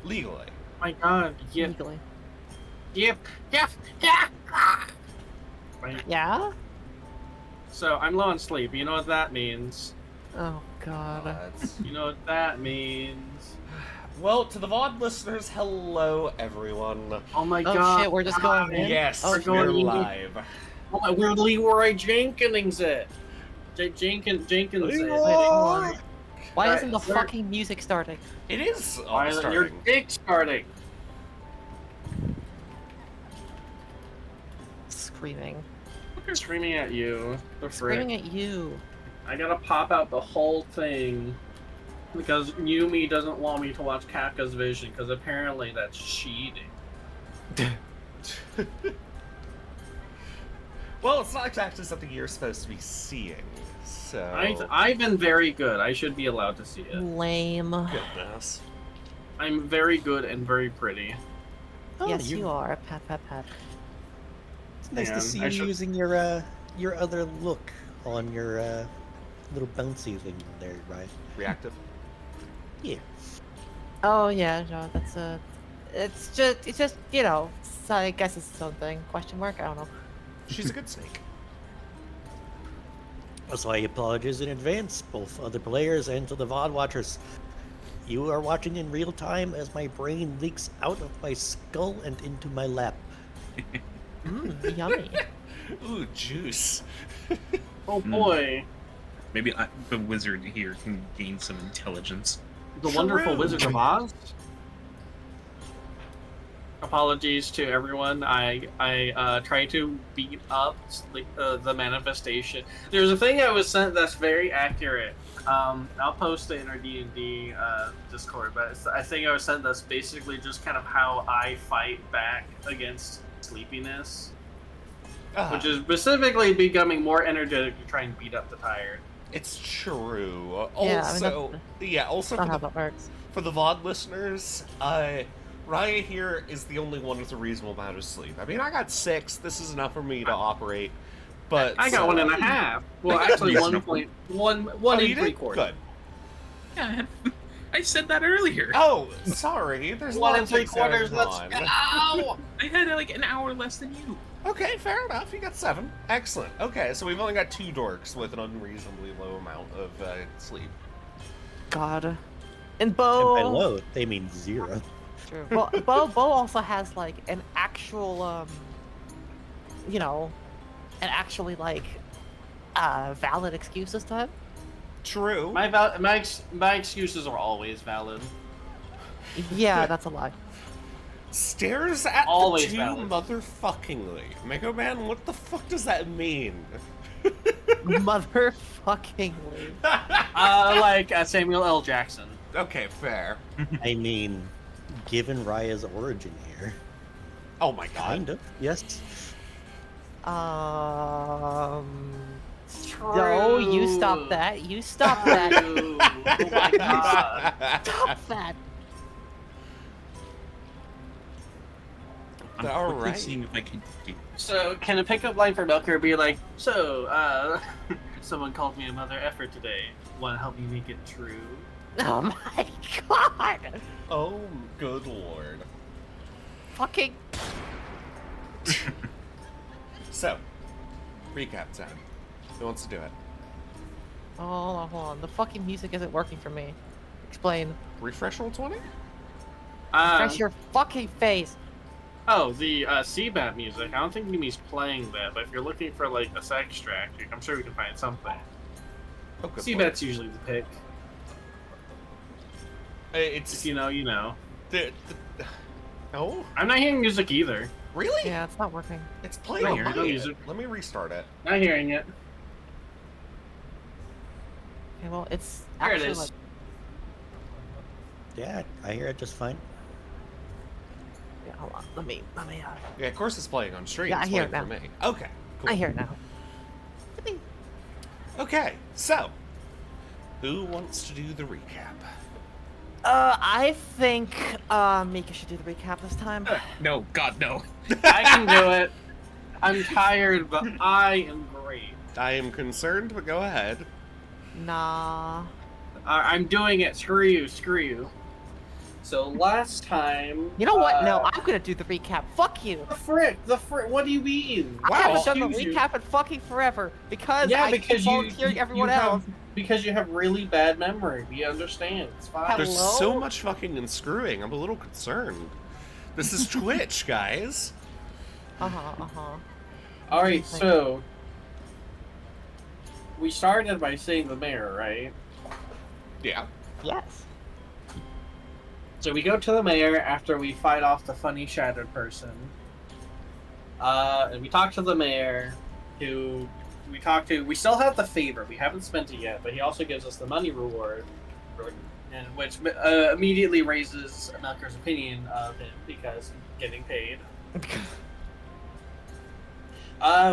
Legally. My God. Yep. Legally. Yep. Right. Yeah? So I'm low on sleep. You know what that means. Oh, God. You know what that means. Well, to the VOD listeners, hello, everyone. Oh my Oh, God. shit, we're just going in? Yes, Oh, we're going in. live. Oh, we're Leroy Jenkins it. Jenkins Wait, hold on. Why Right, isn't the sir. fucking music starting? It is Why isn't your starting. dick starting? Screaming. Screaming at you. The frick. Screaming at you. I gotta pop out the whole thing because Yumi doesn't want me to watch Kafka's Vision because apparently that's cheating. Well, it's not exactly something you're supposed to be seeing, so... I've been very good. I should be allowed to see it. Lame. Goodness. I'm very good and very pretty. Oh, Yes, you are. Pat, pat, pat. It's nice Man, to see I you should- using your other look on your little bouncy thing there, right? Reactive. Yeah. Oh, yeah, no, that's it's just, you know, so I guess it's its own thing. Question mark? I don't know. She's a good snake. So I apologize in advance, both other players and to the VOD watchers. You are watching in real time as my brain leaks out of my skull and into my lap. Yummy. Ooh, juice. Oh boy, Maybe the wizard here can gain some intelligence. the wonderful True. Wizard of Oz. Apologies to everyone. I try to beat up the manifestation. There's a thing I was sent that's very accurate. I'll post it in our D&D Discord, but I think I was sent that's basically just kind of how I fight back against sleepiness, which is specifically becoming more energetic to try and beat up the tired. It's true. Yeah, I mean, Also, also That's not how for that works. the VOD listeners, Raya here is the only one with a reasonable amount of sleep. I mean, I got 6. This is enough for me to operate. But I got 1.5. Well, actually, Yes. 1.1 Oh, and you did? 3/4. Good. Yeah, I said that earlier. Oh, sorry. There's a 1 lot and of things 3/4. going Let's on. go. I had like an hour less than you. Okay, fair enough. You got 7. Excellent. Okay, so we've only got 2 dorks with an unreasonably low amount of sleep. God. And And Bo. by low, they mean 0. True. Well, Bo also has like an actual, you know, an actually like valid excuse this time. True. My excuses are always valid. Yeah, that's a lie. Stares at Always the 2 valid. motherfuckingly. Mega Man, what the fuck does that mean? Motherfuckingly. Like Samuel L. Jackson. Okay, fair. I mean, given Raya's origin here. Oh my god. Kind of, yes. No, you stop that. You stop that. True. Oh my god. Stop that. I'm All quickly right. seeing if I can. So, can a pickup line for Milker be like, so, someone called me a mother effer today. Want to help me make it true? Oh my god. Oh, good lord. Fucking. So, recap time. Who wants to do it? Hold on. The fucking music isn't working for me. Explain. Refresh roll 20? Press your fucking face. Oh, the CBAT music. I don't think Yumi's playing that, but if you're looking for like a sex track, I'm sure we can find something. Oh, good CBAT's usually the pick. It's If you know, you know. Oh, I'm not hearing music either. really? Yeah, it's not working. It's playing No, on no my end. music. Let me restart it. Not hearing it. Okay, well, it's There it actually is. like. Yeah, I hear it just fine. Yeah, hold on. Let me. Yeah, of course it's playing on stream. Yeah, I It's hear it playing now. for me. Okay, cool. I hear it now. Okay, so who wants to do the recap? I think Mika should do the recap this time. No, God, no. I can do it. I'm tired, but I am great. I am concerned, but go ahead. Nah. I'm doing it. Screw you. Screw you. So last time... You know what? No, I'm gonna do the recap. Fuck you. The frick, what do you mean? I haven't done the Excuse you. recap in fucking forever because Yeah, I keep because volunteering everyone have, else. Because you have really bad memory. We understand. It's fine. There's Hello? so much fucking unscrewing. I'm a little concerned. This is Twitch, guys. Alright, so... We started by saying the mayor, right? Yeah. Yes. So we go to the mayor after we fight off the funny shadowed person. And we talk to the mayor, who we still have the favor. We haven't spent it yet, but he also gives us the money reward, and which immediately raises Melkor's opinion of him because he's getting paid.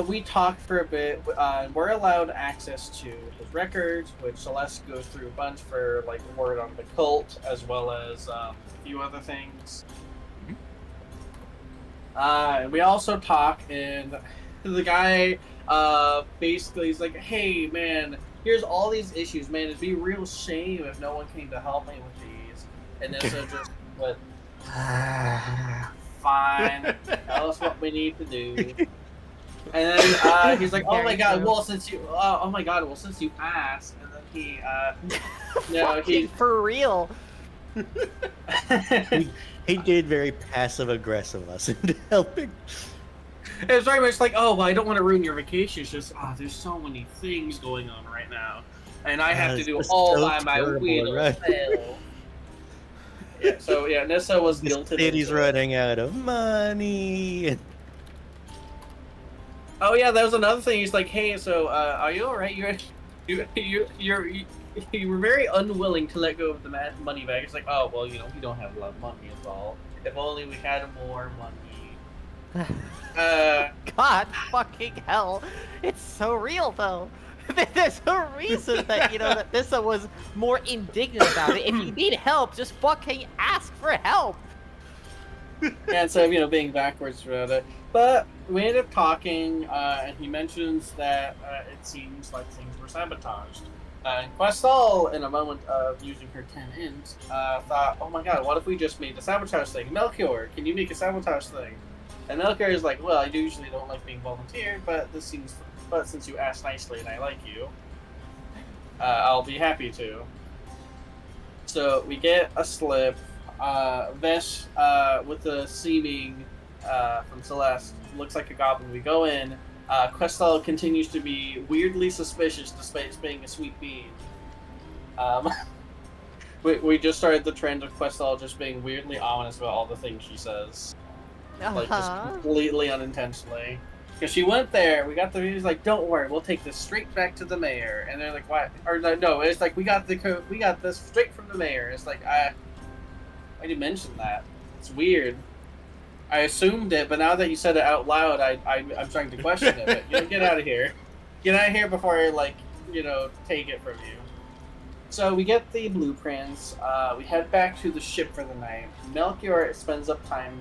We talk for a bit. We're allowed access to his records, which Celeste goes through a bunch for like word on the cult, as well as a few other things. And we also talk, and the guy basically is like, "Hey, man, here's all these issues, man. It'd be a real shame if no one came to help me with these." And then so just went, "Fine, tell us what we need to do." And then he's like, "Oh my god, well since you, since you asked," and then he, Fucking for real. He did very passive aggressive us into helping. It was very much like, "Oh, well, I don't want to ruin your vacation. It's just, there's so many things going on right now, and I have to do it's all so by my terrible, wheel." right? Yeah, so yeah, Nissa was The guilted. city's into it. running out of money. Oh yeah, that was another thing. He's like, "Hey, so are you all right? You were very unwilling to let go of the money bag." It's like, "Oh well, we don't have a lot of money at all. If only we had more money." God fucking hell. It's so real though. There's a reason that that Nissa was more indignant about it. If you need help, just fucking ask for help. And so being backwards about it. But we ended up talking, and he mentions that it seems like things were sabotaged. And Questal, in a moment of using her 10 int, thought, "Oh my god, what if we just made a sabotage thing? Melchior, can you make a sabotage thing?" And Melchior is like, "Well, I usually don't like being volunteered, but since you asked nicely and I like you, I'll be happy to." So we get a slip. Vesh, with the seeming from Celeste, looks like a goblin. We go in. Questal continues to be weirdly suspicious despite being a sweet being. We just started the trend of Questal just being weirdly ominous about all the things she says. Like, just completely unintentionally. Because she went there, we got he's like, "Don't worry, we'll take this straight back to the mayor." And they're like, "What?" Or no, it's like, we got this straight from the mayor. It's like, I didn't mention that. It's weird. I assumed it, but now that you said it out loud, I'm starting to question it. But get out of here. Get out of here before I take it from you. So we get the blueprints. We head back to the ship for the night. Melchior spends up time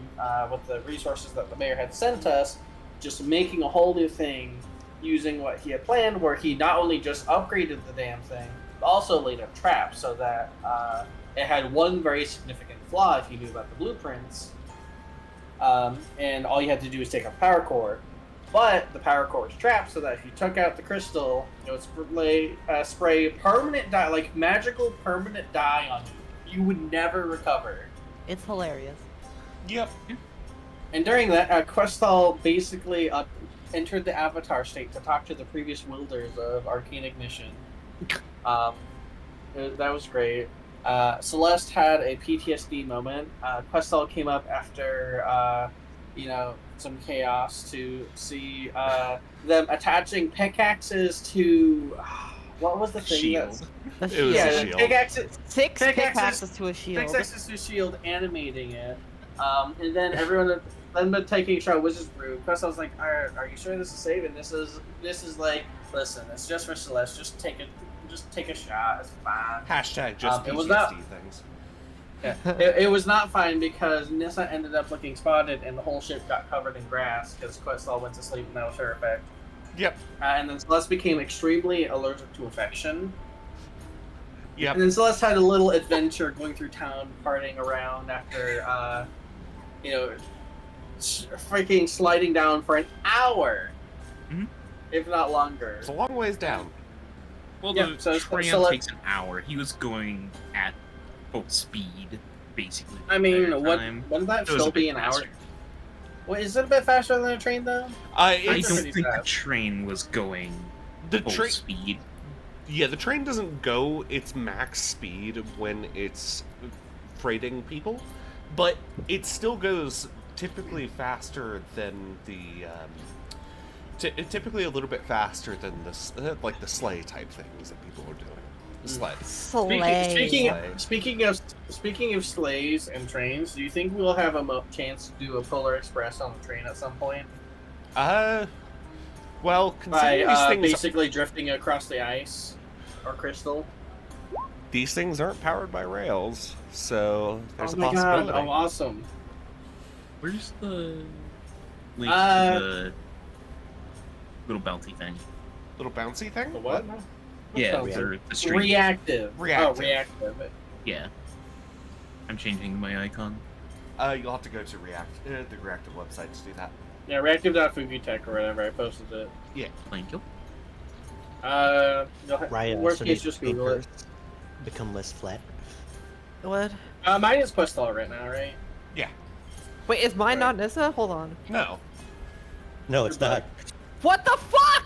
with the resources that the mayor had sent us, just making a whole new thing using what he had planned, where he not only just upgraded the damn thing, but also laid a trap so that it had one very significant flaw if you knew about the blueprints. And all you had to do is take a power core. But the power core was trapped, so that if you took out the crystal, it would spray permanent dye, like magical permanent dye on you. You would never recover. It's hilarious. Yep. And during that, Questal basically entered the Avatar state to talk to the previous wielders of Arcane Ignition. That was great. Celeste had a PTSD moment. Questal came up after, some chaos to see them attaching pickaxes to... what was the thing? Shield. The It was shield. a shield. Pickaxes. Six Pickaxes- pickaxes to a shield. Pickaxes to shield, animating it. And then everyone... Then taking a shot was just rude. Questal was like, are you sure this is safe? And this is like, listen, it's just for Celeste. Just take a shot. It's fine. Hashtag just it was PTSD not- things. Yeah. It was not fine because Nissa ended up looking spotted and the whole ship got covered in grass because Questal went to sleep and that was her effect. Yep. And then Celeste became extremely allergic to infection. Yep. And then Celeste had a little adventure going through town, partying around after, freaking sliding down for an hour, Mhm. if not longer. It's a long ways down. Well, Yeah, the so tram takes an hour. He was going at full speed, basically. I mean, the what time. wouldn't that So it was still a bit be an hour? faster. Well, is it a bit faster than a train though? I It's, don't pretty think the fast. train was going the full train. speed. Yeah, the train doesn't go its max speed when it's freighting people, but it still goes typically faster than the. Typically a little bit faster than like the sleigh type things that people are doing. The sled. Slay. Speaking of sleighs and trains, do you think we'll have a chance to do a Polar Express on the train at some point? Well, By considering these things, basically drifting across the ice or crystal. these things aren't powered by rails, so there's Oh a my god! possibility. Oh, awesome! Where's the link Uh, to the little bounty thing? Little bouncy thing. The what? Yeah, What's the stream. Reactive. Reactive. Oh, reactive. Yeah. I'm changing my icon. You'll have to go to the Reactive website to do that. Yeah, reactive.fugitech or whatever. I posted it. Thank you. Raya, Worst so case, these just Google it. papers become less flat. What? Mine is Questal right now, right? Wait, is mine Right. not Nissa? Hold on. No, No, it's not. What the fuck?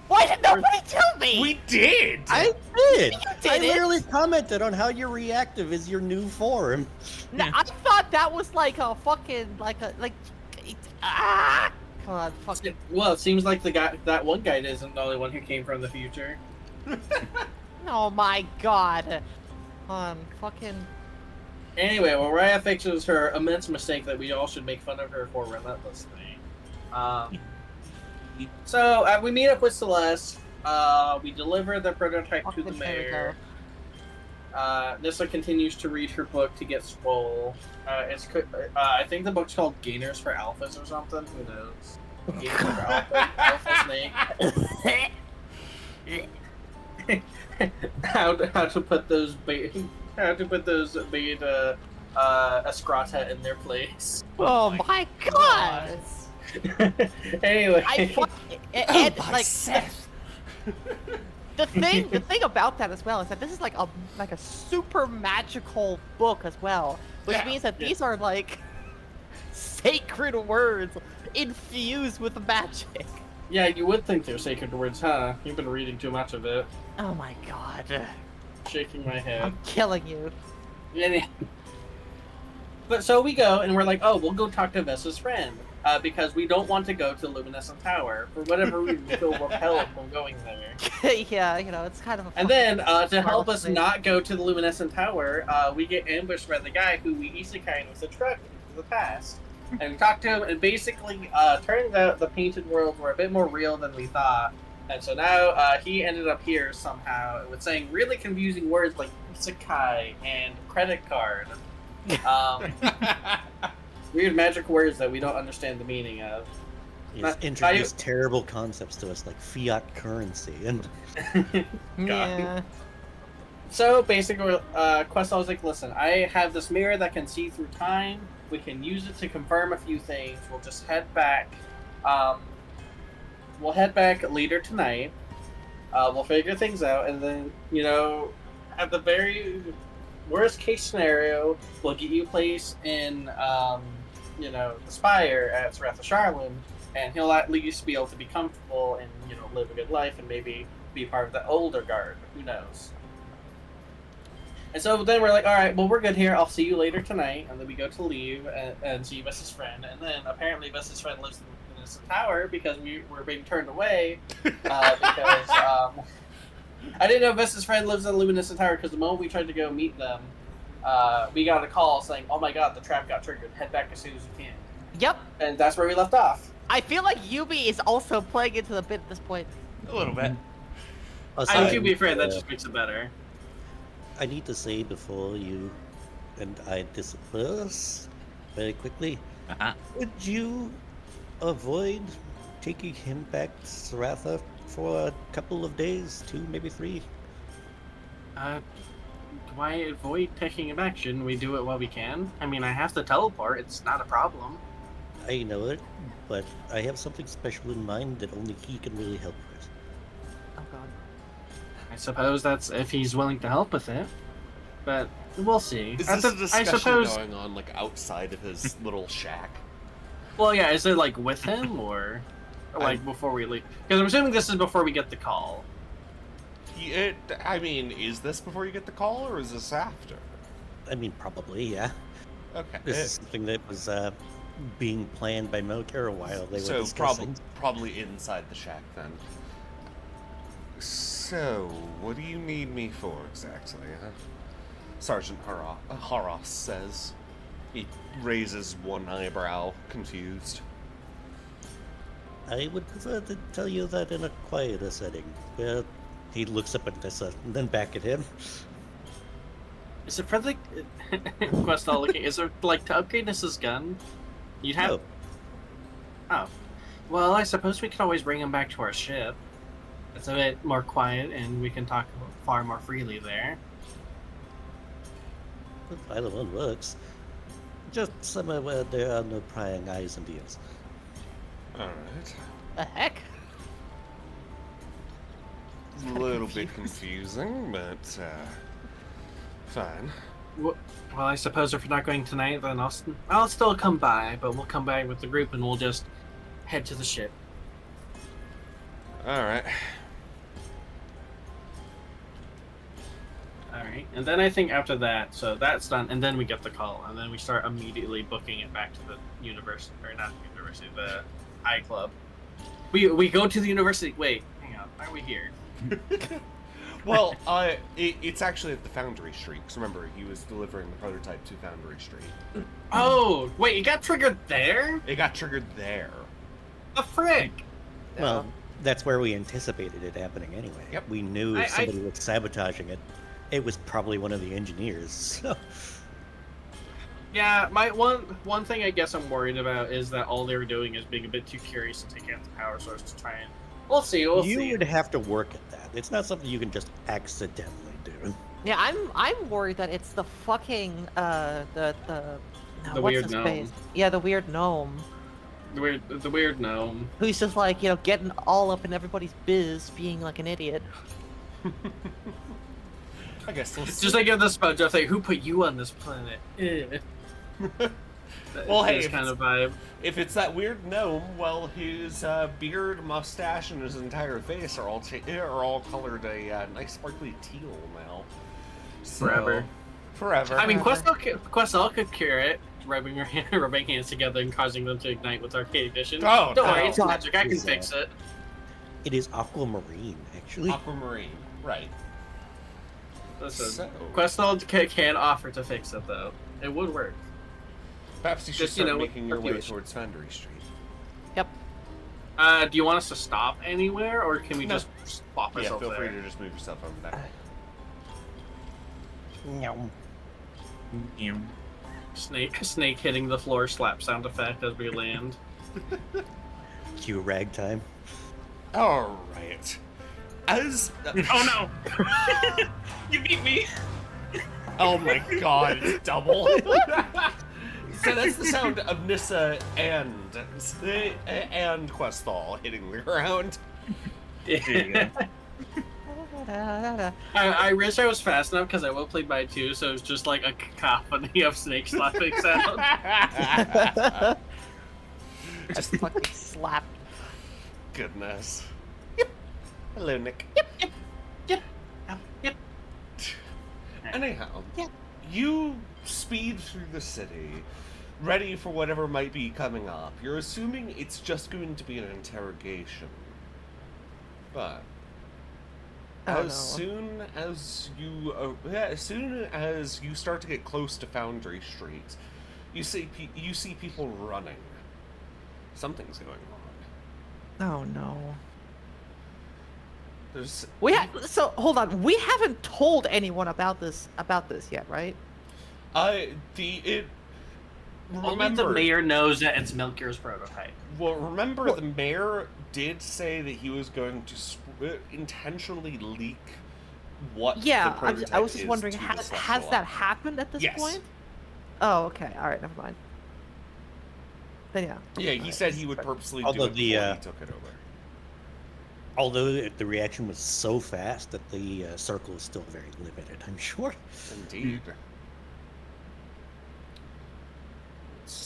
Why did nobody tell me? we did. I did. You I didn't. literally commented on how your reactive is your new form. I thought that was like a fucking ah. Come on, fucking. Well, it seems like that one guy isn't the only one who came from the future. Oh my god. Fucking. Anyway, well, Raya fixes her immense mistake that we all should make fun of her for relentlessly. So we meet up with Celeste. We deliver the prototype to the Fucking there we go. mayor. Nissa continues to read her book to get swole. I think the book's called Gainers for Alphas or something. Who knows? Gainers for Alpha, Alpha Snake. how to put those beta Escrata in their place. Oh my god. Anyway, I fucking Oh, my like Seth. the thing about that as well is that this is like a super magical book as well, which Yeah. means that these are like sacred words infused with magic. yeah, you would think they're sacred words, huh? You've been reading too much of it. Oh my god. Shaking my head. I'm killing you. But so we go, and we're like, oh, we'll go talk to Vessa's friend. Because we don't want to go to the Luminescent Tower. For whatever reason, we feel repelled from going there. Yeah, it's kind of a And then, fucking to help us thing. not go to the Luminescent Tower, we get ambushed by the guy who we isekai with a truck into the past. And we talked to him, and basically, turns out the painted worlds were a bit more real than we thought. And so now, he ended up here somehow with saying really confusing words like isekai and credit card. Weird magic words that we don't understand the meaning of. He's Not- introduced terrible concepts to us like fiat currency and Yeah. So basically, Questal was like, listen, I have this mirror that can see through time. We can use it to confirm a few things. We'll just head back. We'll head back later tonight. We'll figure things out, and then, at the very worst case scenario, we'll get you a place in, the Spire at Saratha Sharlin, and he'll at least be able to be comfortable and, live a good life and maybe be part of the older guard. Who knows? And so then we're like, all right, well, we're good here. I'll see you later tonight. And then we go to leave and see Vessa's friend. And then apparently Vessa's friend lives in this tower because we were being turned away because I didn't know Vessa's friend lives in the Luminescent Tower because the moment we tried to go meet them, we got a call saying, oh my god, the trap got triggered. Head back as soon as you can. Yep. And that's where we left off. I feel like Yubi is also playing into the bit at this point. A little bit. I do be afraid that just makes it better. I need to say before you and I disperse very quickly, Uh-huh. would you avoid taking him back to Saratha for a couple of days, 2, maybe 3? why avoid taking it back? Shouldn't we do it while we can? I mean, I have to teleport. It's not a problem. I know it, but I have something special in mind that only he can really help with. Oh god. I suppose that's if he's willing to help with it. But we'll see. Is At this the- a discussion I suppose. going on like outside of his little shack? Well, yeah. Is it like with him or like before we leave? Because I'm assuming this is before we get the call. I mean, is this before you get the call, or is this after? I mean, probably, yeah. Okay. This is something that was being planned by Melchior while they were So discussing. probably inside the shack then. So, what do you need me for exactly? Huh? Sergeant Haros says. He raises one eyebrow, confused. I would prefer to tell you that in a quieter setting. Where he looks up at Nissa and then back at him. Is it for the quest all looking? Is it like to upgrade Nissa's gun? You'd have. No, Oh, well, I suppose we could always bring him back to our ship. It's a bit more quiet, and we can talk far more freely there. if either one works. Just somewhere where there are no prying eyes and ears. Alright. The heck? It's a little bit confusing, but fine. Well, I suppose if we're not going tonight, then I'll still come by, but we'll come by with the group, and we'll just head to the ship. Alright. All right, and then I think after that, so that's done, and then we get the call, and then we start immediately booking it back to the university, or not the university, the I club. We go to the university. Wait, hang on, why are we here? Well, it's actually at the Foundry Street, because remember, he was delivering the prototype to Foundry Street. Oh, wait, it got triggered there? It got triggered there. The frick! Well, that's where we anticipated it happening anyway. Yep. We knew I- if somebody was sabotaging it. It was probably one of the engineers. So. Yeah, my one thing I guess I'm worried about is that all they were doing is being a bit too curious to take out the power source to try and. We'll see. We'll You see. would have to work at that. It's not something you can just accidentally do. Yeah, I'm worried that it's the fucking the no, what's weird his gnome. face? Yeah, the weird gnome. The weird gnome. Who's just like, you know, getting all up in everybody's biz, being like an idiot. I guess we'll see. Just like the SpongeBob thing. Who put you on this planet? Eh. Well, hey, This if kind it's- of vibe. If it's that weird gnome, well, his beard, mustache, and his entire face are all colored a nice sparkly teal now. So, Forever. Forever. I mean, Forever. Questel could cure it, rubbing hands together and causing them to ignite with Arcade Edition. Oh, Don't no. worry, it's magic. I can Is, fix it. It is aquamarine, actually. Aquamarine, right. Listen, So, Questel can offer to fix it though. It would work. perhaps you should Just, you start know, making your way confused. towards Foundry Street. Yep. Do you want us to stop anywhere, or can we No. just swap Yeah, ourselves feel free there? to just move yourself over there. Meow. You Snake hitting the floor slap sound effect as we land. Cue ragtime. All right. As Oh no! You beat me! oh my god, it's double. So that's the sound of Nissa and Questal hitting the ground. I wish I was fast enough because I will play by two, so it's just like a cacophony of snake slapping sound. Just fucking slapped. Goodness. Hello, Nick. Yep. Anyhow, Yep. you speed through the city, ready for whatever might be coming up. You're assuming it's just going to be an interrogation. But Oh, as soon as you start to get close to Foundry Street, you see people running. Something's going on. Oh no. There's So hold on. We haven't told anyone about this yet, right? Only the mayor knows that it's Melchior's prototype. Well, remember the mayor did say that he was going to intentionally leak what Yeah, the prototype I was just is wondering, to the has Celestial that Eye. happened at this Yes. point? Oh, okay. All right, never mind. Then yeah. Yeah, he Alright, said he would but- purposely do Although it the, before he took it over. Although the reaction was so fast that the circle is still very limited, I'm sure. Indeed.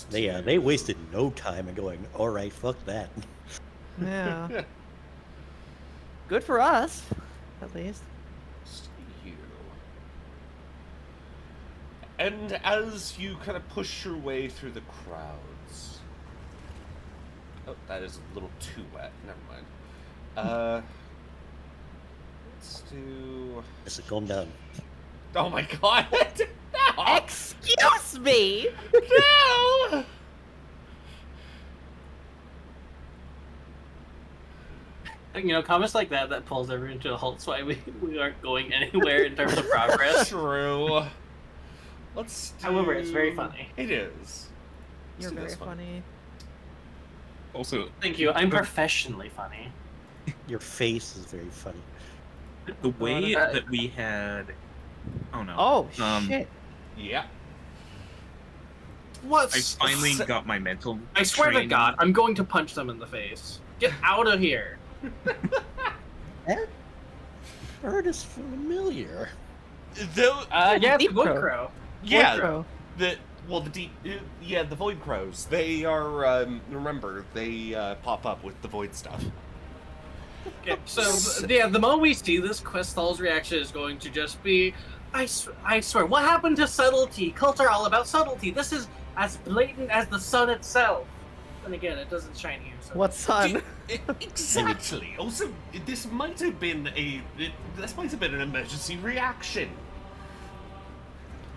They wasted no time in going, all right, fuck that. Yeah. Good for us, at least. You. And as you kind of push your way through the crowds. Oh, that is a little too wet. Never mind. Let's do. Just calm down. Oh my god! No! Excuse me. No! You know, comments like that pulls everyone to a halt. That's why we aren't going anywhere in terms of progress. True. Let's do... However, it's very funny. It is. Let's You're do very this one. funny. Also, Thank you. I'm professionally funny. Your face is very funny. the way Uh, that we had. Oh no. Oh shit. Yeah. What? I finally got my mental. I swear to training. God, I'm going to punch them in the face. Get out of here. That bird is familiar. Though, Yeah, the Deep Wood Crow. Crow. yeah, Crow. the the Void Crows. They are remember they pop up with the Void stuff. Okay, so yeah, the moment we see this, Questal's reaction is going to just be, I swear, what happened to subtlety? Cults are all about subtlety. This is as blatant as the sun itself. And again, it doesn't shine here. So. What son? Exactly. Also, this might have been an emergency reaction.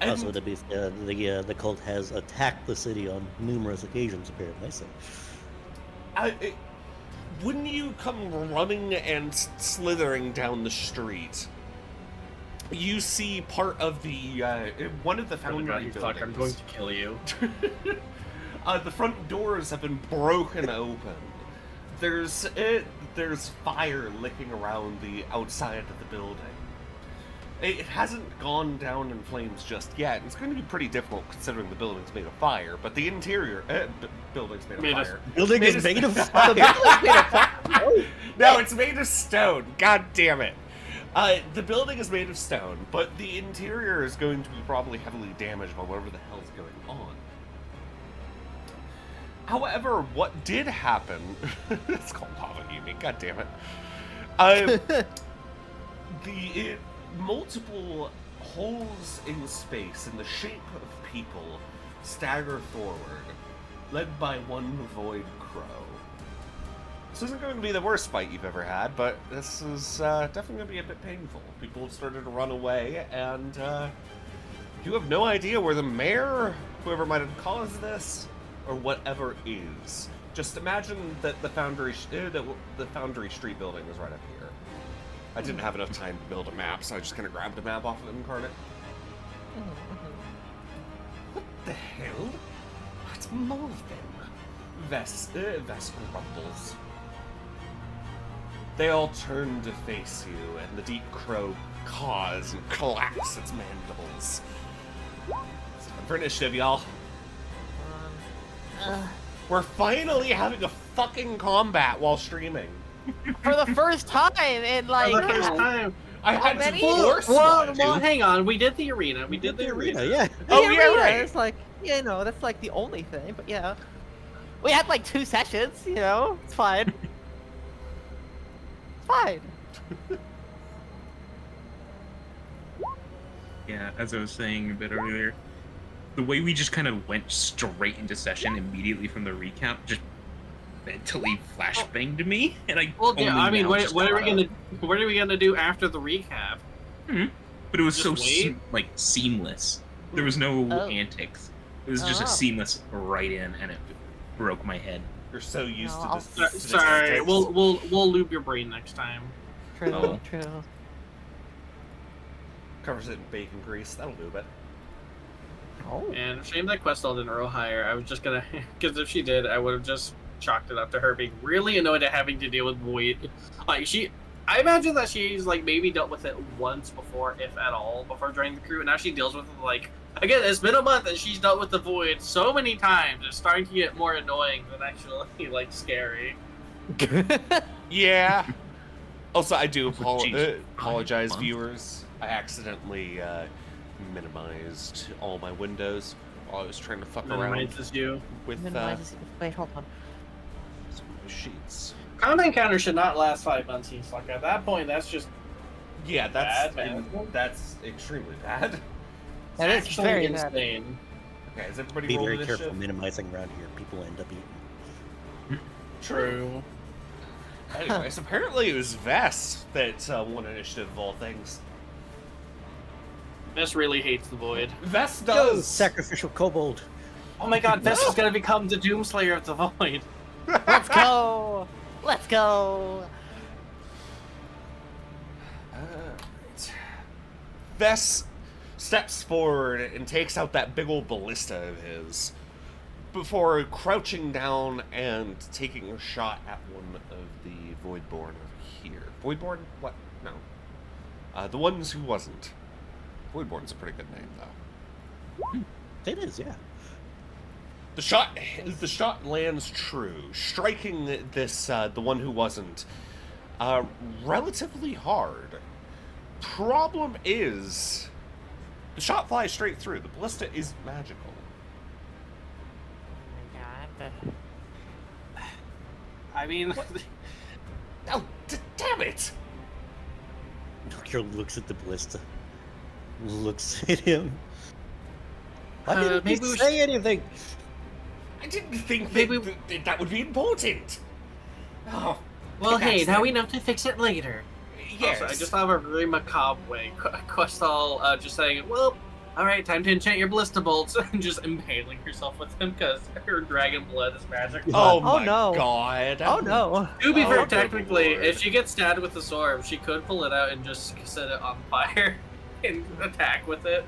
And Also, the cult has attacked the city on numerous occasions, apparently. So, when you come running and slithering down the street, you see part of the one of the foundry buildings. I'm going to kill you. The front doors have been broken open. There's fire licking around the outside of the building. It hasn't gone down in flames just yet. It's going to be pretty difficult considering the building's made of fire, but the interior building's made of fire. building Made is of- made of The fire. building's made of fire. No, it's made of stone. God damn it. The building is made of stone, but the interior is going to be probably heavily damaged by whatever the hell's going on. However, what did happen... it's called Pavagimi, god damn it. Multiple holes in space in the shape of people stagger forward, led by one Void Crow. This isn't going to be the worst fight you've ever had, but this is definitely going to be a bit painful. People have started to run away, and you have no idea where the mayor, whoever might have caused this, or whatever is. Just imagine that the Foundry Street building was right up here. I didn't have enough time to build a map, so I just kind of grabbed a map off of Incarnate. What the hell? It's more of them. Vesk grumbles. They all turn to face you, and the Deep Crow caws and claps its mandibles. It's time for initiative, y'all. We're finally having a fucking combat while streaming. For the first time in like. For the first time. I had many? to force Well, one. hang on. We did the arena. We did the arena. Yeah. Oh, the yeah, arena, right. It's like, you know, that's like the only thing, but yeah. We had like 2 sessions, you know? It's fine. It's fine. Yeah, as I was saying a bit earlier, the way we just kind of went straight into session immediately from the recap just mentally flashbanged me, and I. Well, yeah. only I mean, now what just are we caught up. what are we gonna do after the recap? But it was Just so wait? like seamless. There was no Oh. antics. It was just Oh. a seamless right in, and it broke my head. You're so used No, to this. Sorry, antics. we'll lube your brain next time. True, Oh. true. Covers it in bacon grease. That'll do it. Oh. And shame that Questal didn't roll higher. I was just gonna, because if she did, I would have just chalked it up to her being really annoyed at having to deal with Void. Like I imagine that she's like maybe dealt with it once before, if at all, before joining the crew, and now she deals with it like again. It's been a month, and she's dealt with the void so many times. It's starting to get more annoying than actually like scary. Yeah. Also, I do Jeez. apologize, Month. viewers. I accidentally minimized all my windows while I was trying to fuck around Minimizes you. with Minimizes- Wait, hold on. some of the sheets. Common encounter should not last 5 months. He's like at that point, that's just Yeah, that's Bad management? that's extremely bad. That is actually very bad. insane. Okay, is everybody Be rolling very careful initiative? minimizing around here. People end up eating. True. Anyways, apparently it was Vess that won initiative of all things. Vess really hates the void. Vess Go, does. sacrificial kobold. Oh my god, Vess is gonna become the Doomslayer of the void. Let's go! Let's go! Vess steps forward and takes out that big old ballista of his before crouching down and taking a shot at one of the Voidborn over here. Voidborn? What? No. The ones who wasn't. Voidborn's a pretty good name, though. It is, yeah. The shot lands true, striking this the one who wasn't relatively hard. Problem is, the shot flies straight through. The ballista is magical. Oh my god. I mean, Oh, damn it! Nokia looks at the ballista. Looks at him. Why didn't maybe he we say anything? I didn't think Maybe- that would be important. Oh, well, hey, that's now it. we know to fix it later. yes. Also, I just have a really macabre way. Questal just saying, well, alright, time to enchant your ballista bolts, and just impaling herself with them because her dragon blood is magic. Oh Oh, my no. god. Oh no! To be Oh, fair, good technically, lord. if she gets stabbed with the sword, she could pull it out and just set it on fire and attack with it.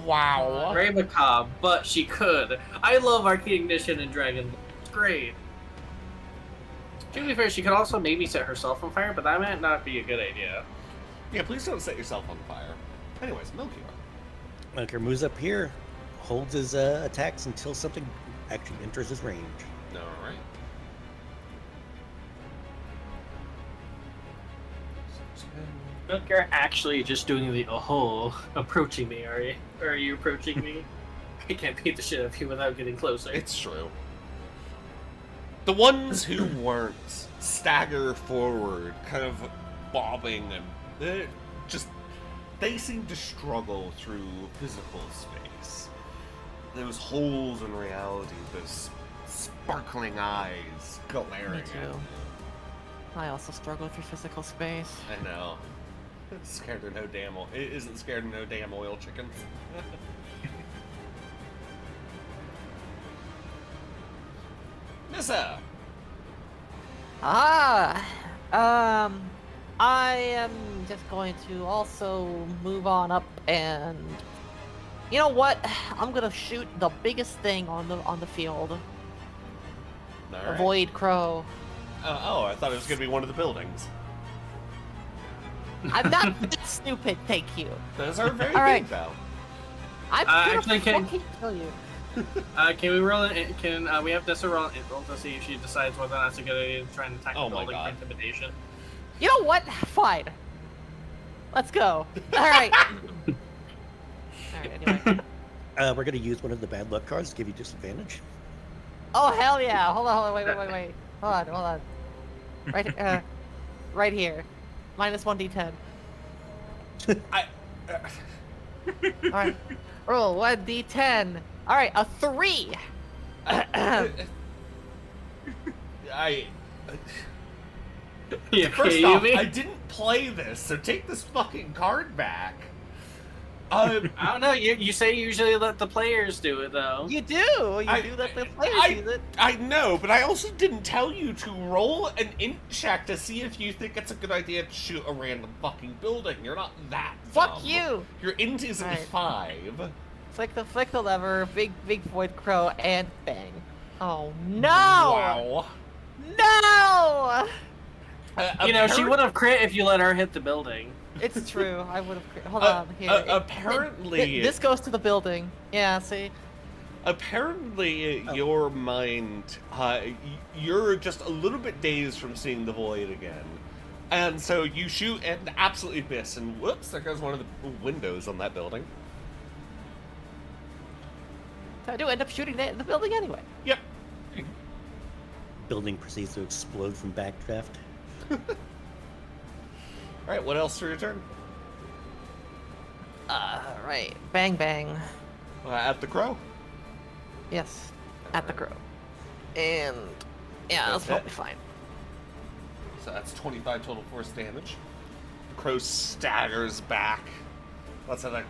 Wow. Very macabre, but she could. I love Arcane Ignition and Dragon. It's great. To be fair, she could also maybe set herself on fire, but that might not be a good idea. Yeah, please don't set yourself on fire. Anyways, Melchior. Nokia moves up here, holds his attacks until something actually enters his range. Alright. Look, you're actually just doing the approaching me, are you? Or are you approaching me? I can't beat the shit out of you without getting closer. It's true. The ones who weren't stagger forward, kind of bobbing and just they seem to struggle through physical space. Those holes in reality, those sparkling eyes glaring Me at too. you. I also struggle through physical space. I know. Scared of no damn oil. It isn't scared of no damn oil chickens. Nissa! I am just going to also move on up and, you know what? I'm gonna shoot the biggest thing on the field. Alright. Avoid crow. Oh, I thought it was going to be one of the buildings. I'm not that stupid, thank you. Those are very All right. big, though. I'm gonna actually, can- fucking kill you. Can we roll? Can we have Nissa roll an roll to see if she decides whether or not it's a good idea to try and attack Oh the my building God. for intimidation? You know what? Fine. Let's go. All right. All right. Anyway. We're gonna use one of the bad luck cards to give you disadvantage. Oh hell yeah! Hold on. Wait. Hold on. Right. Right here. Minus 1d10. I, All right. Roll 1d10. All right, a 3. I Yeah, first you off, mean? I didn't play this, so take this fucking card back. I don't know. You say you usually let the players do it though. You do. You do let the players use it. I know, but I also didn't tell you to roll an int check to see if you think it's a good idea to shoot a random fucking building. You're not that Fuck dumb. you. Your int isn't Right. 5. Flick the lever. Big void crow and bang. Oh no! Wow. No! You know, she would have crit if you let her hit the building. It's true. I would have. Hold on. Here. Apparently, this goes to the building. Yeah. See. Apparently, your mind, you're just a little bit dazed from seeing the void again. And so you shoot and absolutely miss, and whoops, there goes one of the windows on that building. So I do end up shooting the building anyway. Yep. Building proceeds to explode from backdraft. Alright, what else for your turn? Right. Bang bang. At the crow. Yes. At the crow. And yeah, that's Okay. probably fine. So that's 25 total force damage. The crow staggers back. Let's have a...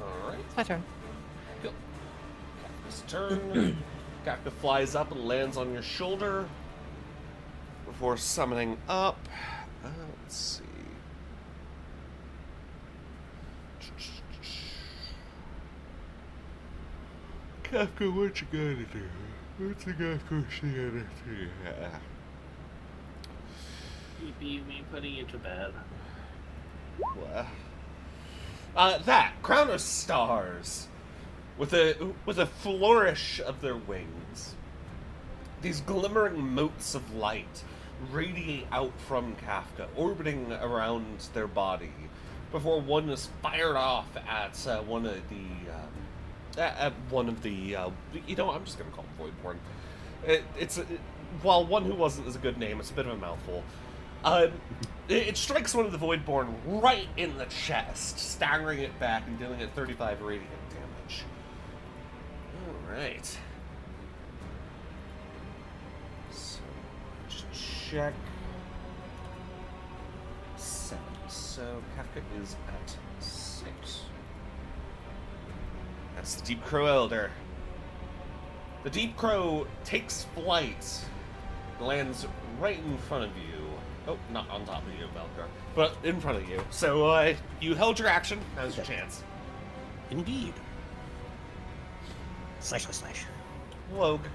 Alright. It's my turn. Go. Kafka's turn. Kafka flies up and lands on your shoulder before summoning up. Let's see. Kafka, what you gotta do? What's the Kafka gotta do? You beat me putting you to bed. What? That crown of stars, with a flourish of their wings. These glimmering motes of light radiate out from Kafka, orbiting around their body, before one is fired off at one of the you know, I'm just gonna call him Voidborn. While one who wasn't is a good name, it's a bit of a mouthful. It strikes one of the Voidborn right in the chest, staggering it back and dealing it 35 radiant damage. Alright. So, just check. 7. So, Kafka is at 6. That's the Deep Crow Elder. The Deep Crow takes flight, lands right in front of you. Oh, not on top of you, Velcro, but in front of you. So, you held your action. Now's your chance. Indeed. Slash, slash, slash. Logue.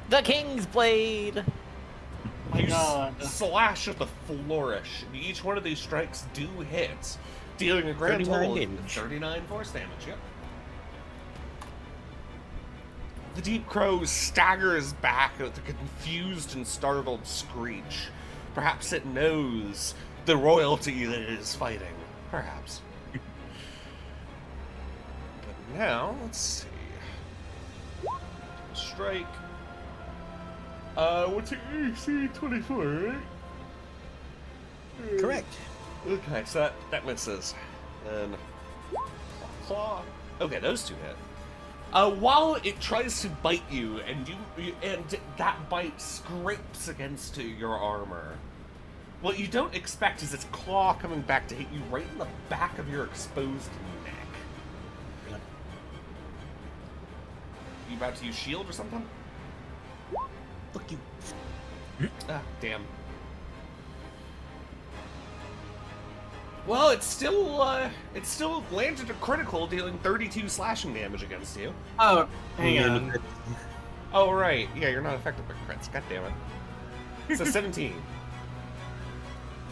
The King's Blade. My You God. slash with a flourish. Each one of these strikes do hit, dealing a grand 39 total of damage. 39 force damage. Yep. The Deep Crow staggers back with a confused and startled screech. Perhaps it knows the royalty that it is fighting. Perhaps. But now, let's see. Strike. What's your AC? 24, right? Correct. Okay, so that misses. Then claw. Okay, those two hit. While it tries to bite you, and and that bite scrapes against your armor, what you don't expect is its claw coming back to hit you right in the back of your exposed neck. You about to use shield or something? Look, you. Ah, damn. Well, it's still landed a critical, dealing 32 slashing damage against you. Oh, hang on. Oh, right. Yeah, you're not affected by crits. God damn it. It's a 17.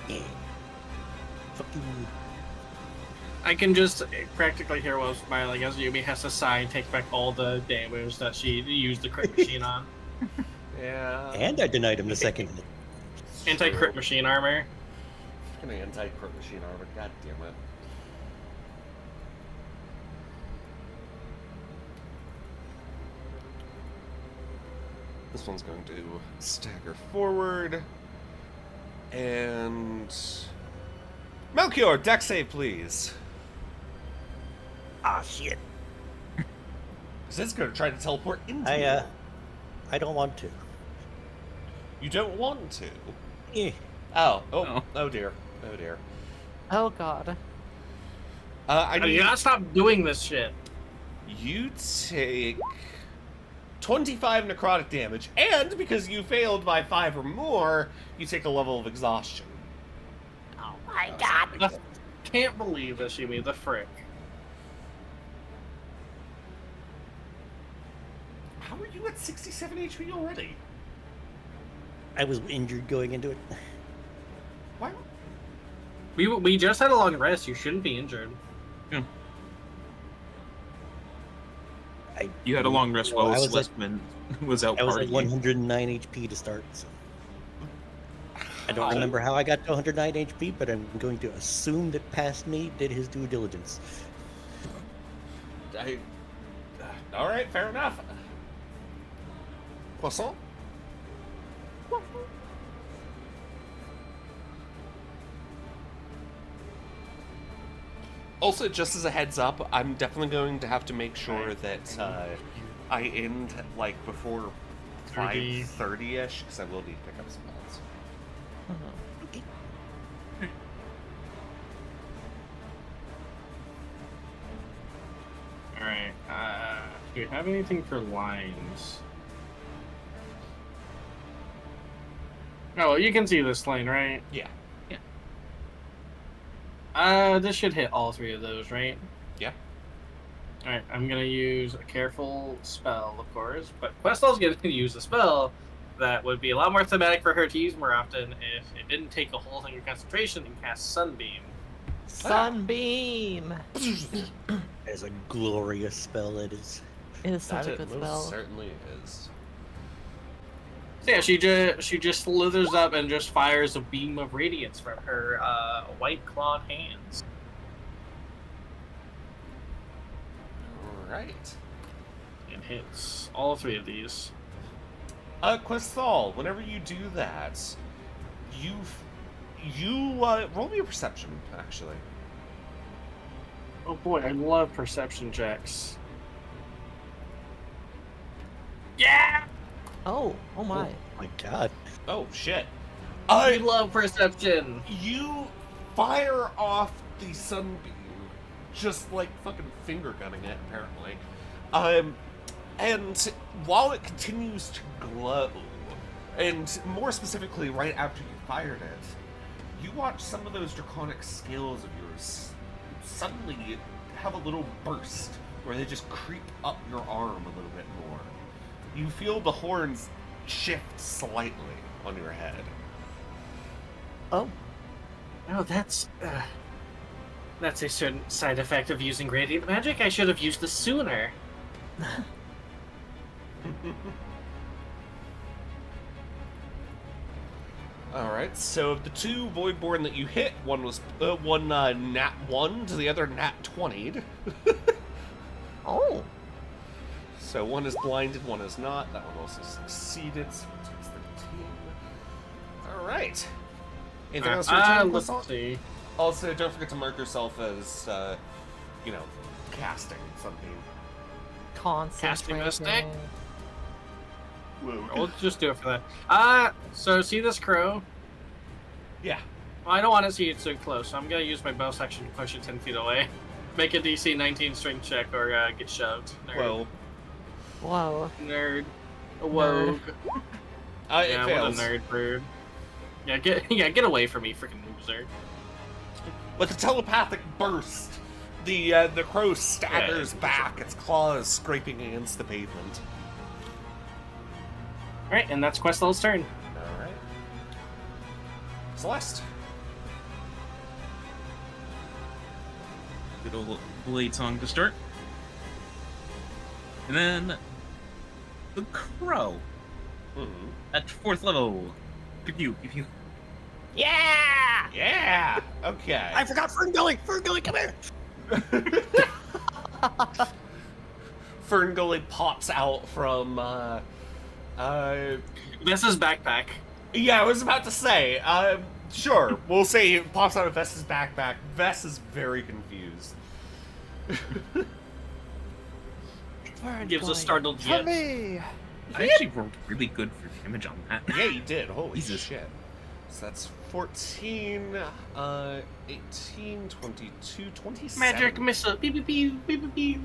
Yeah. Fuck you. I can just practically hear what smiling as Yumi has to sigh and take back all the damage that she used the crit machine on. Yeah. And I denied him the second hit. Anti-crit machine armor. Fucking anti-crit machine armor. God damn it. This one's going to stagger forward. And... Melchior, deck save, please. Ah, shit. Because it's going to try to teleport into you. I don't want to. You don't want to. Eh. Oh dear. Oh dear. Oh God. I You need gotta stop doing this shit. you take 25 necrotic damage, and because you failed by 5 or more, you take a level of exhaustion. Oh my God. Can't believe this, Yumi. The frick. How are you at 67 HP already? I was injured going into it. Why? We just had a long rest. You shouldn't be injured. You had a long rest Well, while I was Celestman was out I was at partying. 109 HP to start. So. I don't remember how I got to 109 HP, but I'm going to assume that past me did his due diligence. All right, fair enough. Croissant? Also, just as a heads up, I'm definitely going to have to make sure that I end like before 5:30ish, because I will need to pick up some meds. Okay. Alright, do you have anything for lines? Oh, well, you can see this lane, right? Yeah. This should hit all three of those, right? Yeah. Alright, I'm gonna use a careful spell, of course, but Questel's gonna use a spell that would be a lot more thematic for her to use more often if it didn't take a whole thing of concentration and cast Sunbeam. Sunbeam! As a glorious spell it is. It is such That a good most spell. certainly is. So yeah, she just slithers up and just fires a beam of radiance from her white clawed hands. Right. And hits all three of these. Questal, whenever you do that, you roll me a perception, actually. Oh boy, I love perception checks. Yeah! Oh my. Oh my god. Oh shit. I love perception! You fire off the sunbeam, just like fucking finger gunning it, apparently. And while it continues to glow, and more specifically, right after you fired it, you watch some of those draconic scales of yours suddenly have a little burst where they just creep up your arm a little bit more. You feel the horns shift slightly on your head. Oh. Oh, that's a certain side effect of using radiant magic. I should have used this sooner. Alright, so of the two Voidborn that you hit, one was nat 1 to the other nat 20'd. Oh. So one is blinded, one is not. That one also succeeded, so it takes 13. Alright. Anything else you're trying to let's croissant? see. Also, don't forget to mark yourself as, casting something. Concentrating. mistake? Whoa. We'll just do it for that. So see this crow? Yeah. Well, I don't want to see it so close, so I'm gonna use my bow section to push it 10 feet away. Make a DC 19 strength check or get shoved. Nerd. Well, Whoa. Nerd. Wogue. it Yeah, what a fails. nerd bird. Yeah, get away from me, freaking loser. With a telepathic burst, the crow staggers back, its claws scraping against the pavement. Alright, and that's Questel's turn. Alright. Celeste. Good old blade song to start. And then the crow Mm-hmm. at 4th level. Pew pew. Yeah! Yeah! Okay. I forgot Ferngully! Ferngully, come here! Ferngully pops out from, Vessa's backpack. yeah, I was about to say, sure, we'll say it pops out of Vess's backpack. Vess is very confused. Gives a startled For yip. me! I actually rolled really good for damage on that. Yeah, you did. Holy Jesus. shit. So that's 14, 18, 22, 27. Magic missile. Pew pew pew pew pew pew.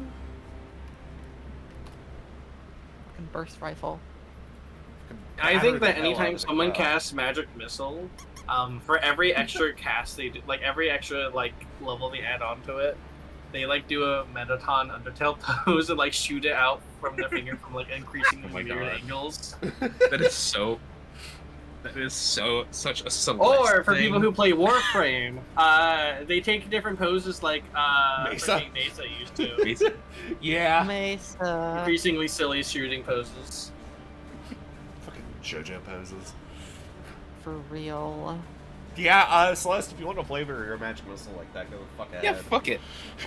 Fucking burst rifle. I think that Batter the hell out anytime of the someone crowd. casts magic missile, for every extra cast they do, like every extra like level they add on to it, they like do a Metaton Undertale pose and like shoot it out from their finger from like increasingly Oh my weird God. angles. That is so. That is such a Celeste Or for thing. people who play Warframe, they take different poses like Mesa. King Mesa used to. Yeah. Mesa. Increasingly silly shooting poses. Fucking JoJo poses. For real. Yeah, Celeste, if you want to flavor your magic missile like that, go the fuck ahead. Yeah, fuck it.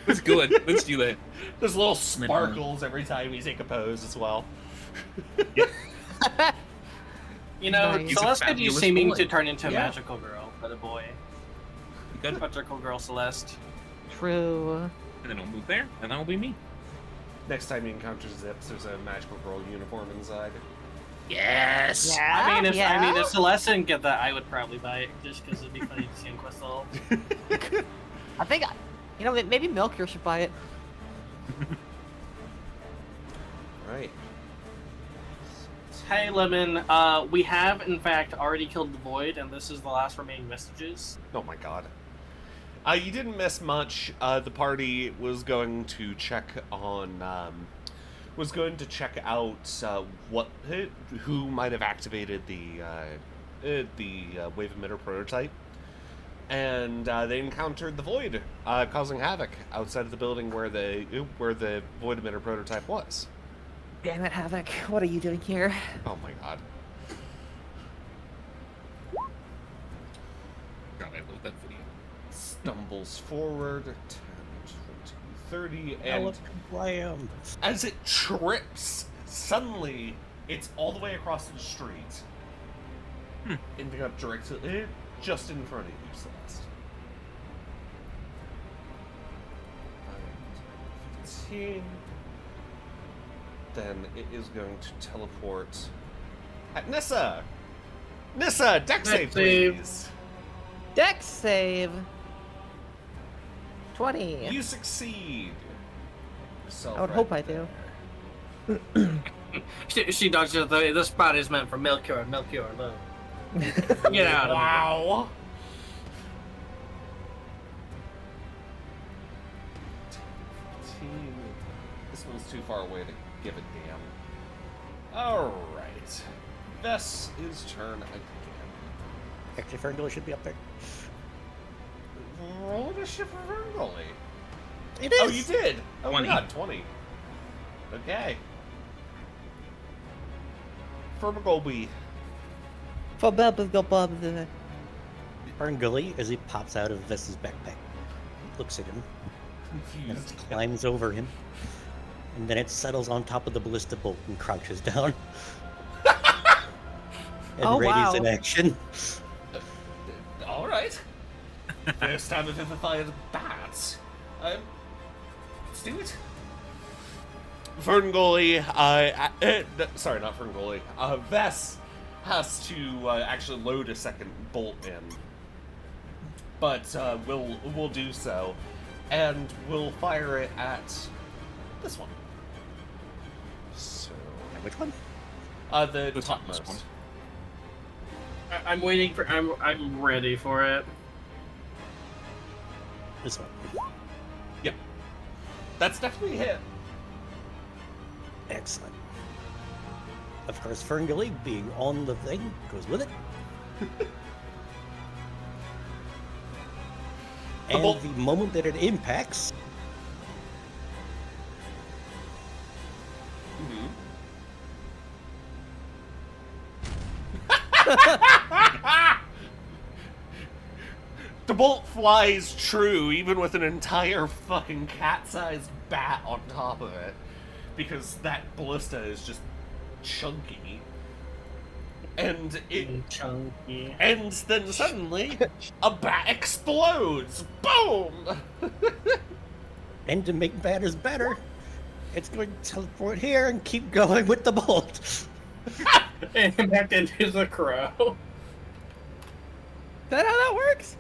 Let's do it. Let's do that. There's little sparkles every time you take a pose as well. You know, Nice. Celeste could use Fabulous seeming boy. to turn into a Yeah. magical girl, but a boy. Good. Magical girl Celeste. True. And then I'll move there, and that will be me. Next time you encounter Zips, there's a magical girl uniform inside. Yes. Yeah. I mean, yeah. if Celeste didn't get that, I would probably buy it just because it'd be funny to see in Questal. I think, you know, maybe Melchior should buy it. Right. Hey, Lemon. We have in fact already killed the Void, and this is the last remaining vestiges. Oh my god. You didn't miss much. The party was going to check on, out who might have activated the wave emitter prototype, and they encountered the Void, causing havoc outside of the building where the Void emitter prototype was. Damn it, Havoc. What are you doing here? Oh my god. God, I love that video. Stumbles forward 10, 20, 30, and Blam. as it trips, suddenly it's all the way across the street. Ending up directly just in front of you, Celeste. 15. Then it is going to teleport at Nissa! Nissa, deck save, save. please! Dex save. 20. You succeed. Yourself I would right hope I do. there. She dodges the spot is meant for Melchior and Melchior alone. Get out of Wow. This one's too far away to give a damn. Alright. Vess is turn again. Actually, Ferngully should be up there. Roll initiative for Verngully. It is! Oh, you did! Oh 20. my god, 20. Okay. Ferngully. For Bubbles go Bubbles. Ferngully, as he pops out of Vess's backpack, looks at him, and Confused. climbs over him, and then it settles on top of the ballista bolt and crouches down. And Oh, readies wow. in action. Alright. First time I've ever fired bats. Let's do it. Ferngully, sorry, not Ferngully. Vess has to actually load a second bolt in. But we'll do so. And we'll fire it at this one. So, And which one? the The topmost topmost. one. I'm waiting for. I'm ready for it. This one. Yep. That's definitely a hit. Excellent. Of course, Ferngully, being on the thing, goes with it. And bolt- the moment that it impacts, Mhm. The bolt flies true, even with an entire fucking cat-sized bat on top of it, because that ballista is just chunky. And Chunky. and then suddenly, a bat explodes. Boom! and to make matters better, it's going to teleport here and keep going with the bolt. And back into the crow. Is that how that works?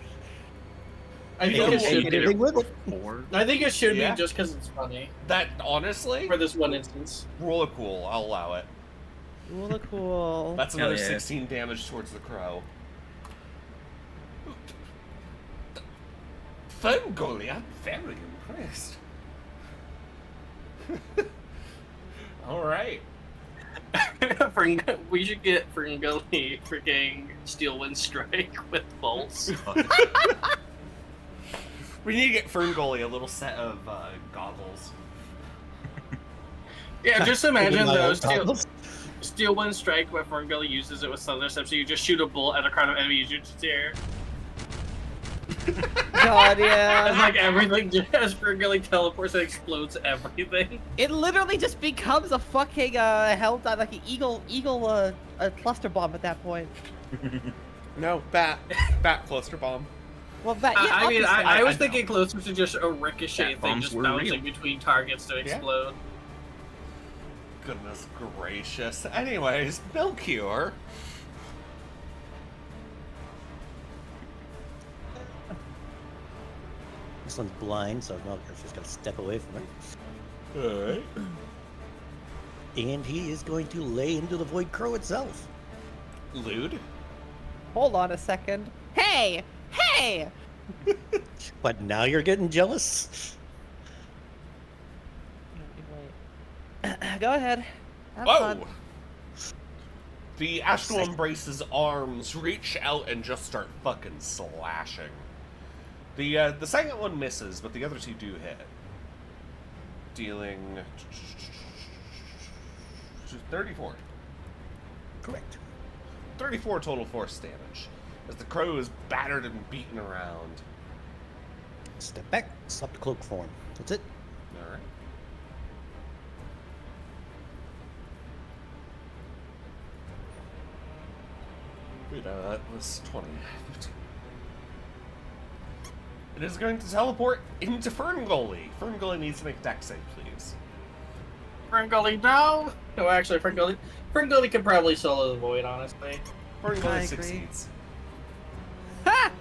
I think No. it should be. Anything with it. Four. I think it should Yeah. be just because it's funny That honestly, for this one instance. roller cool. I'll allow it. Well, cool. That's Hell another yeah. 16 damage towards the crow. Ferngully, I'm very impressed. All right. We should get Ferngully freaking Steel Wind Strike with bolts. We need to get Ferngully a little set of goggles. Yeah, just imagine My those own goggles. Steel Wind Strike where Ferngully uses it with Thunderstep, so you just shoot a bolt at a crowd of enemies you just hear. God, yeah. It's like everything just Ferngully teleports and explodes everything. It literally just becomes a fucking hell like an eagle a cluster bomb at that point. No, bat cluster bomb. Well, that yeah. I mean, obviously. I was know. thinking closer to just a ricochet Bat thing, bombs just were bouncing real. between targets to explode. Goodness gracious. Anyways, Melchior. This one's blind, so Melchior's just gonna step away from it. Alright. And he is going to lay into the Void Crow itself. Lewd. Hold on a second. Hey! Hey! But now you're getting jealous? Go ahead. Have Whoa! fun. The Astral Embrace's arms reach out and just start fucking slashing. The second one misses, but the other two do hit. Dealing 34. Correct. 34 total force damage. As the crow is battered and beaten around. Step back, stop the cloak form. That's it. Alright. Wait, that was 20. 15. It is going to teleport into Ferngully. Ferngully needs to make deck save, please. Ferngully, no! No, actually, Ferngully could probably solo the void, honestly. I Ferngully agree. succeeds. Ha!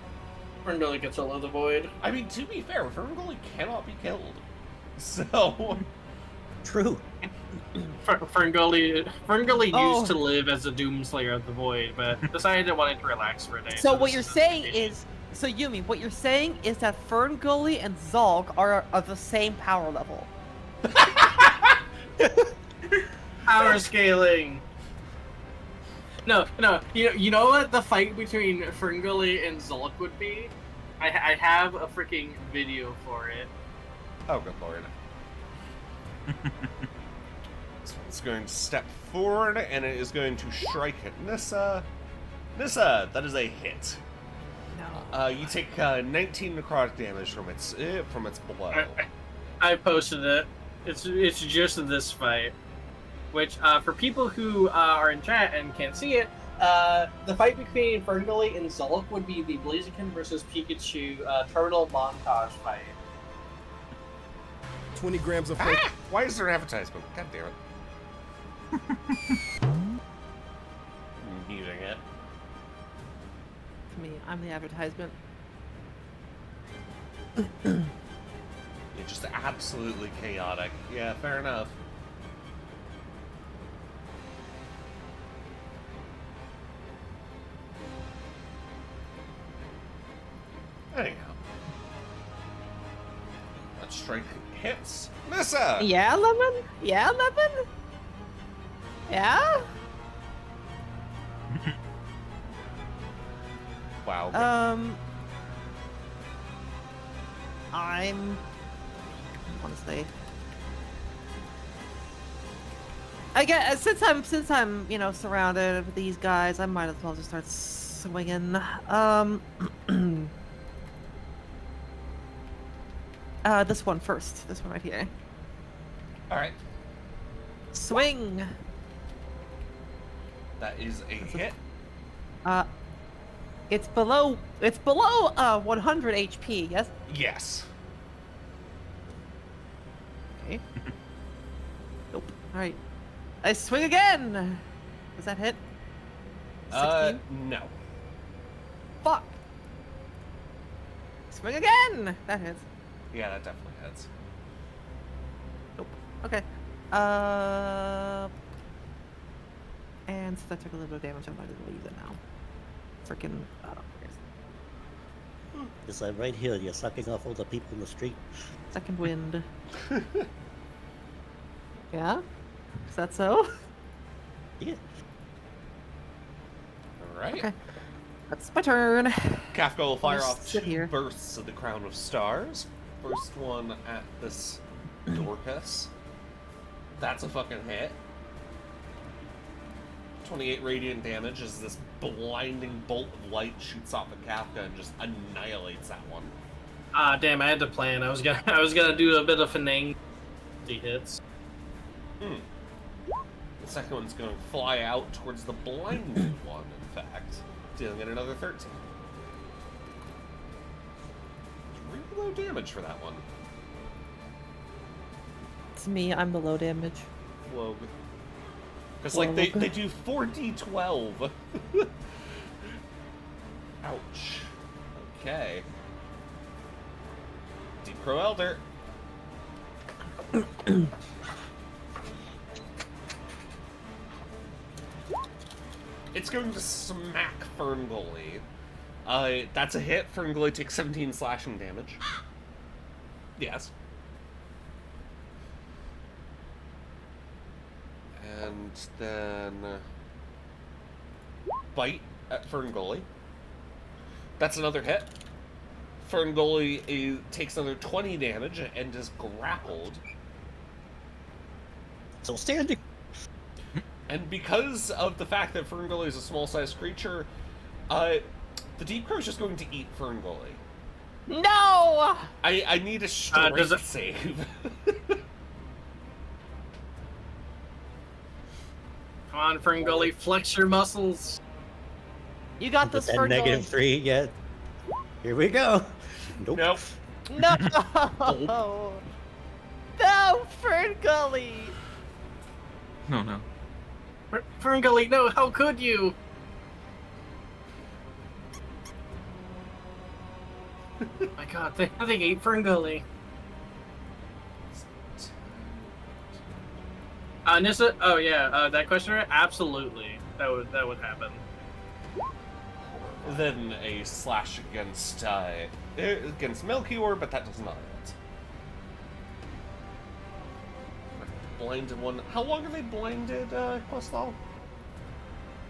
Ferngully could solo the void. I mean, to be fair, Ferngully cannot be killed. So, True. Ferngully Oh. used to live as a Doomslayer of the Void, but decided it wanted to relax for a day. So what this you're is saying dedication. is, so Yumi, what you're saying is that Ferngully and Zalk are of the same power level. Power scaling. No. You know what the fight between Ferngully and Zulk would be? I have a freaking video for it. oh good lord. This one's going to step forward, and it is going to strike at Nissa. Nissa, that is a hit. No. You take 19 necrotic damage from its blow. I posted it. It's just this fight, which for people who are in chat and can't see it, the fight between Ferngully and Zulk would be the Blaziken versus Pikachu turtle montage fight. 20 grams of Ah! Why is there an advertisement? God damn it. I'm muting it. To me, I'm the advertisement. It's just absolutely chaotic. Yeah, fair enough. Anyhow. That strike hits. Nissa! Yeah, Lemon? Yeah, Lemon? Yeah? Wow. I'm honestly, I guess since I'm surrounded with these guys, I might as well just start swinging. This one first. This one right here. Alright. Swing. That is a hit. It's below 100 HP. Yes. Yes. Okay. Nope. All right. I swing again. Does that hit? 16? No. Fuck. Swing again. That hits. Yeah, that definitely hits. Nope. Okay. And since I took a little bit of damage, I'm not gonna use it now. Freaking. It's like right here, you're sucking off all the people in the street. Second wind. Yeah? Is that so? Yeah. All right. Okay. That's my turn. Kafka will fire Just off sit 2 here. bursts of the Crown of Stars. First one at this Dorcas. That's a fucking hit. 28 radiant damage as this blinding bolt of light shoots off of Kafka and just annihilates that one. Ah, damn! I had to plan. I was gonna do a bit of finang. The hits. The second one's going to fly out towards the blinded one, in fact, dealing it another 13. It's really low damage for that one. It's me. I'm the low damage. Low. Because, like, they do 4d12. Ouch. Okay. Deep Crow Elder. It's going to smack Ferngully. That's a hit. Ferngully takes 17 slashing damage. Yes. And then bite at Ferngully. That's another hit. Ferngully takes another 20 damage and is grappled. Still standing. And because of the fact that Ferngully is a small-sized creature, the Deep Crow is just going to eat Ferngully. No! I need a strength does it- save. Come on, Ferngully, flex your muscles. You got this, That Ferngully. -3, yeah. Here we go. Nope. Nope. No! No, Ferngully! No, no. Ferngully, no, how could you? My god, they ate Ferngully. Nissa, oh yeah, that question, absolutely. That would happen. Then a slash against Melchior, but that does not hit. Blinded one. How long are they blinded, Questal?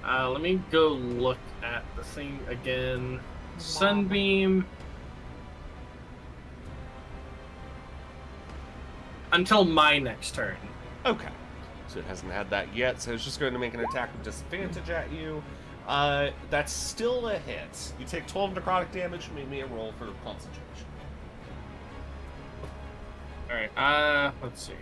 Let me go look at the thing again. Sunbeam. Until my next turn. Okay. So it hasn't had that yet, so it's just going to make an attack with disadvantage at you. That's still a hit. You take 12 necrotic damage, make me a roll for concentration. Alright, let's see.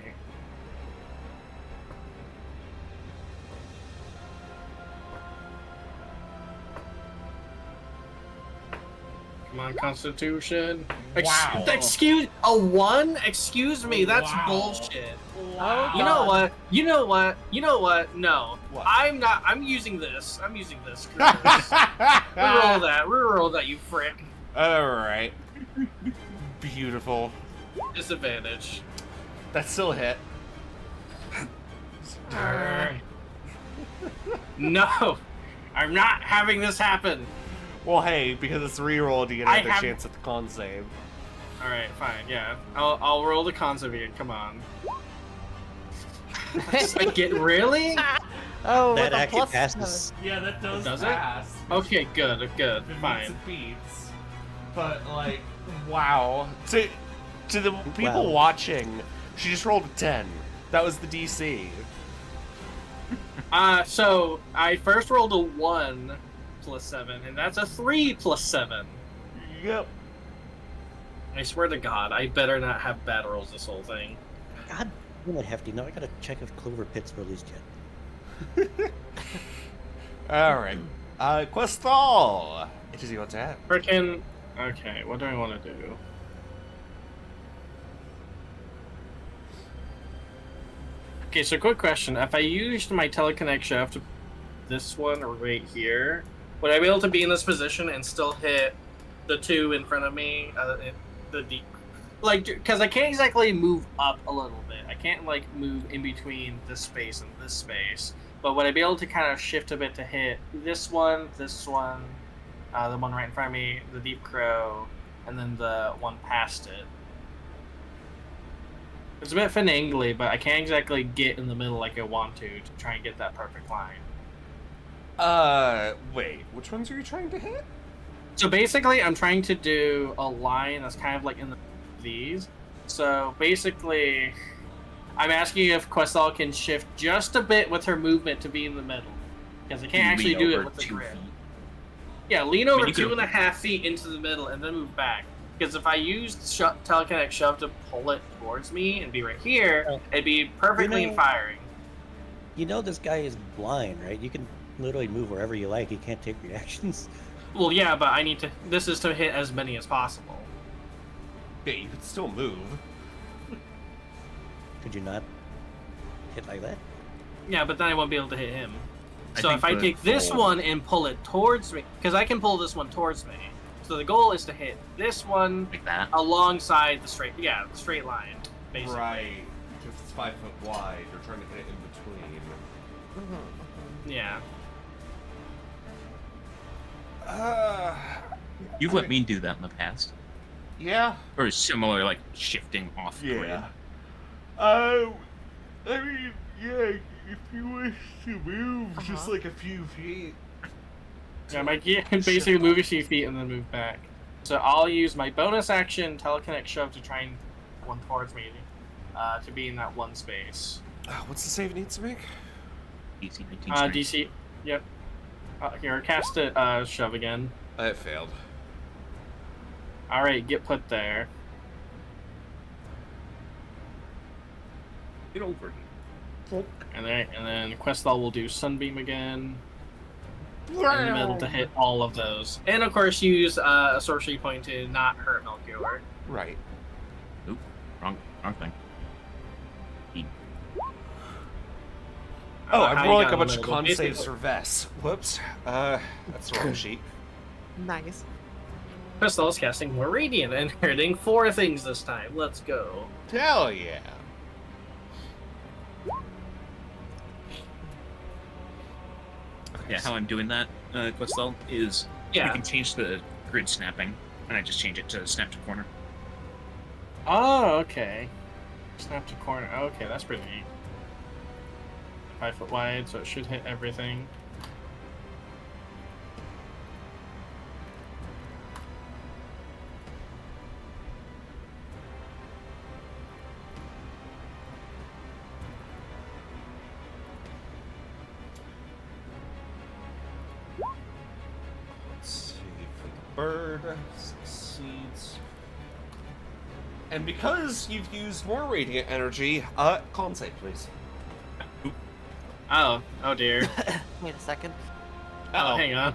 Come on, Constitution. Wow. Excuse a 1? Excuse me, that's Wow. bullshit. Wow. You know what? You know what? You know what? No. What? I'm not. I'm using this. I'm using this. Screw this. Reroll that. Reroll that, you frick. Alright. Beautiful. Disadvantage. That's still a hit. No. I'm not having this happen. Well, hey, because it's rerolled, you get I another have- chance at the con save. Alright, fine, yeah. I'll roll the conservate, come on. I get really? Oh, That with a actually plus passes. Yeah, that Does it? Okay, good, fine. beats. But, like, wow. To the people Wow. watching, she just rolled a 10. That was the DC. So I first rolled a 1 plus 7, and that's a 3 plus 7. Yep. I swear to God, I better not have bad rolls this whole thing. God damn it, Hefty. Now I gotta check if Clover Pit's released yet. Alright. Questal! It is your turn. Frickin'. Okay, what do I want to do? Okay, so quick question. If I used my telekinetic shift, this one right here, would I be able to be in this position and still hit the 2 in front of me? The deep. Like, because I can't exactly move up a little bit. I can't, like, move in between this space and this space. But would I be able to kind of shift a bit to hit this one, the one right in front of me, the Deep Crow, and then the one past it? It's a bit finagly, but I can't exactly get in the middle like I want to try and get that perfect line. Wait, which ones are you trying to hit? So basically, I'm trying to do a line that's kind of like in the these. So basically, I'm asking if Questal can shift just a bit with her movement to be in the middle, because I can't actually do it with the grid. Yeah, lean over 2.5 feet into the middle and then move back. Because if I used telekinetic shove to pull it towards me and be right here, it'd be perfectly firing. You know this guy is blind, right? You can literally move wherever you like. He can't take reactions. Well, yeah, but I need to. This is to hit as many as possible. Yeah, you could still move. Could you not hit like that? Yeah, but then I won't be able to hit him. I So think if I the take this goal- one and pull it towards me, because I can pull this one towards me. So the goal is to hit this one Like that. alongside the straight line, basically. Right. Because it's 5 foot wide. You're trying to hit it in between. Yeah. You've let me do that in the past. Yeah. Or similar, like shifting off grid. Yeah. I mean, yeah, if you wish to move just like a few feet. Yeah, my key basically move a few feet and then move back. So I'll use my bonus action, telekinetic shove, to try and one towards me, to be in that one space. What's the save it needs to make? DC 19 strength. DC, yep. Here, cast it, shove again. It failed. Alright, get put there. Get over here. And then Questal will do Sunbeam again. In the middle to hit all of those. And of course use a sorcery point to not hurt Melchior. Right. Oop, wrong thing. Oh, How I'm you rolling got a in the bunch of middle, con basically- saves for Vess. Whoops. That's the wrong sheet. Nice. Questal's casting more Radiant and hitting 4 things this time. Let's go. Hell yeah. Yeah, how I'm doing that, Questel, is Yeah. we can change the grid snapping, and I just change it to snap to corner. Oh, okay. Snap to corner. Okay, that's pretty neat. 5 foot wide, so it should hit everything. Let's see for the bird. Succeeds. And because you've used more radiant energy, con save, please. Oh dear. Wait a second. Oh, hang on.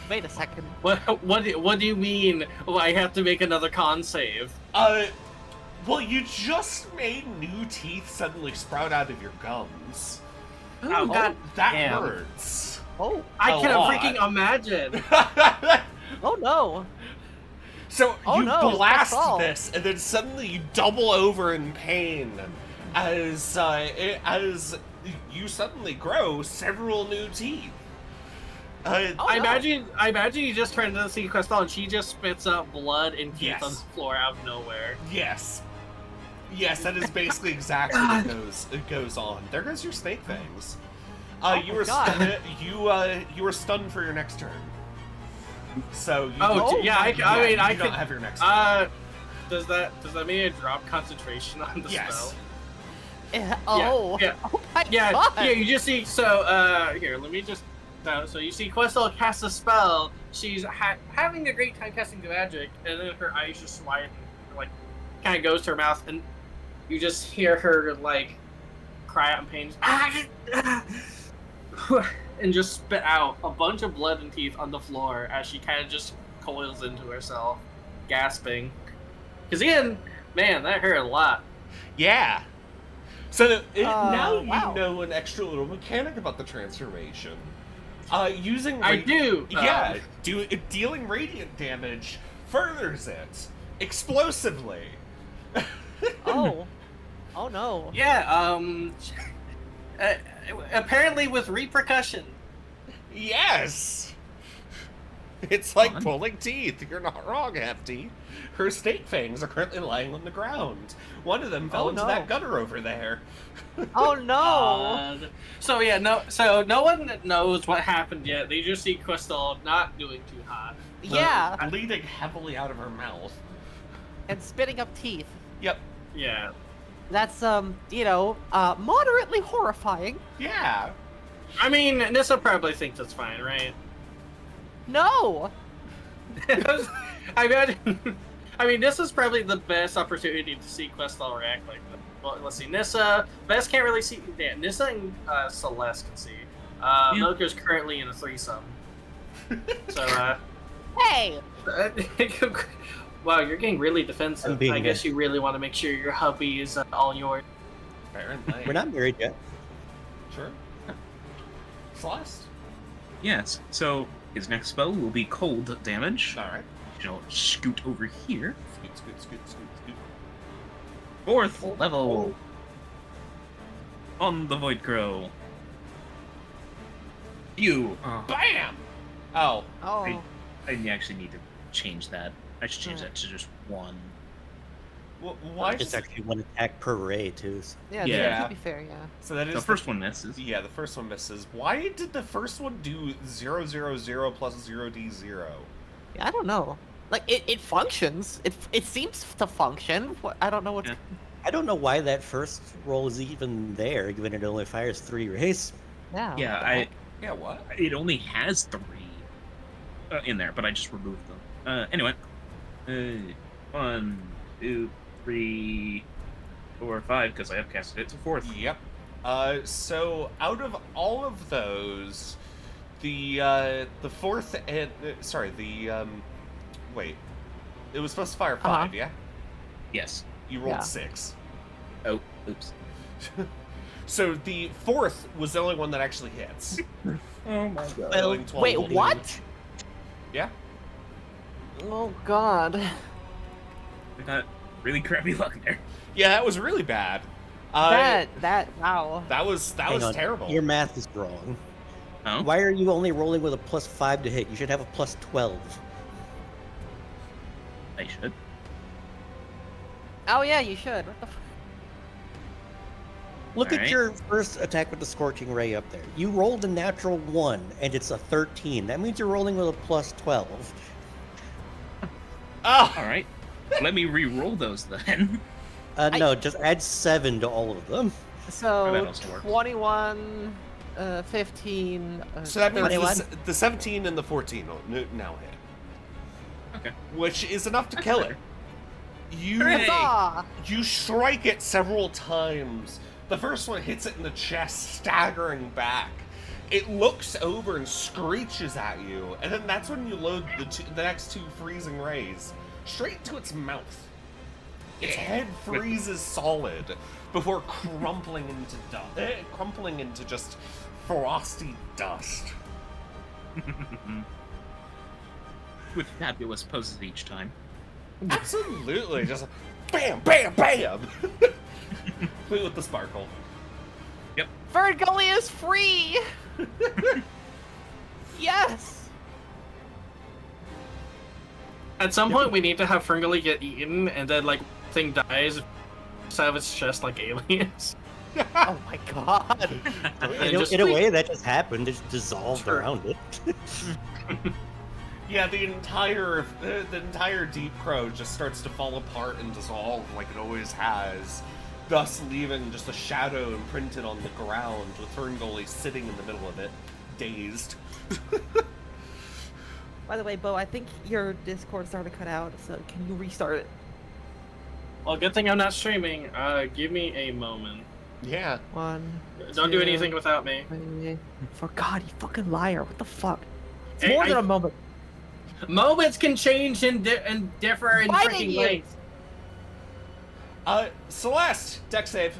Wait a second. What do you mean? Oh, I have to make another con save? Well, you just made new teeth suddenly sprout out of your gums. Oh, god That damn. hurts. Oh. I a can lot. freaking imagine. Oh no. So Oh, you no, blast that's all. this, and then suddenly you double over in pain as you suddenly grow several new teeth. Oh, I no. imagine you just turned to see Questal and she just spits out blood and teeth Yes. on the floor out of nowhere. Yes, that is basically exactly what goes on. There goes your snake fangs. You my were God. you were stunned for your next turn. So you Yeah, I mean, I you don't could. have your next turn. Does that mean I drop concentration on the Yes. spell? Oh. Yeah. Oh my Yeah, god. yeah. You just see. So here, let me just. So you see Questal cast a spell. She's having a great time casting the magic, and then her eyes just widen, like, kind of goes to her mouth, and you just hear her like cry out in pain, and just spit out a bunch of blood and teeth on the floor as she kind of just coils into herself, gasping. Because again, man, that hurt a lot. Yeah. So now wow. you know an extra little mechanic about the transformation. Using I do. Yeah, dealing radiant damage furthers it explosively. Oh. Oh no. Yeah. Apparently with repercussion. Yes. It's like Fun. pulling teeth. You're not wrong, Hefty. Her snake fangs are currently lying on the ground. One of them fell Oh, into no. that gutter over there. Oh no! So yeah, no one knows what happened yet. They just see Crystal not doing too hot. Yeah, Bleeding heavily out of her mouth. and spitting up teeth. Yep. Yeah. That's moderately horrifying. Yeah. I mean, Nissa probably thinks it's fine, right? No. I mean, this is probably the best opportunity to see Questal react like that. Well, let's see. Nissa, Bess can't really see. Yeah, Nissa and Celeste can see. Milker's currently in a threesome. So, Hey. wow, you're getting really defensive. I'm being I guess you really want to make sure your hubby is all yours. Apparently. We're not married yet. Sure. Celeste? Yes. So his next spell will be cold damage. Alright. Scoot over here. Scoot. 4th level. On the Void Crow. You. Bam! Oh. Oh. I actually need to change that. I should change that to just 1. Why It's just... actually 1 attack per ray, too. So. Yeah. Yeah. To be fair, yeah. So that is The first one misses. Yeah, the first one misses. Why did the first one do 000 plus 0d0? Yeah, I don't know. Like it functions. It seems to function. I don't know what's. Yeah. I don't know why that first roll is even there, given it only fires 3 rays. Yeah. Yeah, what the heck? Yeah, what? it only has 3 in there, but I just removed them. Anyway, 1, 2, 3, 4, 5, because I have casted it to 4th. Yep. So out of all of those, the fourth and wait, it was supposed to fire 5, yeah? Yes. You rolled Yeah. 6. Oh, oops. So the fourth was the only one that actually hits. Oh my god. Dealing 12 Wait, cold what? damage. Yeah. Oh God. I got really crappy luck there. Yeah, that was really bad. Wow. That was Hang on, terrible. Your math is wrong. Oh? Why are you only rolling with a +5 to hit? You should have a +12. I should. Oh yeah, you should. What the Look at Alright. your first attack with the Scorching Ray up there. You rolled a natural 1, and it's a 13. That means you're rolling with a +12. Oh, Alright. Let me re-roll those then. No, just add 7 to all of them. that So also works. 21, 15. so that means 31. the 17 and the 14 now hit, Okay. which is enough to That's kill better. it. You Hooray! Huzzah! You strike it several times. The first one hits it in the chest, staggering back. It looks over and screeches at you, and then that's when you load the next 2 freezing rays straight into its mouth. Its head freezes solid before crumpling into just frosty dust. With fabulous poses each time. Absolutely, just bam, bam, bam. Complete with the sparkle. Ferngully is free! Yes! At some point, we need to have Ferngully get eaten, and then like thing dies, just have its chest like aliens. Oh my God. And just In a way, that just happened. It just dissolved Sure. around it. Yeah, the entire Deep Crow just starts to fall apart and dissolve like it always has, thus leaving just a shadow imprinted on the ground with Ferngully sitting in the middle of it, dazed. By the way, Bo, I think your Discord started to cut out, so can you restart it? Well, good thing I'm not streaming. Give me a moment. Yeah. 1. Don't do 2, anything without me. 3. For God, you fucking liar! What the fuck? It's Hey, more than I- a moment. Moments can change and differ in Fighting freaking you. length. Celeste, deck save.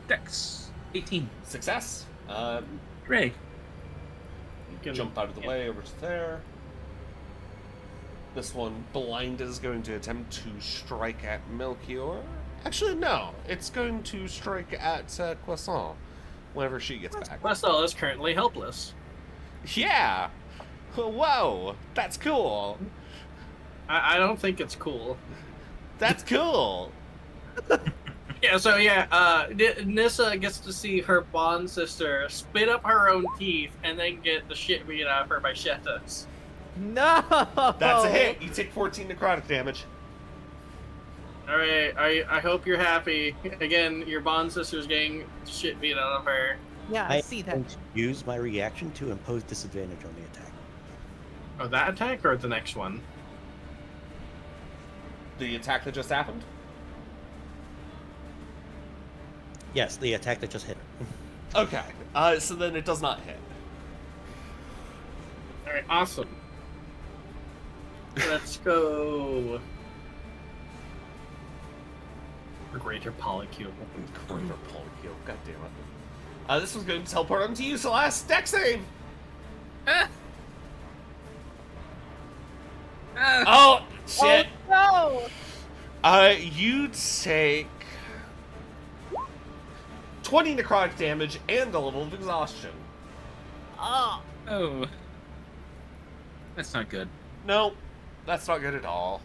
Dex. 18. Success. Hooray. You can Jump out of the way over to there. This one, Blind, is going to attempt to strike at Melchior. Actually, no. It's going to strike at Croissant. whenever she gets back. Westall is currently helpless. Yeah. Whoa, that's cool. I don't think it's cool. That's cool. Yeah, so yeah, Nissa gets to see her bond sister spit up her own teeth and then get the shit beat out of her by Shetas. No. That's a hit. You take 14 necrotic damage. Alright, I hope you're happy. Again, your bond sister's getting shit beat out of her. Yeah, I see that. going to use my reaction to impose disadvantage on the attack. Oh, that attack or the next one? The attack that just happened? Yes, the attack that just hit her. Okay. So then it does not hit. Alright, awesome. Let's go. Greater Polycule. Greater Polycule. God damn it. This was going to teleport onto you, Celeste. Dex save! Oh, shit. Oh You take 20 necrotic damage and a level of exhaustion. no! Oh. That's not good. No, that's not good at all.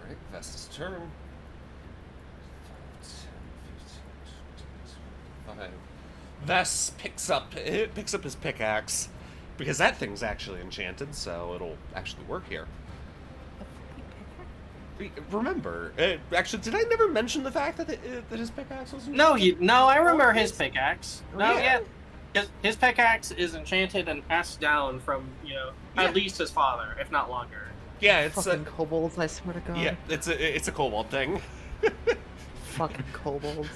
Alright, Vesta's turn. 5, 10, 15, 20, 25. Vest picks up his pickaxe because that thing's actually enchanted, so it'll actually work here. Remember, actually, did I never mention the fact that that his pickaxe was enchanted? No, I remember his pickaxe. No, Yeah. his pickaxe is enchanted and passed down from, at least his father, if not longer. Yeah, it's Fucking kobolds, I swear to God. yeah, it's a kobold thing. Fucking kobolds.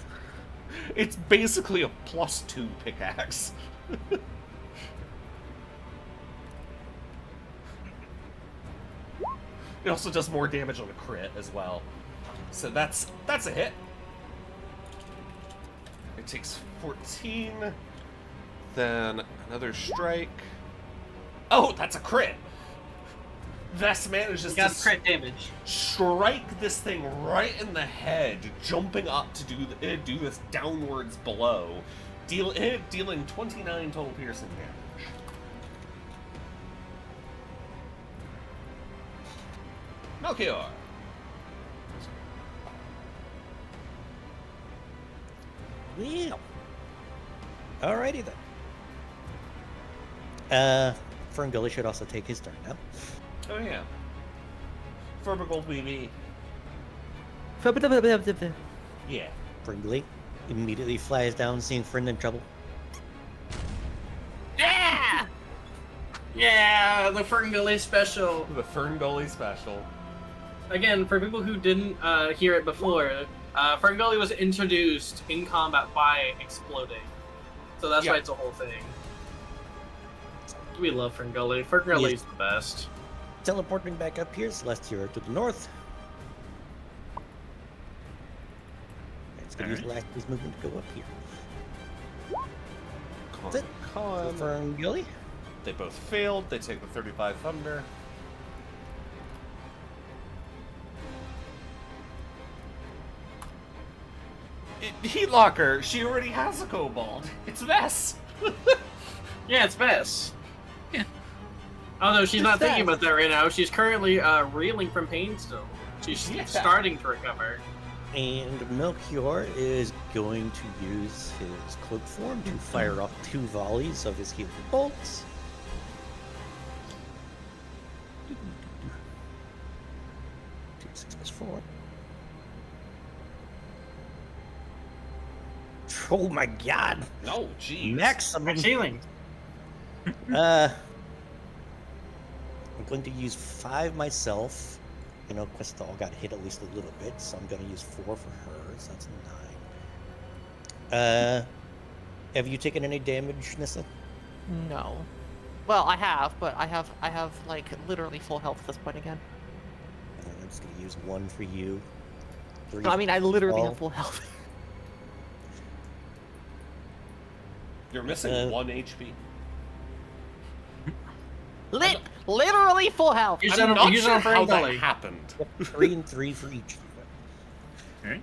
It's basically a +2 pickaxe. It also does more damage on a crit as well. So that's a hit. It takes 14. Then another strike. Oh, that's a crit. Vest manages He got to crit damage. strike this thing right in the head, jumping up to do this downwards blow, dealing 29 total piercing damage. Melchior. Well. Alrighty then. Ferngully should also take his turn now. Oh yeah. Vertical BB. Yeah. Ferngully immediately flies down, seeing friend in trouble. Yeah! Yeah, the Ferngully special. The Ferngully special. Again, for people who didn't hear it before, Ferngully was introduced in combat by exploding. So that's Yeah. why it's a whole thing. We love Ferngully. Ferngully's Yes. the best. Teleporting back up here, Celestia to the north. It's gonna use last his movement to go up here. That's it. Con. Ferngully. They both failed. They take the 35 thunder. Heat Locker. She already has a kobold. It's Vess. Yeah, it's Vess. Yeah. Although she's not It's thinking Vess. about that right now. She's currently reeling from pain still. She's Yeah. starting to recover. And Melchior is going to use his cloak form to fire off 2 volleys of his healing bolts. Two, 6 plus 4. Oh my god! No, jeez. Maximum! Healing. I'm going to use 5 myself. You know, Questal got hit at least a little bit, so I'm going to use 4 for her, so that's 9. Have you taken any damage, Nissa? No. Well, I have, but I have like literally full health at this point again. I'm just going to use 1 for you. 3 No, I mean, I literally Questal. have full health. You're missing 1 HP. Literally full health. Use I'm it- not use it sure on how that Belly. happened. 3 and 3 for each. All right.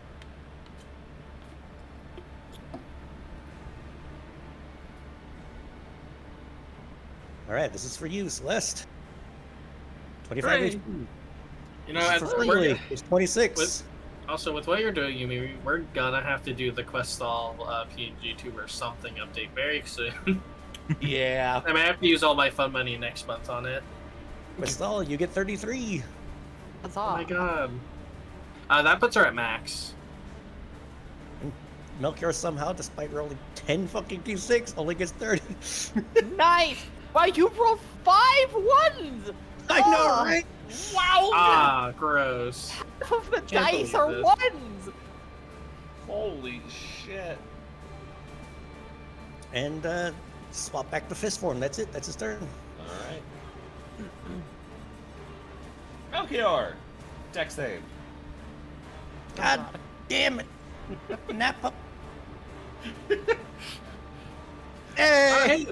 All right, this is for you, Celeste. 25 Hooray. HP. You know, This is as for we're, Freely. It's 26. With- also with what you're doing, Yumi, we're gonna have to do the Questall PNG 2 or something update very soon. Yeah. I might have to use all my fun money next month on it. Crystal, you get 33. That's Oh all. my god. That puts her at max. Melchior somehow, despite rolling 10 fucking d6, only gets 30. Nice. Wow, you rolled 5 ones. I know, Ah. right? Wow. Ah, gross. Half of the Can't dice believe are this. ones. Holy shit. And swap back to fist form. That's it. That's his turn. Alright. Melchior! Dex save. God damn it. Napa. Hey! Hey,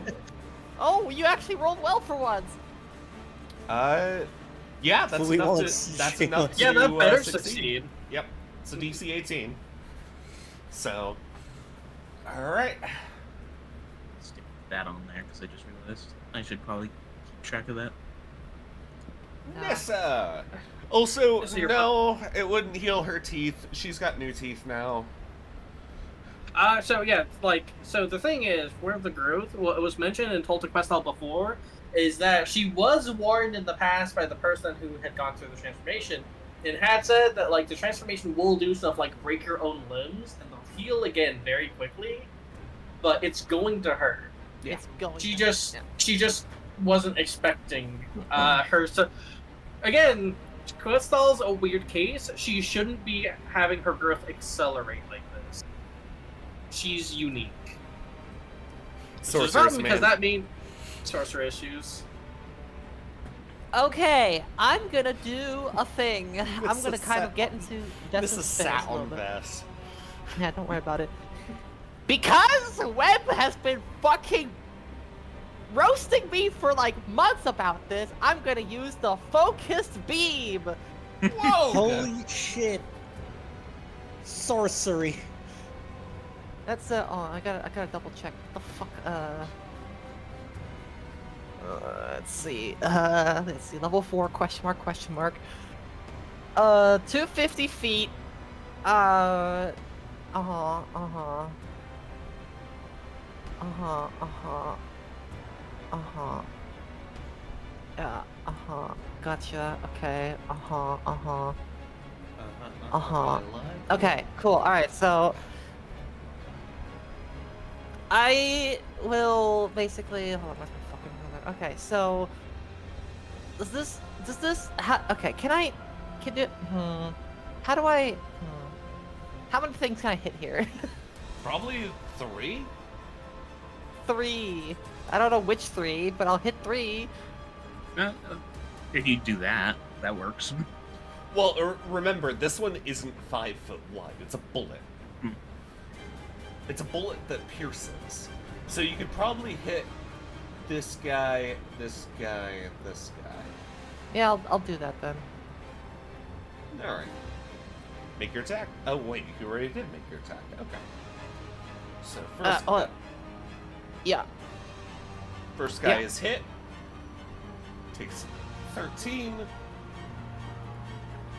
Oh, you actually rolled well for once. Yeah, that's Fully enough rolled. that's enough yeah, to that better succeed. succeed. Yep, it's a DC 18. So, alright. Stick that on there because I just realized I should probably keep track of that. Nissa! Also, Nissa, you're no, it wouldn't heal her teeth. She's got new teeth now. So yeah, so the thing is, where the growth, what was mentioned and told to Questal before, is that she was warned in the past by the person who had gone through the transformation, and had said that the transformation will do stuff like break your own limbs, and they'll heal again very quickly, but it's going to hurt. Yeah. It's going. She to- just yeah. she just wasn't expecting her. So again, Questal's a weird case. She shouldn't be having her growth accelerate like this. She's unique. Sorceress, Because man. that means sorcerer issues. Okay, I'm gonna do a thing. I'm It's gonna a kind sat- of get into This Dessa's is face sat a little on bit. Vess. Yeah, don't worry about it. Because Webb has been fucking roasting me for months about this, I'm gonna use the focused beam. Whoa! Holy shit. Sorcery. That's oh, I gotta double check. What the fuck? Let's see. Level 4 question mark. 250 feet. Uh-huh. Yeah, gotcha. Okay. Okay, cool. Alright, so I will basically hold on, where's my fucking ruler? Okay, so does this okay, can you how do I how many things can I hit here? Probably 3? 3. I don't know which 3, but I'll hit 3. If you do that, that works. Well, remember, this one isn't 5 foot wide. It's a bullet. Hmm. It's a bullet that pierces. So you could probably hit this guy, this guy, and this guy. Yeah, I'll do that then. Alright. Make your attack. Oh, wait, you already did make your attack. Okay. So, Yeah. first guy yeah. is hit. Takes 13.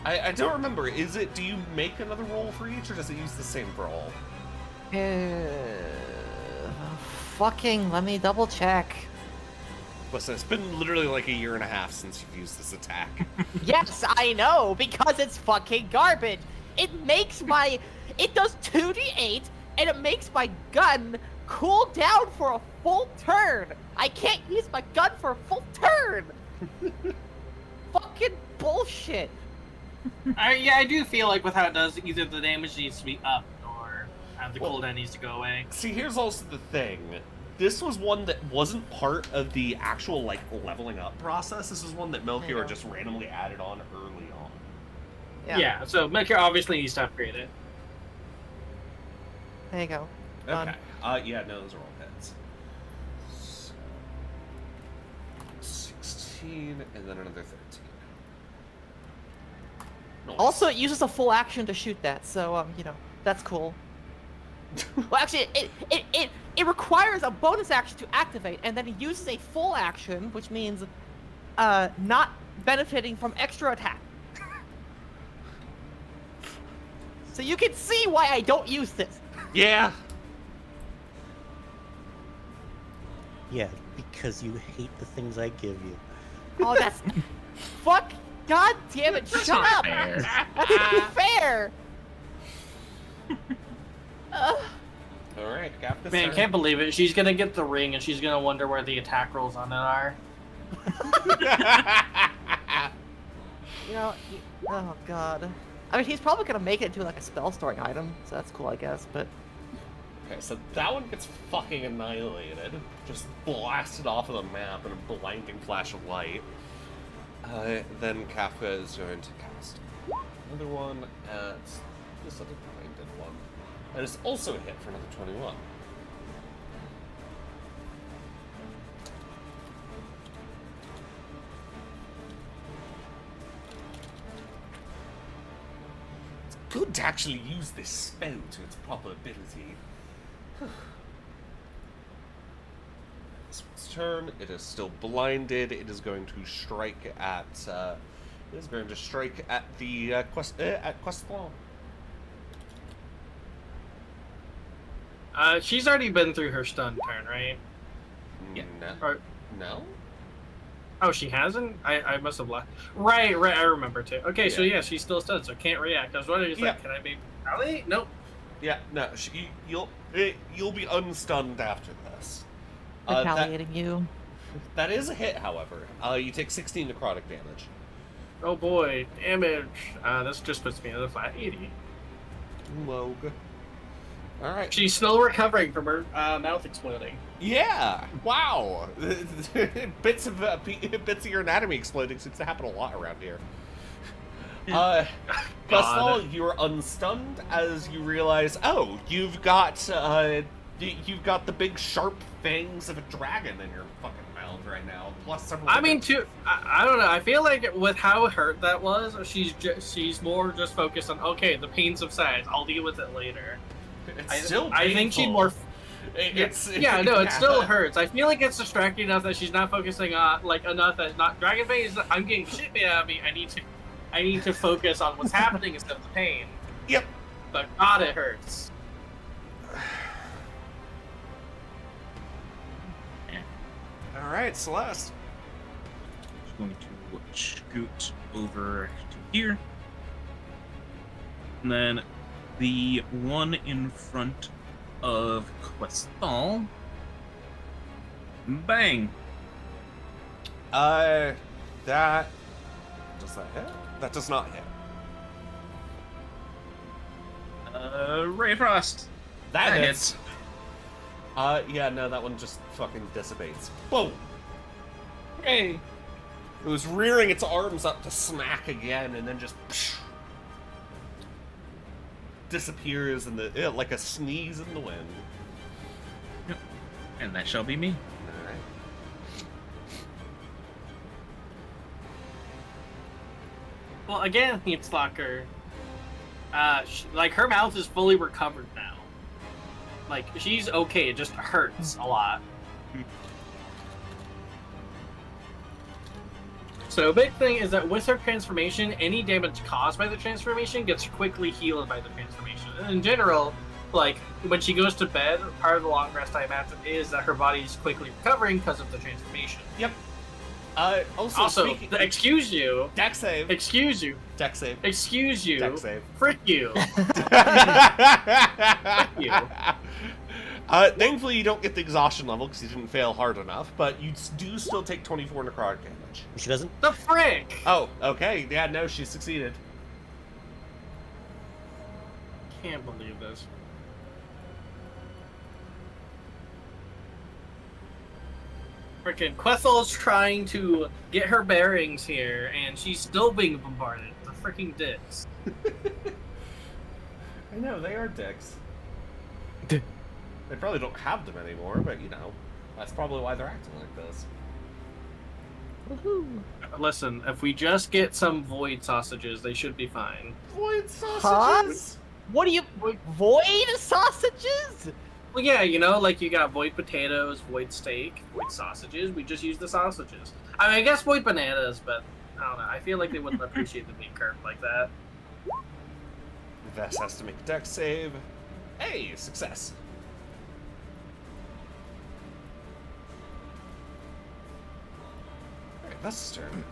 I don't remember. Do you make another roll for each, or does it use the same for all? Fucking, let me double check. Listen, it's been literally like a year and a half since you've used this attack. Yes, I know, because it's fucking garbage. It does 2d8, and it makes my gun cool down for a full turn. I can't use my gun for a full turn. Fucking bullshit. I do feel like with how it does, either the damage needs to be up or the Well- cooldown needs to go away. See, here's also the thing. This was one that wasn't part of the actual, leveling up process. This was one that Melchior Yeah. just randomly added on early on. Yeah, so Melchior obviously needs to upgrade it. There you go. Done. Okay. Yeah, no, those are all hits. So, 16. 13, and then another 13. Nice. Also, it uses a full action to shoot that, so you know, that's cool. Well, actually, it requires a bonus action to activate, and then it uses a full action, which means not benefiting from extra attack. So you can see why I don't use this. Yeah. Yeah, because you hate the things I give you. Oh, that's fuck. God damn it! That's Shut not up. fair. That's not fair. All right, Kafka's Man, turn. can't believe it. She's gonna get the ring and she's gonna wonder where the attack rolls on it are. You know, oh god. I mean, he's probably gonna make it into like a spell storing item, so that's cool, I guess. But Okay, so that one gets fucking annihilated. Just blasted off of the map in a blinding flash of light. Then Kafka is going to cast another one at this other blinded one. And it's also a hit for another 21. It's good to actually use this spell to its proper ability. This one's turn. It is still blinded. It is going to strike at. It is going to strike at the at Questlon. She's already been through her stun turn, right? Yeah. No. Or, No. oh, she hasn't? I must have left. Right, I remember too. Okay, so Yeah. yeah, she's still stunned, so can't react. I was wondering, just like, Yeah. can I maybe rally? Nope. Yeah. No. You'll be unstunned after this. retaliating you. That is a hit, however. You take 16 necrotic damage. Oh boy, damage. This just puts me at a flat 80. Moog. All right. She's still recovering from her mouth exploding. Yeah. Wow. bits of your anatomy exploding seems to happen a lot around here. Questlal, you're unstunned as you realize, oh, you've got the big sharp fangs of a dragon in your fucking mouth right now. Plus several. I mean, I don't know. I feel like with how hurt that was, she's more just focused on, okay, the pain subsides. I'll deal with it later. It's still I think she's painful. more. It's Yeah, no, it still hurts. I feel like it's distracting enough that she's not focusing on enough that not dragon pain is. I'm getting shit made out of me. I need to focus on what's happening instead of the pain. Yep. But God, it hurts. All right, Celeste. Just going to scoot over to here. And then the one in front of Questal. Bang! That does that hit? That does not hit. Ray of Frost. That That hits. Yeah, no, that one just fucking dissipates. Boom! Hey! It was rearing its arms up to smack again, and then just disappears in the like a sneeze in the wind. Yep. And that shall be me. All right. Well, again, it's Locker. Like her mouth is fully recovered now. Like she's okay. It just hurts a lot. So, big thing is that with her transformation, any damage caused by the transformation gets quickly healed by the transformation. And in general, like when she goes to bed, part of the long rest I imagine is that her body is quickly recovering because of the transformation. Yep. Also, speaking, excuse you. deck save. Excuse you. Deck save. Excuse you. Deck save. Frick you. you. Thankfully, you don't get the exhaustion level because you didn't fail hard enough, but you do still take 24 necrotic damage. She doesn't? The frick! Oh, okay. Yeah, no, she succeeded. Can't believe this. Frickin' Questel's trying to get her bearings here, and she's still being bombarded. The fricking dicks. I know, they are dicks. They probably don't have them anymore, but you know, that's probably why they're acting like this. Woohoo. Listen, if we just get some void sausages, they should be fine. Void sausages. What do you... Void sausages? Well, yeah, you know, like you got void potatoes, void steak, void sausages. We just use the sausages. I mean, I guess void bananas, but I don't know. I feel like they wouldn't appreciate them being curved like that. Vess has to make a dex save. Hey, success. Alright, Vess's turn.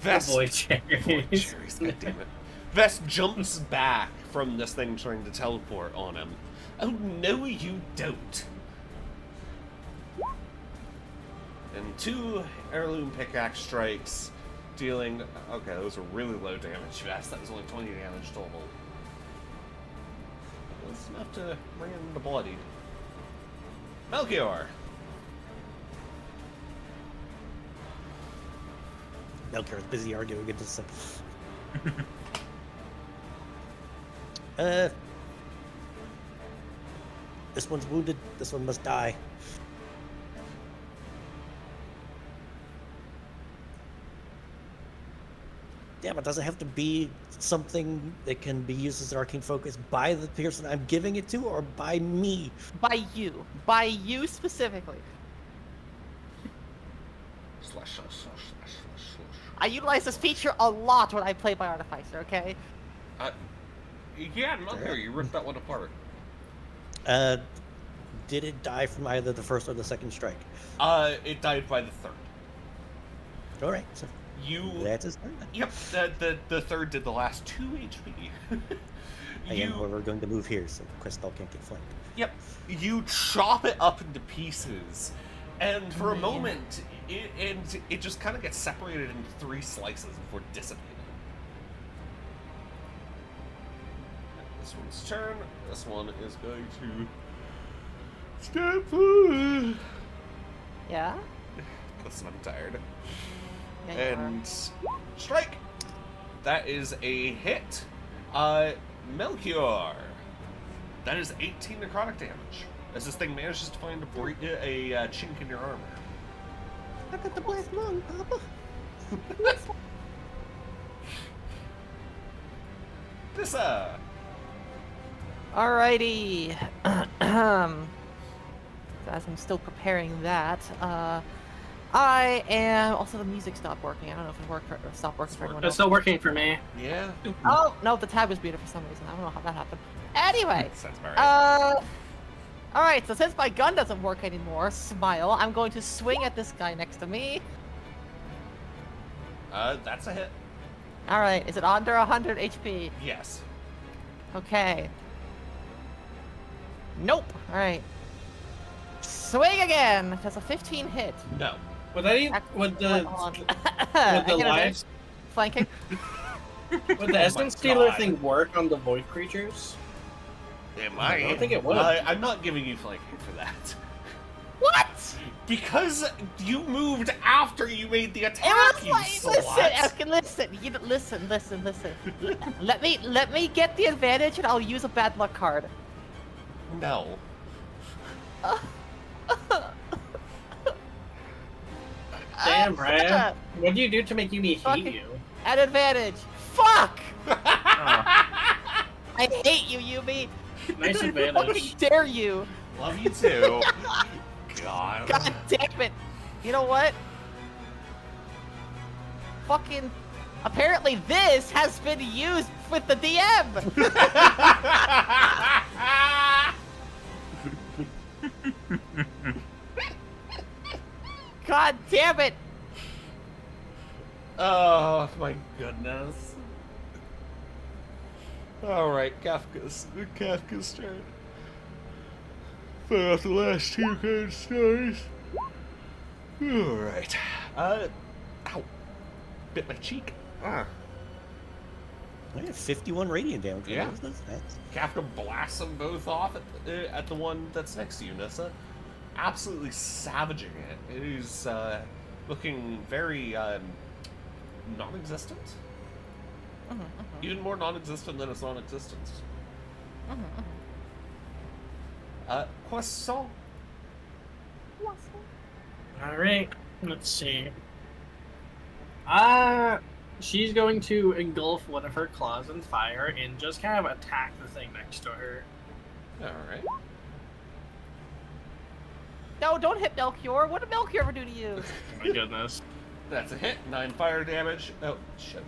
Vess. Void cherries. Void cherries, God damn it. Vess jumps back from this thing trying to teleport on him. Oh, no, you don't. And 2 heirloom pickaxe strikes, dealing. Okay, those are really low damage. Vess, that was only 20 damage total. That's enough to bring him to bloodied. Melchior. Melchior is busy arguing against himself. This one's wounded. This one must die. Damn, it doesn't have to be something that can be used as an arcane focus by the person I'm giving it to, or by me. By you. By you specifically. Slash. I utilize this feature a lot when I play by Artificer, okay? Yeah, Melchior, you ripped that one apart. Did it die from either the first or the second strike? It died by the third. All right, so that's his turn then. Yep, the third did the last 2 HP. I am, however, going to move here so Crystal can't get flanked. Yep, you chop it up into pieces, and for a moment, it just kind of gets separated into 3 slices before dissipating. This one's turn. This one is going to step forward. Yeah? Listen, I'm tired. Yeah, you And strike. That is a hit. Melchior. That is 18 necrotic damage. As this thing manages to find a chink in your armor. I got the blast lung, Papa. This Alrighty. As I'm still preparing that, I am. Also, the music stopped working. I don't know if it worked or stopped working for anyone It's else. still working for me. Yeah. Oh no, the tab was muted for some reason. I don't know how that happened. Anyway, Sounds about right. all right. So since my gun doesn't work anymore, smile. I'm going to swing at this guy next to me. That's a hit. All right. Is it under 100 HP? Yes. Okay. Nope. All right. Swing again. That's a 15 hit. No. Would that would the I would the get a lives flanking. would the essence stealer thing work on the void creatures? Am I don't think it would. I'm not giving you flanking for that. What? Because you moved after you made the attack, It was you like, slut. listen, listen. let me get the advantage, and I'll use a bad luck card. No. Damn, Ryan. What do you do to make me hate Fucking- you? At advantage. Fuck! Oh, I hate you, Yumi. nice Fucking advantage. dare you? Love you too. God. God damn it. You know what? Fucking. Apparently, this has been used with the DM. God damn it. Oh my goodness. Alright, Kafka's turn. Fire off the last 2 good stories. Alright. Ow. Bit my cheek. Ah. I have 51 radiant damage. Yeah. That's Kafka blasts them both off at the one that's next to you, Nissa. Absolutely savaging it. It is looking very non-existent. Even more non-existent than its non-existence. Croissant. All right, let's see. She's going to engulf one of her claws in fire and just kind of attack the thing next to her. Alright. No, don't hit Melchior. What did Melchior ever do to you? Oh my goodness. That's a hit. 9 fire damage. Oh, shit.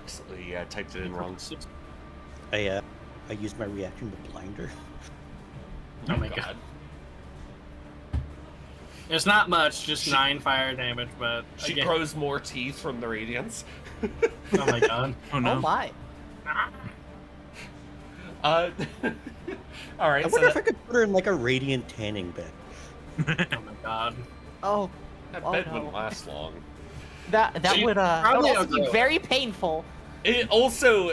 Accidentally typed it in wrong. I used my reaction to blind her. Oh my god. It's not much, just 9 fire damage, but She again, grows more teeth from the radiance. oh my god. Oh no. Oh my. Alright, I so wonder if I could put her in like a radiant tanning bed. Oh my god. Oh. that Oh, bed no. wouldn't last long. That She would probably also be outgrow it. very painful. It also,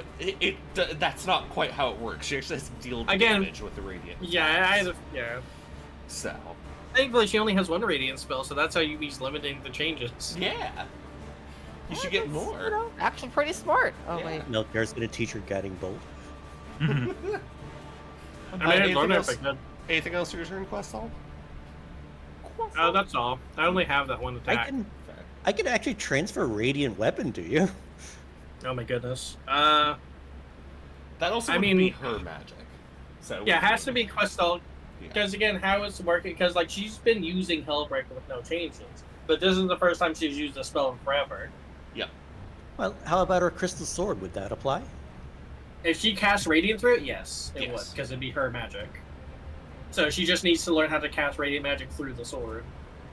that's not quite how it works. She actually has to deal Again, damage with the radiant. Yeah, yeah. So, Thankfully, she only has 1 radiant spell, so that's how he's limiting the changes. yeah. You should get That's, more. You know, actually pretty smart. Oh Yeah. wait. Melchior's gonna teach her guiding bolt. I mean, anything learn it else? if I could. Anything else for your turn, Questal? That's all. I only have that one attack. I can actually transfer radiant weapon to you. Oh my goodness. That also I would mean- be her magic. So Yeah, it has to be Questal. Yeah. Because again, how it's working? Because like she's been using Hellbreaker with no changes, but this is the first time she's used the spell in forever. Well, how about her crystal sword? Would that apply? If she casts Radiant through it, yes, it would, Yes. because it'd be her magic. So she just needs to learn how to cast Radiant magic through the sword.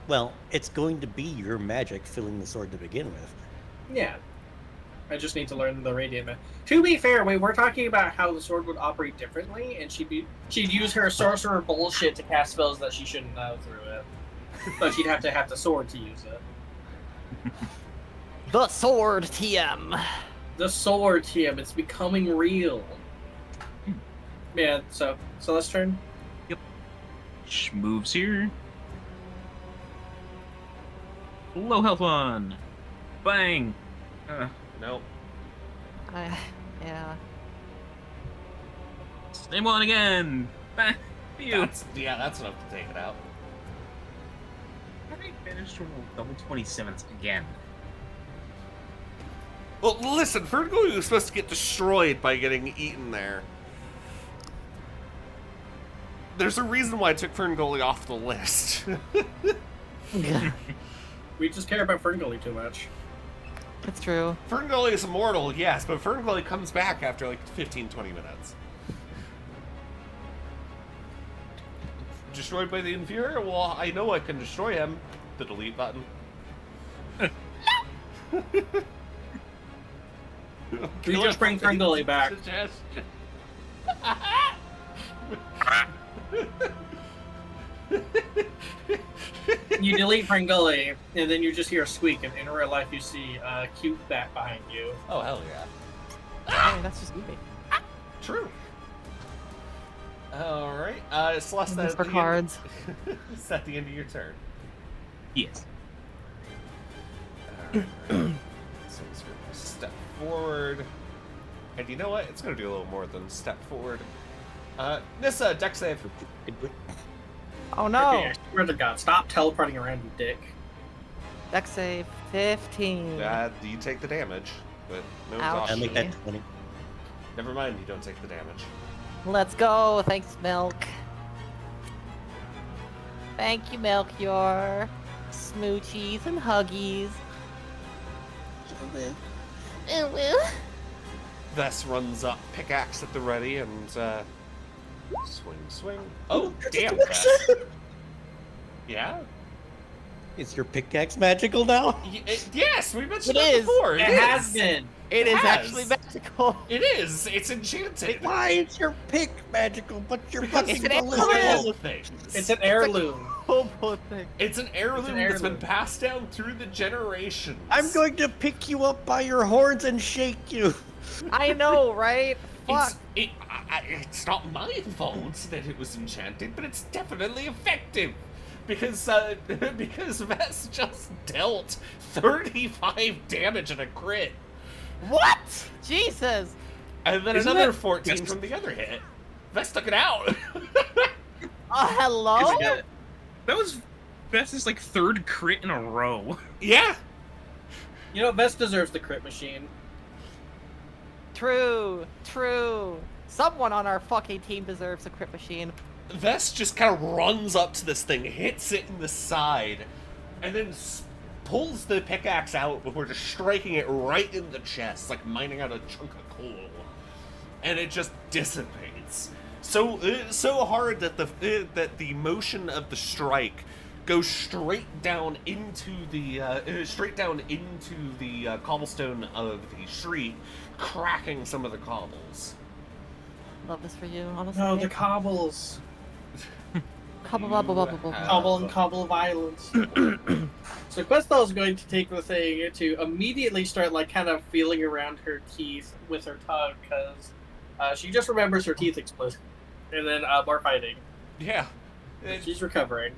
Well, it's going to be your magic filling the sword to begin with. Yeah. I just need to learn the Radiant magic. To be fair, we're talking about how the sword would operate differently, and she'd use her sorcerer bullshit to cast spells that she shouldn't know through it. But she'd have to have the sword to use it. The sword TM. The sword, TM, it's becoming real. Yeah, so let's turn. She moves here. Low health one. Bang. Nope. Yeah. Same one again. Bang. Phew. That's enough to take it out. How did I manage to roll double 27s again? Well, listen, Ferngully was supposed to get destroyed by getting eaten there. There's a reason why I took Ferngully off the list. We just care about Ferngully too much. It's true. Ferngully is immortal, yes, but Ferngully comes back after like 15-20 minutes. Destroyed by the Inferior? Well, I know I can destroy him. The delete button. We just bring Ferngully back. Suggestion. You delete Ferngully, and then you just hear a squeak, and in real life you see a cute bat behind you. Oh, hell yeah. Hey, that's just me. True. Alright, Celeste, Thanks for cards. It's at the end of your turn. Yes. Alright. So it's going to step forward. And you know what? It's going to do a little more than step forward. Nissa, deck save. Oh no. Okay, I swear to God, stop teleporting around, you dick. Deck save 15. You take the damage, but no Ouch. I exhaustion. make that 20. Never mind, you don't take the damage. Let's go. Thanks, Milk. Thank you, Melchior. Smoochies and huggies. Vess runs up, pickaxe at the ready, and swing. Oh, damn, Vess. Yeah? Is your pickaxe magical now? Yes, we mentioned It that is. before. It has been. It is has. actually magical. It is. It's enchanted. Why is your pick magical, but your Because fucking it's an it's bullet heirloom. is- all things. It's an heirloom. Combo thing. It's an heirloom that's been heirloom. passed down through the generations. I'm going to pick you up by your horns and shake you. I know, right? Fuck. It's not my fault that it was enchanted, but it's definitely effective. Because because Vess just dealt 35 damage and a crit. What? Jesus. And then Isn't another that- 14 from the other hit. Vex took it out. Hello? That was Vest's like third crit in a row. Yeah. You know, Vest deserves the crit machine. True. Someone on our fucking team deserves a crit machine. Vest just kind of runs up to this thing, hits it in the side, and then pulls the pickaxe out before just striking it right in the chest, like mining out a chunk of coal. And it just dissipates. So hard that the motion of the strike goes straight down into the cobblestone of the street, cracking some of the cobbles. Love this for you, honestly. No, the cobbles. Cobble, bubble, bubble, bubble. Cobble and cobble violence. So Questel is going to take the thing to immediately start like kind of feeling around her teeth with her tongue because she just remembers her teeth exploded. And then more fighting. Yeah. She's recovering.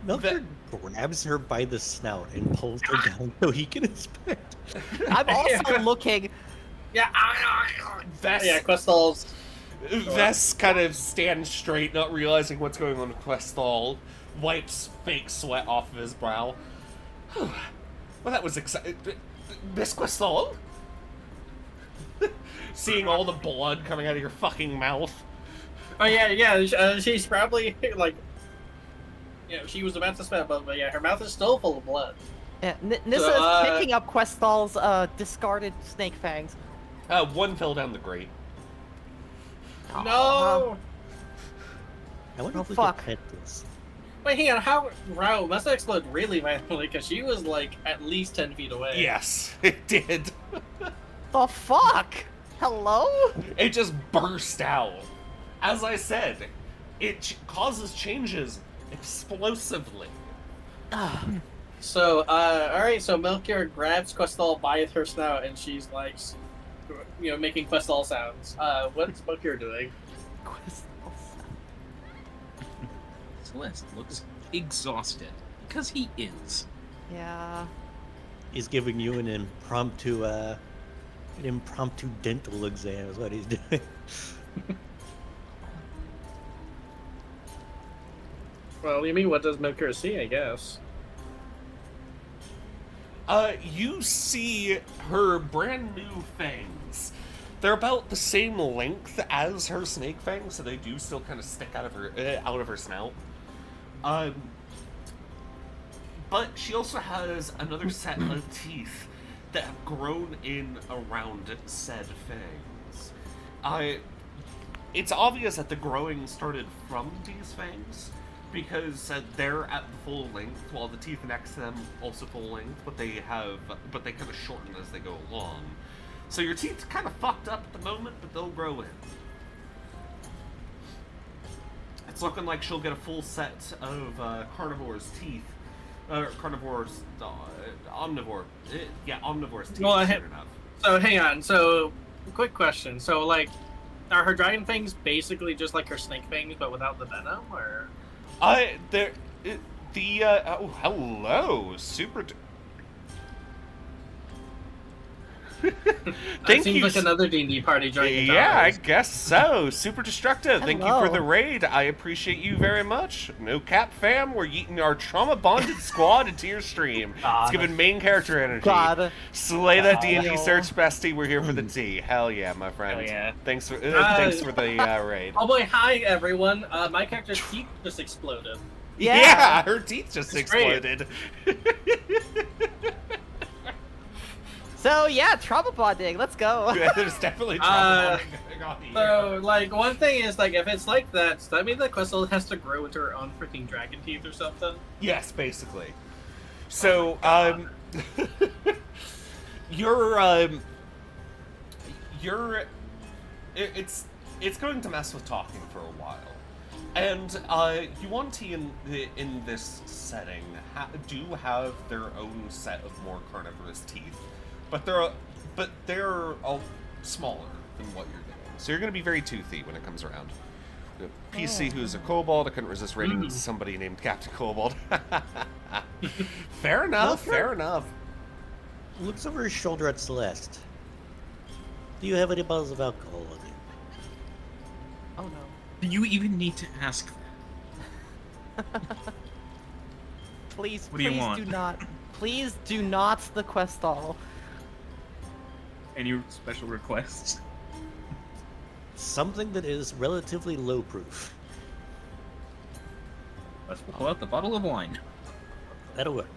Melchior grabs her by the snout and pulls her down so he can inspect. I'm also looking. Yeah. Vest, Yeah, Questel's. Vest kind of stands straight, not realizing what's going on with Questal, wipes fake sweat off of his brow. Well, that was exciting. Miss Questal? Seeing all the blood coming out of your fucking mouth. Oh yeah. She's probably like. Yeah, she was about to spit, but yeah, her mouth is still full of blood. Yeah, Nissa is picking up Questal's discarded snake fangs. One fell down the grate. No! I wonder Oh, if we fuck. could pet this. Wait, hang on, how? Wow, must have exploded really violently, because she was like at least 10 feet away. Yes, it did. The fuck? Hello? It just burst out. As I said, it causes changes explosively. So, alright, so Melchior grabs Questal by her snout, and she's like, you know, making Questal sounds. What's Melchior doing? Celeste looks exhausted because he is. Yeah. He's giving you an impromptu dental exam is what he's doing. Well, you mean what does Melchior see, I guess? You see her brand new fangs. They're about the same length as her snake fangs, so they do still kind of stick out of her snout. But she also has another set of teeth that have grown in around said fangs. It's obvious that the growing started from these fangs, because they're at the full length, while the teeth next to them also full length, but they kind of shorten as they go along. So your teeth kind of fucked up at the moment, but they'll grow in. It's looking like she'll get a full set of carnivore's teeth. Omnivore's teeth Well, soon enough. So, hang on, so, quick question. So, like, are her dragon fangs basically just like her snake fangs, but without the venom, or...? Hello, super. That seems like another D&D party joining. Yeah, I guess so. Super destructive. Thank you for Hello. the raid. I appreciate you very much. No cap, fam. We're yeeting our trauma bonded squad into your stream. It's giving main character energy. God. Slay that D&D God. search bestie. We're here for the tea. Hell yeah, my friend. Hell yeah. Thanks for the raid. Oh boy, hi everyone. My character's teeth just exploded. Yeah, her teeth just It's great. exploded. So yeah, trauma bonding. Let's go. There's definitely trauma bonding going on here. So, like, one thing is, like, if it's like that, does that mean that Questel has to grow into her own freaking dragon teeth or something? Yes, basically. So, it's going to mess with talking for a while, and Yuan-Ti in this setting do have their own set of more carnivorous teeth, but they're all smaller than what you're getting. So you're going to be very toothy when it comes around. The PC, who's a kobold, I couldn't resist rating somebody named Captain Kobold. Fair enough, fair enough. Looks over his shoulder at Celeste. Do you have any bottles of alcohol on you? Oh no. Do you even need to ask? Please, What do you please want? do not. Please do not the Questall. Any special requests? Something that is relatively low proof. Let's pull out the bottle of wine. That'll work.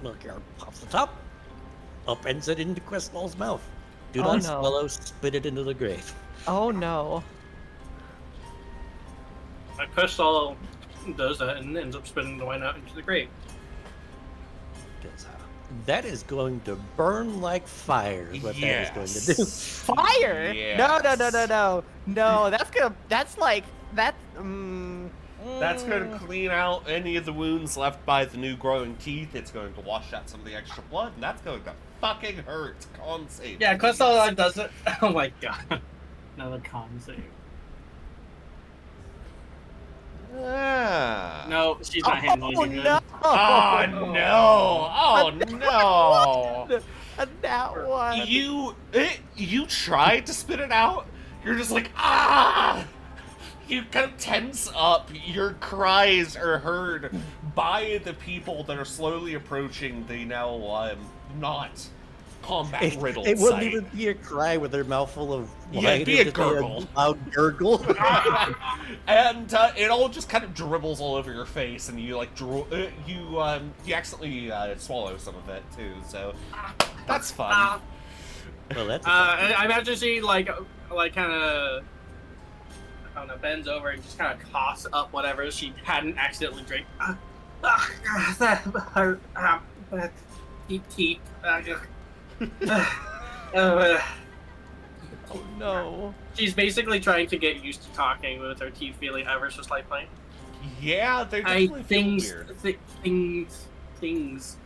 Milkyard pops the top, upends it into Questall's mouth. Do Oh, not no. swallow, spit it into the grave. Oh no. Crystal does that and ends up spitting the wine out into the grate. Because that is going to burn like fire, is what that is going to do. Fire? No, no, no, no, no. No, that's like, that's, That's going to clean out any of the wounds left by the new growing teeth. It's going to wash out some of the extra blood, and that's going to fucking hurt. Con save. Yeah, Crystal does it. Oh my god. Another con save. Ah. No, she's not handling Oh it good. no! Oh no! Oh no! That one. You tried to spit it out. You're just like ah. You kind of tense up. Your cries are heard by the people that are slowly approaching the now not combat riddled It wouldn't site. even be a cry with their mouth full of wine. Yeah, it'd be a It'd just gurgle. loud gurgle. And it all just kind of dribbles all over your face, and you like you accidentally swallow some of it too. So that's fun. Well, that's I imagine she like kind of, I don't know, bends over and just kind of coughs up whatever she hadn't accidentally drank. Teeth. Oh no. She's basically trying to get used to talking with her teeth feeling ever so slightly. Yeah, they I definitely feel weird. things,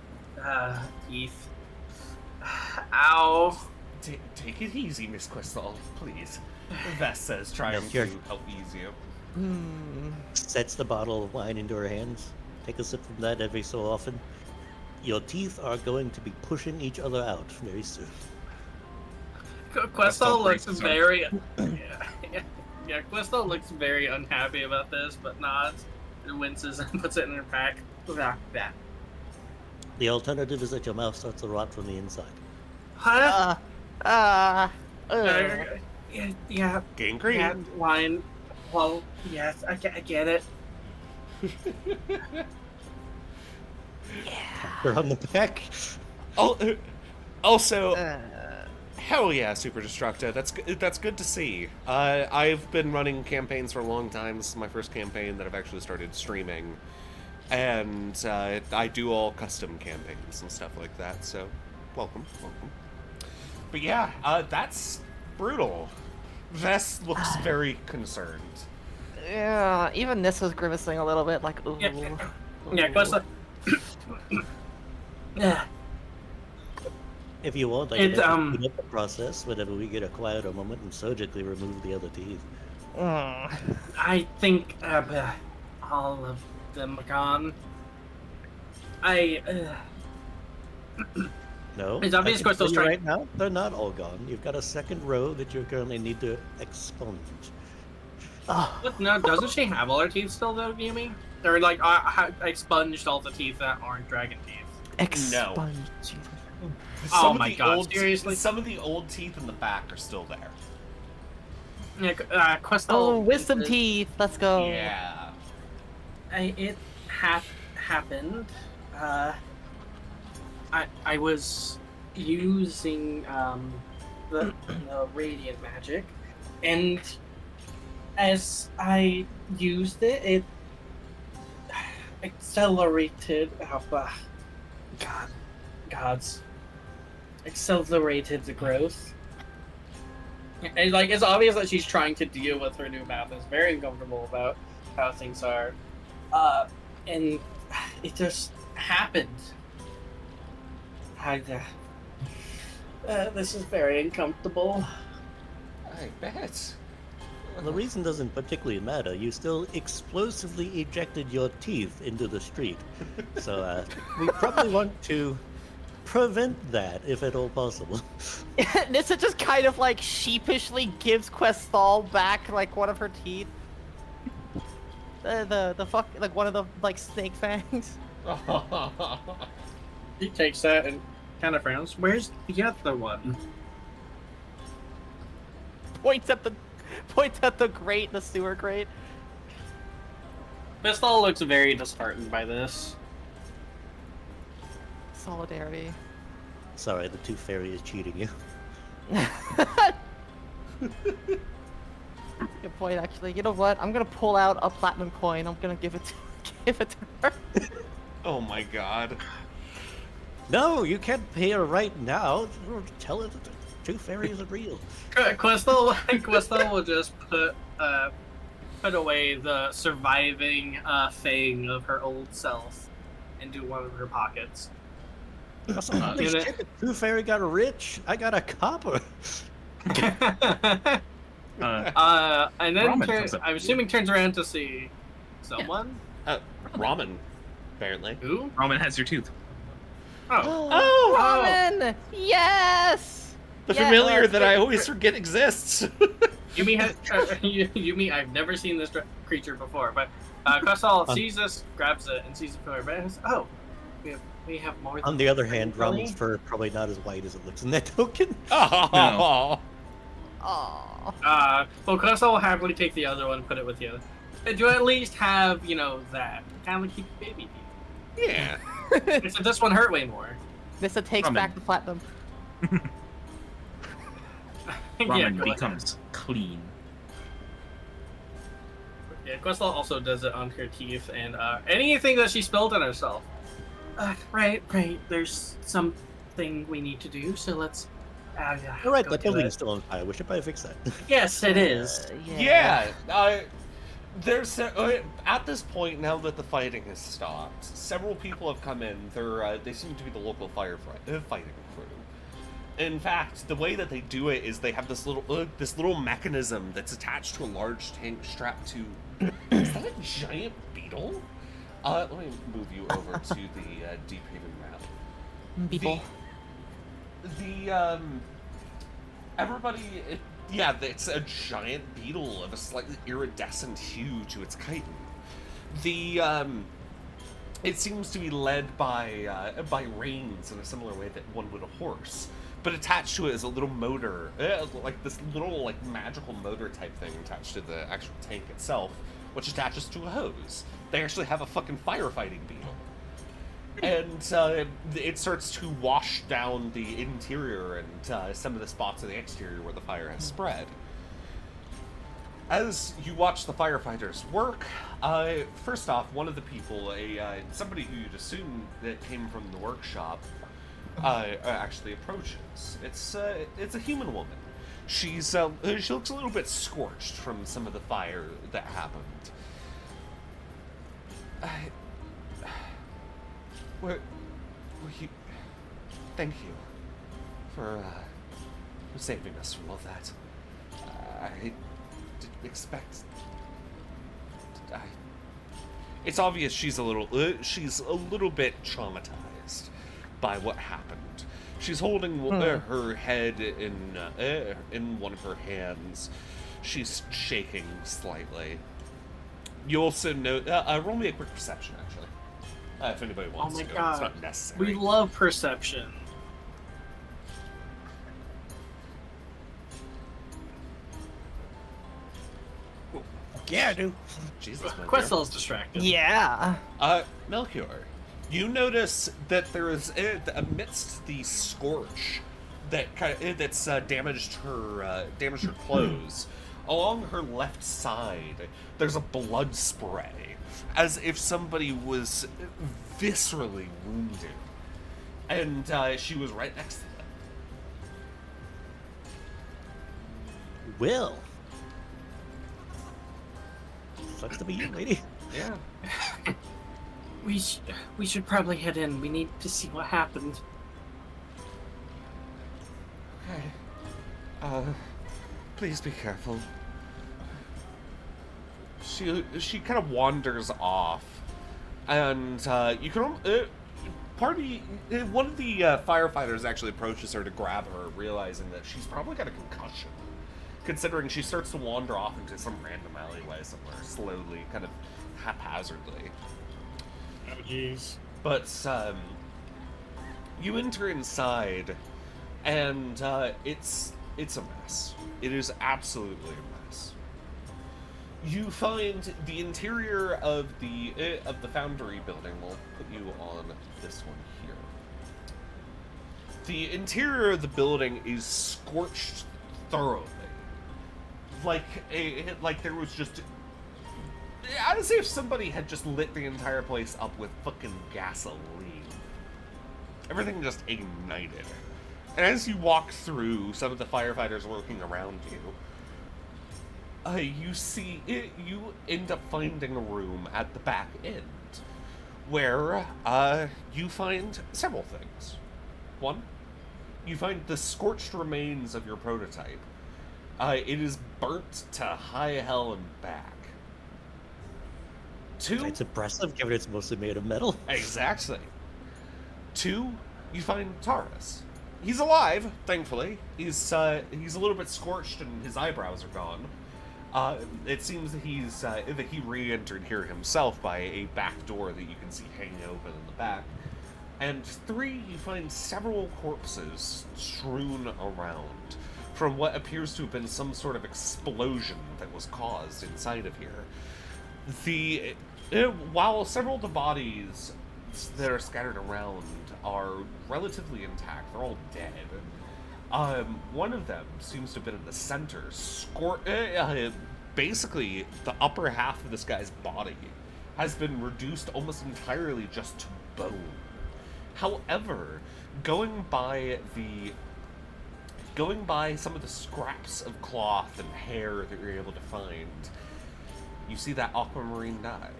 teeth. Ow. Take it easy, Miss Crystal, please. Vess says, trying Yes, to you're- help ease you. sets the bottle of wine into her hands. Take a sip from that every so often. Your teeth are going to be pushing each other out very soon. Questel looks breaks very, yeah. Questel looks very unhappy about this, but nods and winces and puts it in her pack. Yeah. The alternative is that your mouth starts to rot from the inside. Huh? Uh, Yeah. Gangrene. Yeah, wine. Well, yes, I get it. They're on the back. Oh, also, uh, hell yeah, Super Destructo. That's good to see. I've been running campaigns for a long time. This is my first campaign that I've actually started streaming, and I do all custom campaigns and stuff like that. So, welcome. But yeah, that's brutal. Vess looks very concerned. yeah, even this was grimacing a little bit, like, ooh. Yeah, Questel. Yeah. If you want, I It, can speed up the process whenever we get a quieter moment and surgically remove the other teeth. I think all of them are gone. No, It's obvious I can Crystal's tell you trying- right now, they're not all gone. You've got a second row that you currently need to expunge. What? No, doesn't she have all her teeth still though, do you mean? Or like, expunged all the teeth that aren't dragon teeth. Expunge. Oh of my the god, old seriously? Some of the old teeth in the back are still there. Yeah, Questel. Oh, wisdom teeth. Let's go. Yeah. It happened. I was using the radiant magic, and as I used it, it accelerated. Gods, accelerated the growth. And like, it's obvious that she's trying to deal with her new mouth. It's very uncomfortable about how things are, and it just happened. This is very uncomfortable. I bet. The reason doesn't particularly matter. You still explosively ejected your teeth into the street. So we probably want to prevent that if at all possible. Nissa just kind of like sheepishly gives Questal back like one of her teeth. The fuck, like one of the like snake fangs. He takes that and kind of frowns. Where's the other one? Points at the grate, the sewer grate. Pistol looks very disheartened by this. Solidarity. Sorry, the tooth fairy is cheating you. Good point, actually. You know what? I'm gonna pull out a platinum coin. I'm gonna give it to her. Oh my god. No, you can't pay her right now. Tell her that the tooth fairy isn't real. Questel will just put away the surviving thing of her old self into one of her pockets. Holy shit, the tooth fairy got rich. I got a copper. And then Ramen comes up. I'm assuming turns around to see someone. Ramen, apparently. Who? Roman has your tooth. Oh. Oh, ramen! Yes. The Yeah, familiar no, that I always forget exists. Yumi, I've never seen this creature before, but Questal sees this, grabs it, and sees it familiar. But says, "Oh, we have more." On the other hand, Ramen's fur probably not as white as it looks in that token. Oh. Oh. Well, Questal will happily take the other one, put it with you. And you at least have, that. Kind of like keep the baby teeth. Yeah. Except this one hurt way more. Nissa takes Ramen. back the platinum. Ramen go ahead. becomes clean. Yeah, Questal also does it on her teeth and anything that she spilled on herself. Right. There's something we need to do, so let's. All right, go that do building's it. still on fire. We should probably fix that. Yes, it is. Yeah. There's at this point now that the fighting has stopped, several people have come in. They seem to be the local fighting crew. In fact, the way that they do it is they have this little mechanism that's attached to a large tank strapped to. Is that a giant beetle? Let me move you over to the Deephaven map. People. Everybody. Yeah, it's a giant beetle of a slightly iridescent hue to its chitin. It seems to be led by reins in a similar way that one would a horse, but attached to it is a little motor, like this little magical motor type thing attached to the actual tank itself, which attaches to a hose. They actually have a fucking firefighting beetle. And it starts to wash down the interior and some of the spots of the exterior where the fire has spread. As you watch the firefighters work, first off, one of the people, somebody who you'd assume that came from the workshop, actually approaches. It's a human woman. She looks a little bit scorched from some of the fire that happened. Thank you for saving us from all that. I didn't expect. It's obvious she's a little bit traumatized by what happened. She's holding her head in one of her hands. She's shaking slightly. You also know. Roll me a quick perception, actually. If anybody wants Oh my to. God. It's not necessary. We love perception. Yeah, I do. Jesus, Melchior. Questel's distracted. Yeah. Melchior, you notice that there is amidst the scorch that's damaged her clothes. Along her left side, there's a blood spray, as if somebody was viscerally wounded, and she was right next to them. Will. Sucks to be you, lady. Yeah. We should probably head in. We need to see what happened. Okay. Please be careful. She kind of wanders off, and you can one of the firefighters actually approaches her to grab her, realizing that she's probably got a concussion, considering she starts to wander off into some random alleyway somewhere, slowly, kind of haphazardly. Oh, jeez. But you enter inside, and it's a mess. It is absolutely a mess. You find the interior of the foundry building. We'll put you on this one here. The interior of the building is scorched thoroughly, like there was just. As if somebody had just lit the entire place up with fucking gasoline. Everything just ignited. And as you walk through, some of the firefighters working around you, you end up finding a room at the back end where you find several things. One, you find the scorched remains of your prototype. It is burnt to high hell and back. Two, It's impressive, given it's mostly made of metal. exactly. Two, you find Taurus. He's alive, thankfully. He's a little bit scorched and his eyebrows are gone. It seems that he re-entered here himself by a back door that you can see hanging open in the back. And three, you find several corpses strewn around from what appears to have been some sort of explosion that was caused inside of here. While several of the bodies that are scattered around are relatively intact, they're all dead. One of them seems to have been in the center. Basically, the upper half of this guy's body has been reduced almost entirely just to bone. However, going by some of the scraps of cloth and hair that you're able to find, you see that aquamarine dye.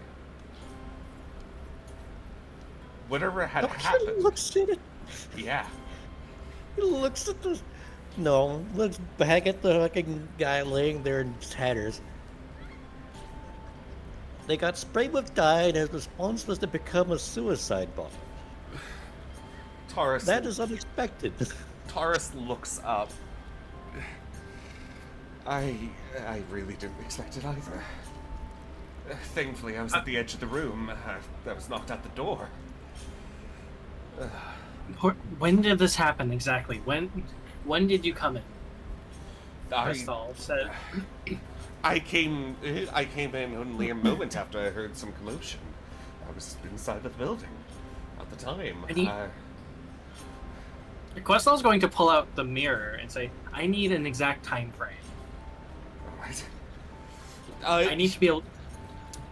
Whatever had happened. He looks at it. Yeah. He looks at the. No, looks back at the fucking guy laying there in tatters. They got sprayed with dye, and his response was to become a suicide bomb. Taurus. That is unexpected. Taurus looks up. I really didn't expect it either. Thankfully, I was at the edge of the room. I was knocked out the door. When did this happen exactly? When did you come in? Crystal said. I came in only a moment after I heard some commotion. I was inside the building at the time. Questel's going to pull out the mirror and say, "I need an exact time frame. Alright. I need to be able."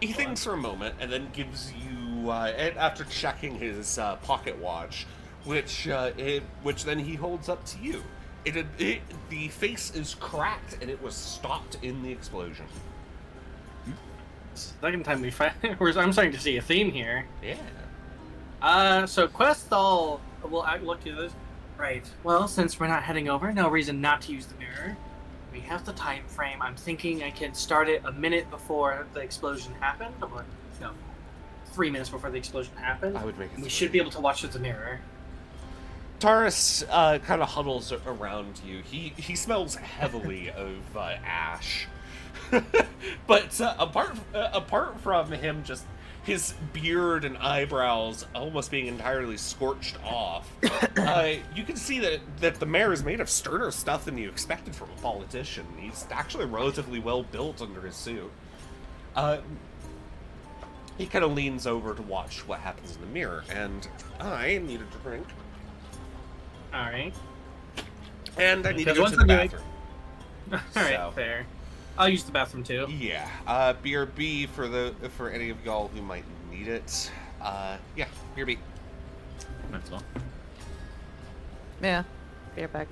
He thinks for a moment and then gives you, and after checking his pocket watch, which then he holds up to you. The face is cracked and it was stopped in the explosion. Second time we find, I'm starting to see a theme here. Yeah. So Questal will look at this. Right. Well, since we're not heading over, no reason not to use the mirror. We have the time frame. I'm thinking I can start it a minute before the explosion happened, or no, 3 minutes before the explosion happened. I would make it. We should be able to watch through the mirror. Taurus kind of huddles around you. He smells heavily of ash, but apart from him, just his beard and eyebrows almost being entirely scorched off, you can see that the mayor is made of sterner stuff than you expected from a politician. He's actually relatively well built under his suit. He kind of leans over to watch what happens in the mirror, and I need a drink. All right. And I need to Because go once to the I'm doing- bathroom. All right, So- fair. I'll use the bathroom too. Yeah, BRB for any of y'all who might need it. Yeah, BRB. Might as well. Yeah, be right back.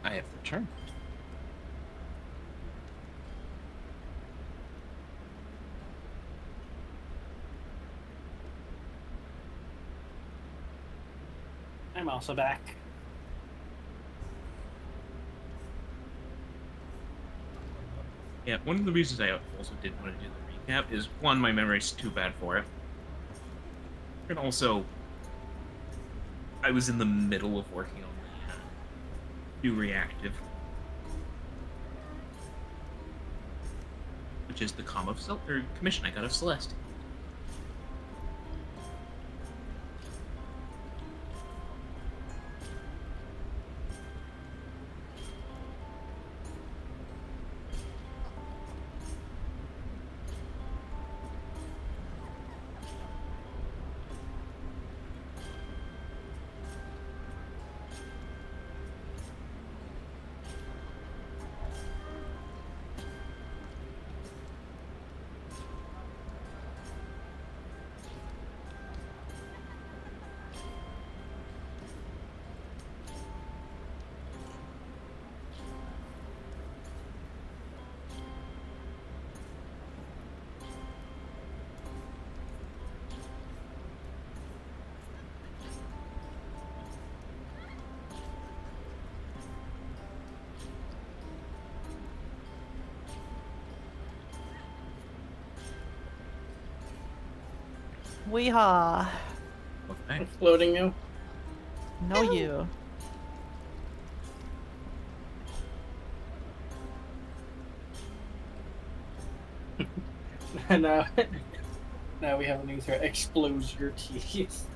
I have returned. I'm also back. Yeah, one of the reasons I also didn't want to do the recap is, one, my memory's too bad for it. And also, I was in the middle of working on the new reactive. Which is the commission I got of Celeste. Weehaw. Okay. Exploding you. No you. now, now we have a new threat. Explodes your teeth.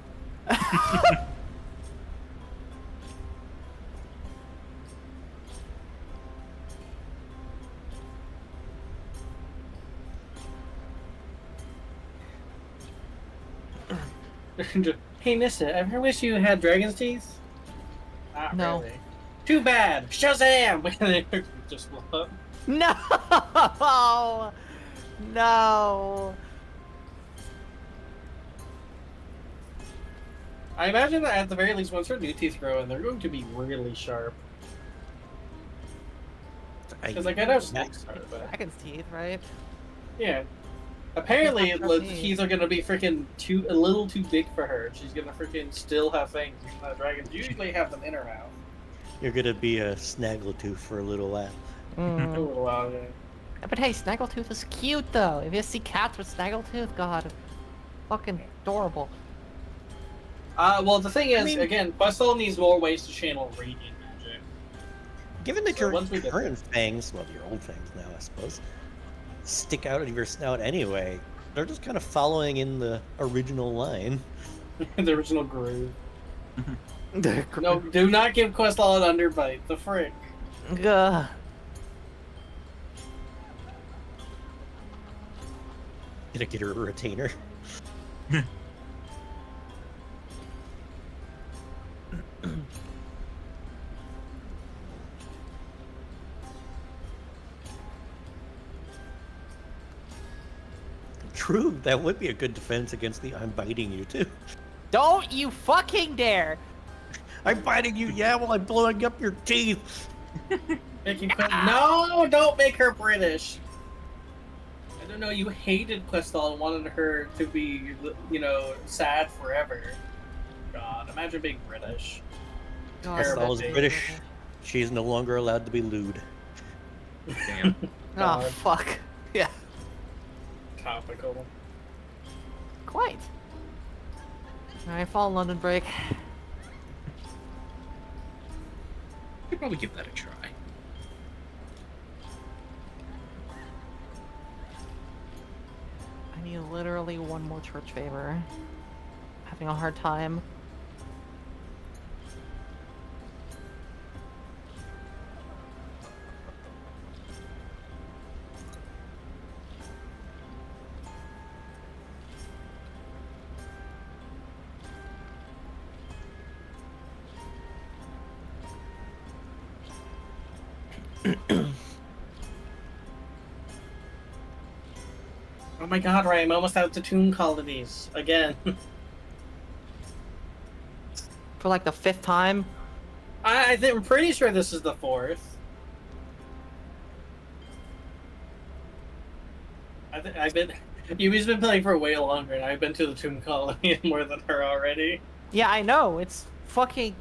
Hey, Nissa, ever wish you had dragon's teeth? Not No. really. Too bad. Shazam! Just blow up. No! No! I imagine that at the very least, once her new teeth grow in, they're going to be really sharp. Because like I know snakes are, but Dragon's teeth, right? yeah. Apparently, Sharp the teeth. teeth are gonna be freaking a little too big for her. She's gonna freaking still have fangs. Dragons usually have them in her mouth. You're gonna be a snaggletooth for a little while. A Mm. little while, yeah. But hey, Snaggletooth is cute though. If you see cats with Snaggletooth, God, fucking adorable. Well, the thing is, I mean- again, Questel needs more ways to channel radiant magic. Given that So your once we get current fangs, well, your old fangs now, I suppose, stick out of your snout anyway, they're just kind of following in the original line. The original groove. No, do not give Questel an underbite. The frick. Gah. Gonna get her a retainer. True, that would be a good defense against the I'm biting you too. Don't you fucking dare! I'm biting you, yeah, well I'm blowing up your teeth. Making no, don't make her British. I don't know. You hated Questel and wanted her to be, sad forever. God, imagine being British. God, Terrible Questel is thing. British. She's no longer allowed to be lewd. Damn. Oh God. fuck. Yeah. Topical. Quite. Alright, fall London break. Could probably give that a try. I need literally one more church favor. Having a hard time. Oh my God, Ray! I'm almost out to Toon colonies again. For like the 5th time. I'm pretty sure this is the 4th. Yumi's been playing for way longer, and I've been to the Tomb Colony more than her already. Yeah, I know. It's fucking.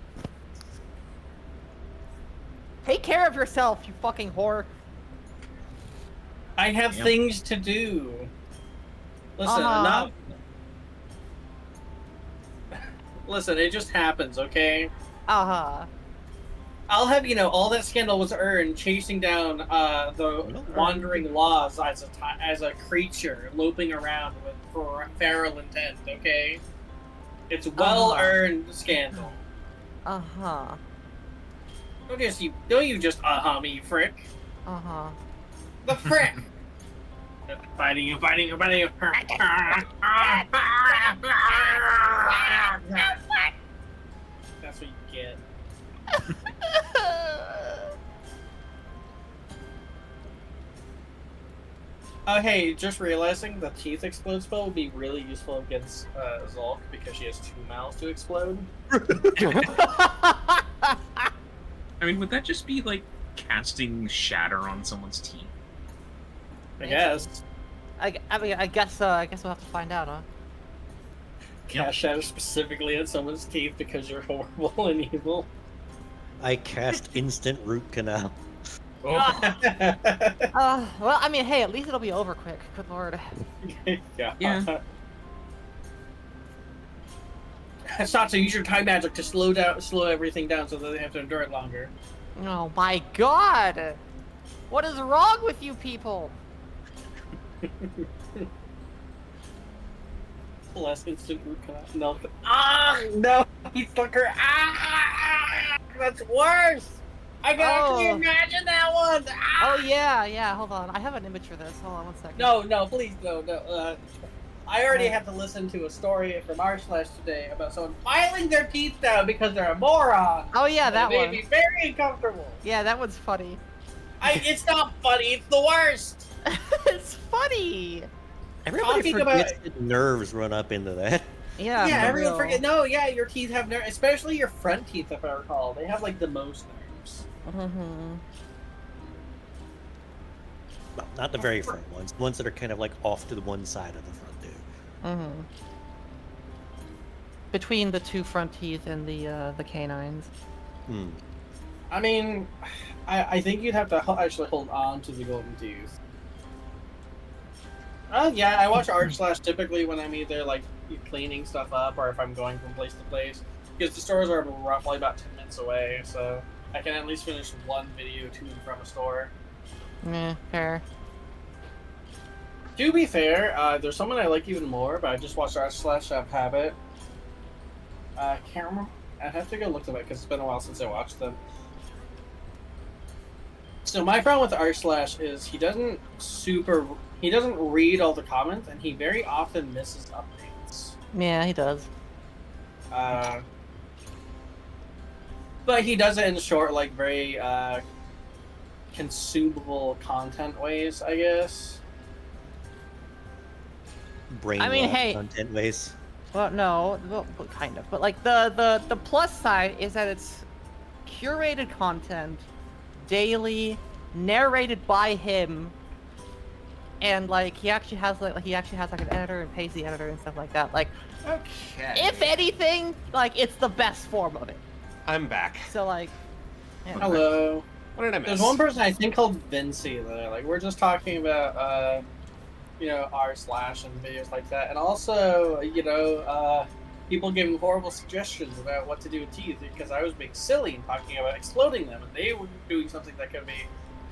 Take care of yourself, you fucking whore. I have Yep. things to do. Listen, Uh-huh. Listen, it just happens, okay? Uh-huh. I'll have you know, all that scandal was earned chasing down the wandering laws as a creature loping around for feral intent. Okay, it's well earned scandal. Uh-huh. Don't you just me, you frick. Uh-huh. The frick. Fighting you. That's what you get. Oh, hey, just realizing the teeth explode spell would be really useful against Zulk because she has 2 mouths to explode. I mean, would that just be like casting shatter on someone's teeth? I guess. I mean, I guess we'll have to find out, huh? Cast shatter specifically on someone's teeth because you're horrible and evil. I cast instant root canal. Oh. Well, I mean, hey, at least it'll be over quick. Good lord. Yeah. Satsu, use your time magic to slow everything down so that they have to endure it longer. Oh my god! What is wrong with you people? Less instant root canal. No. Ah! No! He stuck her. Ah! That's worse! I can actually imagine that one! Ah! Oh yeah, hold on. I have an image for this. Hold on one second. No, please, no. I already had to listen to a story from r/ today about someone filing their teeth down because they're a moron. Oh yeah, that It one. made me very uncomfortable. Yeah, that one's funny. It's not funny, it's the worst! It's funny! Everybody Talking forgets about- that nerves run up into that. Yeah, Yeah, for everyone real. forget. No, yeah, your teeth have nerves, especially your front teeth, if I recall. They have, like, the most nerves. Mm-hmm. Well, not the very front ones. The ones that are kind of like off to the one side of the front, dude. Mm-hmm. Between the 2 front teeth and the canines. Hmm. I mean, I think you'd have to actually hold on to the golden tooth. Yeah, I watch art / typically when I'm either, like, cleaning stuff up or if I'm going from place to place. Because the stores are roughly about 10 minutes away, so I can at least finish one video to and from a store. Yeah, fair. To be fair, there's someone I like even more, but I just watched art / Habit. Can't remember. I have to go look them up because it's been a while since I watched them. So my problem with art / is he doesn't read all the comments, and he very often misses updates. Yeah, he does. But he does it in short, like, very consumable content ways, I guess. Brain I mean, rot hey- content ways. Well, no, well, kind of. But, like, the plus side is that it's curated content, daily, narrated by him, and, like, he actually has like an editor and pays the editor and stuff like that. Like, Okay. if anything, like, it's the best form of it. I'm back. So, like, yeah. Hello. What did I miss? There's one person I think called Vinci that like we're just talking about r/ and videos like that, and also people giving horrible suggestions about what to do with teeth because I was being silly and talking about exploding them, and they were doing something that could be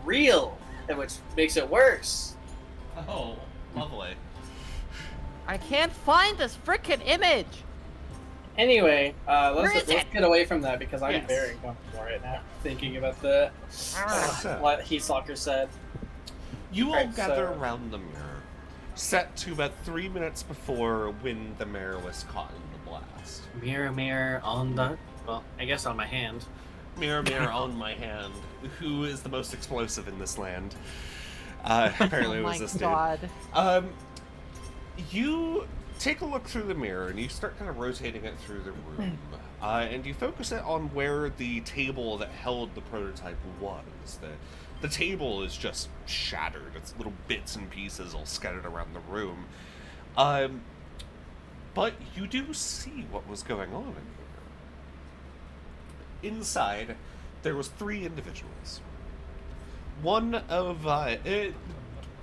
real, and which makes it worse. Oh, lovely. I can't find this frickin' image. Anyway, Where let's is it? get away from that because I'm Yes. very uncomfortable right now thinking about the So, what Heath Stalker said. you all Right, gather so- around the mirror, set to about 3 minutes before when the mirror was caught in the blast. Mirror, mirror on the I guess on my hand. Mirror, mirror on my hand, who is the most explosive in this land? Apparently Oh it was my this dude. god. You take a look through the mirror, and you start kind of rotating it through the room, and you focus it on where the table that held the prototype was. The table is just shattered. It's little bits and pieces all scattered around the room. But you do see what was going on in here. Inside, there was 3 individuals.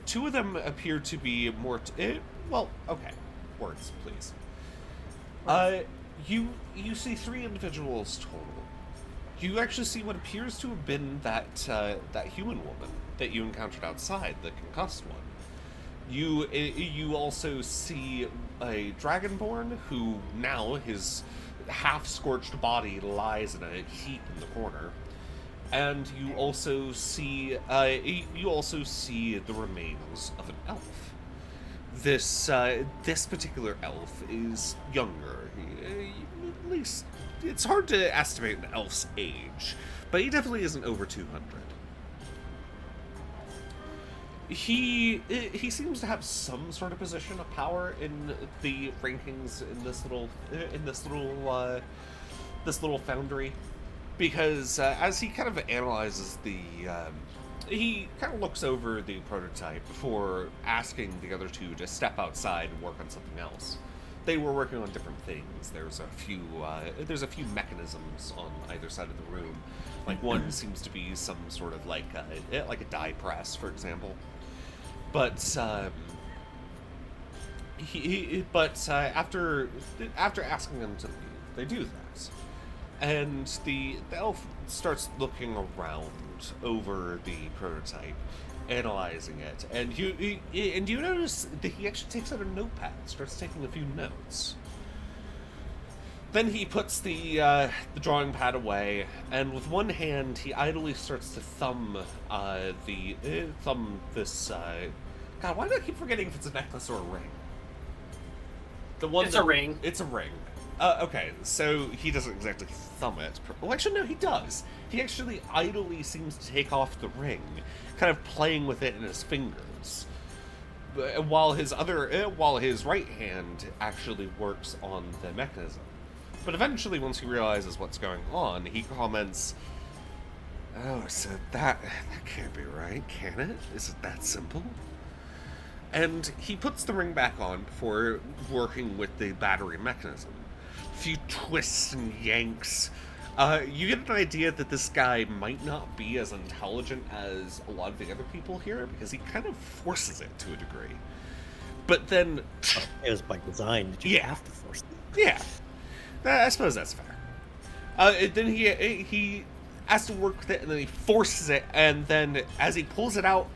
Two of them appear to be more... well, okay. Words, please. You see 3 individuals total. You actually see what appears to have been that human woman that you encountered outside, the concussed one. You also see a dragonborn who now his half-scorched body lies in a heap in the corner, and you also see the remains of an elf. This particular elf is younger. At least it's hard to estimate an elf's age, but he definitely isn't over 200. He seems to have some sort of position of power in the rankings in this little foundry, because as he kind of analyzes he kind of looks over the prototype before asking the other 2 to step outside and work on something else. They were working on different things. There's a few mechanisms on either side of the room. Like one seems to be some sort of like a die press, for example. But after asking them to leave, they do that, and the elf starts looking around over the prototype, analyzing it, and you notice that he actually takes out a notepad and starts taking a few notes. Then he puts the drawing pad away, and with one hand he idly starts to thumb this. God, why do I keep forgetting if it's a necklace or a ring? It's a ring. It's a ring. Okay, so he doesn't exactly thumb it. Well, actually, no, he does. He actually idly seems to take off the ring, kind of playing with it in his fingers, while his right hand actually works on the mechanism. But eventually, once he realizes what's going on, he comments, "Oh, so that can't be right, can it? Is it that simple?" And he puts the ring back on before working with the battery mechanism. A few twists and yanks. You get an idea that this guy might not be as intelligent as a lot of the other people here, because he kind of forces it to a degree. But then... It was by design that you have to force it. Yeah. I suppose that's fair. Then he has to work with it, and then he forces it, and then as he pulls it out,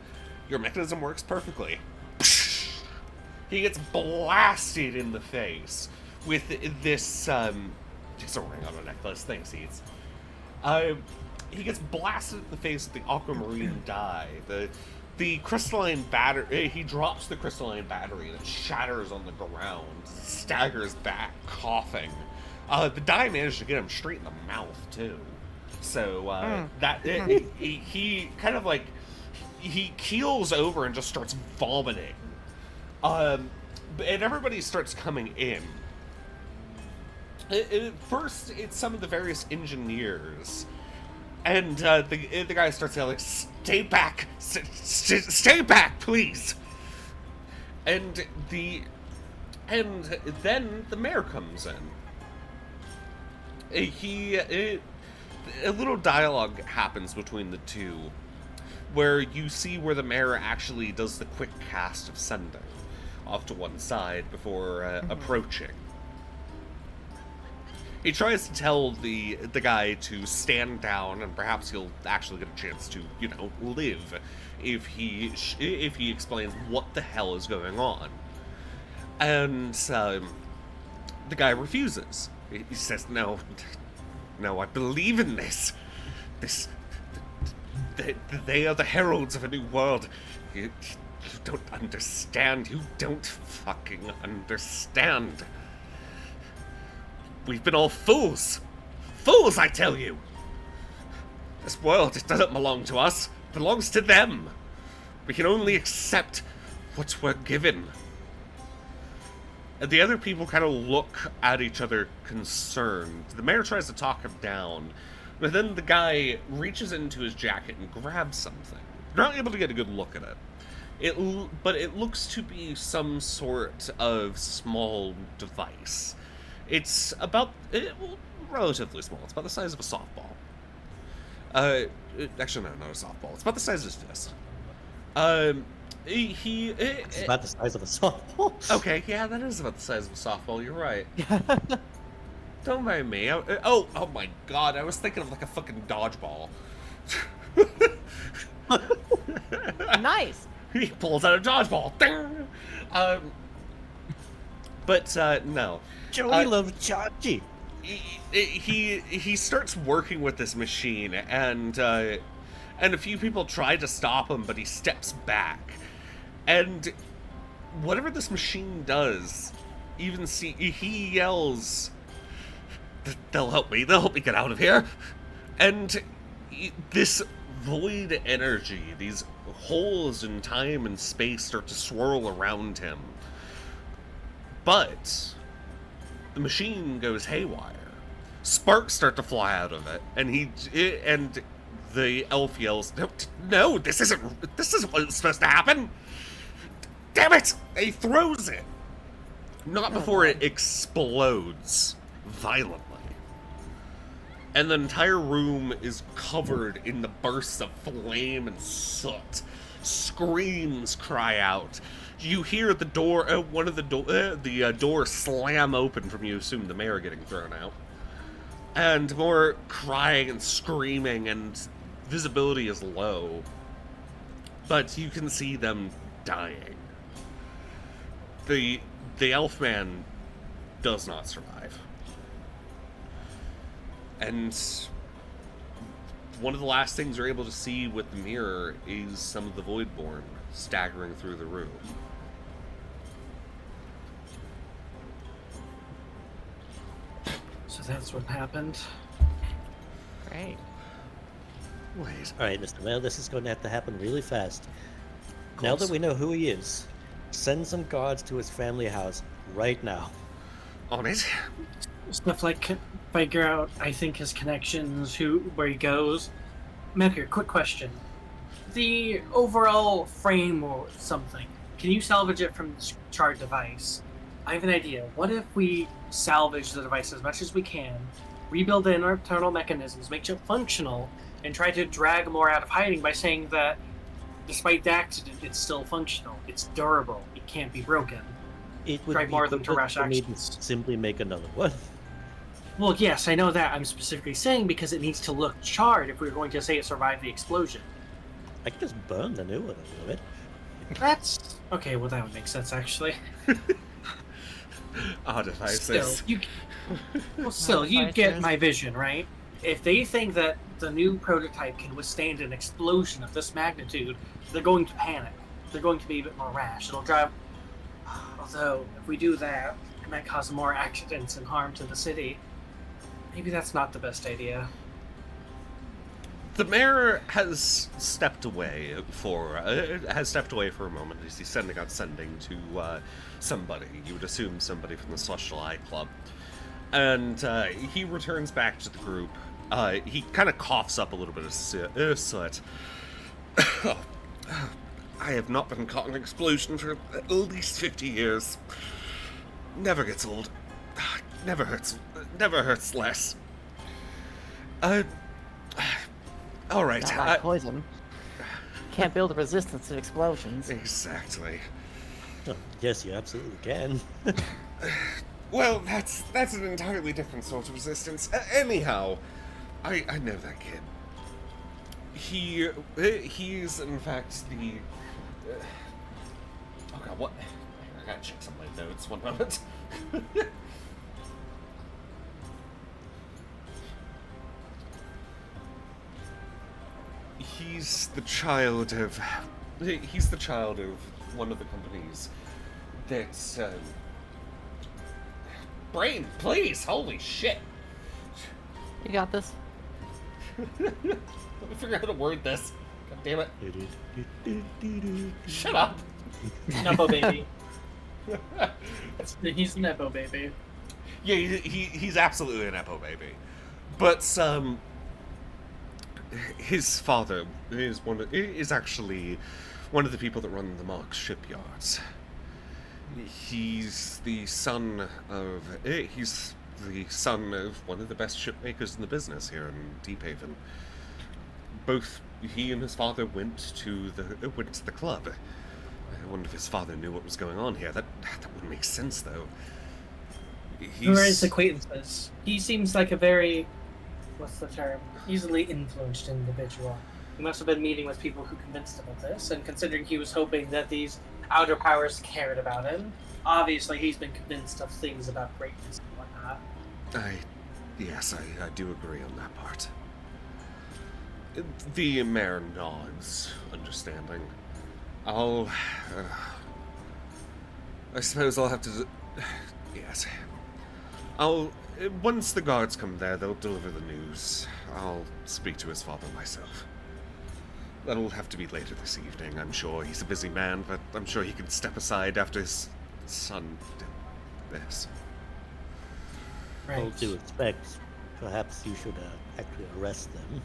your mechanism works perfectly. He gets blasted in the face with this, it's a ring on a necklace, thanks, Seeds. He gets blasted in the face with the aquamarine dye. The crystalline battery, he drops the crystalline battery and it shatters on the ground, staggers back, coughing. The dye managed to get him straight in the mouth, too. So, he kind of like, he keels over and just starts vomiting. And everybody starts coming in. First, it's some of the various engineers, and the guy starts yelling, "Stay back! Stay back, please!" And then the mayor comes in. A little dialogue happens between the two, where you see where the mayor actually does the quick cast of sending off to one side before approaching. He tries to tell the guy to stand down, and perhaps he'll actually get a chance to, live if he explains what the hell is going on. And the guy refuses. He says, "No, I believe in this. They are the heralds of a new world. You don't understand. You don't fucking understand. We've been all fools. Fools, I tell you. This world, it doesn't belong to us. It belongs to them. We can only accept what we're given." The other people kind of look at each other concerned. The mayor tries to talk him down, but then the guy reaches into his jacket and grabs something. You're not able to get a good look at it. But it looks to be some sort of small device. It's relatively small. It's about the size of a softball. Actually, no, not a softball. It's about the size of his fist. It's about the size of a softball. Okay, yeah, that is about the size of a softball. You're right. Don't mind me. Oh my god, I was thinking of like a fucking dodgeball. Nice. He pulls out a dodgeball. Ding! No. Joey loves Chachi. He starts working with this machine, and a few people try to stop him, but he steps back. And whatever this machine does, he yells, "They'll help me get out of here." And this void energy, these holes in time and space start to swirl around him. But the machine goes haywire. Sparks start to fly out of it, and the elf yells, "No, this isn't what's supposed to happen! Damn it!" He throws it. Not before it explodes violently. And the entire room is covered in the bursts of flame and soot. Screams cry out. You hear the door, the door slam open from, you assume, the mayor getting thrown out. And more crying and screaming, and visibility is low. But you can see them dying. The elf man does not survive. And one of the last things you're able to see with the mirror is some of the Voidborn staggering through the room. So that's what happened. Great. Wait. All right, Mr. Mayor, this is going to have to happen really fast. Now that we know who he is, send some guards to his family house right now. On it. Stuff like figure out, I think, his connections, where he goes. Maker, quick question. The overall frame or something, can you salvage it from the charred device? I have an idea. What if we salvage the device as much as we can, rebuild the internal mechanisms, make it functional, and try to drag more out of hiding by saying that despite the accident, it's still functional, it's durable, it can't be broken. It would Drive be more of them to quicker rash for me actions. to simply make another one. Well, yes, I know that. I'm specifically saying because it needs to look charred if we're going to say it survived the explosion. I can just burn the new one a little bit. That's... okay, well that would make sense, actually. Odd devices. Still, you get Devices. my vision, right? If they think that the new prototype can withstand an explosion of this magnitude, they're going to panic. They're going to be a bit more rash. It'll drive... Although, if we do that, it might cause more accidents and harm to the city. Maybe that's not the best idea. The mayor has stepped away for a moment as he's sending out to somebody. You would assume somebody from the Celestial Eye Club, and he returns back to the group. He kind of coughs up a little bit of soot. I have not been caught in an explosion for at least 50 years. Never gets old. Never hurts less. All right. Not like poison. Can't build a resistance to explosions. Exactly. Oh, yes, you absolutely can. Well, that's an entirely different sort of resistance. Anyhow, I know that kid. He's in fact the. Oh god, what? I gotta check some of my notes. 1 moment. He's the child of one of the companies that's Brain, please, holy shit. You got this. Let me figure out how to word this. God damn it. Shut up. Numbo baby. He's a Nepo baby. Yeah, he's absolutely an Epo baby. But his father is actually one of the people that run the Mark shipyards. He's the son of one of the best shipmakers in the business here in Deephaven. Both he and his father went to the club. I wonder if his father knew what was going on here. That wouldn't make sense, though. Who are his acquaintances? He seems like a very, what's the term, easily influenced individual. He must have been meeting with people who convinced him of this, and considering he was hoping that these outer powers cared about him, obviously he's been convinced of things about greatness and whatnot. Yes, I do agree on that part. The mayor nods, understanding. I suppose I'll have to... Yes. Once the guards come there, they'll deliver the news. I'll speak to his father myself. That'll have to be later this evening, I'm sure. He's a busy man, but I'm sure he can step aside after his son did this. Right. All due respect, perhaps you should actually arrest them.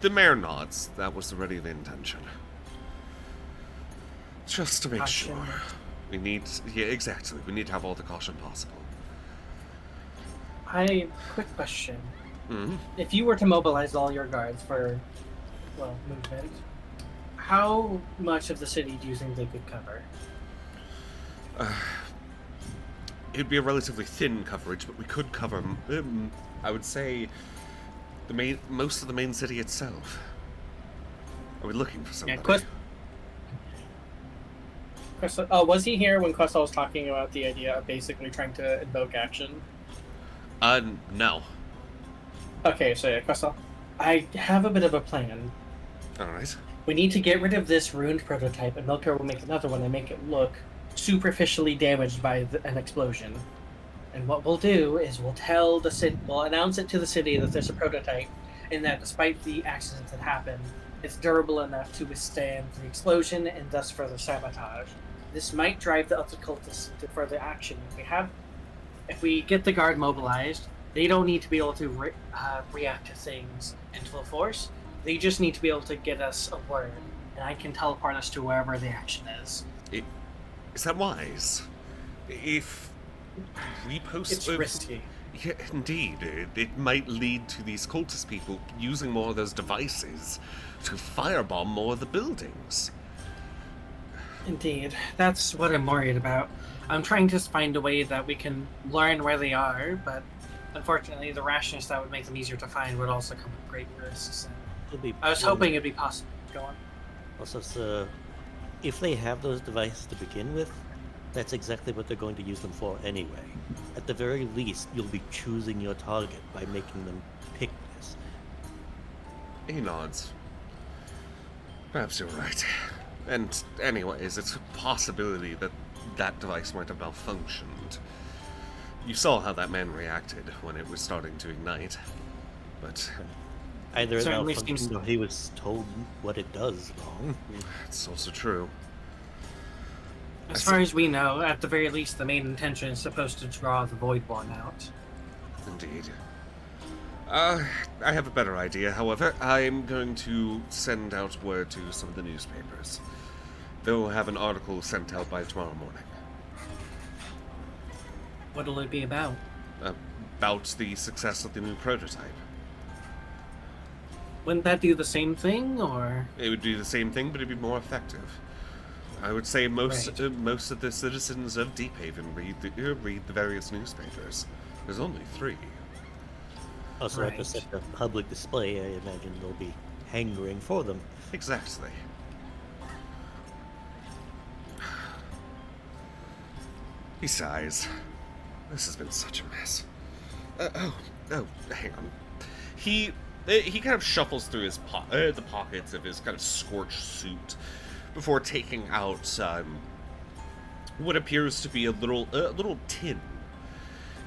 The mayor nods. That was already the intention. Just to make Caution. sure. Yeah, exactly. We need to have all the caution possible. Quick question. Mm-hmm. If you were to mobilize all your guards for, well, movement, how much of the city do you think they could cover? It'd be a relatively thin coverage, but we could cover, I would say, most of the main city itself. Are we looking for somebody? Was he here when Questel was talking about the idea of basically trying to invoke action? No. Okay, so yeah, Questel, I have a bit of a plan. Alright. We need to get rid of this ruined prototype, and Milker will make another one and make it look superficially damaged by an explosion. And what we'll do is we'll announce it to the city that there's a prototype, and that despite the accidents that happened, it's durable enough to withstand the explosion and thus further sabotage. This might drive the other cultists to further action. If we get the guard mobilized, they don't need to be able to react to things in full force. They just need to be able to get us a word, and I can teleport us to wherever the action is. Is that wise? If we post... It's risky. Yeah, indeed. It might lead to these cultist people using more of those devices to firebomb more of the buildings. Indeed. That's what I'm worried about. I'm trying to find a way that we can learn where they are, but unfortunately the rashness that would make them easier to find would also come with great risks. I was hoping it'd be possible. Go on. Also, sir, if they have those devices to begin with, that's exactly what they're going to use them for anyway. At the very least, you'll be choosing your target by making them pick this. He nods. Perhaps you're right. And anyways, it's a possibility that that device might have malfunctioned. You saw how that man reacted when it was starting to ignite. But either it Certainly malfunctioned seems- or he was told what it does wrong. it's also true. As far as we know, at the very least, the main intention is supposed to draw the Voidborn out. Indeed. I have a better idea, however. I'm going to send out word to some of the newspapers. They'll have an article sent out by tomorrow morning. What'll it be about? About the success of the new prototype. Wouldn't that do the same thing, or? It would do the same thing, but it'd be more effective. I would say most of the citizens of Deephaven read the various newspapers. There's only 3. Also, Right. after such a public display, I imagine they'll be hangering for them. Exactly. He sighs. This has been such a mess. Hang on. He kind of shuffles through his the pockets of his kind of scorched suit before taking out what appears to be a little tin.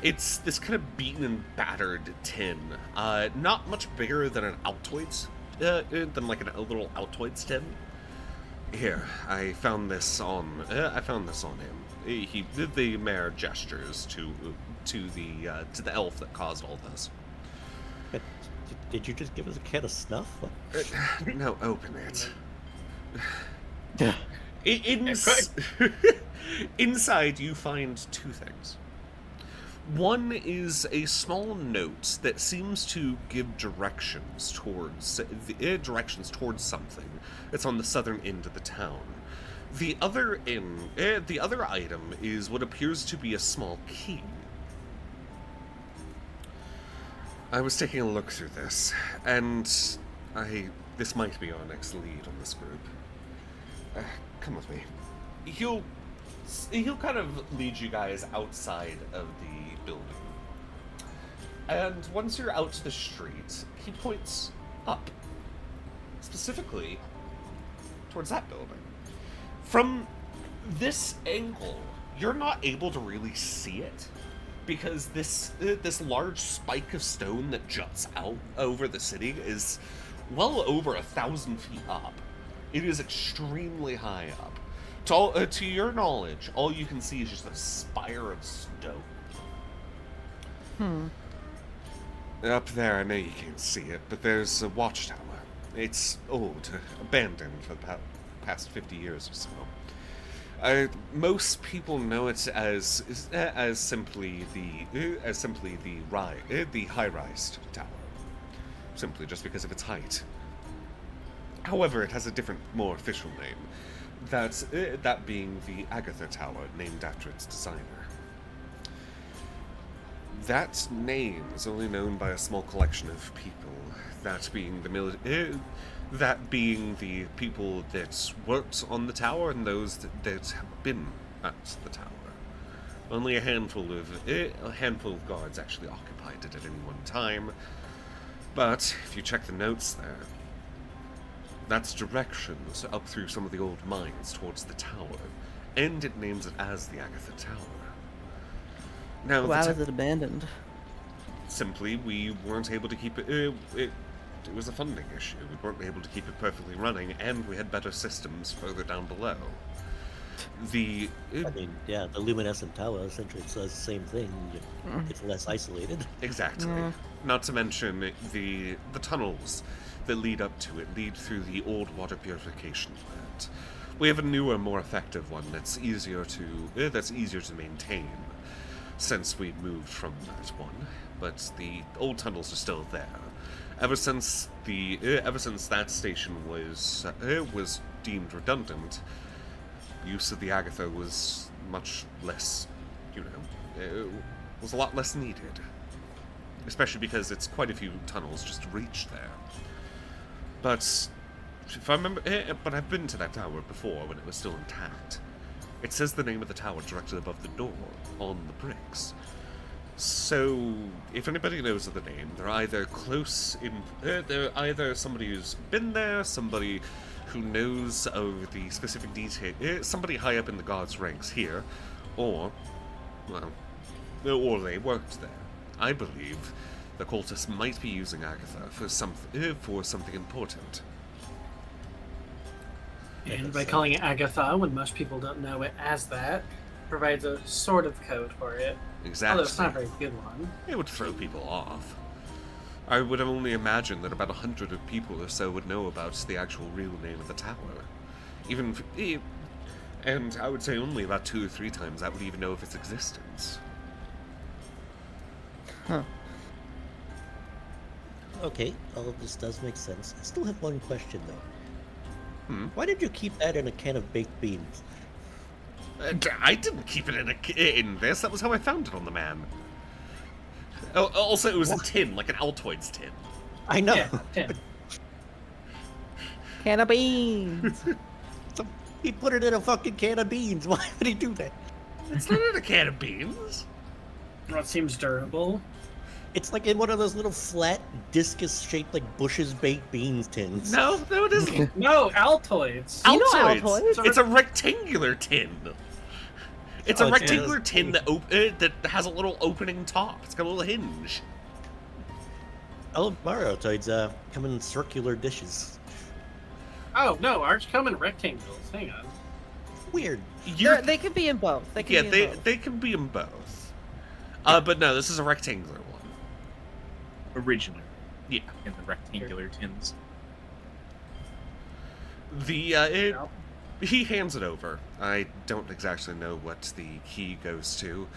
It's this kind of beaten and battered tin, not much bigger than an Altoids, than like a little Altoids tin. Here, I found this on him. The mayor gestures to the elf that caused all this. Did you just give us a can of snuff? No, open it. Inside, you find two things. One is a small note that seems to give directions towards something. It's on the southern end of the town. The other item is what appears to be a small key. I was taking a look through this, and this might be our next lead on this group. Come with me. He'll kind of lead you guys outside of the building. And once you're out to the street, he points up. Specifically towards that building. From this angle, you're not able to really see it, because this large spike of stone that juts out over the city is well over 1,000 feet up. It is extremely high up. To your knowledge, all you can see is just a spire of stone. Up there, I know you can't see it, but there's a watchtower. It's old, abandoned for the past 50 years or so. Most people know it as simply the high-rise tower, simply just because of its height. However, it has a different, more official name. That being the Agatha Tower, named after its designer. That name is only known by a small collection of people. That being the people that worked on the tower and those that have been at the tower. Only a handful of guards actually occupied it at any one time. But if you check the notes there, that's directions up through some of the old mines towards the tower, and it names it as the Agatha Tower. Now, Why was it abandoned? Simply, we weren't able to keep it. It was a funding issue. We weren't able to keep it perfectly running, and we had better systems further down below. The luminescent tower essentially says the same thing. It's less isolated. Exactly. Not to mention the tunnels that lead up to it lead through the old water purification plant. We have a newer, more effective one that's easier to maintain, since we moved from that one. But the old tunnels are still there. Ever since that station was deemed redundant, use of the Agatha was much less, was a lot less needed. Especially because it's quite a few tunnels just to reach there. But if I remember, but I've been to that tower before when it was still intact. It says the name of the tower directly above the door on the bricks. So, if anybody knows of the name, they're either they're either somebody who's been there, somebody who knows of the specific detail, somebody high up in the guards' ranks here, or they worked there. I believe the cultists might be using Agatha for something important. And by calling it Agatha, when most people don't know it as that, provides a sort of code for it. Exactly. Although it's not a very good one. It would throw people off. I would only imagine that about 100 of people or so would know about the actual real name of the tower. And I would say only about 2 or 3 times I would even know of its existence. Huh. Okay, all of this does make sense. I still have one question, though. Why did you keep that in a can of baked beans? I didn't keep it in this. That was how I found it on the man. Also, it was a tin, like an Altoids tin. I know. Yeah, 10. Can of beans. So he put it in a fucking can of beans. Why would he do that? It's not in a can of beans. Well, it seems durable. It's like in one of those little flat, discus-shaped, like Bush's baked beans tins. No, it isn't. No, Altoids. You know Altoids. Altoids. It's a rectangular tin. It's a rectangular tin that has a little opening top. It's got a little hinge. Oh, Altoids come in circular dishes. Oh no, ours come in rectangles. Hang on. Weird. They can be in both. They can be in both. they can be in both. But no, this is a rectangular one. Originally. Yeah. In the rectangular tins. He hands it over. I don't exactly know what the key goes to.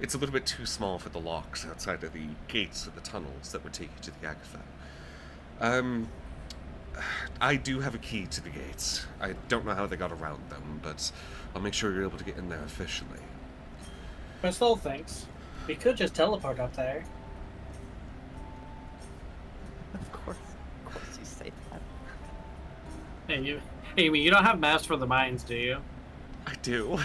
It's a little bit too small for the locks outside of the gates of the tunnels that would take you to the Agatha. I do have a key to the gates. I don't know how they got around them, but I'll make sure you're able to get in there officially. Crystal thinks we could just teleport up there. Of course you say that. Hey, Amy, you don't have maps for the mines, do you? I do.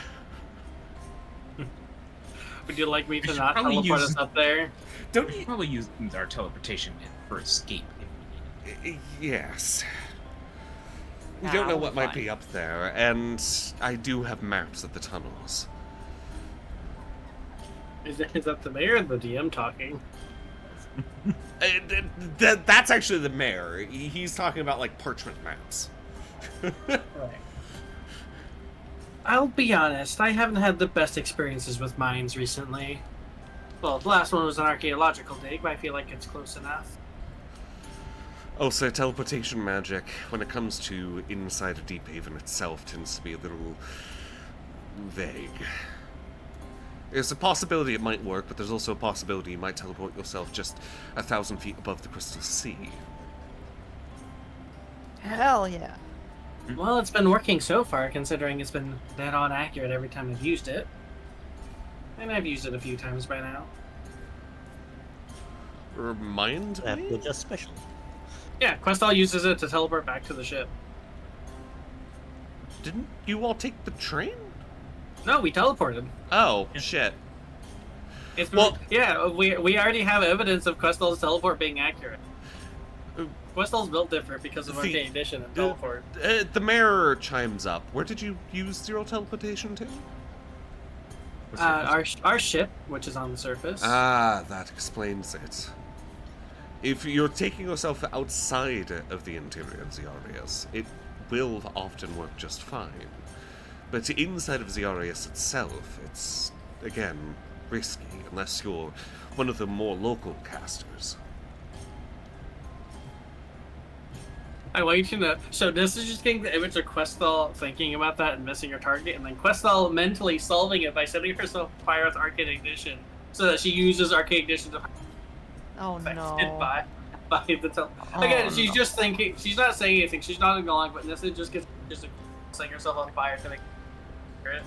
Would you like me to should not probably teleport use- us up there? Don't We you? should probably use our teleportation for escape if we need it. Yes. We Nah, don't know we'll what be might fine. be up there, and I do have maps of the tunnels. Is that the mayor or the DM talking? That's actually the mayor. He's talking about, like, parchment maps. Right. I'll be honest, I haven't had the best experiences with mines recently. Well, the last one was an archaeological dig, but I feel like it's close enough. Also, teleportation magic, when it comes to inside of Deephaven itself, tends to be a little vague. There's a possibility it might work, but there's also a possibility you might teleport yourself just 1,000 feet above the Crystal Sea. Hell yeah. Well, it's been working so far, considering it's been dead on accurate every time I've used it. And I've used it a few times by now. Remind That me? was just special. Yeah, Questal uses it to teleport back to the ship. Didn't you all take the train? No, we teleported. Oh, Yeah. shit. It's Well- yeah, we already have evidence of Questal's teleport being accurate. Questal's built different because of The- Arcane Edition and teleport. The mayor chimes up. Where did you use zero teleportation to? Our ship, which is on the surface. Ah, that explains it. If you're taking yourself outside of the interior of Ziarius, it will often work just fine. But inside of Ziarius itself, it's, again, risky, unless you're one of the more local casters. I want you to know. So this is just getting the image of Questal thinking about that and missing her target, and then Questal mentally solving it by setting herself on fire with Arcane Ignition, so that she uses Arcane Ignition to Oh affected no. by the Oh, Again, she's no. just thinking. She's not saying anything. She's not acknowledging, but Nissa just gets setting herself on fire to make it.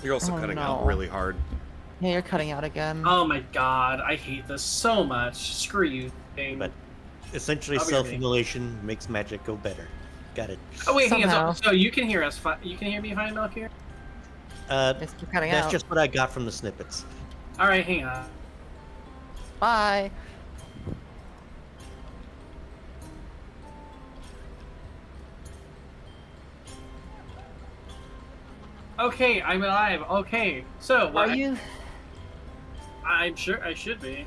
You're also Oh, cutting no. out really hard. Yeah, you're cutting out again. Oh my god, I hate this so much. Screw you, thing. But essentially, I'll be self-immolation makes magic go better. Got it. Oh wait, hang Somehow. on. So you can hear us. You can hear me fine, Milk here. Just keep cutting That's out. just what I got from the snippets. All right, hang on. Bye. Okay, I'm alive. Okay, so what Are you? I'm sure I should be.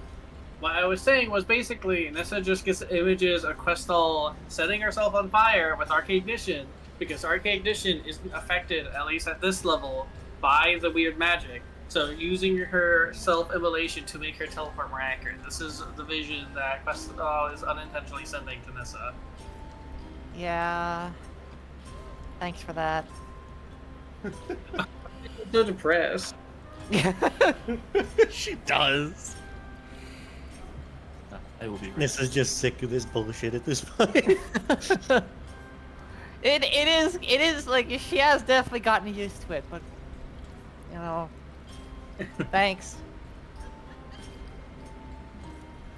What I was saying was basically Nissa just gets images of Questal setting herself on fire with Arcane Ignition, because Arcane Ignition isn't affected, at least at this level, by the weird magic. So using her self-immolation to make her teleport more accurate. This is the vision that Questal is unintentionally sending to Nissa. Yeah. Thanks for that. So depressed. She does. I will be right. This is just sick of this bullshit at this point. It is like she has definitely gotten used to it, but you know, thanks.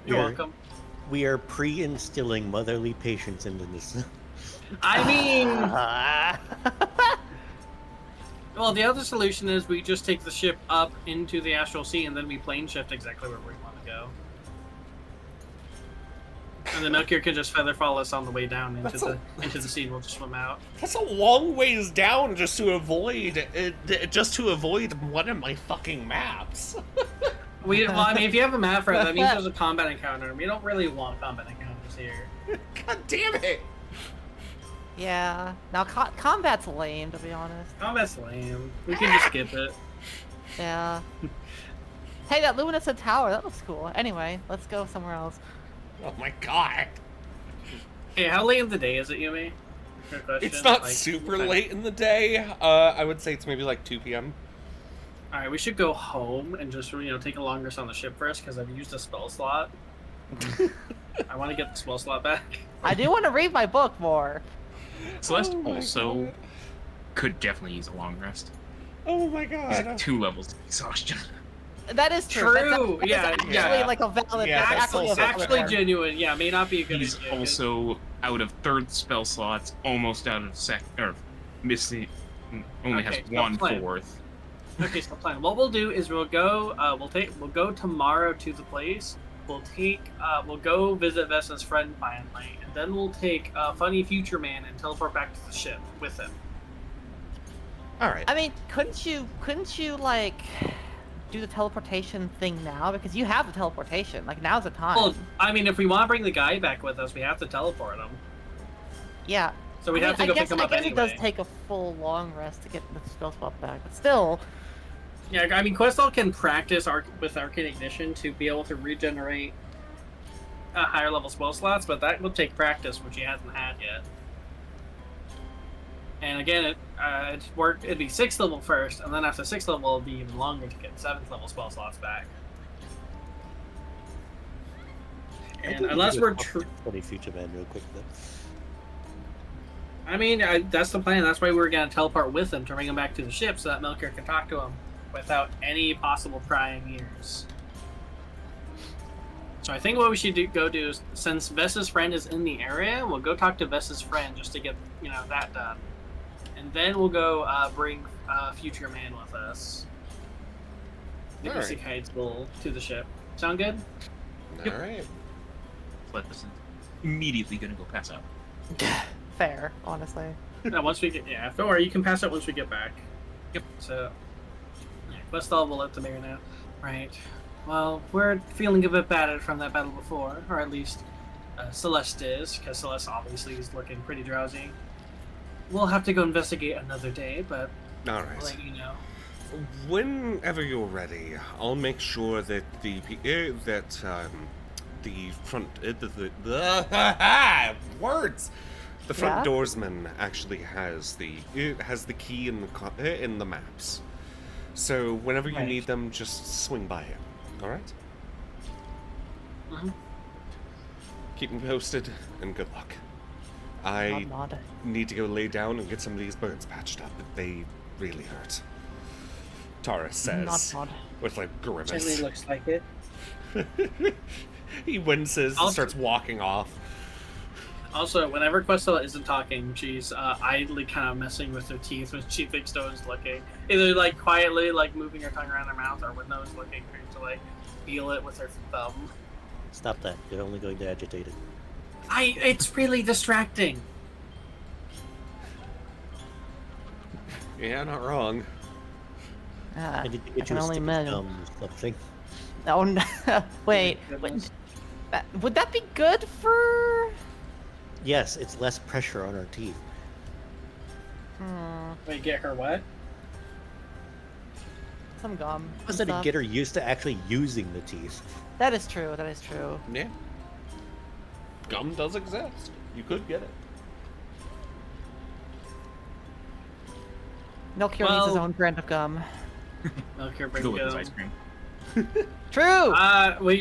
You're Yeah. welcome. We are pre-instilling motherly patience into this. I mean, Ah. well, the other solution is we just take the ship up into the astral sea and then we plane shift exactly where we want to go. And then Melchior can just feather fall us on the way down into the sea and we'll just swim out. That's a long ways down just to avoid one of my fucking maps. Well, I mean, if you have a map for it, that means there's a combat encounter. We don't really want combat encounters here. God damn it! Yeah. Now combat's lame, to be honest. Combat's lame. We can just skip it. Yeah. Hey, that luminescent tower, that looks cool. Anyway, let's go somewhere else. Oh my god. Hey, how late in the day is it, Yumi? Good question. It's not Like, super okay. late in the day. I would say it's maybe like 2 p.m. All right, we should go home and just take a long rest on the ship first because I've used a spell slot. I want to get the spell slot back. I do want to read my book more. Celeste Oh my also God. could definitely use a long rest. Oh my He's god. at 2 levels of exhaustion. That is true. True, That is yeah, actually yeah. like a valid. Yeah, that's that's actually a also valid Actually term. genuine. Yeah, may not be a good He's idea. 'cause- also out of 3rd spell slots, almost out of or missing. Only Okay, has so 1 plan. 4th. Okay, so plan. What we'll do is we'll go. We'll go tomorrow to the place. We'll go visit Vesta's friend finally, and then we'll take Funny Future Man and teleport back to the ship with him. Alright. I mean, couldn't you like do the teleportation thing now? Because you have the teleportation. Like now's the time. Well, I mean, if we want to bring the guy back with us, we have to teleport him. Yeah. So we I have to mean, go I guess, pick him up I guess anyway. it does take a full long rest to get the spell swap back, but still. Yeah, I mean, Questal can practice with Arcane Ignition to be able to regenerate higher level spell slots, but that will take practice, which he hasn't had yet. And again, it'd be 6th level first, and then after 6th level, it'll be even longer to get 7th level spell slots back. And unless we're Funny Future Man real quick though. I mean, that's the plan. That's why we were going to teleport with him to bring him back to the ship so that Melchior can talk to him without any possible prying ears. So I think what we should go do is, since Vesta's friend is in the area, we'll go talk to Vesta's friend just to get that done, and then we'll go bring Future Man with us. The Alright. Isekai School to the ship. Sound good? Yep. Alright. Celeste is immediately gonna go pass out. Fair, honestly. No, once we get don't worry, you can pass out once we get back. Yep. So, yeah, Questal will let the mayor know. Right. Well, we're feeling a bit battered from that battle before, or at least Celeste is, because Celeste obviously is looking pretty drowsy. We'll have to go investigate another day, but I'll Alright. let you know. Whenever you're ready, I'll make sure that the front words. The front Yeah? doorsman actually has the key in the maps. So whenever you Right. need them, just swing by him. All right. Mhm. Keep me posted, and good luck. I Nod, nod. need to go lay down and get some of these burns patched up. They really hurt. Tara says, Nod, nod. with like Certainly grimace. looks like it. He winces and Also- starts walking off. Also, whenever Questal isn't talking, she's idly kind of messing with her teeth when she thinks no one's looking. Either like quietly, like moving her tongue around her mouth, or when no one's looking, trying to like feel it with her thumb. Stop that. You're only going to agitate it. It's really distracting. Yeah, not wrong. Ah, I need to I get can you a only stick of imagine. gum or something. Oh no! Wait, Goodness. would that be good for? Yes, it's less pressure on our teeth. Wait, get her what? Some gum. Plus, and to stuff. get her used to actually using the teeth. That is true. That is true. Yeah. Gum does exist. You could get it. Melchior needs his Well- own brand of gum. Melchior bring Go with his go. ice cream. True.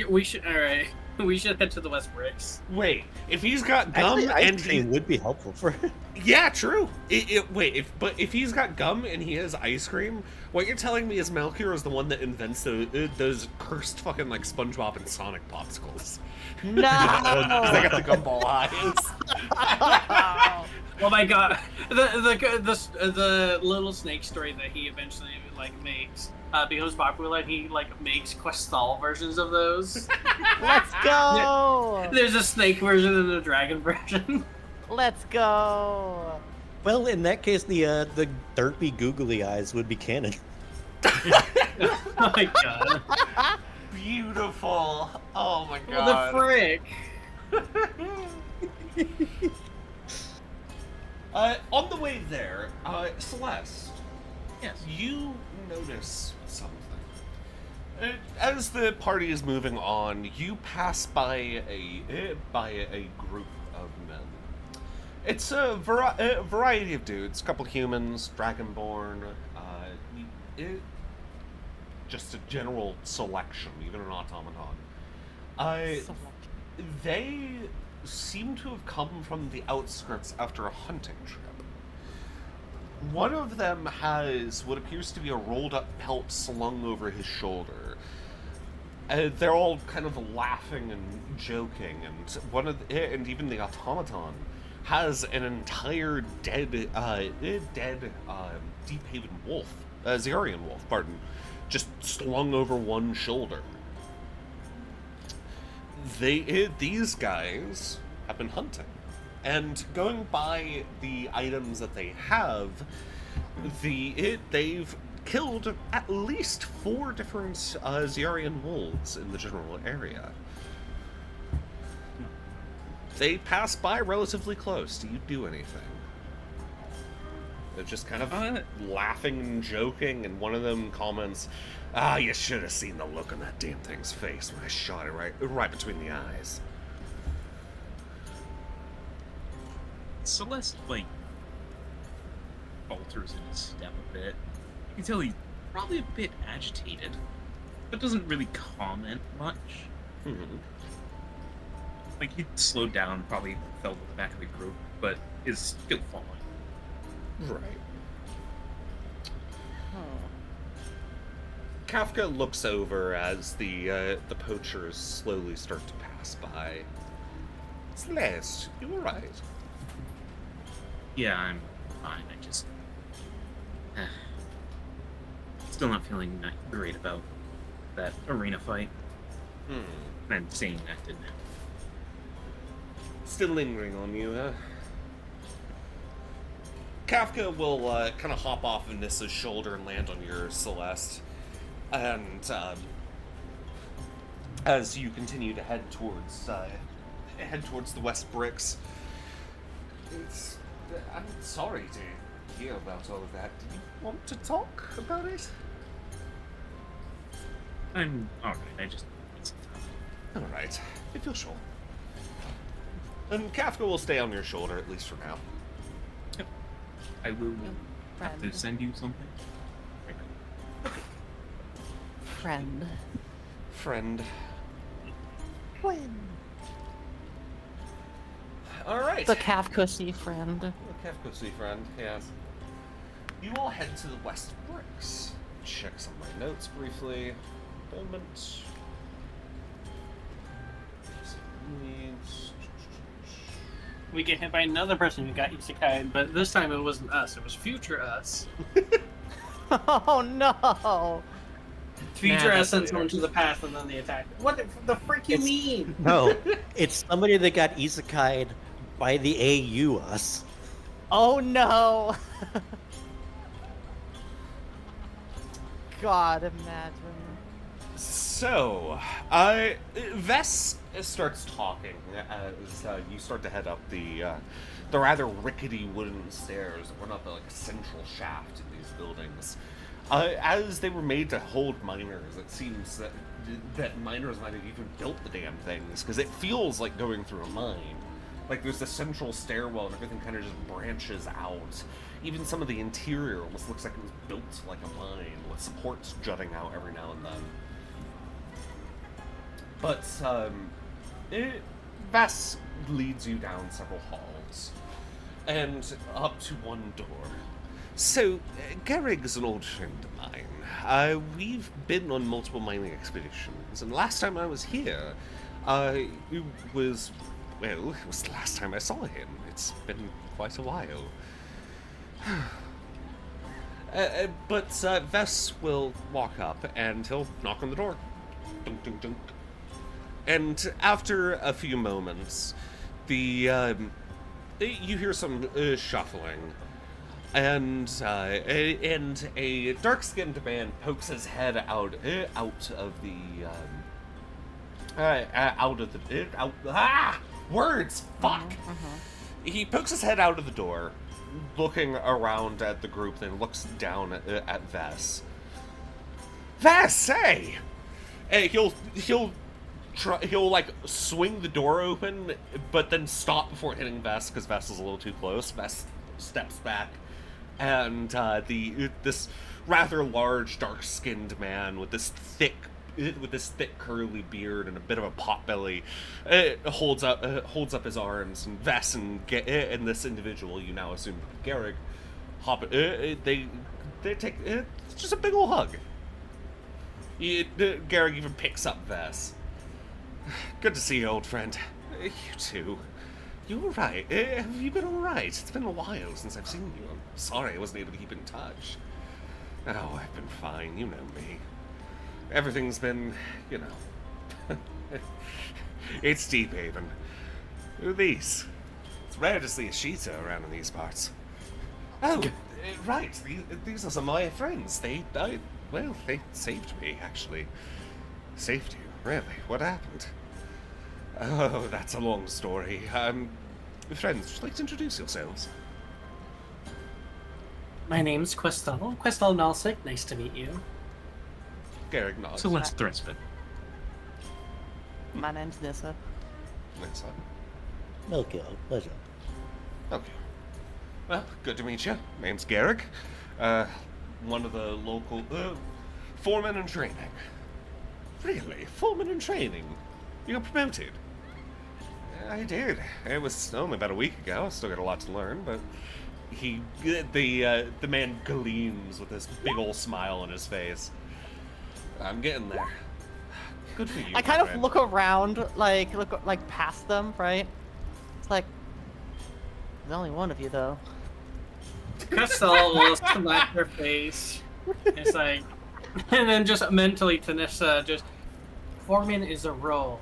We should. All right. We should head to the West Bricks. Wait, if he's got gum Actually, ice and he, cream would be helpful for yeah, true. If he's got gum and he has ice cream, what you're telling me is Melchior is the one that invents those cursed fucking like SpongeBob and Sonic popsicles. No. They got the gumball eyes. Oh my god, the little snake story that he eventually like makes becomes popular. He like makes Questal versions of those. Let's go. There's a snake version and a dragon version. Let's go. Well, in that case, the derpy googly eyes would be canon. Oh my god, Beautiful. Oh my what the frick? On the way there, Celeste, Yes. you notice something. As the party is moving on, you pass by a group of men. It's a variety of dudes, a couple humans, dragonborn, just a general selection, even an automaton. They seem to have come from the outskirts after a hunting trip. One of them has what appears to be a rolled-up pelt slung over his shoulder. They're all kind of laughing and joking, and even the automaton has an entire dead Deephaven wolf, Zarian wolf, pardon, just slung over one shoulder. These guys have been hunting, and going by the items that they have, they've killed at least 4 different Zarian wolves in the general area. They pass by relatively close. Do you do anything? They're just kind of laughing and joking, and one of them comments, you should have seen the look on that damn thing's face when I shot it right between the eyes. Celeste, falters in his step a bit. You can tell he's probably a bit agitated, but doesn't really comment much. Mm-hmm. He slowed down, probably fell to the back of the group, but is still falling. Right. Kafka looks over as the poachers slowly start to pass by. Celeste, you alright? Yeah, I'm fine. I just... still not feeling that great about that arena fight. And seeing that didn't happen. Still lingering on you, huh? Kafka will kind of hop off of Nissa's shoulder and land on your Celeste. And as you continue to head towards the West Bricks, I'm sorry to hear about all of that. Do you want to talk about it? I'm alright. I just need some time. Alright, if you're sure. And Kafka will stay on your shoulder, at least for now. Yep. I will have to send you something. Friend. Friend. When? Alright. The Kafka friend. The Kafka friend, yes. You all head to the West Bricks. Check some of my notes briefly. Moment. We get hit by another person who got isekai, but this time it wasn't us, it was future us. Oh no! Future us sent someone to the past and then they attacked. What the frick you mean? No, it's somebody that got isekai'd by the AU us. Oh no! God, imagine. So, Vess starts talking as you start to head up the rather rickety wooden stairs that run up a central shaft in these buildings. As they were made to hold miners, it seems that miners might have even built the damn things, because it feels like going through a mine. Like there's this central stairwell and everything kind of just branches out. Even some of the interior almost looks like it was built like a mine, with supports jutting out every now and then. But, Vess leads you down several halls, and up to one door. So, Garrig's an old friend of mine. We've been on multiple mining expeditions, and last time I was here, it was the last time I saw him. It's been quite a while. But Vess will walk up, and he'll knock on the door. Dunk, dunk, dunk. And after a few moments, you hear some shuffling, and a dark-skinned man pokes his head out of the words. Fuck. He pokes his head out of the door, looking around at the group, then looks down at Vess. Vess, hey! Hey, he'll like swing the door open, but then stop before hitting Vess because Vess is a little too close. Vess steps back, and this rather large, dark-skinned man with this thick curly beard and a bit of a potbelly holds up his arms, and Vess and this individual, you now assume Garrick, hop. They take just a big ol' hug. Garrick even picks up Vess. Good to see you, old friend. You too. You all right? Have you been all right? It's been a while since I've seen you. I'm sorry I wasn't able to keep in touch. Oh, I've been fine. You know me. Everything's been, you know. It's Deephaven. Who are these? It's rare to see a Sheeta around in these parts. Oh, right. These are some of my friends. They saved me, actually. Saved you? Really? What happened? Oh, that's a long story. Friends, would you like to introduce yourselves? My name's Questel. Questel Nalsik. Nice to meet you. Garrick nods. So let's Thresford. My name's Nissa. Nice. Melchior, pleasure. Okay. Well, good to meet you. Name's Garrick. One of the local foremen in training. Really? Foreman in training? You got promoted? I did. It was only about a week ago. I still got a lot to learn, but the man gleams with this big old smile on his face. I'm getting there. Good for you. I my kind of friend. look around, like past them, right? It's like there's only one of you though. Questel will slap her face. It's like, and then just mentally to Nissa, just foreman is a role.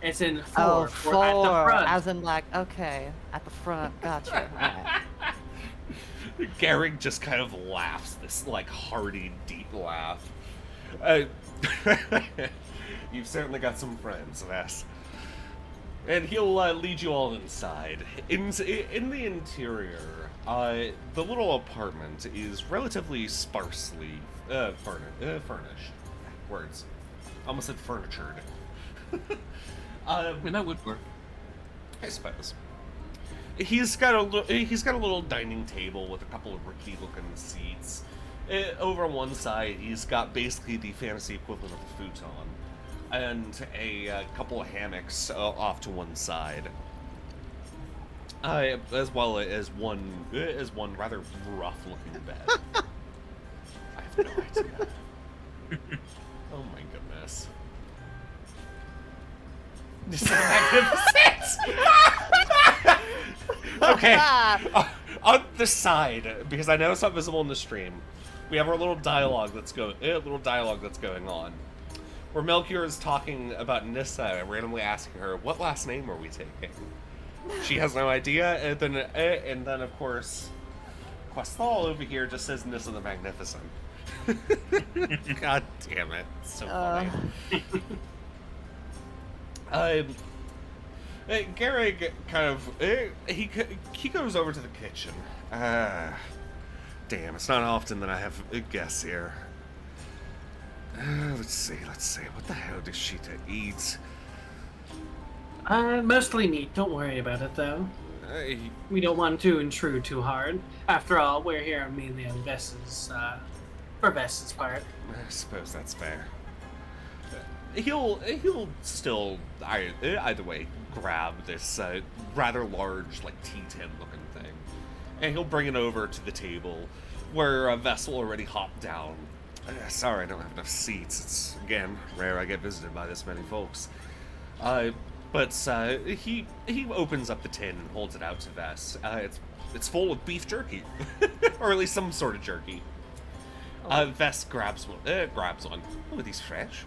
It's in Oh, four. We're at the front. as in like, okay, at the front. Gotcha. Right. Garrick just kind of laughs, this like hearty, deep laugh. You've certainly got some friends, Vess. And he'll lead you all inside. In the interior, the little apartment is relatively sparsely furnished. Words. Almost said furnitured. I mean, that would work. I suppose. He's got a little dining table with a couple of rickety-looking seats. Over on one side, he's got basically the fantasy equivalent of a futon, and a couple of hammocks off to one side, as well as one rather rough-looking bed. I have no idea. Oh my goodness. This is magnificent! Okay, on the side, because I know it's not visible in the stream, we have our little dialogue that's going on, where Melchior is talking about Nissa and randomly asking her, "What last name are we taking?" She has no idea, and then of course, Questal over here just says Nissa the Magnificent. God damn it, it's so funny. Garrick kind of he goes over to the kitchen. Damn, it's not often that I have guests here. Let's see. What the hell does Sheeta eat? Mostly meat. Don't worry about it, though. We don't want to intrude too hard. After all, we're here mainly on Vess's, for Vess's part. I suppose that's fair. He'll still either way grab this rather large, like tea-tin looking thing, and he'll bring it over to the table where Vess will already hop down. Sorry, I don't have enough seats. It's again rare I get visited by this many folks. But he opens up the tin and holds it out to Vess. It's full of beef jerky, or at least some sort of jerky. Vess grabs one. Oh, are these fresh?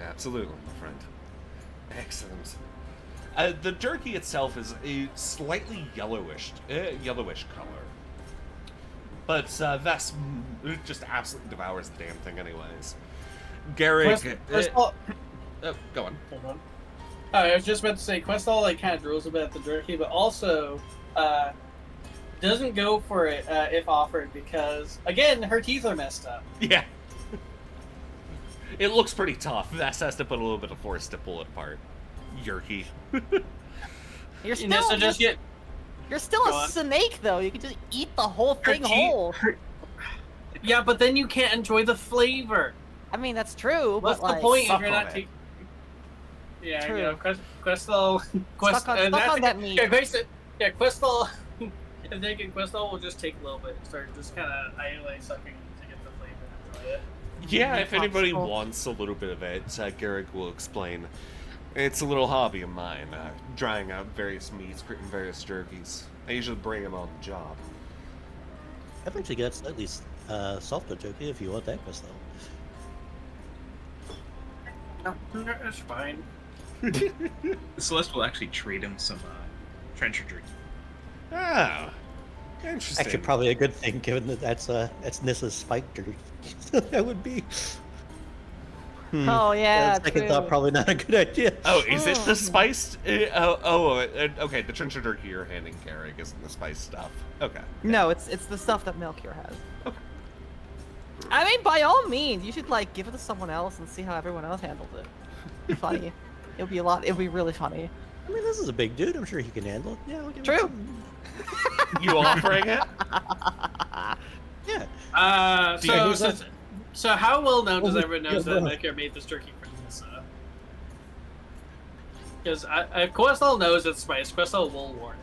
Absolutely, my friend. Excellent. The jerky itself is a slightly yellowish color. But Vess just absolutely devours the damn thing anyways. Garrick... Questal, go on. hold on. I was just about to say, Questal like kind of drools a bit at the jerky, but also doesn't go for it if offered because, again, her teeth are messed up. Yeah. It looks pretty tough. Vess has to put a little bit of force to pull it apart. Yerky. You're You know, still, so just get. you're still Go a on. snake, though. You can just eat the whole her thing teeth- whole. Yeah, but then you can't enjoy the flavor. I mean, that's true. What's but the like, point if suck you're on not it. taking? Yeah, True. you know, Questel. Suck on that meat. Yeah, Questel. If they get Questel, will just take a little bit and start just kind of idly sucking to get the flavor and enjoy it. Yeah, if anybody Popsicle. wants a little bit of it, Garrick will explain. It's a little hobby of mine, drying out various meats, creating various jerkies. I usually bring them on the job. I've actually got slightly softer jerky if you want that, Crystal. No, it's fine. Celeste will actually trade him some trencher jerky. Ah, interesting. Actually, probably a good thing, given that that's Nissa's spike jerky. That would be. Oh yeah, Second true. thought, probably not a good idea. Oh, is it the spiced? Okay. The trencher jerky you're handing Garrick isn't the spiced stuff. Okay. No, it's the stuff that Melchior has. I mean, by all means, you should like give it to someone else and see how everyone else handles it. It'd be funny. It'll be really funny. I mean, this is a big dude. I'm sure he can handle it. Yeah, I'll give True. It some... You offering it? Yeah. So how well known does Oh, everyone knows yeah, that bro. Melchior made this jerky for Nissa? Because if Questel knows it's spice, Questel will warn him.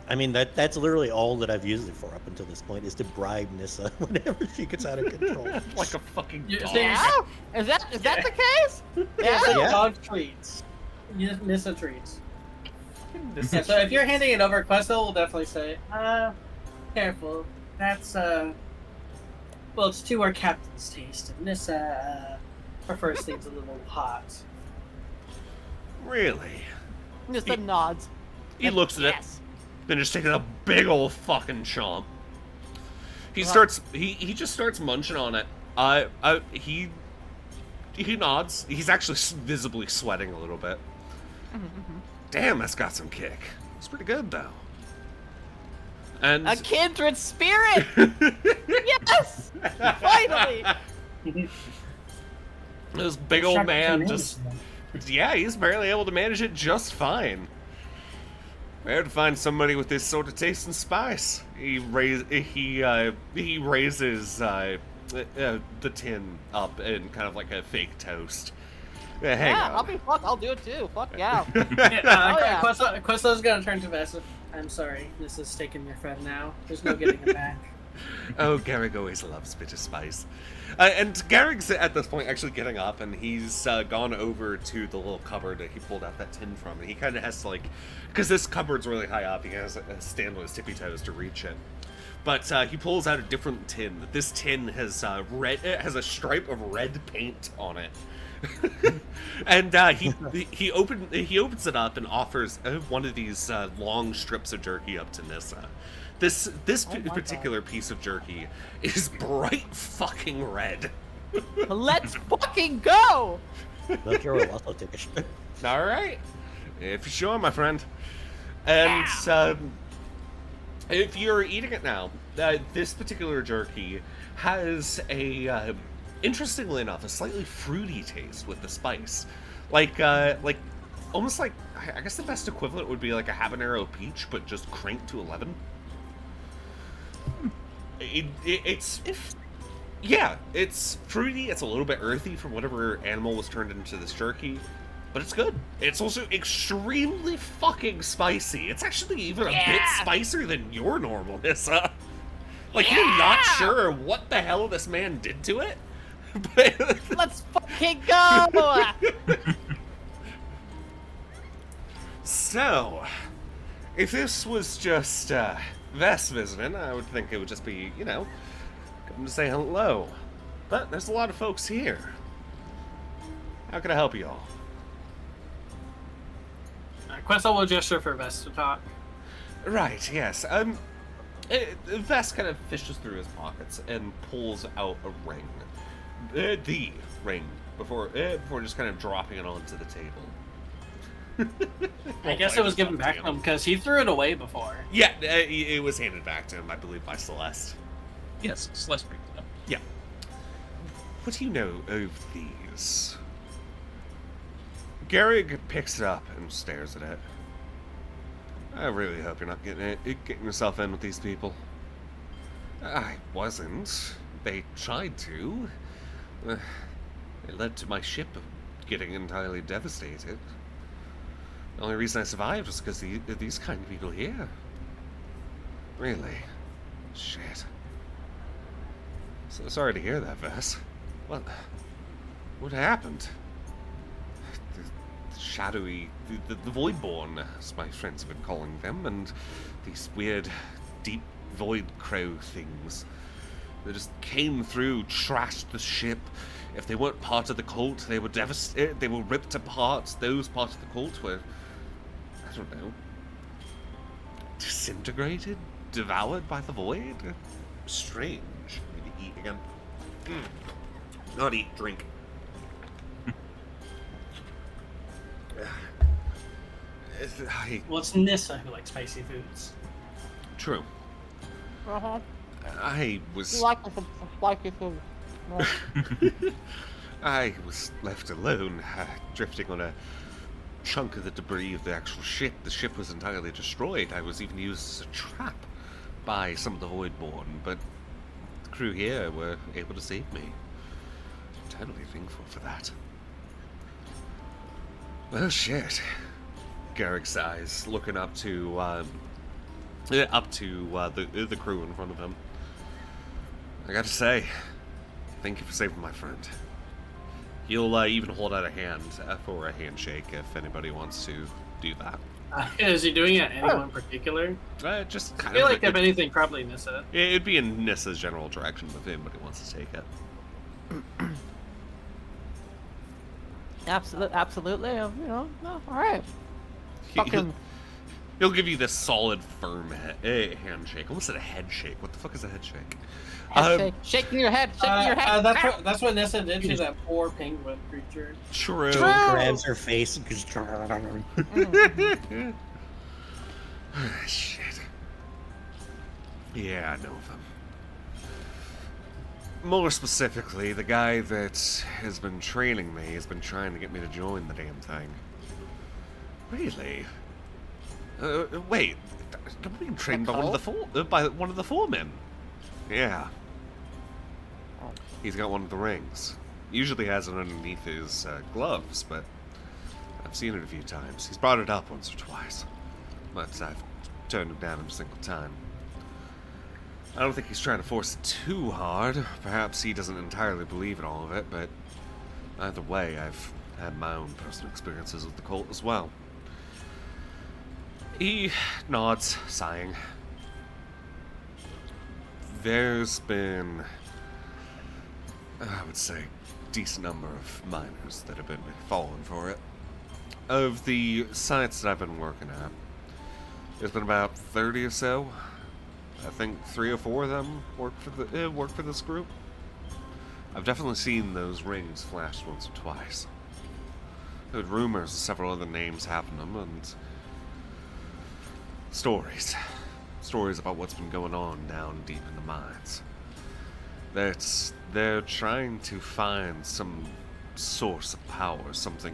I mean, that's literally all that I've used it for up until this point, is to bribe Nissa whenever she gets out of control. Like a fucking Yeah, dog. so you're- Yeah? Is that the case? Yeah, so Yeah. dog treats. Nissa treats. Yeah, so if you're handing it over, Questel will definitely say, careful. That's, well, it's to our captain's taste, and Nissa, prefers things a little hot. Really? Just the nods. He looks at it, Yes. then just taking a big old fucking chomp. He Wow. starts. He just starts munching on it. He nods. He's actually visibly sweating a little bit. Damn, that's got some kick. It's pretty good though. And A kindred spirit. Yes. Finally. this big old man just. Yeah, he's barely able to manage it just fine. Rare to find somebody with this sort of taste and spice. He raises the tin up in kind of like a fake toast. Hang Yeah, on. I'll do it too. Fuck yeah. Yeah, Oh, yeah. Questel's gonna turn to Vessa. I'm sorry, this is taking your friend now. There's no getting it back. Oh, Garrick always loves a bit of spice. And Garrick's at this point actually getting up, and he's gone over to the little cupboard that he pulled out that tin from, and he kind of has to, like, because this cupboard's really high up, he has to stand on his tippy toes to reach it. But he pulls out a different tin. This tin has it has a stripe of red paint on it. And he opens it up and offers one of these long strips of jerky up to Nissa. This Oh my particular piece of jerky is bright fucking red. Let's fucking go. Melchior will also take a shit. All right, if you're sure, my friend. And if you're eating it now, this particular jerky has a interestingly enough, a slightly fruity taste with the spice, like almost like, I guess the best equivalent would be like a habanero peach, but just cranked to 11. It's fruity. It's a little bit earthy from whatever animal was turned into this jerky, but it's good. It's also extremely fucking spicy. It's actually even a bit spicier than your normal Nissa. Like, you're not sure what the hell this man did to it. But Let's fucking go. so, if this was just Vess visiting, I would think it would just be, come to say hello. But there's a lot of folks here. How can I help you all? Questel will gesture for Vess to talk. Right, yes. Vess kind of fishes through his pockets and pulls out a ring. The ring, before just kind of dropping it onto the table. I guess it was given back to him because he threw it away before. Yeah, it was handed back to him, I believe, by Celeste. Yes, Celeste picked it up. Yeah. What do you know of these? Garrig picks it up and stares at it. I really hope you're not getting yourself in with these people. I wasn't. They tried to. It led to my ship getting entirely devastated. The only reason I survived was because of these kind of people here. Really? Shit. So sorry to hear that, Vess. What happened? The shadowy, the Voidborn, as my friends have been calling them, and these weird, deep void crow things. They just came through, trashed the ship. If they weren't part of the cult, they were devastated. They were ripped apart. Those parts of the cult were, I don't know, disintegrated, devoured by the void. Strange. Need to eat again. Not eat, drink. Well, it's Nissa who likes spicy foods. True. Uh-huh. I was. You like some spicy food. I was left alone, drifting on a chunk of the debris of the actual ship. The ship was entirely destroyed. I was even used as a trap by some of the Voidborn, but the crew here were able to save me. I'm totally thankful for that. Well, shit. Garrick sighs, looking up to the crew in front of him. I gotta say, thank you for saving my friend. He'll even hold out a hand for a handshake if anybody wants to do that. Is he doing it anyone in particular? Just I kind feel of like if anything, probably Nissa. it'd be in Nissa's general direction if anybody wants to take it. Absolutely. You know, no, all right. Fucking. He'll give you this solid, firm handshake. Almost said a head shake. What the fuck is a head shake? Head shake. Shaking your head. Shaking your head. That's what Nissa did to that poor penguin creature. True. Grabs her face and just. Shit. Yeah, I know of him. More specifically, the guy that has been training me has been trying to get me to join the damn thing. Really? Wait, I'm being trained by one of the foremen. Yeah. He's got one of the rings. Usually has it underneath his gloves, but I've seen it a few times. He's brought it up once or twice, but I've turned him down every single time. I don't think he's trying to force it too hard. Perhaps he doesn't entirely believe in all of it, but either way, I've had my own personal experiences with the cult as well. He nods, sighing. There's been, I would say, a decent number of miners that have been falling for it. Of the sites that I've been working at, there's been about 30 or so. I think 3 or 4 of them work for this group. I've definitely seen those rings flash once or twice. Heard rumors of several other names having them, and stories about what's been going on down deep in the mines. That they're trying to find some source of power, something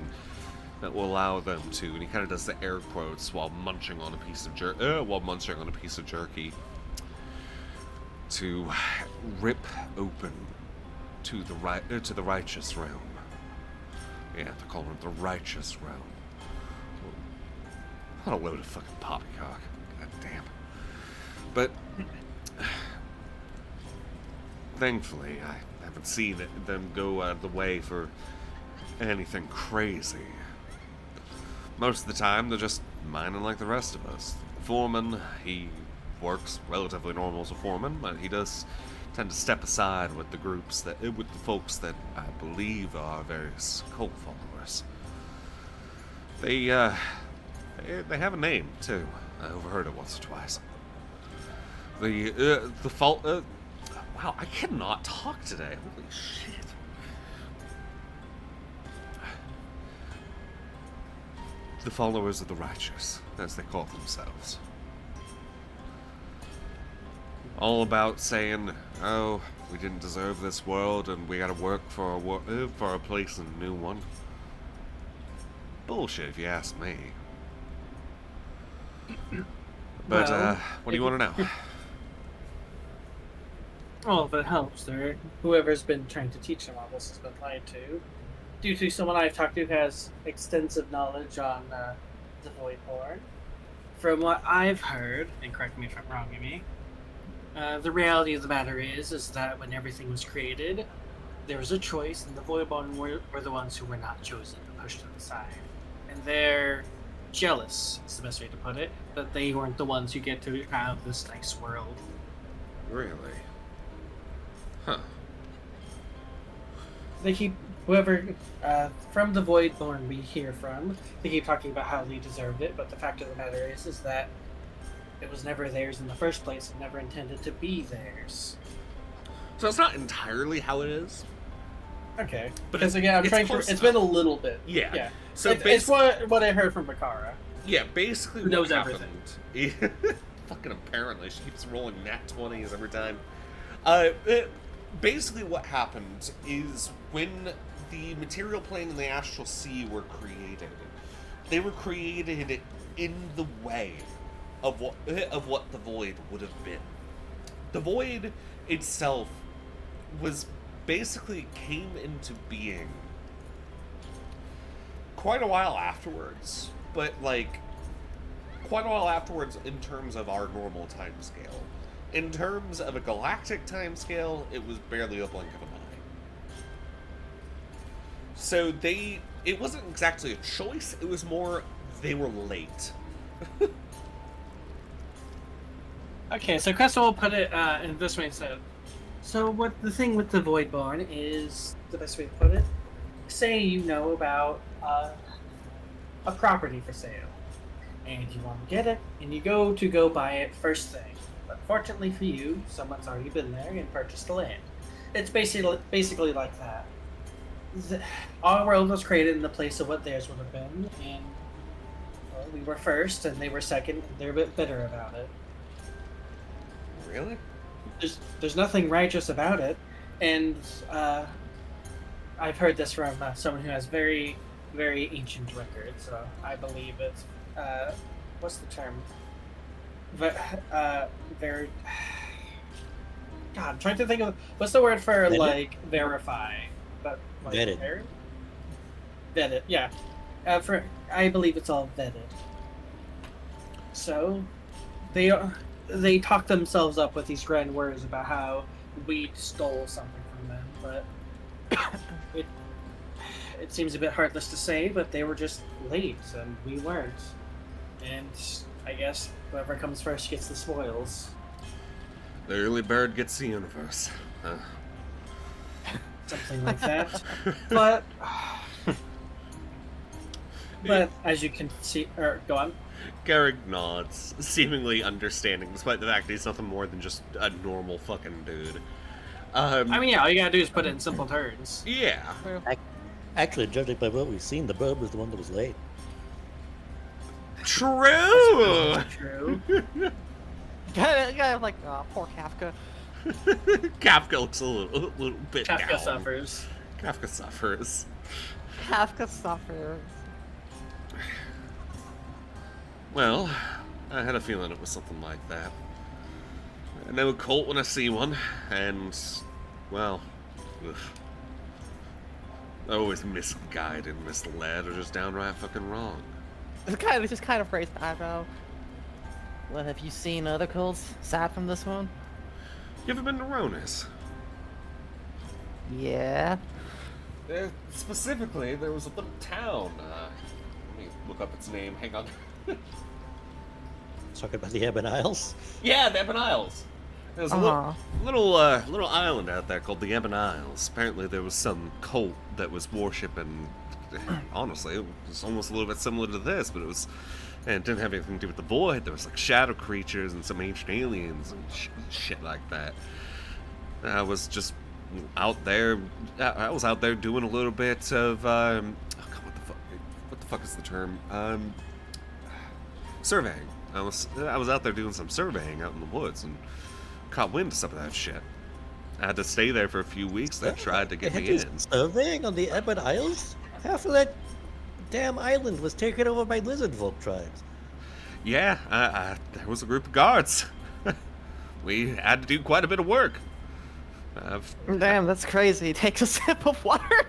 that will allow them to, and he kind of does the air quotes while munching on a piece of jerky, to rip open to the righteous realm. Yeah, they're calling it the righteous realm. What a load of fucking poppycock. God damn. But thankfully, I haven't seen them go out of the way for anything crazy. Most of the time, they're just mining like the rest of us. The foreman, he works relatively normal as a foreman, but he does tend to step aside with the folks that I believe are various cult followers. They have a name too. I overheard it once or twice. Wow, I cannot talk today. Holy shit. the followers of the righteous, as they call themselves. All about saying, oh, we didn't deserve this world and we gotta work for a place in a new one. Bullshit, if you ask me. But, Well, what do you want to know? Well, if it helps, whoever's been trying to teach them all this has been lied to. Due to someone I've talked to who has extensive knowledge on the Voidborn. From what I've heard, and correct me if I'm wrong, Amy, the reality of the matter is that when everything was created, there was a choice, and the Voidborn were the ones who were not chosen, pushed to the side. And they're jealous, is the best way to put it, that they weren't the ones who get to have this nice world. Really? Huh. They keep whoever from the Voidborn we hear from. They keep talking about how they deserved it, but the fact of the matter is that it was never theirs in the first place and never intended to be theirs. So it's not entirely how it is. Okay, But because again, I'm it's trying to. close It's been a little bit. Yeah. Yeah. So It's what I heard from Bakara. yeah, basically Who what knows happened. Fucking apparently, she keeps rolling nat 20s every time. Basically what happened is when the material plane and the astral sea were created, they were created in the way of what the void would have been. The void itself was basically came into being quite a while afterwards, but like quite a while afterwards in terms of our normal time scale. In terms of a galactic time scale, it was barely a blink of an eye. So it wasn't exactly a choice, it was more they were late. Okay, so Crystal will put it in this way instead. So what the thing with the Voidborn is, the best way to put it, say you know about a property for sale, and you want to get it, and you go buy it first thing. But fortunately for you, someone's already been there and purchased the land. It's basically like that. Our world was created in the place of what theirs would have been, and well, we were first, and they were second, and they're a bit bitter about it. Really? There's nothing righteous about it, and I've heard this from someone who has very, very ancient records. So I believe it's what's the term? Very. God, I'm trying to think of what's the word for Vetted? like verify, but like, Vetted. Vetted, yeah. I believe it's all vetted. So, they talk themselves up with these grand words about how we stole something from them, but it seems a bit heartless to say, but they were just late and we weren't. And I guess whoever comes first gets the spoils. The early bird gets the universe. Huh. Something like that. But as you can see, or go on. Garrick nods, seemingly understanding, despite the fact that he's nothing more than just a normal fucking dude. I mean, yeah, all you gotta do is put it in simple terms. Yeah. Actually, judging by what we've seen, the bird was the one that was late. True! True. Kind of like poor Kafka. Kafka looks a little bit Kafka down. suffers. Kafka suffers. Kafka suffers. Well, I had a feeling it was something like that. I know a cult when I see one, and, well, ugh. They're always misguided, misled, or just downright fucking wrong. It's just kind of phrased eyebrow. Well, have you seen other cults aside from this one? You ever been to Ronis? Yeah. Specifically, there was a little town. Let me look up its name. Hang on. Talking about the Ebon Isles? Yeah, the Ebon Isles. There's a little island out there called the Ebon Isles. Apparently, there was some cult that was worshipping. Honestly, it was almost a little bit similar to this, but it didn't have anything to do with the void. There was like shadow creatures and some ancient aliens and shit like that. I was just out there. I was out there doing a little bit of. Oh God, what the fuck is the term? Surveying. I was out there doing some surveying out in the woods and caught wind of some of that shit. I had to stay there for a few weeks. They tried to get me in. Surveying on the Ebon Isles? Half of that damn island was taken over by lizard folk tribes. Yeah, there was a group of guards. We had to do quite a bit of work. Damn, that's crazy. Takes a sip of water.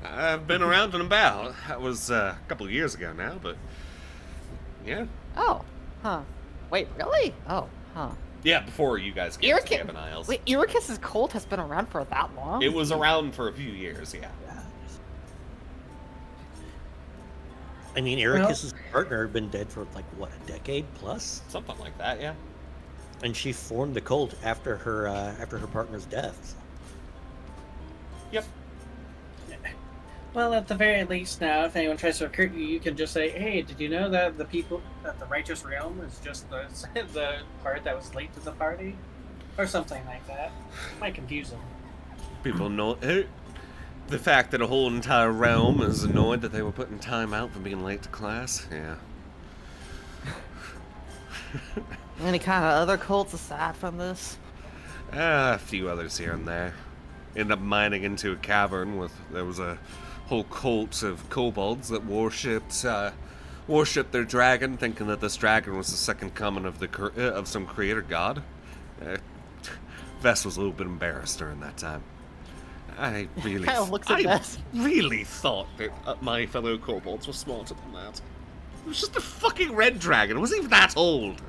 I've been around and about. That was a couple of years ago now, but yeah. Oh, huh. Wait, really? Oh, huh. Yeah, before you guys came to the Ebon Isles. Wait, Irikis's cult has been around for that long? It was around for a few years, yeah. I mean, Ericus's partner had been dead for, like, what, a decade plus? Something like that, yeah. And she formed the cult after her partner's death. Yep. Well, at the very least now, if anyone tries to recruit you, you can just say, hey, did you know that the people at the Righteous Realm is just the part that was late to the party? Or something like that. Might confuse them. People know the fact that a whole entire realm is annoyed that they were putting time out for being late to class. Yeah. Any kind of other cults aside from this? A few others here and there. Ended up mining into a cavern there was a whole cult of kobolds that worshipped their dragon, thinking that this dragon was the second coming of some creator god. Vess was a little bit embarrassed during that time. I really thought that my fellow kobolds were smarter than that. It was just a fucking red dragon. It wasn't even that old.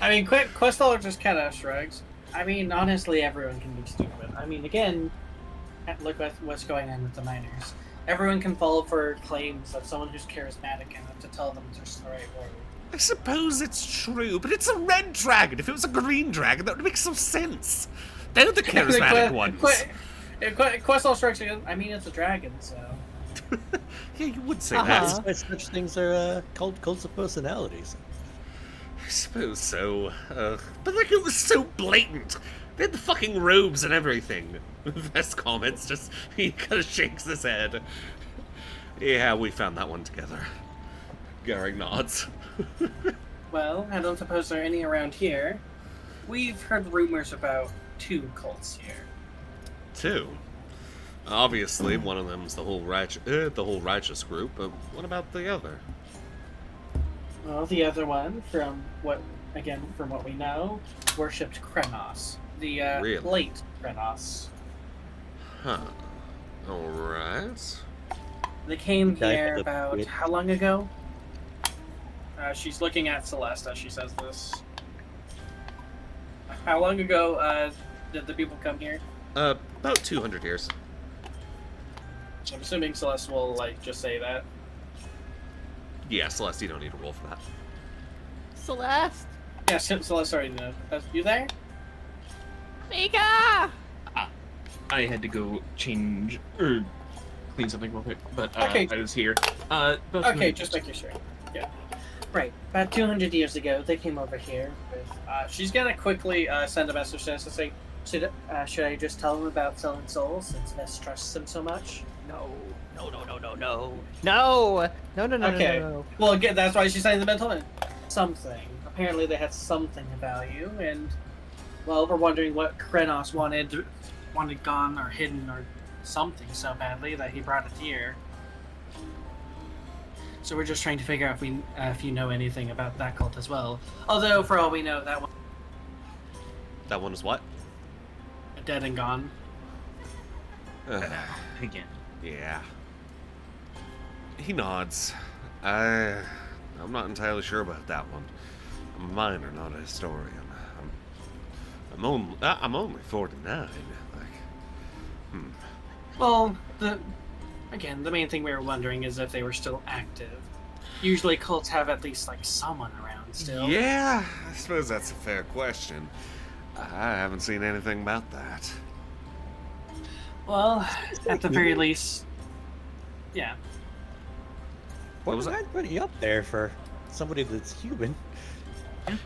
I mean, Questlord just kind of shrugs. I mean, honestly, everyone can be stupid. I mean, again, look at what's going on with the miners. Everyone can fall for claims of someone who's charismatic enough to tell them it's the right word. I suppose it's true, but it's a red dragon. If it was a green dragon, that would make some sense. They're the charismatic ones. Questlord shrugs again. I mean, it's a dragon, so... Yeah, you would say Uh-huh. that. That's why such things are called cults of personalities. I suppose so. But like, it was so blatant. They had the fucking robes and everything. Vest comments, just, he kind of shakes his head. Yeah, we found that one together. Gary nods. Well, I don't suppose there are any around here. We've heard rumors about 2 cults here. 2. Obviously, one of them's the whole righteous group, but what about the other? Well, the other one, from what we know, worshipped Krenos. The Really? late Krenos. Huh. Alright. They came Died here of the about witch. how long ago? She's looking at Celeste as she says this. How long ago did the people come here? About 200 years. So I'm assuming Celeste will just say that. Yeah, Celeste, you don't need to roll for that. Celeste? Yeah, Celeste already knows. You there? Mika! I had to go change or clean something real quick, but Okay. I was here. Okay, just making sure. Yeah. Right. About 200 years ago, they came over here with... she's gonna quickly send a message to us to say, should I just tell him about selling souls since Vess trusts him so much? No. No. Okay. No. Well, again, that's why she's saying the mental man. Something. Apparently they had something of value, and... Well, we're wondering what Krenos wanted gone or hidden or something so badly that he brought it here. So we're just trying to figure out if you know anything about that cult as well. Although, for all we know, that one That one is what? dead and gone. Again. Yeah. He nods. I'm not entirely sure about that one. I'm a miner, not a historian. I'm only 49. Well, the main thing we were wondering is if they were still active. Usually cults have at least someone around still. Yeah, I suppose that's a fair question. I haven't seen anything about that. Well, at the very least, yeah. What was That's pretty up there for somebody that's human.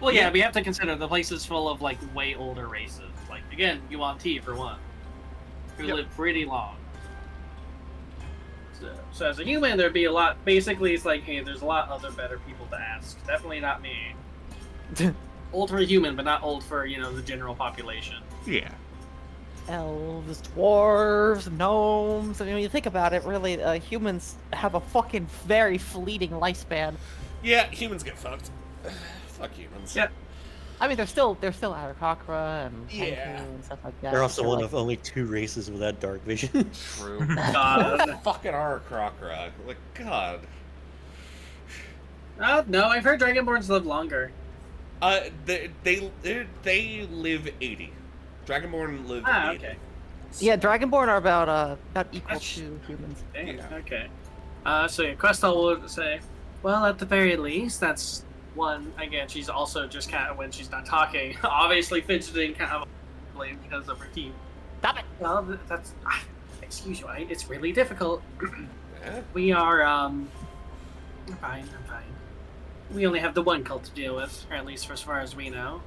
Well, yeah, we have to consider the place is full of way older races. Again, Yuan Ti for one, who Yep. live pretty long. So as a human, there'd be a lot. Basically, it's like, hey, there's a lot other better people to ask. Definitely not me. Old for a human, but not old for the general population. Yeah. Elves, dwarves, gnomes. I mean, when you think about it, really, humans have a fucking very fleeting lifespan. Yeah, humans get fucked. Fuck humans. Yeah. I mean, they're still Arakocra and Yeah. Tengu and stuff like that. They're also They're one like- of only 2 races without dark vision. True. God. Fucking Arakocra. Like, God. No, I've heard Dragonborns live longer. They live 80. Dragonborn live 80. Okay. Yeah, Dragonborn are about equal That's- to humans. Dang, Yeah. okay. So yeah, Questel would say, well, at the very least, that's one. Again, she's also just kind of, when she's not talking, obviously fidgeting kind of because of her team. Stop it! Well, that's. Excuse you, it's really difficult. Yeah. We are, I'm fine. We only have the one cult to deal with, or at least for as far as we know.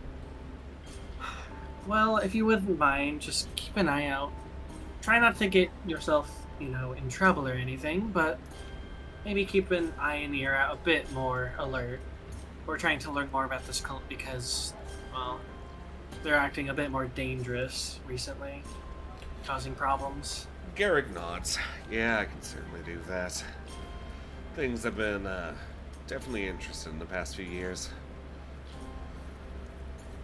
Well, if you wouldn't mind, just keep an eye out. Try not to get yourself, in trouble or anything, but maybe keep an eye and ear out, a bit more alert. We're trying to learn more about this cult because, well, they're acting a bit more dangerous recently, causing problems. Garrick nods. Yeah, I can certainly do that. Things have been definitely interesting in the past few years.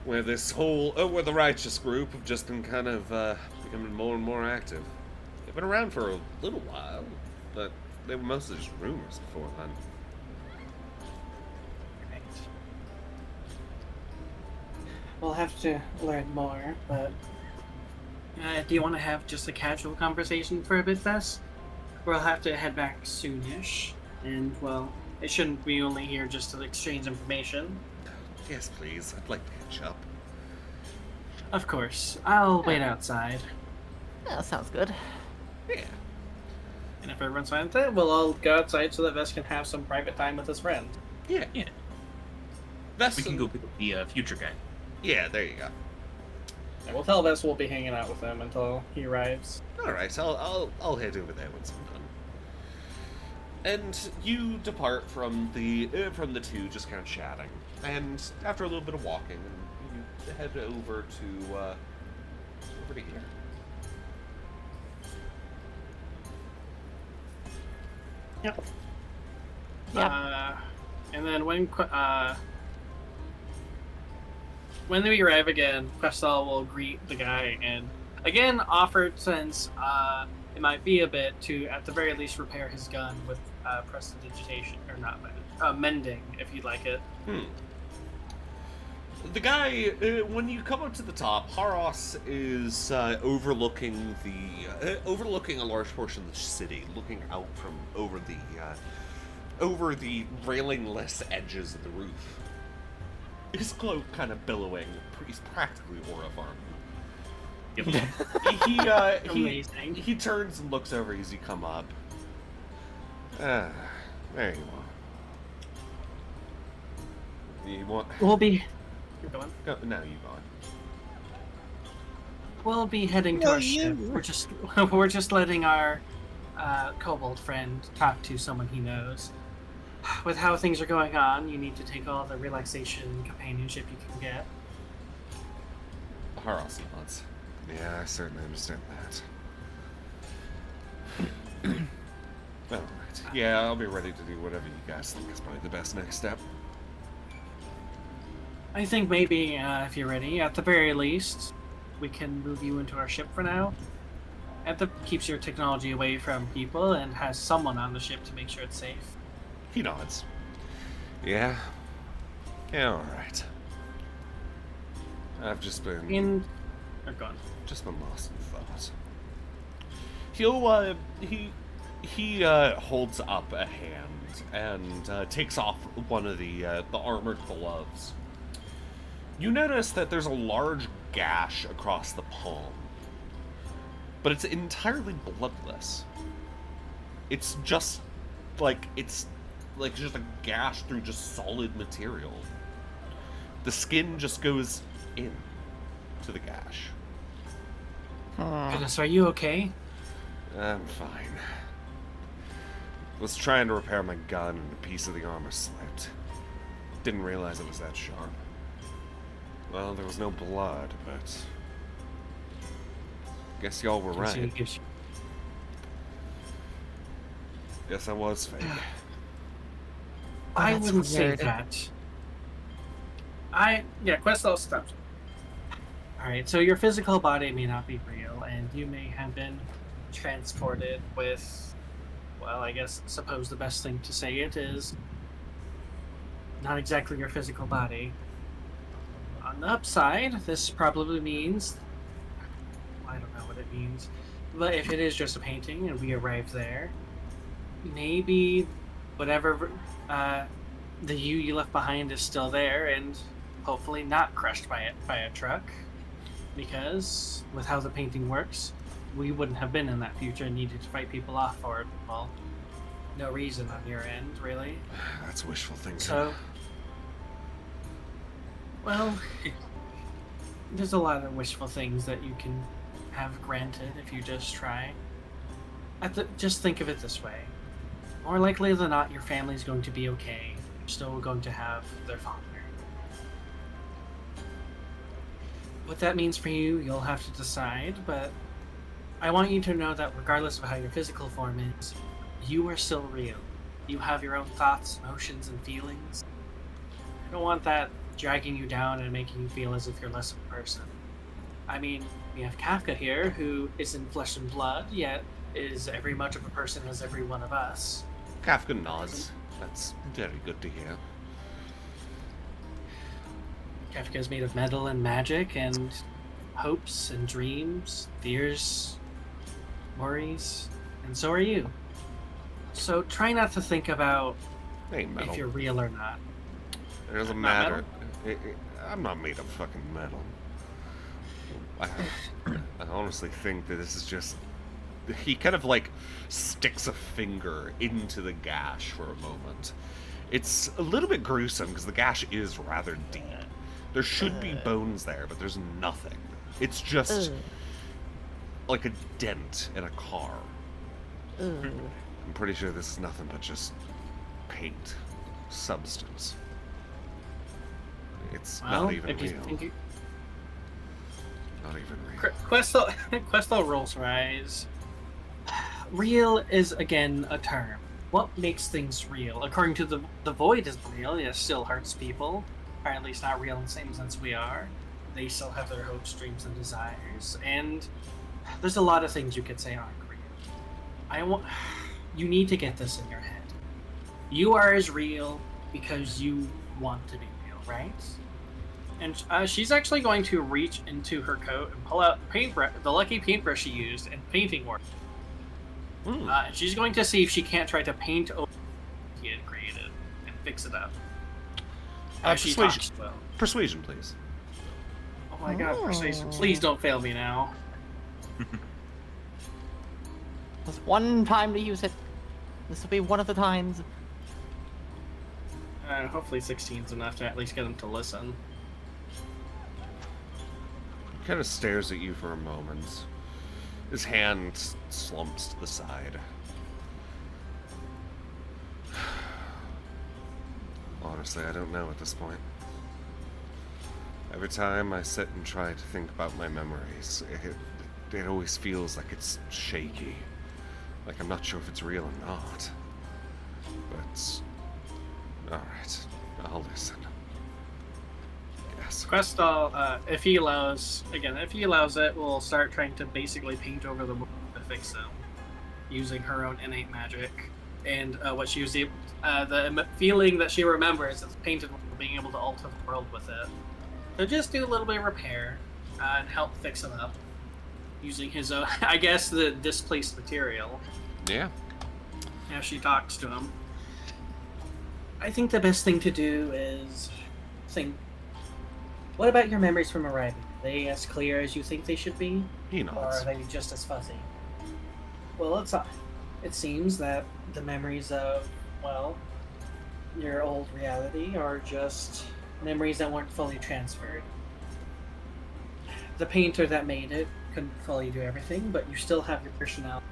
Where where the righteous group have just been kind of becoming more and more active. They've been around for a little while, but they were mostly just rumors before then. We'll have to learn more, but Do you want to have just a casual conversation for a bit, Bess? We'll have to head back soonish, and well, it shouldn't be only here just to exchange information. Yes, please. I'd like to catch up. Of course, I'll wait outside, Yeah, that sounds good. Yeah. and if everyone's fine with it, we'll all go outside so that Bess can have some private time with his friend. Yeah. Yeah. That's We can go pick up the future guy. Yeah, there you go. And we'll tell Bess we'll be hanging out with him until he arrives. Alright, I'll head over there once I'm done. And you depart from the two just kind of chatting. And after a little bit of walking, you head over to here. Yep. Yep. And then when we arrive again, Questel will greet the guy and again offered, since it might be a bit, to at the very least repair his gun with prestidigitation, or not mending, if you'd like it. The guy, when you come up to the top, Haros is overlooking a large portion of the city, looking out from over the railingless edges of the roof. His cloak kind of billowing. He's practically aura farming. Yep. Amazing. He turns and looks over as you come up. There you are. You want? We'll be. You're going. Go, no, you go on. We'll be heading to No, our ship. you. We're just letting our kobold friend talk to someone he knows. With how things are going on, you need to take all the relaxation and companionship you can get. Haros nods. Yeah, I certainly understand that. Alright. Yeah, I'll be ready to do whatever you guys think is probably the best next step. I think maybe, if you're ready, at the very least, we can move you into our ship for now. Keeps your technology away from people and has someone on the ship to make sure it's safe. He nods. Yeah. Yeah, alright. I've just been Gone. lost in thought. He holds up a hand and takes off one of the armored gloves. You notice that there's a large gash across the palm, but it's entirely bloodless. It's just like just a gash through just solid material. The skin just goes in to the gash. Goodness, are you okay? I'm fine. Was trying to repair my gun and a piece of the armor slipped. Didn't realize it was that sharp. Well, there was no blood, but... Guess y'all were right. Guess I was fake. I that's wouldn't say weird. that. Questel stops. Alright, so your physical body may not be real, and you may have been transported with, well, I suppose the best thing to say it is not exactly your physical body. On the upside, this probably means, I don't know what it means, but if it is just a painting and we arrive there, maybe whatever the you left behind is still there and hopefully not crushed by a truck, because with how the painting works, we wouldn't have been in that future and needed to fight people off for it. Well, no reason on your end, really. That's wishful thinking. So, well, there's a lot of wishful things that you can have granted if you just try. Just think of it this way. More likely than not, your family's going to be okay. You're still going to have their father. What that means for you, you'll have to decide, but I want you to know that regardless of how your physical form is, you are still real. You have your own thoughts, emotions, and feelings. I don't want that dragging you down and making you feel as if you're less of a person. I mean, we have Kafka here, who isn't flesh and blood, yet is every much of a person as every one of us. Kafka nods. That's very good to hear. Kafka is made of metal and magic and hopes and dreams, fears, worries, and so are you. So try not to think about Hey, metal. if you're real or not. It doesn't Not matter. I'm not made of fucking metal. I honestly think that this is just... He kind of, like, sticks a finger into the gash for a moment. It's a little bit gruesome, because the gash is rather deep. There should be bones there, but there's nothing. It's just like a dent in a car. I'm pretty sure this is nothing but just paint. Substance. It's Well, not even if you real. think Not even real. Questel rolls her eyes. Real is, again, a term. What makes things real? According to the void is real, it still hurts people. Or at least not real in the same sense we are. They still have their hopes, dreams, and desires. And there's a lot of things you could say aren't real. You need to get this in your head. You are as real because you want to be real, right? And she's actually going to reach into her coat and pull out the lucky paintbrush she used in painting work. And she's going to see if she can't try to paint over what he had created and fix it up. She talks well. Persuasion, please. Oh my god, persuasion. Please don't fail me now. There's one time to use it. This will be one of the times. Hopefully 16's enough to at least get him to listen. He kind of stares at you for a moment. His hand slumps to the side. Honestly, I don't know at this point. Every time I sit and try to think about my memories, it always feels like it's shaky. Like I'm not sure if it's real or not. But... Alright, I'll listen. Yes. Questal, if he allows it, we'll start trying to basically paint over the world to fix them, using her own innate magic. And what she was the feeling that she remembers is painted world, being able to alter the world with it. So just do a little bit of repair and help fix him up using his own, I guess, the displaced material. Yeah. As she talks to him. I think the best thing to do is think. What about your memories from arriving? Are they as clear as you think they should be? He Or nods. are they just as fuzzy? Well, it seems that the memories of, well, your old reality are just memories that weren't fully transferred. The painter that made it couldn't fully do everything, but you still have your personality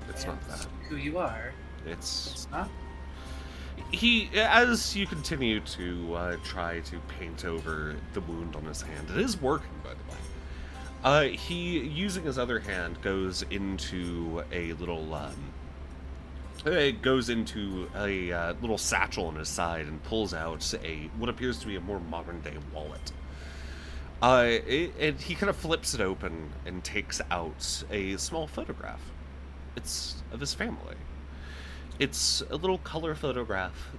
It's and not that. who you are. It's not. As you continue to try to paint over the wound on his hand, it is working, by the way. He, using his other hand, goes into a little little satchel on his side and pulls out what appears to be a more modern day wallet. And he kind of flips it open and takes out a small photograph. It's of his family. It's a little color photograph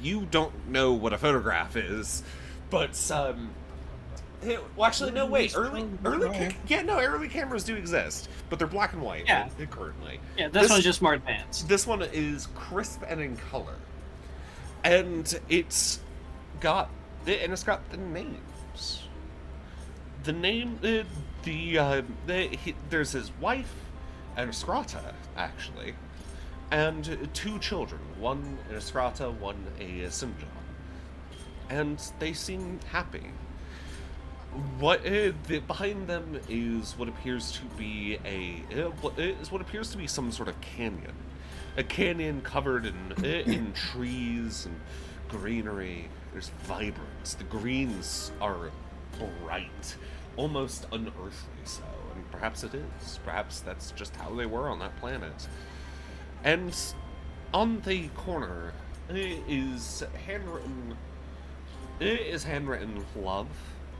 you don't know what a photograph is, but well, actually, no, wait. Early cameras do exist, but they're black and white. Yeah. Currently. Yeah, this one's just more advanced. This one is crisp and in color, and it's got the names. The name, there's his wife, and Scrata, actually, and 2 children, one a Scrata, one a Simjon, and they seem happy. Behind them is what appears to be some sort of canyon, a canyon covered in trees and greenery. There's vibrance. The greens are bright, almost unearthly so, and perhaps it is. Perhaps that's just how they were on that planet. And on the corner is handwritten love,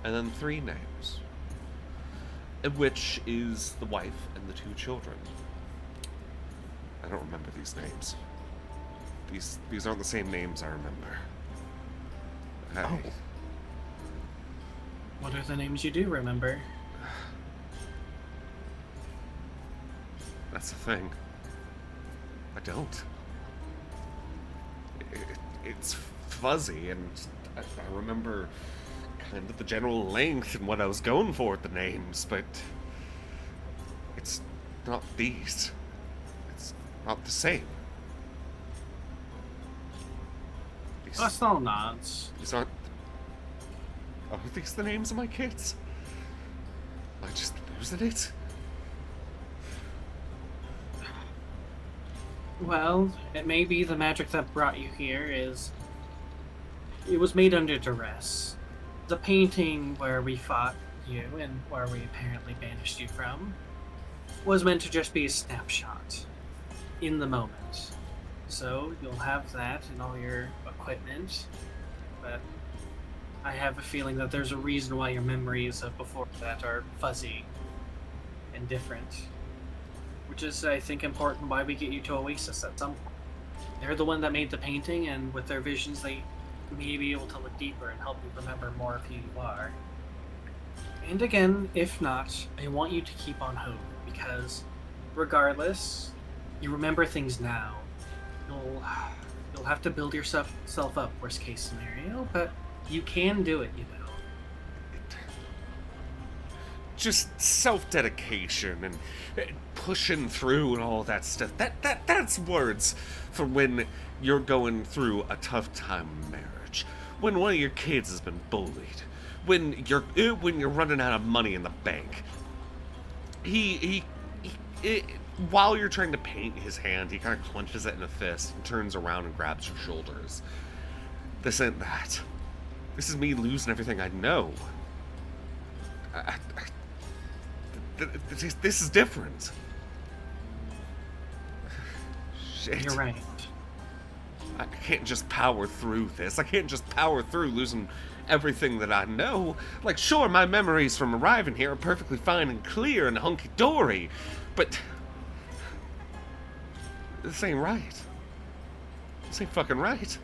and then 3 names, which is the wife and the 2 children. I don't remember these names. These aren't the same names I remember. What are the names you do remember? That's the thing. I don't. It's fuzzy, and I remember kind of the general length and what I was going for with the names, but it's not these. It's not the same. That's all nods. These aren't. Are these the names of my kids? Am I just losing it? Well, it may be the magic that brought you here it was made under duress. The painting where we fought you and where we apparently banished you from was meant to just be a snapshot in the moment. So you'll have that and all your equipment, but I have a feeling that there's a reason why your memories of before that are fuzzy and different. Which is, I think, important why we get you to Oasis at some point. They're the one that made the painting, and with their visions, they may be able to look deeper and help you remember more of who you are. And again, if not, I want you to keep on hope, because regardless, you remember things now. You'll have to build yourself up, worst case scenario, but you can do it, you know. Just self-dedication and pushing through and all that stuff. That's words for when you're going through a tough time in marriage, when one of your kids has been bullied, when you're running out of money in the bank. While you're trying to paint his hand, he kind of clenches it in a fist and turns around and grabs your shoulders. This ain't that. This is me losing everything I know. This is different. Shit. You're right. I can't just power through this. I can't just power through losing everything that I know. Like, sure, my memories from arriving here are perfectly fine and clear and hunky-dory, but this ain't right. This ain't fucking right.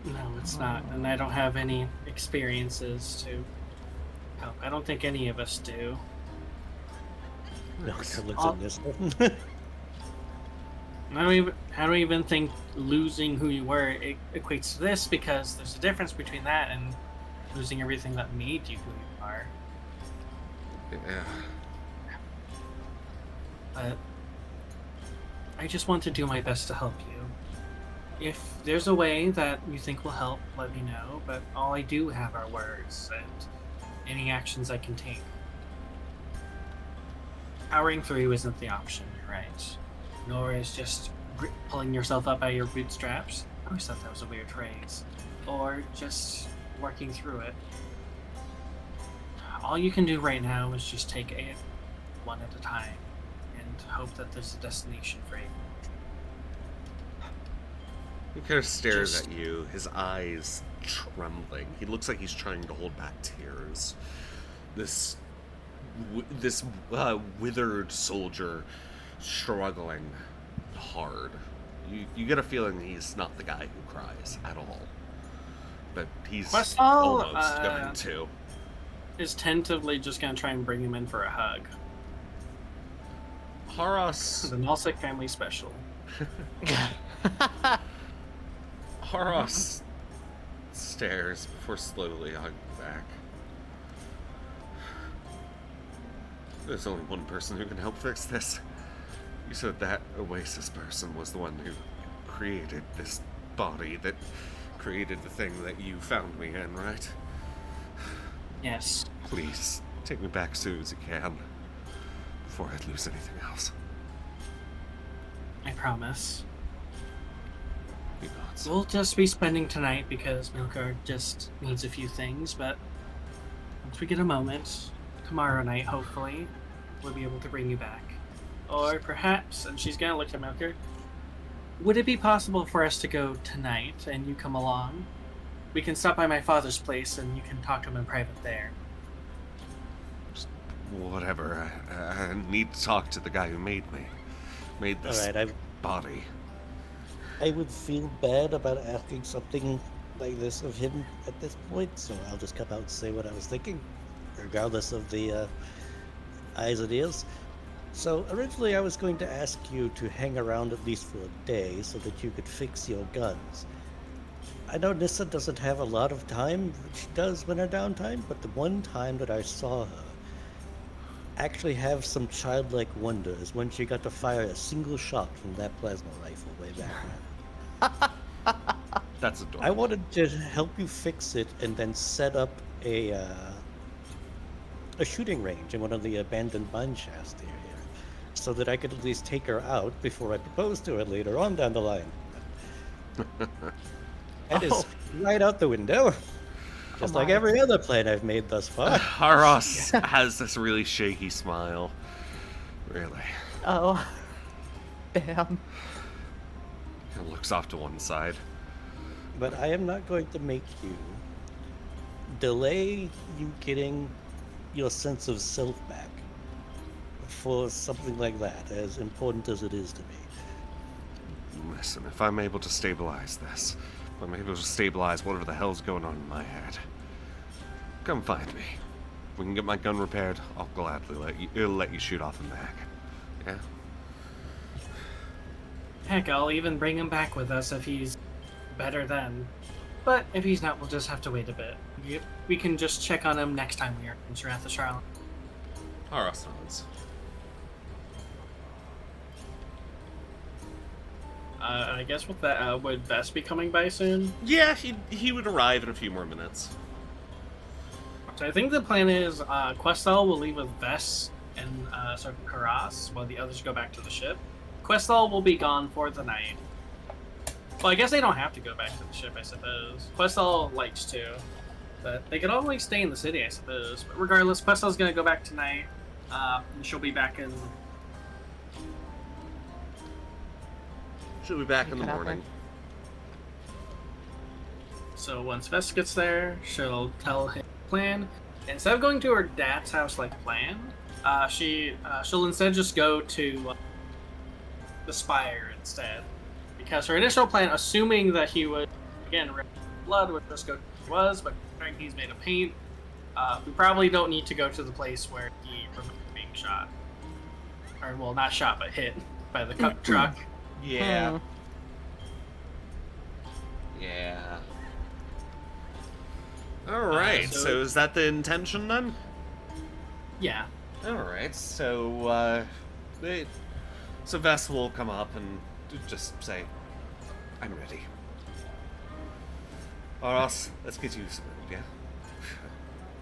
No, it's not, and I don't have any experiences to help. I don't think any of us do. No, it looks in this one. I don't even think losing who you were equates to this, because there's a difference between that and losing everything that made you who you are. Yeah. But I just want to do my best to help you. If there's a way that you think will help, let me know, but all I do have are words and any actions I can take. powering through isn't the option, you're right. Nor is just pulling yourself up by your bootstraps. I always thought that was a weird phrase. Or just working through it. All you can do right now is just take it one at a time and hope that there's a destination for you. He kind of stares at you, his eyes trembling. He looks like he's trying to hold back tears. This withered soldier struggling hard. You get a feeling he's not the guy who cries at all. But he's almost going to. Is tentatively just going to try and bring him in for a hug. Haros... The Nalsic family special. Haros stares before slowly hugging back. There's only one person who can help fix this. You said that Oasis person was the one who created this body that created the thing that you found me in, right? Yes. Please, take me back as soon as you can, before I lose anything else. I promise. He nods. We'll just be spending tonight because Milkard just needs a few things, but once we get a moment, tomorrow night, hopefully, we'll be able to bring you back. Or perhaps, and she's gonna look at Milkard, would it be possible for us to go tonight and you come along? We can stop by my father's place and you can talk to him in private there. Just whatever. I need to talk to the guy who made me. Made this body. I would feel bad about asking something like this of him at this point, so I'll just come out and say what I was thinking, regardless of the eyes and ears. So originally I was going to ask you to hang around at least for a day so that you could fix your guns. I know Nissa doesn't have a lot of time, she does when her downtime, but the one time that I saw her actually have some childlike wonder is when she got to fire a single shot from that plasma rifle way back then. That's adorable. I wanted to help you fix it and then set up a shooting range in one of the abandoned mine shafts near here, so that I could at least take her out before I propose to her later on down the line. That is right out the window. Just like every other plan I've made thus far. Haros has this really shaky smile. Really. Oh. Damn. He looks off to one side. But I am not going to make you delay you getting your sense of self back for something like that, as important as it is to me. Listen, if I'm able to stabilize this, if I'm able to stabilize whatever the hell's going on in my head, come find me. If we can get my gun repaired, I'll gladly let you shoot off and back. Yeah? Heck, I'll even bring him back with us if he's better then. But if he's not, we'll just have to wait a bit. We can just check on him next time we're at the Charlotte. Haros nods. I guess with that, would Vess be coming by soon? Yeah, he would arrive in a few more minutes. So I think the plan is Questel will leave with Vess and Sergeant Haras while the others go back to the ship. Questel will be gone for the night. Well, I guess they don't have to go back to the ship, I suppose. Questel likes to. But they could always stay in the city, I suppose. But regardless, Questel's going to go back tonight. And she'll be back in... She'll be back in the morning. So once Vess gets there, she'll tell him the plan. Instead of going to her dad's house like planned, she'll instead just go to the Spire instead. Because her initial plan, assuming that he would, again, rip blood, would just go to where he was, but considering he's made of paint, we probably don't need to go to the place where he remembered being shot. Or, well, not shot, but hit by the truck. Yeah. Yeah. Alright, so is that the intention then? Yeah. Alright, so, so Vess will come up and just say, I'm ready. Haros, let's get you some food, yeah?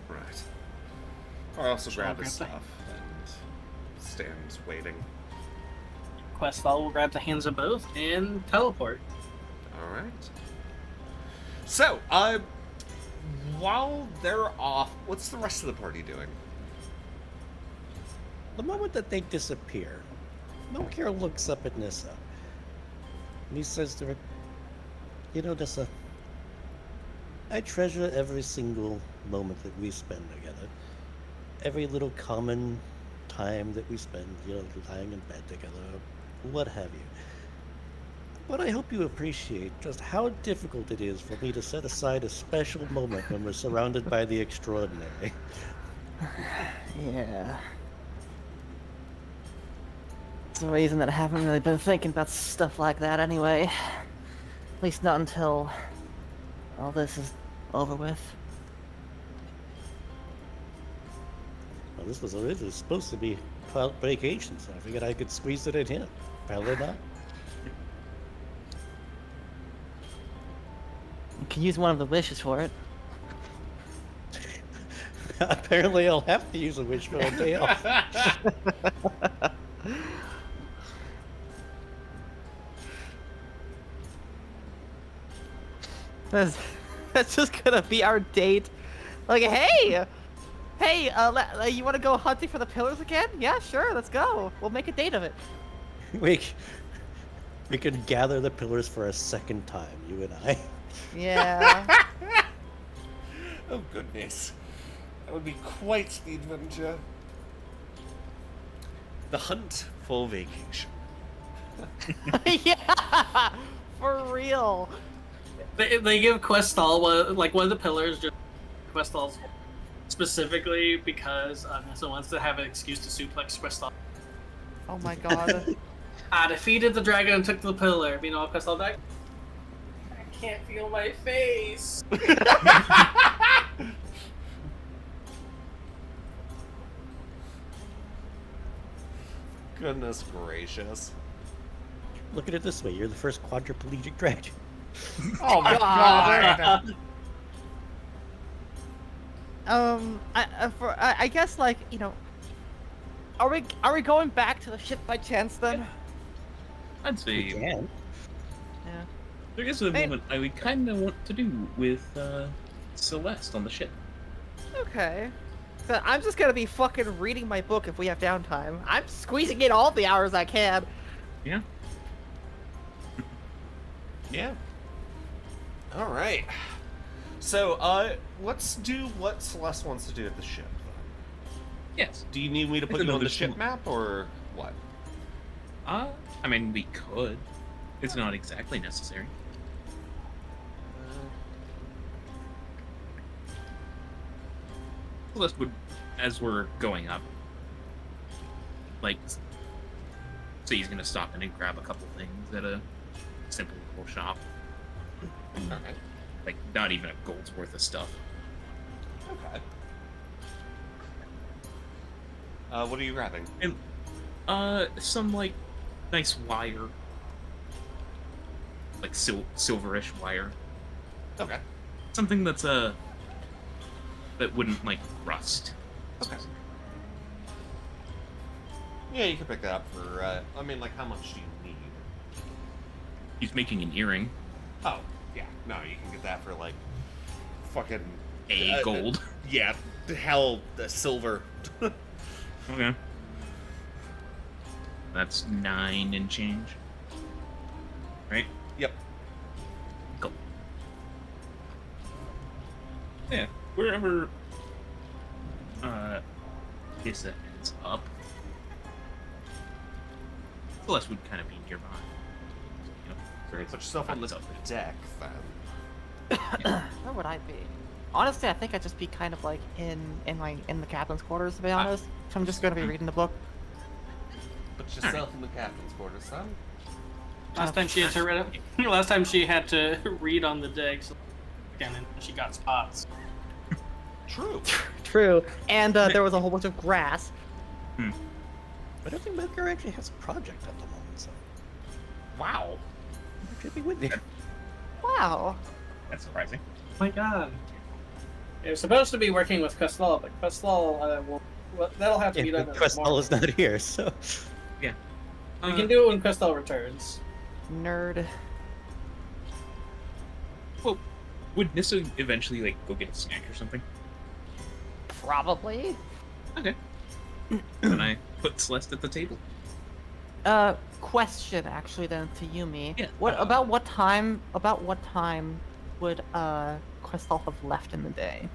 Right. Haros will grab his stuff and stand waiting. Questfall will grab the hands of both and teleport. All right. So, while they're off, what's the rest of the party doing? The moment that they disappear, Melchior looks up at Nissa. And he says to her, "You know, Nissa, I treasure every single moment that we spend together. Every little common time that we spend, lying in bed together, what have you. But I hope you appreciate just how difficult it is for me to set aside a special moment when we're surrounded by the extraordinary." Yeah. It's the reason that I haven't really been thinking about stuff like that anyway. At least not until all this is over with. Well, this was originally supposed to be a vacation, so I figured I could squeeze it in here. Apparently not. You can use one of the wishes for it. Apparently I'll have to use a wish for a day off. That's just gonna be our date. Like, hey, you want to go hunting for the pillars again? Yeah, sure, let's go. We'll make a date of it. We can gather the pillars for a second time, you and I. Yeah. Oh goodness. That would be quite the adventure. The hunt for vacation. Yeah, for real. They give Questall one of the pillars, just Questall's specifically because Nissa wants to have an excuse to suplex Questall. Oh my god. I defeated the dragon and took the pillar. Meanwhile, Questall died. I can't feel my face. Goodness gracious. Look at it this way, you're the first quadriplegic dragon. Oh my god! I guess, like, are we going back to the ship by chance then? I'd say You can. Yeah. there is a moment I would kind of want to do with Celeste on the ship. Okay. But I'm just gonna be fucking reading my book if we have downtime. I'm squeezing in all the hours I can. Yeah. Yeah. All right. So, let's do what Celeste wants to do at the ship. Yes. Do you need me to put I you on know the there's ship some- map, or what? I mean, we could. It's not exactly necessary. Celeste would, as we're going up, like, say he's gonna stop in and grab a couple things at a simple little shop. Okay. Like, not even a gold's worth of stuff. Okay. What are you grabbing? And, some, like, nice wire. Like, silverish wire. Okay. Something that's, that wouldn't, like, rust. Okay. Yeah, you can pick that up for, I mean, like, how much do you need? He's making an earring. Oh, yeah. No, you can get that for, like, fucking... Gold. Yeah, the hell, the silver. Okay. That's 9 and change. Right? Yep. Cool. Yeah, wherever this ends up, Celeste would kind of be nearby. You know, Put yourself on the up. deck, then. Where would I be? Honestly, I think I'd just be kind of like in the captain's quarters, to be honest. So I'm just gonna be reading the book. Put yourself in the captain's quarters, son. Last time she had to read it. Last time she had to read on the deck, so and then she got spots. True. True. And there was a whole bunch of grass. I don't think Melchior actually has a project at the moment, so Wow. I should be with you. Wow. That's surprising. Oh my god. It was supposed to be working with Questall, but Questall Well, that'll have to Yeah, be done but in the Crystal morning. is not here, so. We can do it when Crystal returns. Nerd. Well, would Nissa eventually like go get a snack or something? Probably. Okay. Then I put Celeste at the table. Question actually then to Yumi. Yeah, What about what time? About what time would Crystal have left in the day?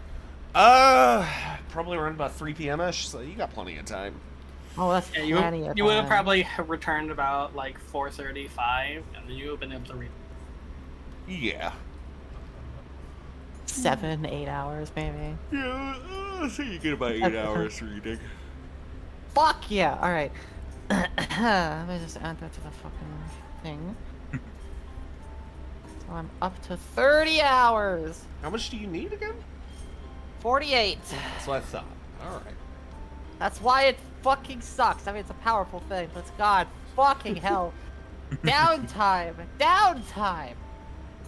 Probably around about 3 p.m.-ish, so you got plenty of time. Oh, that's Yeah, plenty of you would have time. probably returned about like 4:35, and then you would have been able to read. Yeah. 7, 8 hours maybe. Yeah, so you get about 8 hours reading. Fuck yeah! All right. Let me just add that to the fucking thing. So I'm up to 30 hours. How much do you need again? 48. That's what I thought. Alright. That's why it fucking sucks. I mean, it's a powerful thing, but it's god fucking hell. Downtime. Downtime.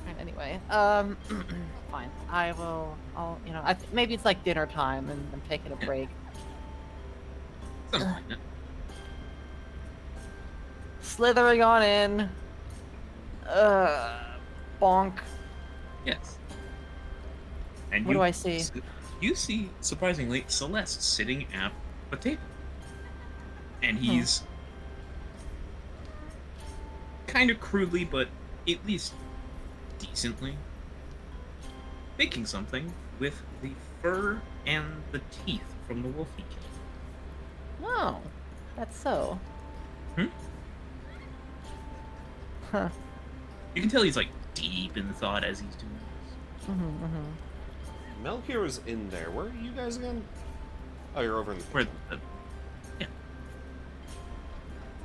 Right, anyway, fine. You know, maybe it's like dinner time and I'm taking a break. Something like that. Slithering on in. Bonk. Yes. And What do I see? You see, surprisingly, Celeste sitting at the table. And he's kind of crudely, but at least decently, making something with the fur and the teeth from the wolf he killed. Oh, that's so. Hmm? Huh. You can tell he's like deep in thought as he's doing this. Melchior was in there. Where are you guys again? Oh, you're over in the Where kitchen.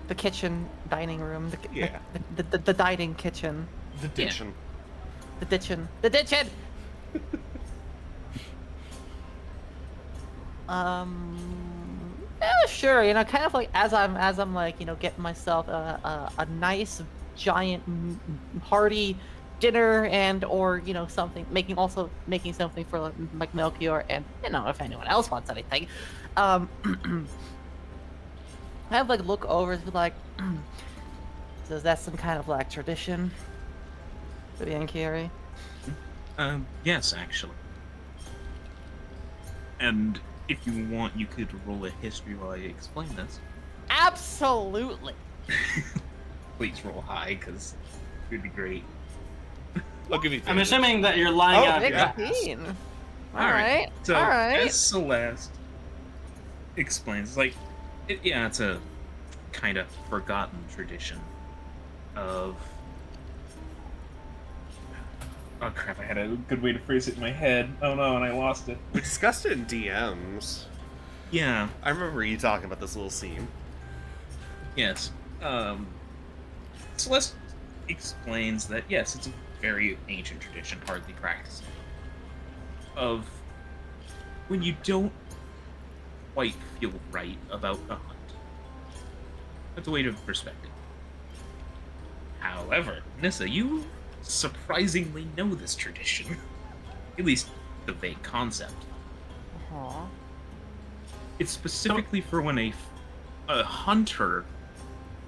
The kitchen, dining room. Yeah. The dining kitchen. The ditchen. The ditchen. The ditchen! Yeah, sure. You know, kind of like as I'm like, you know, getting myself a nice giant hearty dinner and or you know something, making something for like Melchior and you know if anyone else wants anything. I have like look over to be like, so is that some kind of like tradition for the Ankiri? Yes, actually. And if you want, you could roll a history while I explain this. Absolutely. Please roll high, because it would be great. I'll give you I'm 30. assuming that you're lying out of your ass. 16. All Alright, right. So, All right. as Celeste explains, like, it's a kind of forgotten tradition of... Oh crap, I had a good way to phrase it in my head. Oh no, and I lost it. We discussed it in DMs. Yeah, I remember you talking about this little scene. yes. Celeste explains that, yes, it's a very ancient tradition, hardly practiced, of when you don't quite feel right about a hunt. That's a way to respect it. However, Nissa, you surprisingly know this tradition. At least the vague concept. Aw. It's specifically for when a hunter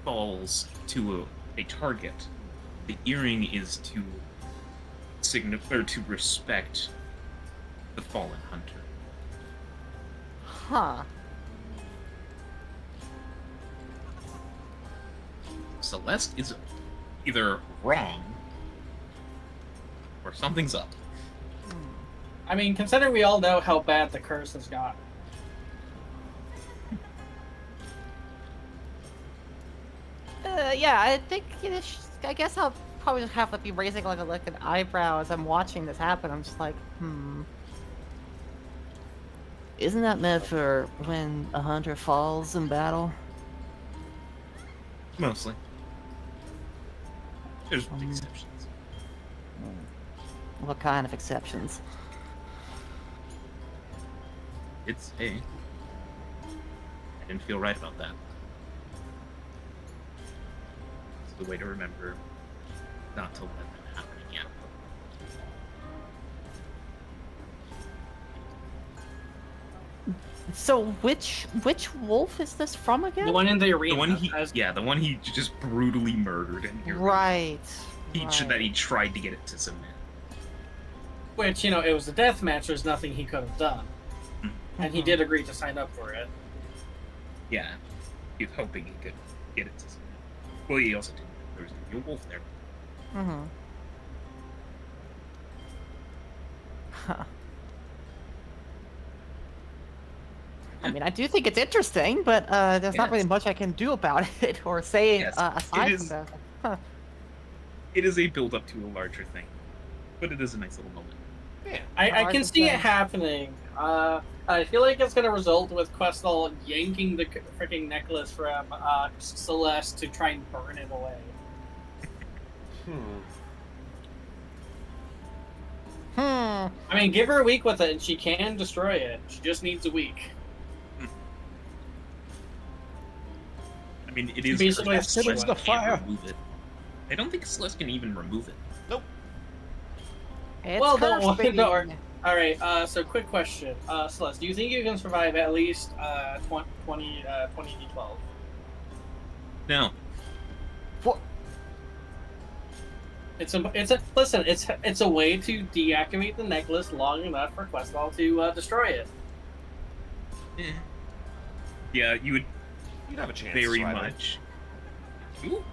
falls to a target. The earring is to to respect the fallen hunter. Huh. Celeste is either wrong or something's up. I mean, considering we all know how bad the curse has got. Yeah, I think you know, I guess I'll probably just have to be raising like an eyebrow as I'm watching this happen. I'm just like, Isn't that meant for when a hunter falls in battle? Mostly. There's exceptions. What kind of exceptions? It's a. I didn't feel right about that. It's the way to remember not to let that happen again. So which wolf is this from again? The one in the The arena. one he, has- yeah, the one he just brutally murdered in here. Right. That he tried to get it to submit. Which, you know, it was a death match. There's nothing he could have done. And he did agree to sign up for it. Yeah, he was hoping he could get it to submit. Well, he also did. There was a wolf there. Mm-hmm. Huh. I mean, I do think it's interesting, but there's not really Yes. much I can do about it or say Yes, aside it from is. that. Huh. It is a build up to a larger thing, but it is a nice little moment. Yeah. I Hard can to see say. it happening. I feel like it's going to result with Questal yanking the freaking necklace from Celeste to try and burn it away. Hmm. I mean, give her a week with it and she can destroy it. She just needs a week. I mean, it is Basically, cursed. it's Celeste the can't fire. remove it. I don't think Celeste can even remove it. Nope. It's Well, cursed, no, baby. no, Alright, so quick question. Celeste, do you think you can survive at least 20 D12? No. What? It's a way to deactivate the necklace long enough for Questal to destroy it. Yeah, you would You'd have a chance. very Ryder. much. Ooh.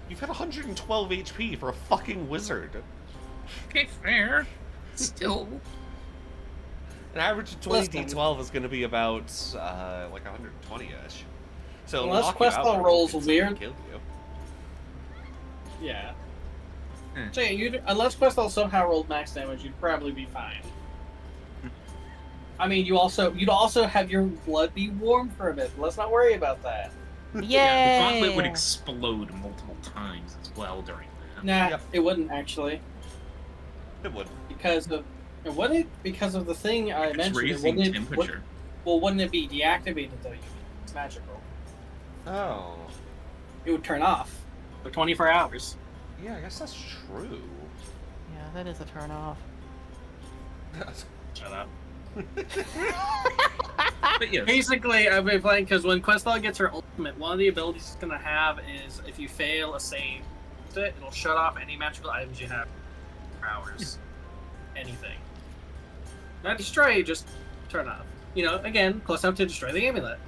You've got 112 HP for a fucking wizard. Okay, fair. Still. An average of 20 Listen. D12 is going to be about like 120-ish. So Unless knock you out Questal before rolls it's weird- kill you. Yeah. Hmm. So yeah, unless Questal somehow rolled max damage, you'd probably be fine. I mean, you'd also have your blood be warm for a bit. Let's not worry about that. Yay! Yeah, the gauntlet would explode multiple times as well during that. Nah, Yep. it wouldn't actually, It would. because of the thing I It's mentioned. raising wouldn't temperature. wouldn't it be deactivated though? It's magical. Oh. It would turn off for 24 hours. Yeah, I guess that's true. Yeah, that is a turn off. Shut up. But yes, Basically, I've been playing because when Questal gets her ultimate, one of the abilities it's gonna have is if you fail a save, it'll shut off any magical items you have for hours. Anything. Not destroy, just turn off. You know, again, close enough to destroy the amulet.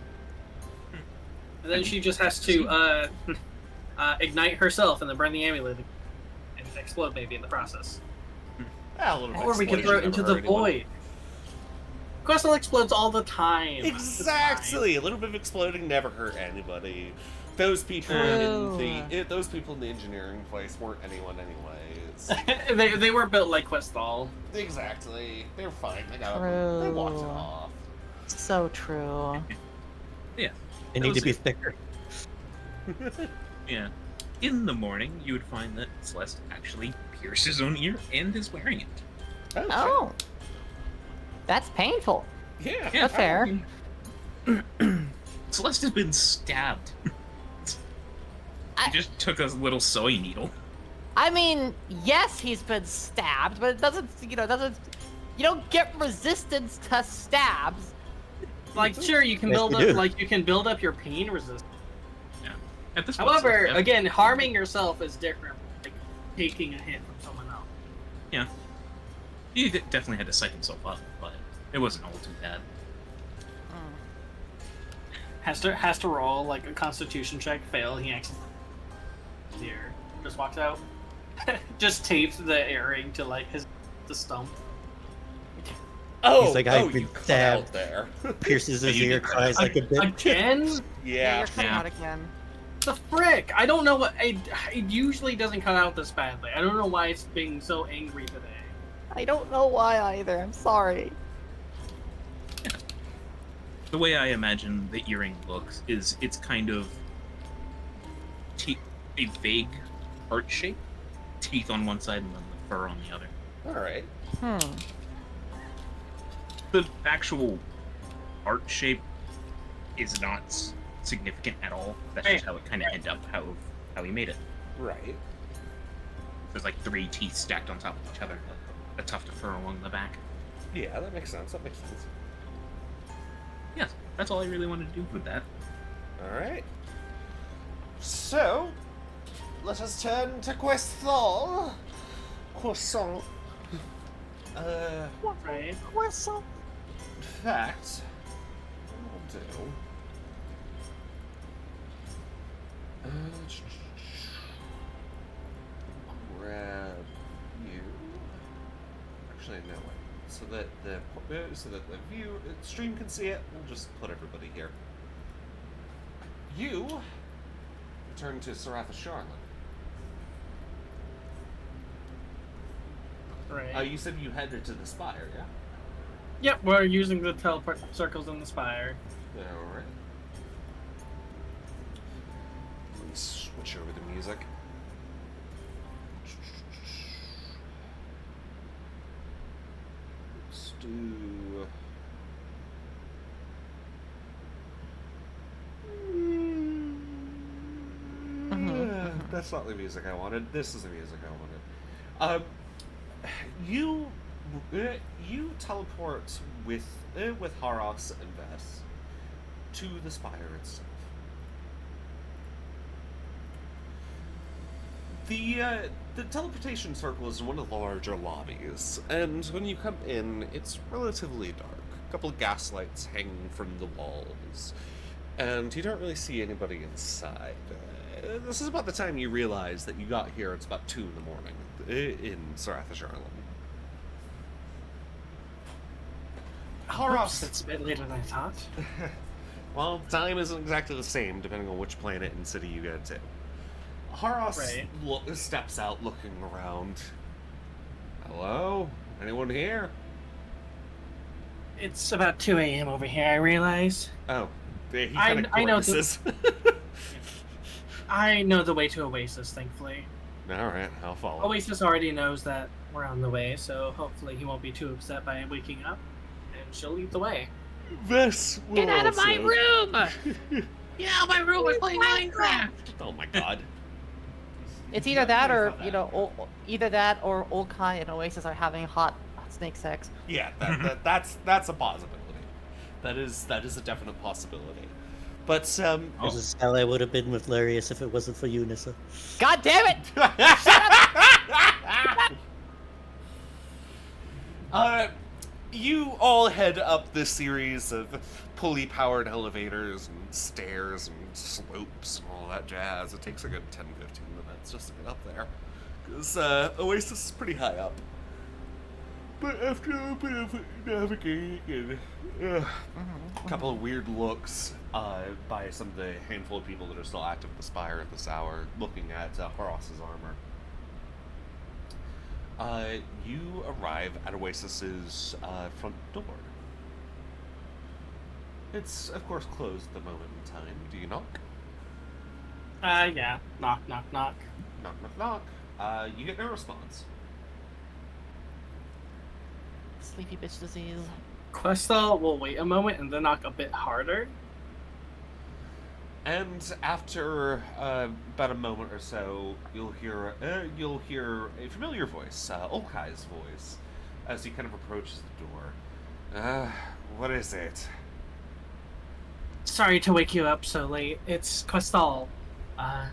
And then she just has to ignite herself and then burn the amulet and explode maybe in the process. Ah, a little bit Or we can throw it into the void. Questal explodes all the time. It's Exactly. A little bit of exploding never hurt anybody. Those people those people in the engineering place weren't anyone anyways. fine. they were built like Questal. Exactly. They're fine. They got True. They walked it off. So true. yeah, They need to be thicker. yeah. In the morning, you would find that Celeste actually pierced his own ear and is wearing it. Oh. That's painful. Yeah. Yeah, That's fair. Celeste has been stabbed. I- He just took a little sewing needle. I mean, yes, he's been stabbed, but it doesn't, you don't get resistance to stabs. Like, sure, you can Yes, build you up, do. like, you can build up your pain resistance. At this point, However, Celeste, yeah. again, harming yourself is different from like, taking a hit from someone else. He definitely had to psych himself up, but it wasn't all too bad. Has to roll like a Constitution check. Fail. He accidentally here just walks out. Just tapes the earring to like the stump. Oh, He's like, I've been you cut stabbed. out there. Pierces his You ear, did cries like a bitch. Again? Yeah. You're cutting Yeah. out again. The frick! I don't know what it usually doesn't cut out this badly. I don't know why it's being so angry today. I don't know why either. I'm sorry. The way I imagine the earring looks is it's kind of a vague heart shape, teeth on one side and then the fur on the other. All right. The actual art shape is not significant at all. That's just how it kind of ended up, how he made it. Right. There's like 3 teeth stacked on top of each other, a tuft of fur along the back. Yeah, that makes sense. That makes sense. That's all I really wanted to do with that. Alright. So, let us turn to Questal. Croissant. Right. In fact, what I'll do... grab you. Actually, no way. So that the view stream can see it, we'll just put everybody here. You return to Saratha Charlotte. Right. You said you headed to the spire, yeah? Yep, we're using the teleport circles in the spire. Alright. Let me switch over the music. Let's do... That's not the music I wanted. This is the music I wanted. You teleport with Haros and Vess to the spire itself. The teleportation circle is in one of the larger lobbies, and when you come in, it's relatively dark. A couple of gas lights hanging from the walls, and you don't really see anybody inside. This is about the time you realize that you got here. It's about 2 in the morning in Saratha Charlotte. Oops, that's a bit later than I thought. Well, time isn't exactly the same depending on which planet and city you go to. Haros steps out looking around. Hello? Anyone here? It's about 2 a.m. over here, I realize. Oh, he kind of grimaces. I know the way to Oasis, thankfully. Alright, I'll follow. Oasis already knows that we're on the way, so hopefully he won't be too upset by waking up, and she'll lead the way. This will Get out of my also- room! Get out of my room! We're playing Minecraft. Oh my god. It's either that or either that or Olkai and Oasis are having hot snake sex. Yeah, that's a possibility. That is a definite possibility. But This is how I would have been with Larius if it wasn't for you, Nissa. God damn it! You all head up this series of pulley-powered elevators and stairs and slopes and all that jazz. It takes a good 10-15 minutes just to get up there, because Oasis is pretty high up. But after a bit of navigating and a couple of weird looks by some of the handful of people that are still active at the spire at this hour, looking at Haros's armor, you arrive at Oasis's front door. It's, of course, closed at the moment in time. Do you knock? Yeah. Knock, knock, knock. Knock, knock, knock. You get no response. Sleepy bitch disease. Questal will wait a moment and then knock a bit harder. And after about a moment or so, you'll hear a familiar voice, Olkai's voice, as he kind of approaches the door. What is it? Sorry to wake you up so late. It's Questal. I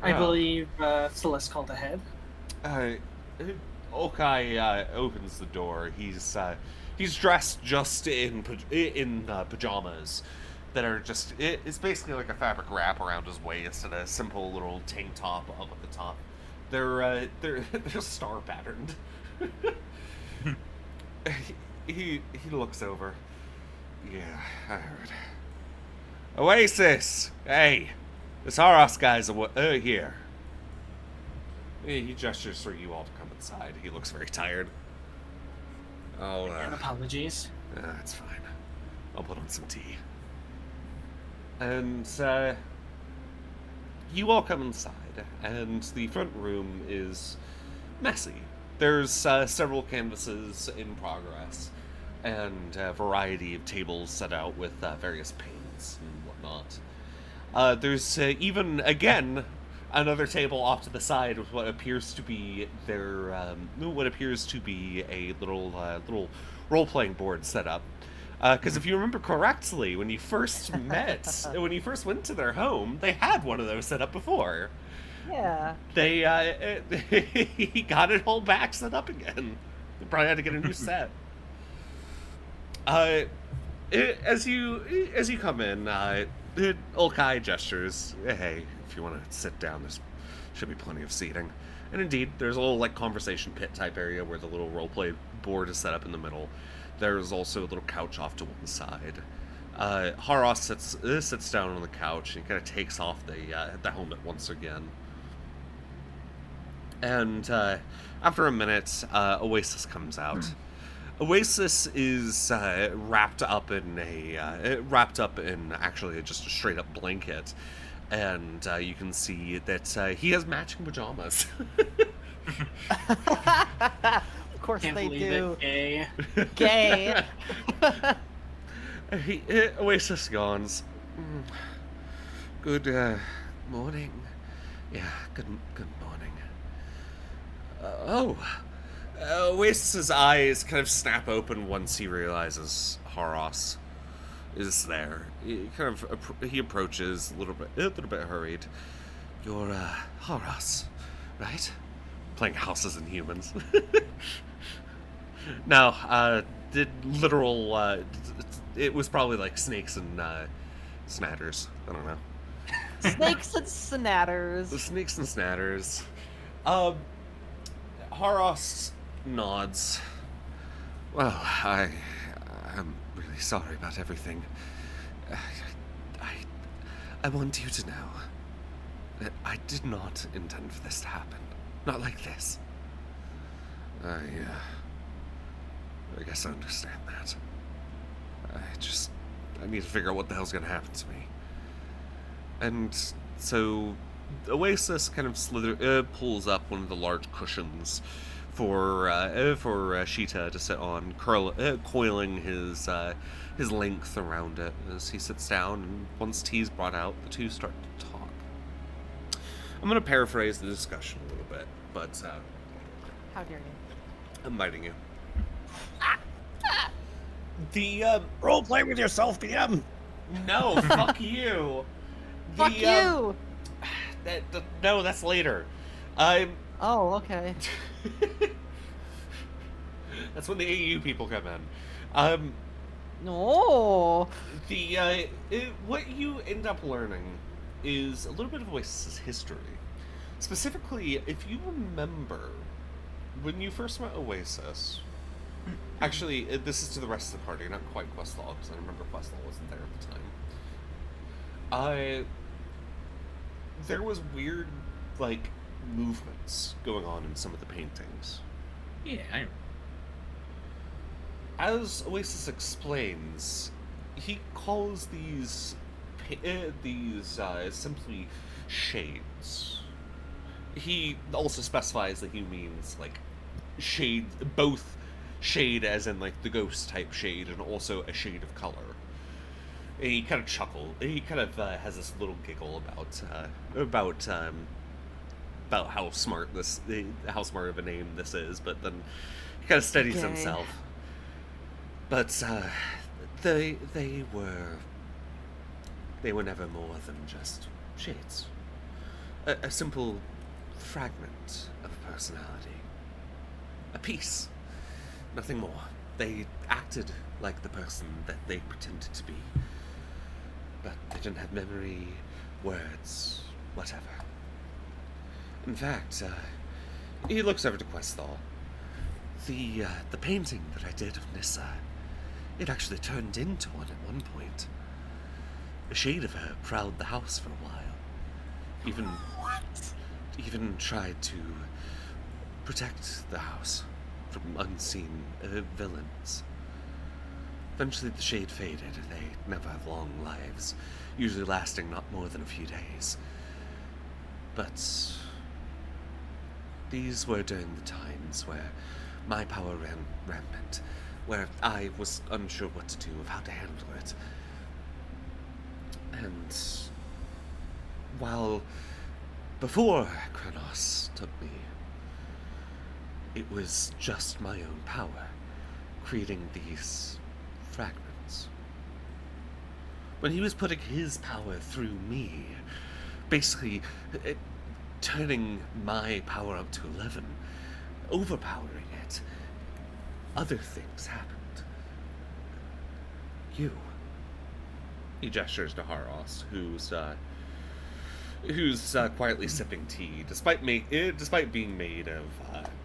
Oh. believe Celeste called ahead. Olkai opens the door. He's dressed just in pajamas that are just, it's basically like a fabric wrap around his waist and a simple little tank top up at the top. They're star patterned. he looks over. Yeah, I heard. Oasis! Hey! This Haros guy's here. He gestures for you all to come inside. He looks very tired. Oh, Again, apologies. that's fine. I'll put on some tea. And you all come inside, and the front room is messy. There's several canvases in progress, and a variety of tables set out with various paints and whatnot. There's even, again, another table off to the side with what appears to be a little role-playing board set up. Because if you remember correctly, when you first when you first went to their home, they had one of those set up before. Yeah. They he got it all back set up again. They probably had to get a new set. As you come in, old Kai gestures, "Hey, if you want to sit down, there should be plenty of seating." And indeed, there's a little like conversation pit type area where the little roleplay board is set up in the middle. There's also a little couch off to one side. Haros sits down on the couch and kind of takes off the helmet once again. And after a minute, Oasis comes out. Oasis is wrapped up in actually just a straight up blanket, and you can see that he has matching pajamas. Of course Can't they believe do. it, Gay. Oasis yawns. Good morning. Yeah, good morning. Oasis's eyes kind of snap open once he realizes Haros is there. He approaches a little bit hurried. You're Haros, right? Playing houses and humans. No, the literal. It was probably like snakes and snatters. I don't know. Snakes and snatters. The snakes and snatters. Haros nods. Well, I'm really sorry about everything. I want you to know that I did not intend for this to happen. Not like this. I guess I understand that. I need to figure out what the hell's gonna happen to me. And so Oasis kind of pulls up one of the large cushions for Sheeta to sit on, coiling his length around it as he sits down. And once tea's brought out, the two start to talk. I'm going to paraphrase the discussion a little bit, but How dare you? I'm biting you. The Role play with yourself, DM. no, fuck you. Fuck you! No, that's later. Oh, okay. That's when the AU people come in. No. What you end up learning is a little bit of Oasis's history. Specifically, if you remember, when you first met Oasis, actually, this is to the rest of the party, not quite Questlal, because I remember Questlal wasn't there at the time. There was weird, like, movements going on in some of the paintings. Yeah, As Oasis explains, he calls these simply shades. He also specifies that he means like shade, both shade as in like the ghost type shade, and also a shade of color. And he kind of chuckles. He kind of has this little giggle about how smart how smart of a name this is, but then he kind of steadies Okay. himself. But they were never more than just shades. A simple fragment of personality. A piece. Nothing more. They acted like the person that they pretended to be. But they didn't have memory, words, whatever. In fact, he looks over to Questlal. The painting that I did of Nissa, it actually turned into one at one point. A shade of her prowled the house for a while. Even tried to protect the house from unseen villains. Eventually the shade faded. They never have long lives, usually lasting not more than a few days. But these were during the times where my power ran rampant, where I was unsure what to do, of how to handle it. And while before Kronos took me, it was just my own power, creating these fragments. when he was putting his power through me, basically turning my power up to 11, overpowering it, other things happened. You. He gestures to Haros, who's quietly sipping tea, despite being made of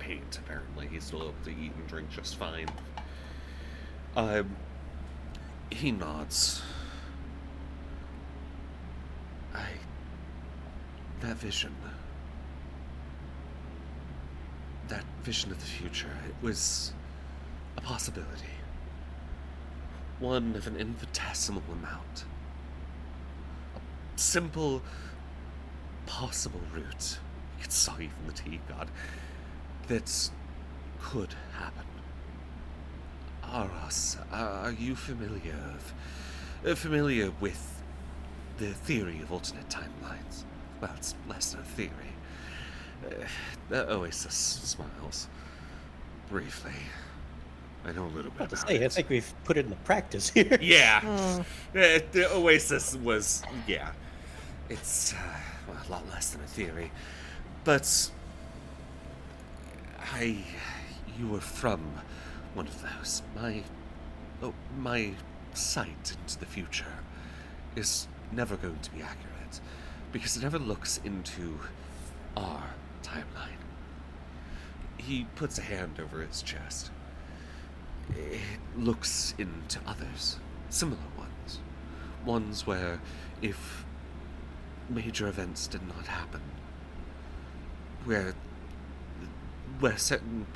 paint. Apparently, he's still able to eat and drink just fine. He nods. That vision of the future, it was a possibility. One of an infinitesimal amount. A simple, possible route. You could sigh from the tea god. That could happen. Aras, are you familiar with the theory of alternate timelines? Well, it's less than a theory. The Oasis smiles. Briefly. I know a little bit about it. I think we've put it into practice here. Yeah. The Oasis was, yeah. It's a lot less than a theory. But you were from one of those. My sight into the future is never going to be accurate because it never looks into our timeline. He puts a hand over his chest. It looks into others, similar ones. Ones where, if major events did not happen, where certain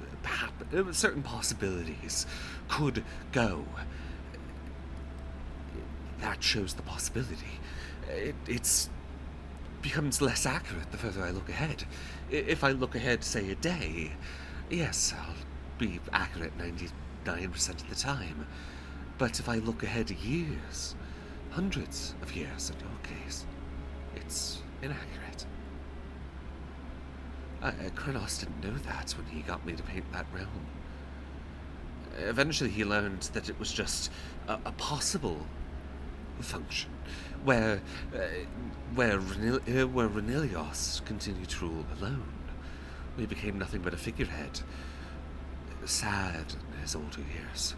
possibilities could go, that shows the possibility. It becomes less accurate the further I look ahead. If I look ahead, say, a day, yes, I'll be accurate 99% of the time. But if I look ahead years, hundreds of years in your case, it's inaccurate. Kronos didn't know that when he got me to paint that realm. Eventually he learned that it was just a possible function, where Renilios continued to rule alone. He became nothing but a figurehead, sad in his older years.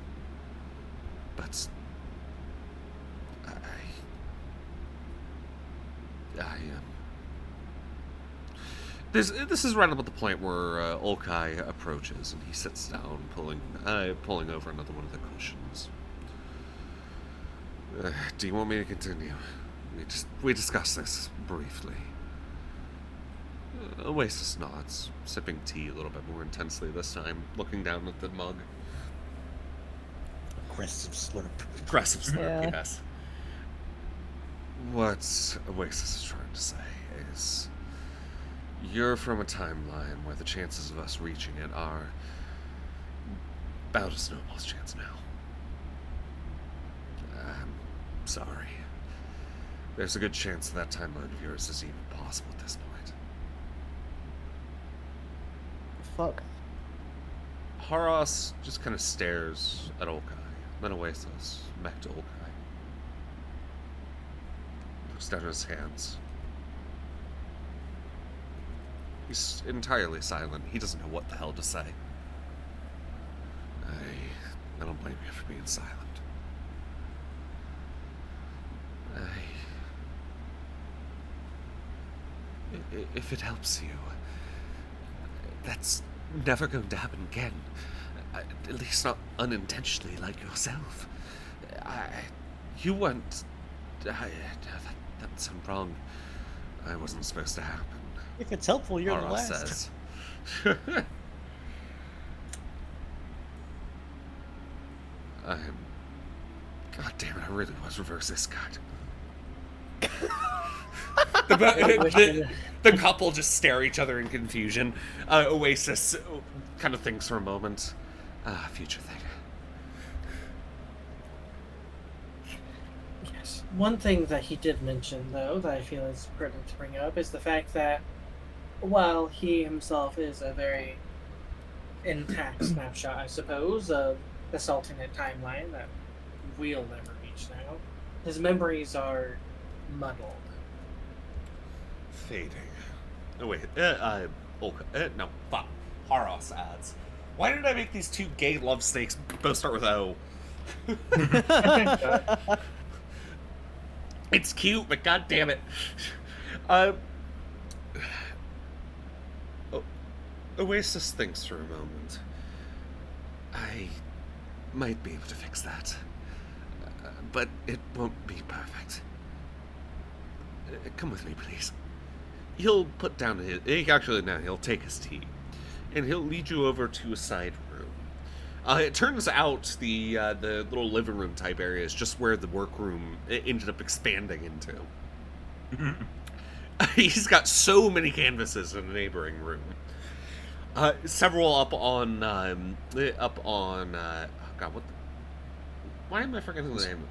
But This is right about the point where Olkai approaches, and he sits down, pulling over another one of the cushions. Do you want me to continue? We discussed this briefly. Oasis nods, sipping tea a little bit more intensely this time, looking down at the mug. Aggressive slurp. Aggressive slurp, Yeah. yes. What Oasis is trying to say is, you're from a timeline where the chances of us reaching it are about a snowball's chance now. I'm sorry. There's a good chance that timeline of yours is even possible at this point. Fuck. Haros just kind of stares at Olkai, then Oasis, back to Olkai. Looks down at his hands. He's entirely silent. He doesn't know what the hell to say. I don't blame you for being silent. If it helps you, that's never going to happen again. At least not unintentionally, like yourself. You weren't... that sounded wrong. I wasn't supposed to happen. If it's helpful, you're the last. Says. God damn it, I really was reverse this god. The couple just stare at each other in confusion. Oasis kind of thinks for a moment. Future thing. Yes. One thing that he did mention, though, that I feel is pertinent to bring up is the fact that while he himself is a very intact snapshot, I suppose, of this alternate timeline that we'll never reach now, His memories are muddled. Fading. Oh wait, no, fuck. Haros ads. Why did I make these two gay love snakes both start with O? It's cute, but god damn it. Oasis thinks for a moment. I might be able to fix that. But it won't be perfect. Come with me, please. He'll put down his... Actually, no, he'll take his tea. And he'll lead you over to a side room. It turns out the little living room type area is just where the workroom ended up expanding into. He's got so many canvases in a neighboring room. Several up on oh god, why am I forgetting the name?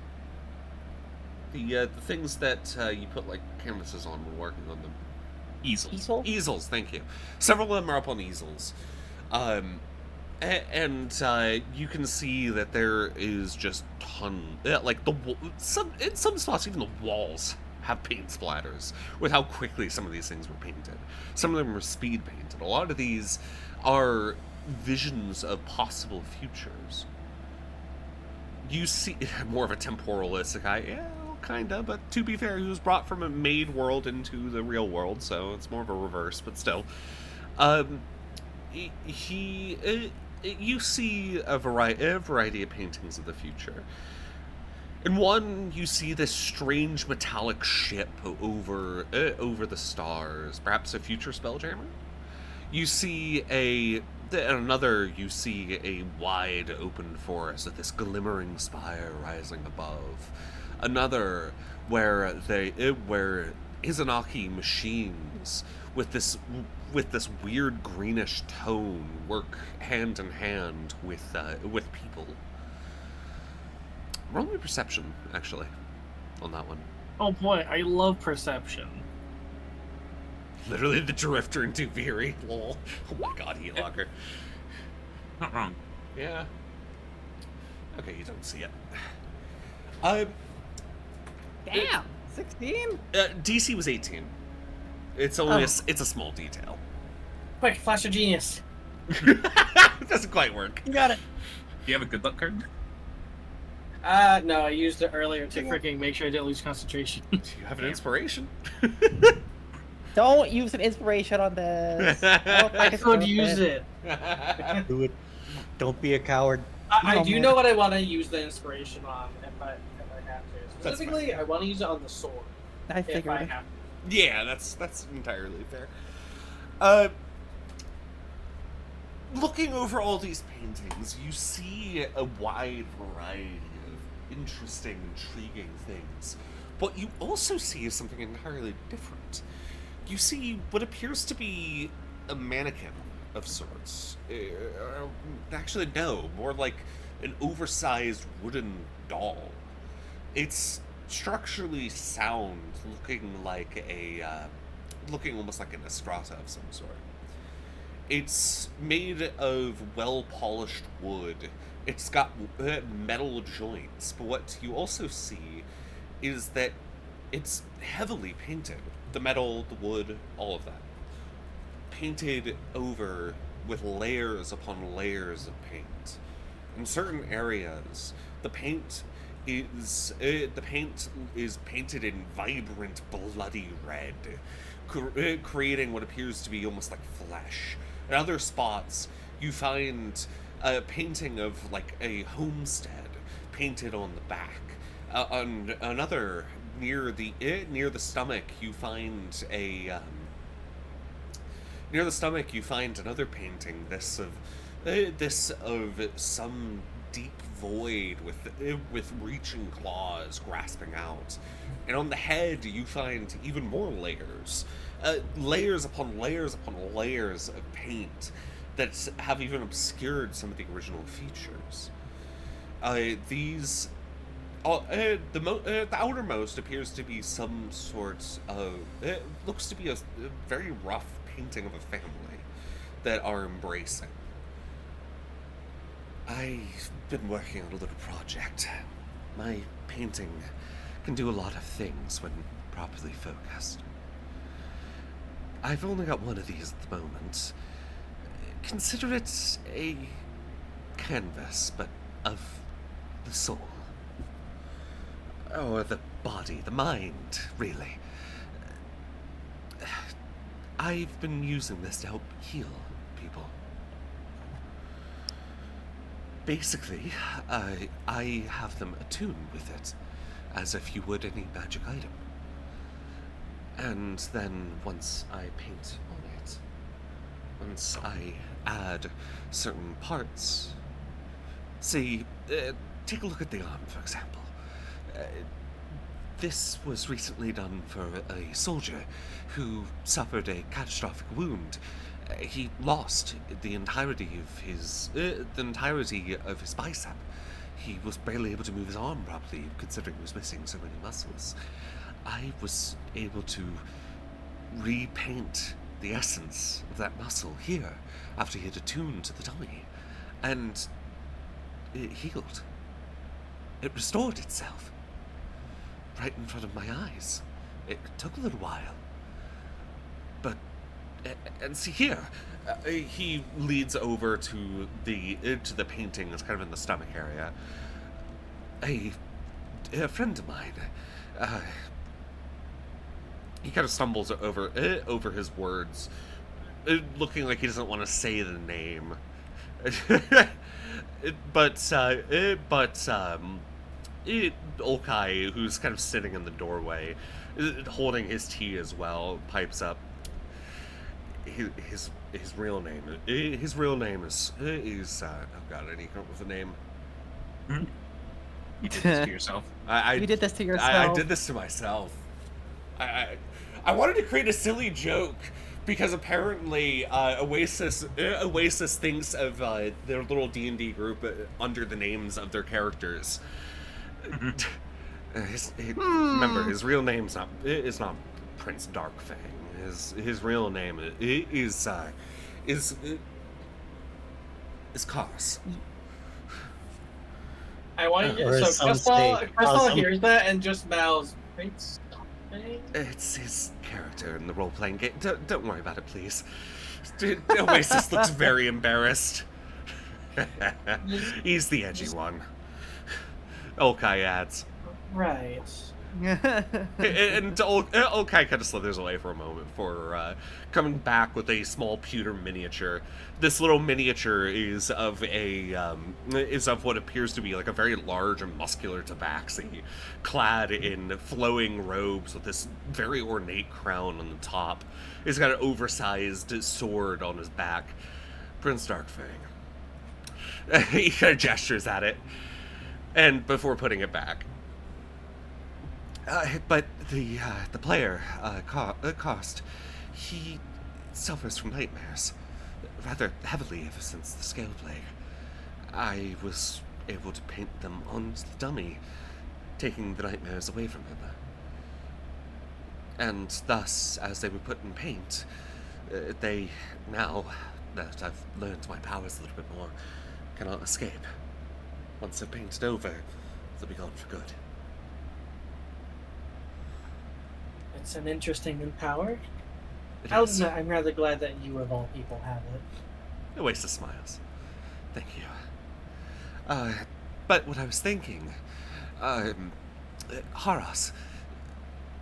The things that you put like canvases on when working on them. Easels. Easels, thank you. Several of them are up on easels. And you can see that there is just in some spots even the walls have paint splatters with how quickly some of these things were painted. Some of them were speed painted. A lot of these are visions of possible futures. You see more of a temporal isekai, yeah, kinda, but to be fair, he was brought from a made world into the real world, so it's more of a reverse, but still. You see a variety of paintings of the future. In one, you see this strange metallic ship over the stars, perhaps a future spelljammer. You see in another, you see a wide open forest with this glimmering spire rising above. Another where Izanagi machines with this weird greenish tone work hand in hand with people. Roll me perception, actually, on that one. Oh boy, I love perception. Literally the drifter into Veery. Lol. Oh my god, Heatlocker. Not wrong. Yeah. Okay, you don't see it. Damn, 16. DC was 18. It's only it's a small detail. Quick, flash of genius. It doesn't quite work. You got it. Do you have a good luck card? No, I used it earlier To freaking make sure I didn't lose concentration. Do you have an inspiration? Don't use an inspiration on this. I could use it. Do it. Don't be a coward. I No, do man. know what I want to use the inspiration on if I have to. That's Specifically, I want to use it on the sword I if figured I it. have to. Yeah, that's entirely fair. Looking over all these paintings, you see a wide variety of interesting, intriguing things. But you also see something entirely different. You see what appears to be a mannequin of sorts. Actually, no, more like an oversized wooden doll. It's structurally sound, looking almost like an estrata of some sort. It's made of well-polished wood. It's got metal joints, but what you also see is that it's heavily painted. The metal, the wood, all of that. Painted over with layers upon layers of paint. In certain areas, the paint is painted in vibrant, bloody red, creating what appears to be almost like flesh. In other spots, you find a painting of like a homestead painted on the back. On another, near the stomach, you find another painting. This of some deep void with reaching claws grasping out, and on the head you find even more layers, layers upon layers upon layers of paint that have even obscured some of the original features. The outermost appears to be some sort of... It looks to be a very rough painting of a family that are embracing. I've been working on a little project. My painting can do a lot of things when properly focused. I've only got one of these at the moment. Consider it a canvas, but of the soul. Or the body, the mind, really. I've been using this to help heal people. Basically, I have them attune with it, as if you would any magic item. And then once I paint on it, once I add certain parts, say, take a look at the arm, for example. This was recently done for a soldier who suffered a catastrophic wound. He lost the entirety of his bicep. He was barely able to move his arm properly, considering he was missing so many muscles. I was able to repaint the essence of that muscle here after he had attuned to the dummy, and it healed. It restored itself right in front of my eyes. It took a little while, but and see here, he leads over to the painting. It's kind of in the stomach area. A friend of mine. He kind of stumbles over his words, looking like he doesn't want to say the name. but Olkai, who's kind of sitting in the doorway, holding his tea as well, pipes up. His real name is oh god, I need to come up with a name. You did this to yourself. You did this to yourself. I did this to myself. I wanted to create a silly joke because apparently Oasis thinks of their little D&D group under the names of their characters. Remember, his real name's not Prince Darkfang. His real name is Kars. I want you Or to. as So some Crystal say, hears that and just mouths. Prince. It's his character in the role-playing game. Don't worry about it, please. Oasis looks very embarrassed. He's the edgy one. Olkai adds. Right. And Olkai kind of slithers away for a moment before coming back with a small pewter miniature. This little miniature is of what appears to be like a very large and muscular tabaxi, clad in flowing robes with this very ornate crown on the top. He's got an oversized sword on his back. Prince Darkfang. He kind of gestures at it, and before putting it back. But the player, Cost, he suffers from nightmares rather heavily ever since the Scale Plague. I was able to paint them onto the dummy, taking the nightmares away from him. And thus, as they were put in paint, they, now that I've learned my powers a little bit more, cannot escape. Once they're painted over, they'll be gone for good. It's an interesting new power. It I'm is. rather glad that you, of all people, have it. Oasis smiles. Thank you. But what I was thinking, Haras,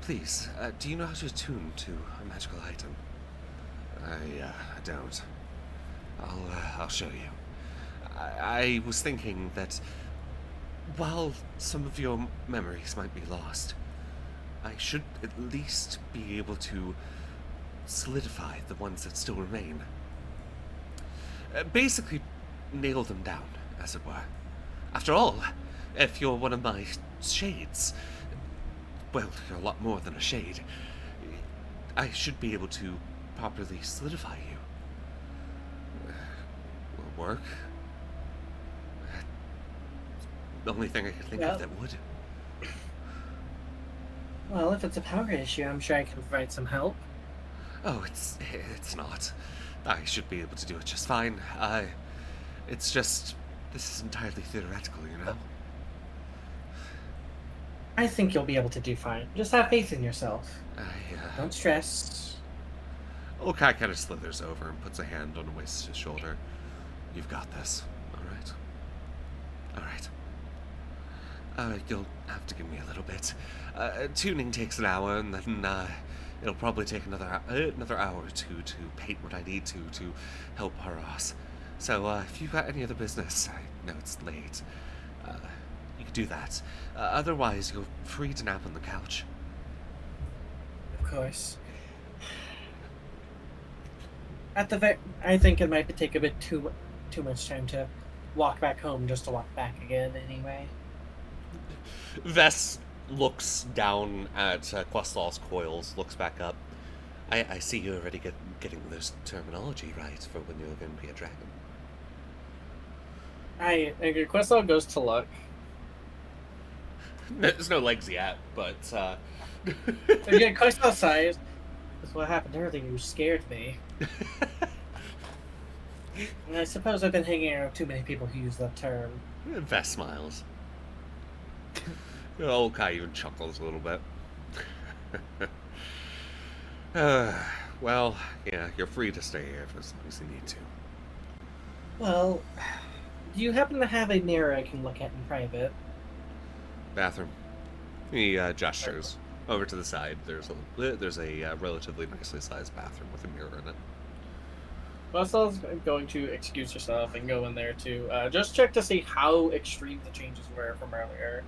please, do you know how to attune to a magical item? I don't. I'll show you. I was thinking that while some of your memories might be lost, I should at least be able to solidify the ones that still remain. Basically, nail them down, as it were. After all, if you're one of my shades, well, you're a lot more than a shade, I should be able to properly solidify you. Will work. The only thing I can think of that would. Well, if it's a power issue, I'm sure I can provide some help. Oh, it's not. I should be able to do it just fine. It's just, this is entirely theoretical, you know? I think you'll be able to do fine. Just have faith in yourself. Don't stress. Okai kind of slithers over and puts a hand on Waste's shoulder. You've got this, all right? All right. You'll have to give me a little bit. Tuning takes an hour, and then it'll probably take another hour or two to paint what I need to help Haras. So if you've got any other business, I know it's late, you could do that. Otherwise, you're free to nap on the couch. Of course. I think it might take a bit too much time to walk back home just to walk back again anyway. Vess looks down at Questall's coils, looks back up. I see you're already getting this terminology right for when you're going to be a dragon. Questall goes to look. There's no legs yet, but Again, Questall sighs. That's what happened earlier. You scared me. And I suppose I've been hanging out with too many people who use that term. Vess smiles. Old Kai even chuckles a little bit. Well, yeah, you're free to stay here for as long as you need to. Well, do you happen to have a mirror I can look at in private? Bathroom. He gestures over to the side. There's a relatively nicely sized bathroom with a mirror in it. Questall's going to excuse herself and go in there to just check to see how extreme the changes were from earlier.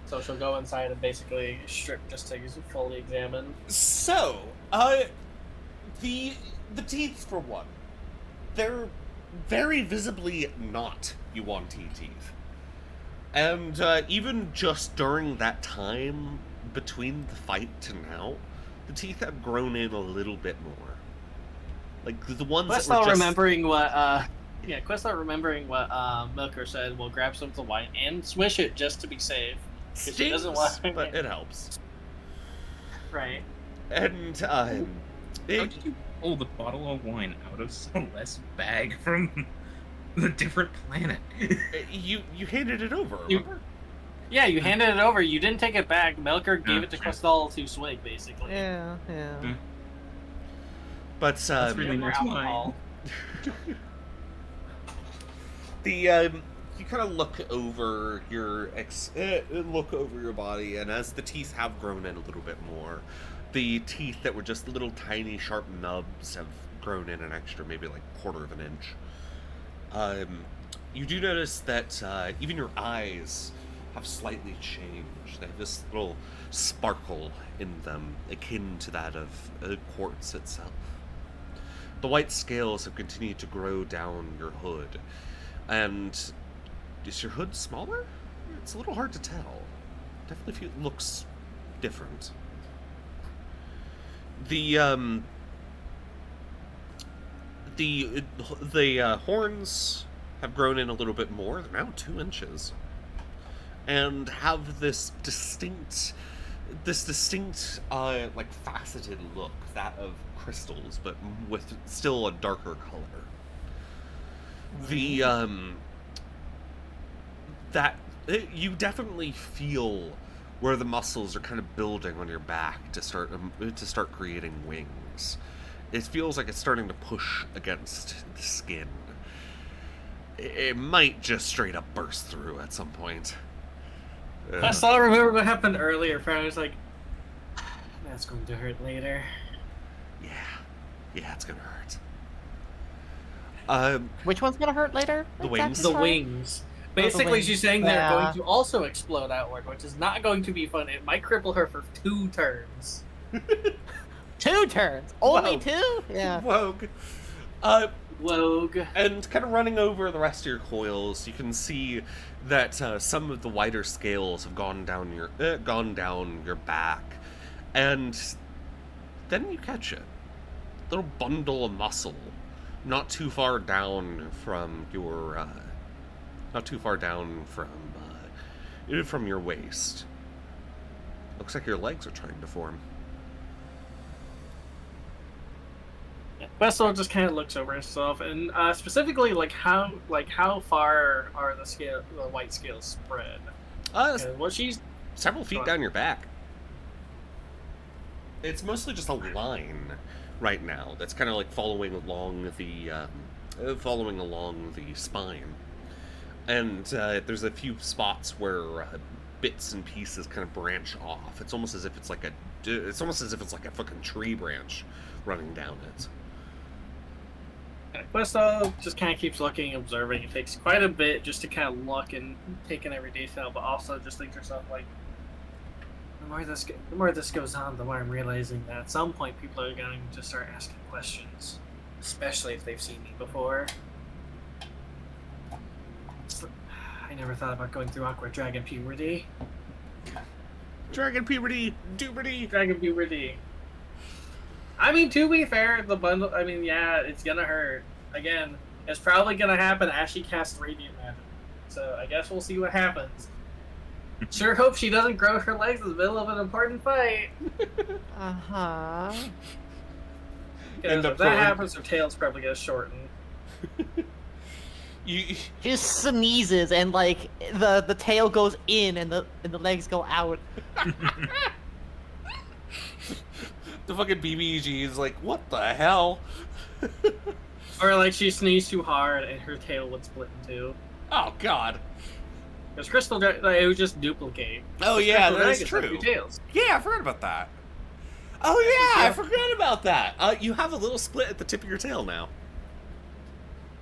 So she'll go inside and basically strip just to fully examine. So, the teeth for one, they're very visibly not Yuan-Ti teeth. And even just during that time between the fight to now, the teeth have grown in a little bit more. Like the ones that were Questall just... remembering what Questall remembering what Milker said, will grab some of the white and swish it just to be safe. She doesn't want but it helps. Right. And How did you pull the bottle of wine out of Celeste's bag from the different planet? you handed it over, remember? Yeah, you handed it over. You didn't take it back. Milker gave it to sure. Questall to swig, basically. Yeah. But That's really nice wine. You kind of look over your body, and as the teeth have grown in a little bit more, the teeth that were just little tiny sharp nubs have grown in an extra maybe like quarter of an inch. You do notice that even your eyes have slightly changed. They have this little sparkle in them, akin to that of quartz itself. The white scales have continued to grow down your hood, and is your hood smaller? It's a little hard to tell. Definitely looks different. The horns have grown in a little bit more. They're now 2 inches, and have this distinct, like faceted look, that of crystals, but with still a darker color. You definitely feel where the muscles are kind of building on your back to start creating wings. It feels like it's starting to push against the skin. It might just straight up burst through at some point. Questall remember what happened earlier. Fran was like, "That's going to hurt later." Yeah, it's gonna hurt. Which one's gonna hurt later? The wings. The wings. Basically, she's saying they're Yeah. going to also explode outward, which is not going to be fun. It might cripple her for 2 turns. 2 turns. Only Whoa. 2? Yeah. Wogue. Wogue. And kind of running over the rest of your coils, you can see that some of the wider scales have gone down your back, and then you catch it. Little bundle of muscle, not too far down from your, from your waist. Looks like your legs are trying to form. Questall just kind of looks over herself, and specifically, how far are the white scales spread? What she's several feet Go on. down your back. It's mostly just a line right now that's kind of like following along the spine, and there's a few spots where bits and pieces kind of branch off. It's almost as if it's like a fucking tree branch running down it. Questo just kind of keeps looking, observing. It takes quite a bit just to kind of look and take in every detail, but also just think to yourself, like, the more this goes on, the more I'm realizing that at some point people are going to start asking questions, especially if they've seen me before. I never thought about going through awkward dragon puberty. Dragon puberty, duberty. Dragon puberty. I mean, to be fair, the bundle, I mean, yeah, it's gonna hurt. Again, it's probably gonna happen as she casts Radiant Magic. So I guess we'll see what happens. Sure hope she doesn't grow her legs in the middle of an important fight. Uh-huh. Because if that happens, her tail's probably gonna shorten. You She just sneezes and like the tail goes in and the legs go out. the fucking BBG is like, what the hell? Or like she sneezed too hard and her tail would split in two. Oh god. Because Crystal Dragon, like, it would just duplicate. Oh yeah, Crystal that's Dragons have true. two tails. Yeah, I forgot about that. Oh yeah, I Yeah. forgot about that. You have a little split at the tip of your tail now.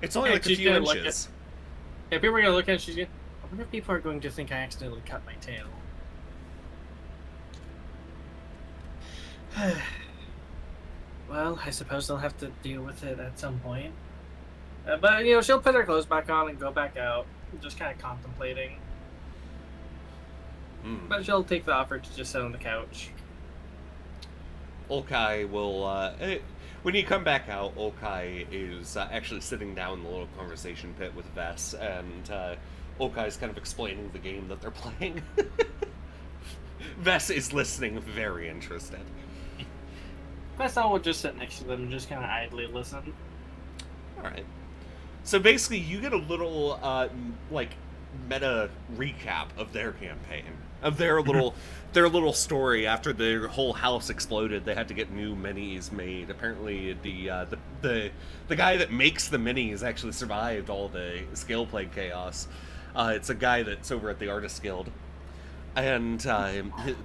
It's only And like a she's few gonna look inches. If people are gonna look at it, she's gonna. I wonder if people are going to think I accidentally cut my tail. Well, I suppose they'll have to deal with it at some point. But, she'll put her clothes back on and go back out, just kind of contemplating. Hmm. But she'll take the offer to just sit on the couch. Olkai will, when you come back out, Olkai is actually sitting down in the little conversation pit with Vess, and Olkai's kind of explaining the game that they're playing. Vess is listening, very interested. Vestal will just sit next to them and just kind of idly listen. Alright. So basically, you get a little, meta recap of their campaign. Of their little story. After their whole house exploded, they had to get new minis made. Apparently, the guy that makes the minis actually survived all the scale plague chaos. It's a guy that's over at the Artist Guild. And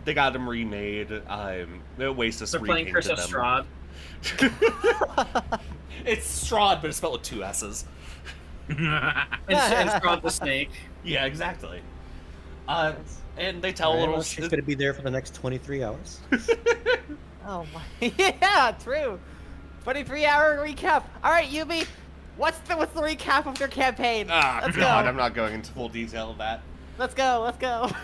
they got them remade. Oasis They're playing repainted Curse of them. Strahd. It's Strahd, but it's spelled with two S's. And Strahd the Snake. Yeah, exactly. And they tell a Alright, little. well, she's gonna be there for the next 23 hours. Oh my, yeah, true. 23-hour recap. All right, Yubi, what's the recap of your campaign? Ah, Let's God, go. I'm not going into full detail of that. Let's go.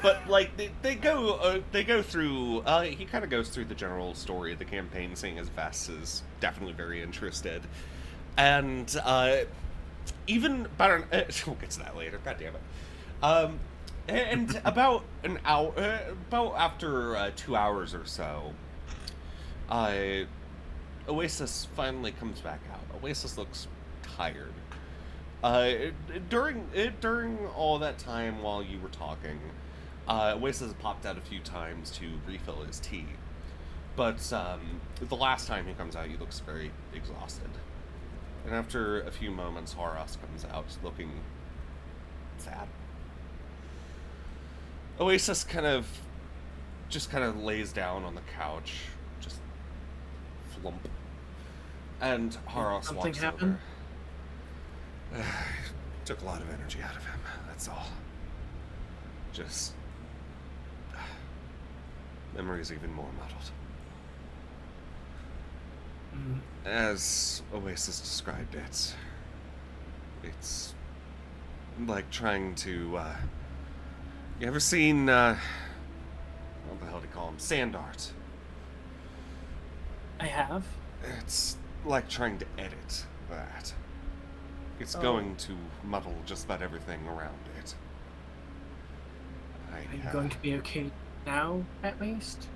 But like they go through. He kind of goes through the general story of the campaign, seeing as Vess is definitely very interested, and even about we'll get to that later. God damn it. And about an hour, about after 2 hours or so, Oasis finally comes back out. Oasis looks tired. During all that time while you were talking, Oasis popped out a few times to refill his tea. But the last time he comes out, he looks very exhausted. And after a few moments, Horos comes out looking sad. Oasis kind of lays down on the couch, just flump. And Horos Something walks happened? over. Took a lot of energy out of him, that's all. Just... memory's even more muddled. As Oasis described it, it's like trying to, you ever seen, what the hell do you call him? Sand art. I have. It's like trying to edit that. It's going to muddle just about everything around it. Are you going to be okay now, at least?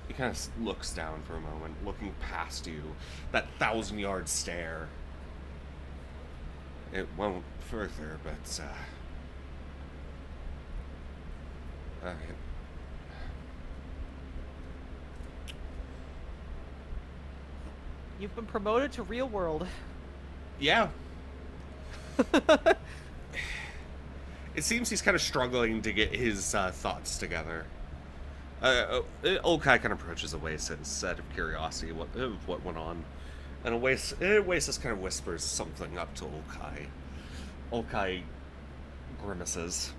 He kind of looks down for a moment, looking past you. That 1,000-yard stare. It won't further, but, Alright. You've been promoted to real world. Yeah. It seems he's kind of struggling to get his thoughts together. Olkai kind of approaches Oasis out of curiosity of what went on. And Oasis kind of whispers something up to Olkai. Olkai grimaces.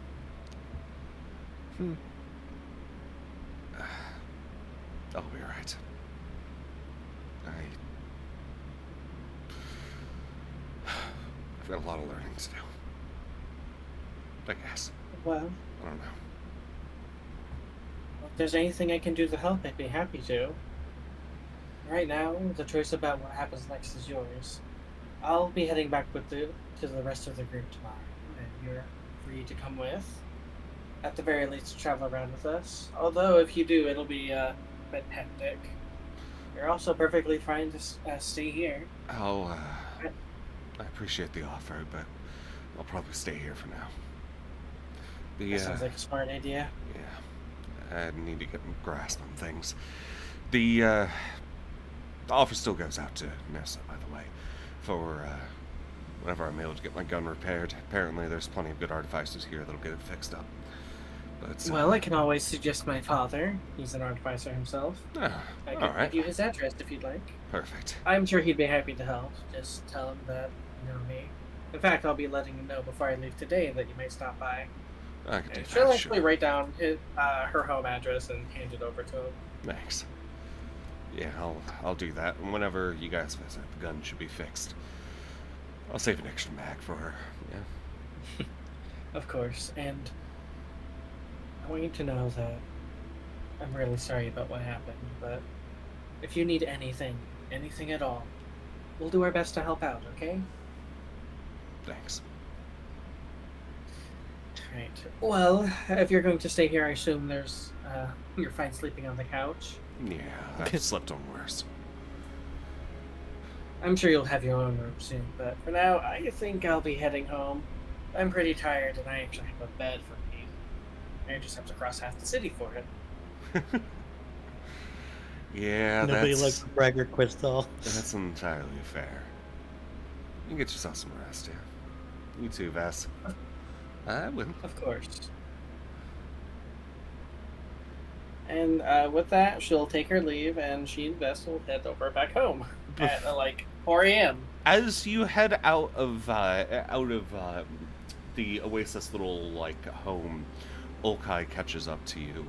I'll be right. I've got a lot of learning to do. I guess. Well, I don't know. if there's anything I can do to help, I'd be happy to. Right now, the choice about what happens next is yours. I'll be heading back to the rest of the group tomorrow, and you're free to come with. At the very least, travel around with us. Although, if you do, it'll be a bit hectic. You're also perfectly fine to stay here. I appreciate the offer, but I'll probably stay here for now. That sounds like a smart idea. Yeah, I need to get a grasp on things. The offer still goes out to Nessa, by the way, for whenever I'm able to get my gun repaired. Apparently, there's plenty of good artificers here that'll get it fixed up. But well, I can always suggest my father. He's an artificer himself. I can give you his address if you'd like. Perfect. I'm sure he'd be happy to help. Just tell him that you know me. In fact, I'll be letting him know before I leave today that you may stop by. I can do She'll that, actually sure. write down her home address and hand it over to him. Thanks. Yeah, I'll do that. And whenever you guys visit, the gun should be fixed. I'll save an extra mag for her. Yeah. Of course, and I want you to know that I'm really sorry about what happened, but if you need anything at all, we'll do our best to help out, okay? Thanks. Right. Well, if you're going to stay here, I assume you're fine sleeping on the couch. Yeah, I've slept on worse. I'm sure you'll have your own room soon, but for now, I think I'll be heading home. I'm pretty tired, and I actually have a bed for me. I just have to cross half the city for it. Yeah, Nobody that's... likes a braggart, Crystal. That's entirely fair. You can get yourself some rest, yeah. You too, Vess. I will. Of course. And with that, she'll take her leave, and she and Vess will head over back home at like 4 a.m. As you head out of the Oasis little like home, Olkai catches up to you,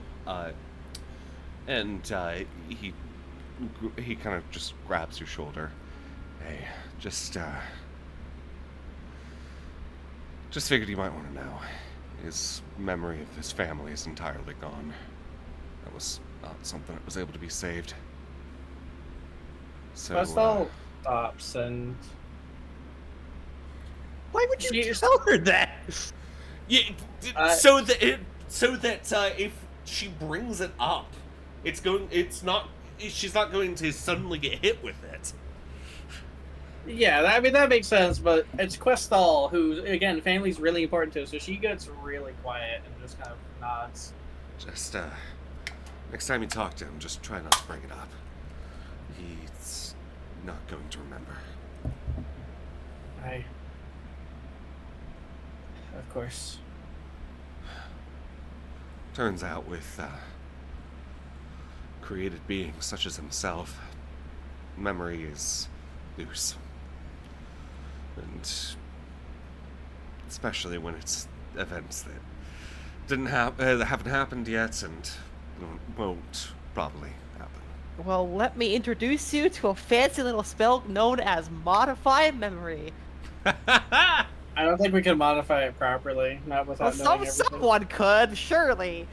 and he kind of just grabs your shoulder. Hey, just figured you might want to know. His memory of his family is entirely gone. That was not something that was able to be saved. So Crystal stops and Why would you tell her that? yeah, so that if she brings it up, she's not going to suddenly get hit with it. yeah, I mean that makes sense. But it's Questal who, again, family's really important to her, so she gets really quiet and just kind of nods. Just next time you talk to him, just try not to bring it up. He's not going to remember. Of course. Turns out with created beings such as himself, memory is loose. And especially when it's events that haven't happened yet and won't probably happen. Well, let me introduce you to a fancy little spell known as Modify Memory. I don't think we can modify it properly, not without Well, knowing everything. someone could, surely.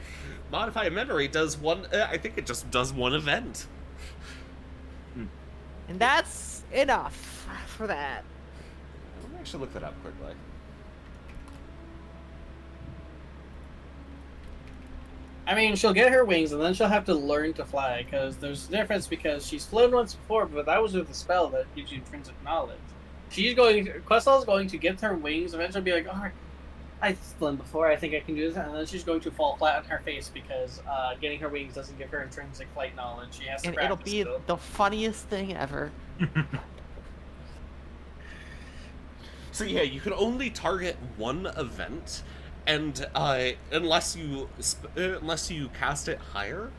Modify memory does one. I think it just does one event. And that's enough for that. Let me actually look that up quickly. I mean, she'll get her wings, and then she'll have to learn to fly, because there's a difference, because she's flown once before, but that was with a spell that gives you intrinsic knowledge. Questal's going to get her wings, eventually be like, alright, I've flown before. I think I can do this. And then she's going to fall flat on her face because getting her wings doesn't give her intrinsic flight knowledge. She has to And it'll practice be still. the funniest thing ever. So yeah, you can only target one event, and unless you cast it higher,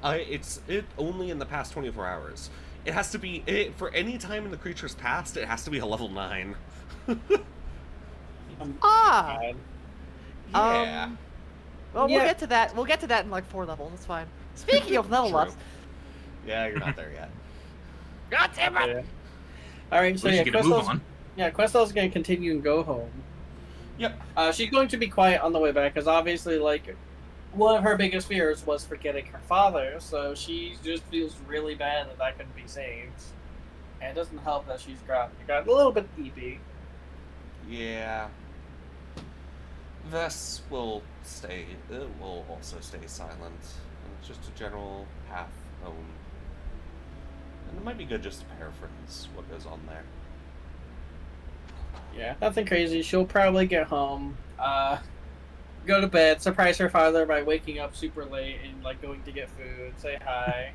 it's only in the past 24 hours. It has to be for any time in the creature's past. It has to be a level 9. Ah! Yeah. Well, Yeah. we'll get to that. We'll get to that in like 4 levels. It's fine. Speaking of level True. ups. Yeah, you're not there yet. God damn it! Yeah. All right, so We yeah, should get a move Questel's, on. yeah, Questel's going to continue and go home. Yep. She's going to be quiet on the way back because obviously, like, one of her biggest fears was forgetting her father, so she just feels really bad that couldn't be saved. And it doesn't help that she's got a little bit deepy. Yeah. Vess will stay. It will also stay silent. And it's just a general path home. And it might be good just to paraphrase what goes on there. Yeah, nothing crazy. She'll probably get home, go to bed, surprise her father by waking up super late and like going to get food, say hi.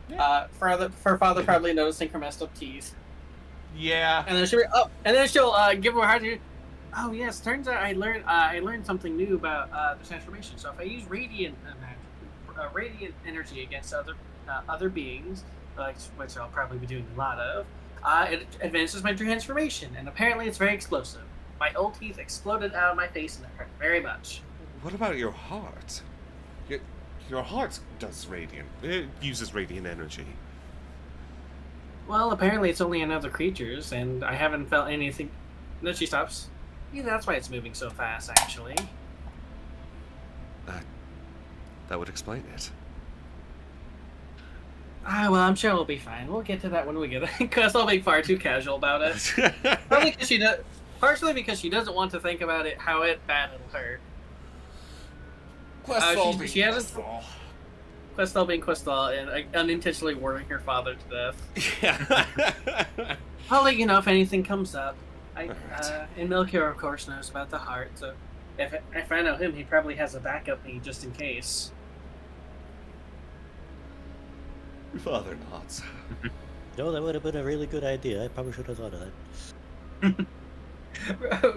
Her father probably noticing her messed up teeth, Yeah. and then she'll give him a hard time. Oh yes, turns out I learned something new about the transformation. So if I use radiant energy against other beings, which I'll probably be doing a lot of, it advances my transformation, and apparently it's very explosive. My old teeth exploded out of my face and it hurt very much. What about your heart? Your heart does radiant. It uses radiant energy. Well, apparently it's only in other creatures, and I haven't felt anything. Then she stops. Yeah, that's why it's moving so fast, actually. That would explain it. Well, I'm sure we'll be fine. We'll get to that when we get there, because I'll be far too casual about it. Partially because she doesn't want to think about it, how bad it'll hurt. She hasn't. Questel being Questel and unintentionally worrying her father to death. Yeah. I'll let you know if anything comes up. Alright. And Melchior, of course, knows about the heart, so if I know him, he probably has a backup need just in case. Your father nods. No, that would have been a really good idea. I probably should have thought of that.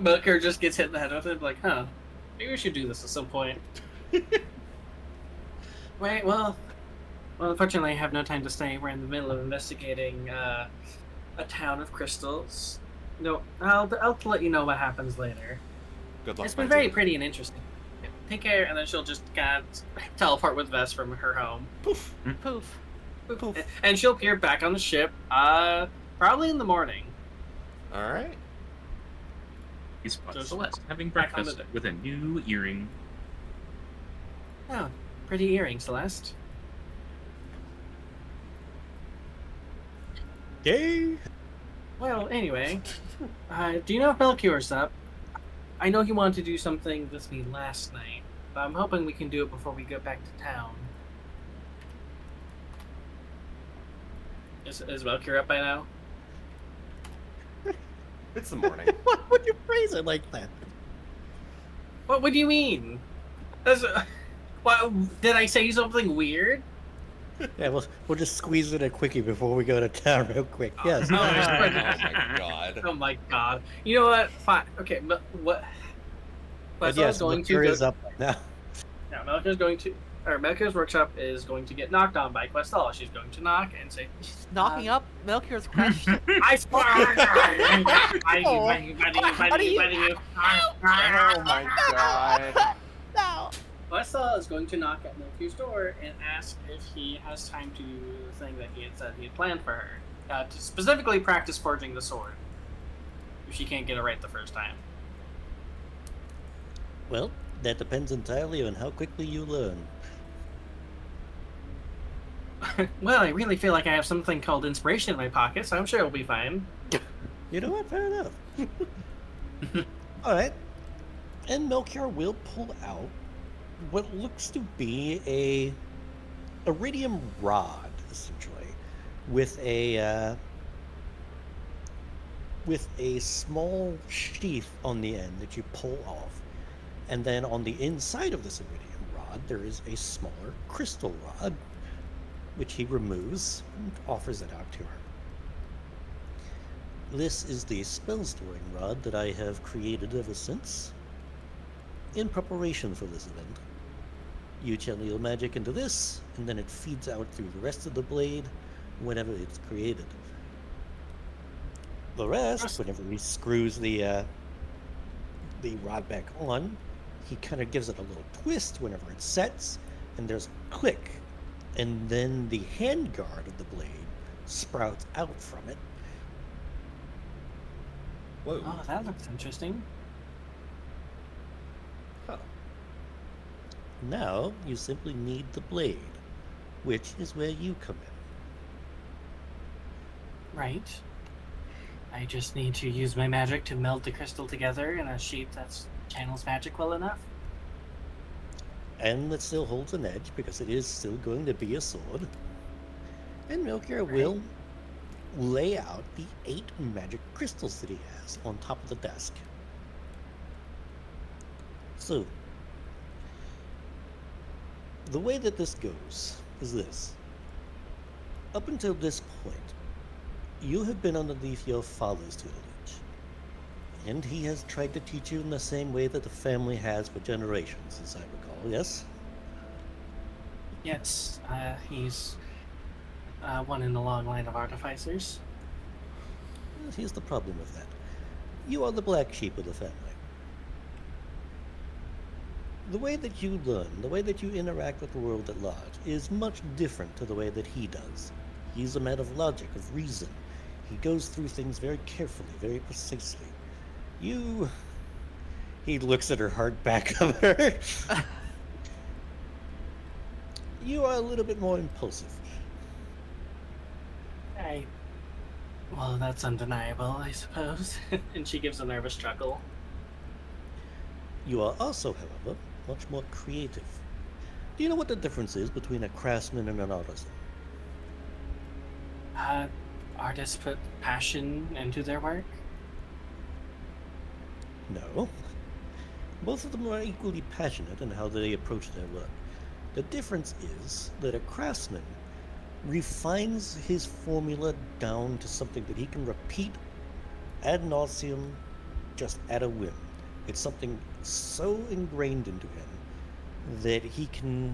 Melchior just gets hit in the head with it, like, huh, maybe we should do this at some point. Wait, well, unfortunately, I have no time to stay. We're in the middle of investigating a town of crystals. No, I'll let you know what happens later. Good luck. It's been very pretty and interesting. Yeah, take care, and then she'll just kind of teleport with Vess from her home. Poof. Poof. Poof. And she'll appear back on the ship, probably in the morning. All right. He's Celeste, having back on breakfast the deck. with a new earring. Oh, pretty earring, Celeste. Yay! Well, anyway, do you know if Melchior's up? I know he wanted to do something with me last night, but I'm hoping we can do it before we get back to town. Is Melchior up by now? It's the morning. Why would you phrase it like that? What do you mean? Did I say something weird? Yeah, we'll just squeeze in a quickie before we go to town real quick. Yes. Oh my god. Oh my god. You know what? Fine. Okay, what? But Questel's yes, going Mercury to is up now. Now, Melchior's workshop is going to get knocked on by Questel. She's going to knock and say, She's knocking up Melchior's question. I swear! Oh my god. No. Questel is going to knock at Melchior's door and ask if he has time to do the thing that he had said he had planned for her. To specifically practice forging the sword. If she can't get it right the first time. Well, that depends entirely on how quickly you learn. Well, I really feel like I have something called inspiration in my pocket, so I'm sure it'll be fine. You know what? Fair enough. Alright. And Melchior will pull out what looks to be a iridium rod, essentially, with a with a small sheath on the end that you pull off. And then on the inside of this iridium rod, there is a smaller crystal rod, which he removes and offers it out to her. This is the spell storing rod that I have created ever since, in preparation for this event. You channel your magic into this, and then it feeds out through the rest of the blade whenever it's created. The rest, whenever he screws the rod back on, he kind of gives it a little twist whenever it sets, and there's a click, and then the handguard of the blade sprouts out from it. Whoa. Oh, that looks interesting. Huh. Now you simply need the blade, which is where you come in. Right. I just need to use my magic to meld the crystal together in a sheet that channels magic well enough. And it still holds an edge because it is still going to be a sword. And Milkir will lay out the 8 magic crystals that he has on top of the desk. So, the way that this goes is this. Up until this point, you have been underneath your father's tutelage, and he has tried to teach you in the same way that the family has for generations, as I recall, yes? Yes, he's one in the long line of artificers. Well, here's the problem with that. You are the black sheep of the family. The way that you learn, the way that you interact with the world at large, is much different to the way that he does. He's a man of logic, of reason. He goes through things very carefully, very precisely. You... He looks at her hard back of her. You are a little bit more impulsive. Well, that's undeniable, I suppose. And she gives a nervous chuckle. You are also, however, much more creative. Do you know what the difference is between a craftsman and an artisan? Artists put passion into their work. No. Both of them are equally passionate in how they approach their work. The difference is that a craftsman refines his formula down to something that he can repeat ad nauseum just at a whim. It's something so ingrained into him that he can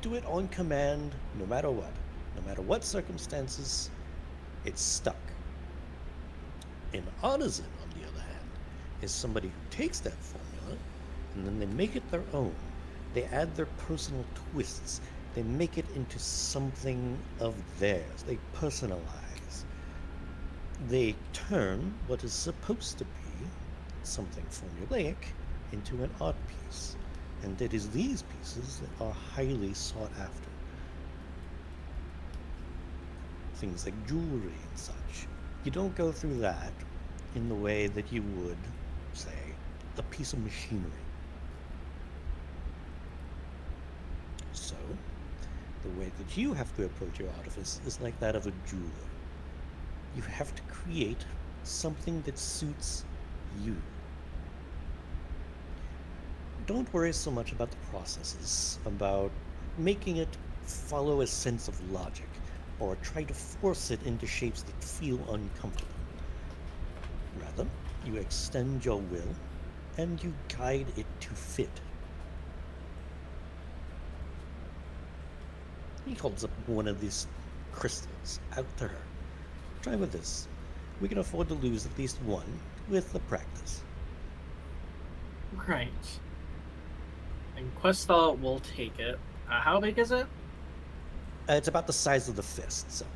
do it on command no matter what. No matter what circumstances, it's stuck. An artisan, on the other hand, is somebody who takes that formula and then they make it their own. They add their personal twists. They make it into something of theirs. They personalize. They turn what is supposed to be something formulaic into an art piece. And it is these pieces that are highly sought after. Things like jewelry and such. You don't go through that in the way that you would, say, a piece of machinery. So, the way that you have to approach your artifice is like that of a jeweler. You have to create something that suits you. Don't worry so much about the processes, about making it follow a sense of logic, or try to force it into shapes that feel uncomfortable. Rather, you extend your will, and you guide it to fit. He holds up one of these crystals out to her. Try with this. We can afford to lose at least one with the practice. Right. And Questal will take it. How big is it? It's about the size of the fist, so.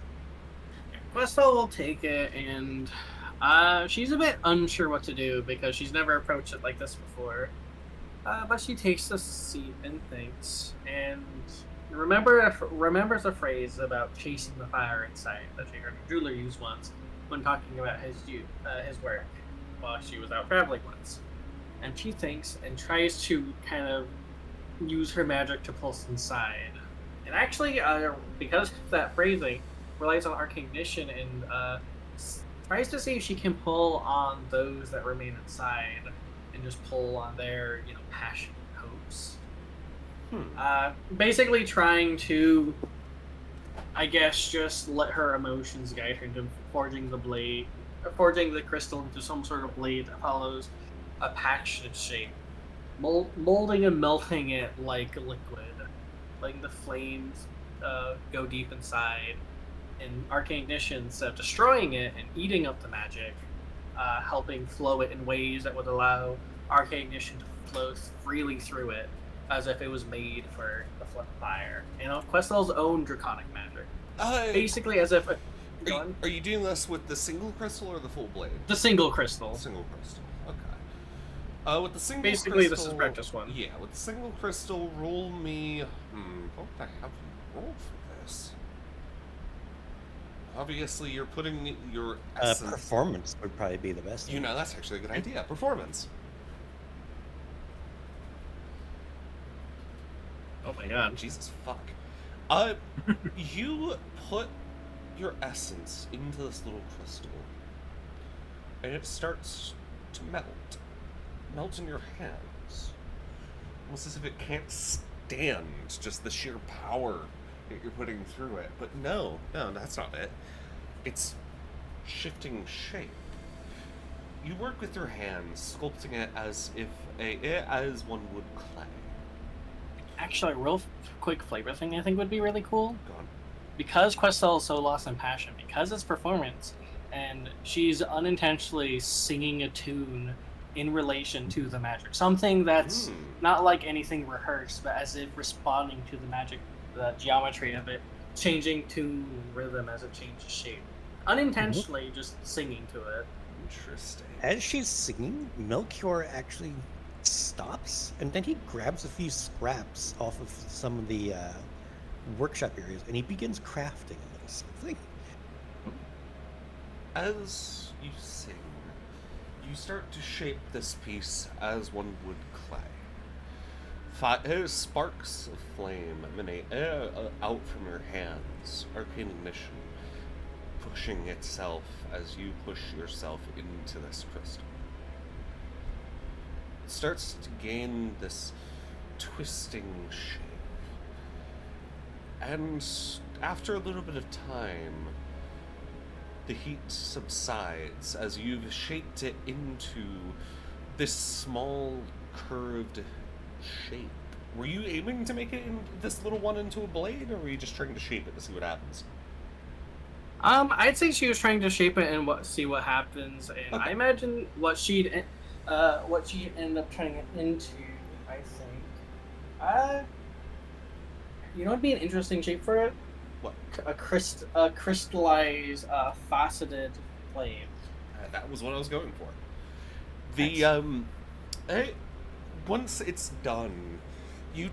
Questal will take it, and she's a bit unsure what to do because she's never approached it like this before. But she takes the seat and thinks, and remembers a phrase about chasing the fire inside that she heard a jeweler use once when talking about his work while she was out traveling once. And she thinks and tries to kind of use her magic to pulse inside. And actually, because of that phrasing, relies on arcane ignition and tries to see if she can pull on those that remain inside and just pull on their, passion hopes. Basically trying to, I guess, just let her emotions guide her into forging the crystal into some sort of blade that follows a passionate shape, molding and melting it like liquid, letting the flames go deep inside, and arcane ignition, instead of destroying it and eating up the magic, helping flow it in ways that would allow arcane ignition to flow freely through it, as if it was made for the fire. Questel's own draconic magic. Basically, as if. Are you doing this with the single crystal or the full blade? The single crystal. Single crystal. Okay. With the single Basically, crystal, this is practice one. Yeah, with the single crystal, roll me. What would I have you roll for this? Obviously, you're putting your essence. Performance would probably be the best. That's actually a good idea. Performance. Oh my god. Jesus fuck. You put your essence into this little crystal, and it starts to melt in your hands, almost as if it can't stand just the sheer power that you're putting through it. But no, that's not it. It's shifting shape. You work with your hands, sculpting it as one would clay. Actually, a real quick flavor thing I think would be really cool. Go on. Because Questel is so lost in passion, because it's performance, and she's unintentionally singing a tune in relation to the magic. Something that's not like anything rehearsed, but as if responding to the magic, the geometry of it, changing tune and rhythm as it changes shape. Unintentionally, just singing to it. Interesting. As she's singing, Melchior actually stops, and then he grabs a few scraps off of some of the workshop areas, and he begins crafting something. As you sing, you start to shape this piece as one would clay. Sparks of flame emanate out from your hands, arcane ignition pushing itself as you push yourself into this crystal. It starts to gain this twisting shape. And after a little bit of time, the heat subsides as you've shaped it into this small, curved shape. Were you aiming to make it this little one into a blade, or were you just trying to shape it to see what happens? I'd say she was trying to shape it and see what happens, and Okay. I imagine what she'd end up turning it into. I think. You know what'd be an interesting shape for it? What? A crystallized, faceted flame. That was what I was going for. The once it's done, you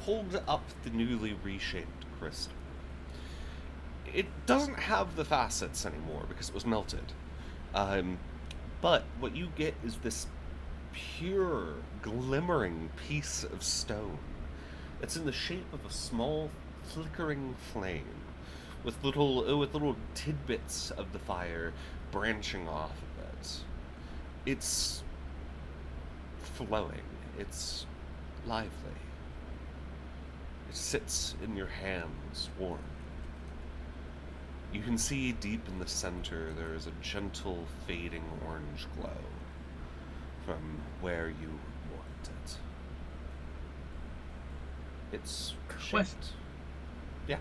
hold up the newly reshaped crystal. It doesn't have the facets anymore because it was melted. But what you get is this pure, glimmering piece of stone. It's in the shape of a small, flickering flame, with little tidbits of the fire branching off of it. It's flowing. It's lively. It sits in your hands, warm. You can see deep in the center there is a gentle, fading orange glow from where you want it. It's shaped. Yeah.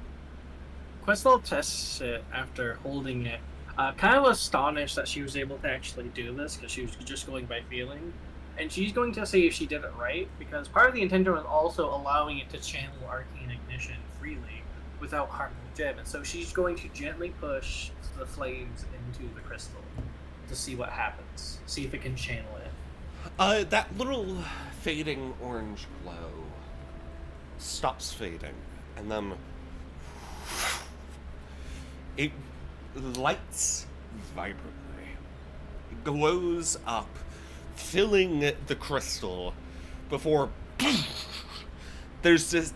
Questel tests it after holding it. Kind of astonished that she was able to actually do this, because she was just going by feeling. And she's going to see if she did it right, because part of the intention was also allowing it to channel arcane ignition freely without harming the gem. And so she's going to gently push the flames into the crystal to see what happens. See if it can channel it. That little fading orange glow stops fading, and then it lights vibrantly. It glows up, filling the crystal before there's this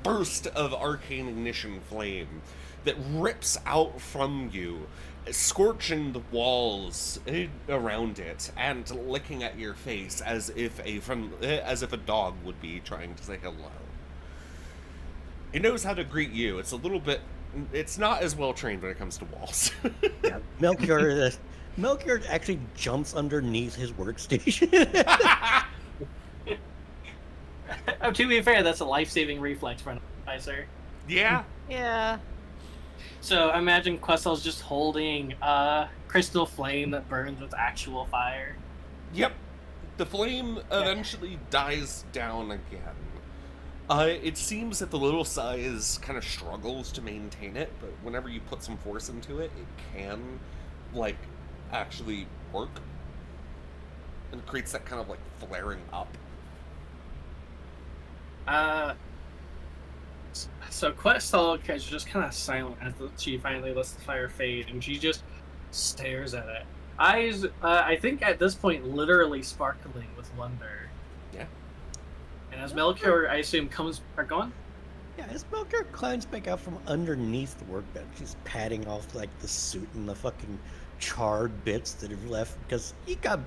burst of arcane ignition flame that rips out from you scorching the walls around it and licking at your face as if a dog would be trying to say hello. It knows how to greet you. It's not as well trained when it comes to walls. Yeah, Melchior actually jumps underneath his workstation. To be fair, that's a life-saving reflex for an advisor. Yeah. Yeah. So I imagine Questel's just holding a crystal flame that burns with actual fire. Yep. The flame eventually dies down again. It seems that the little size kind of struggles to maintain it, but whenever you put some force into it, it can, actually work. And it creates that kind of, flaring up. So Questel is just kind of silent as she finally lets the fire fade, and she just stares at it. Eyes, I think at this point, literally sparkling with wonder. Yeah. And as Melchior, I assume, go on? Yeah, as Melchior climbs back out from underneath the workbench, he's patting off, the suit and the fucking charred bits that have left because he got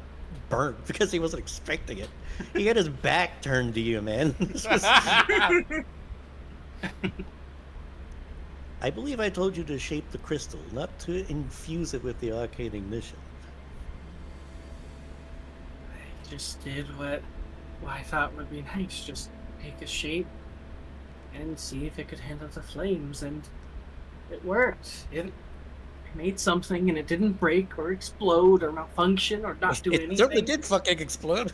burnt because he wasn't expecting it. He had his back turned to you, man. I believe I told you to shape the crystal, not to infuse it with the arcane ignition. I just did what I thought would be nice. Just make a shape and see if it could handle the flames, and it worked. It made something, and it didn't break or explode or malfunction or not do anything. It certainly did fucking explode.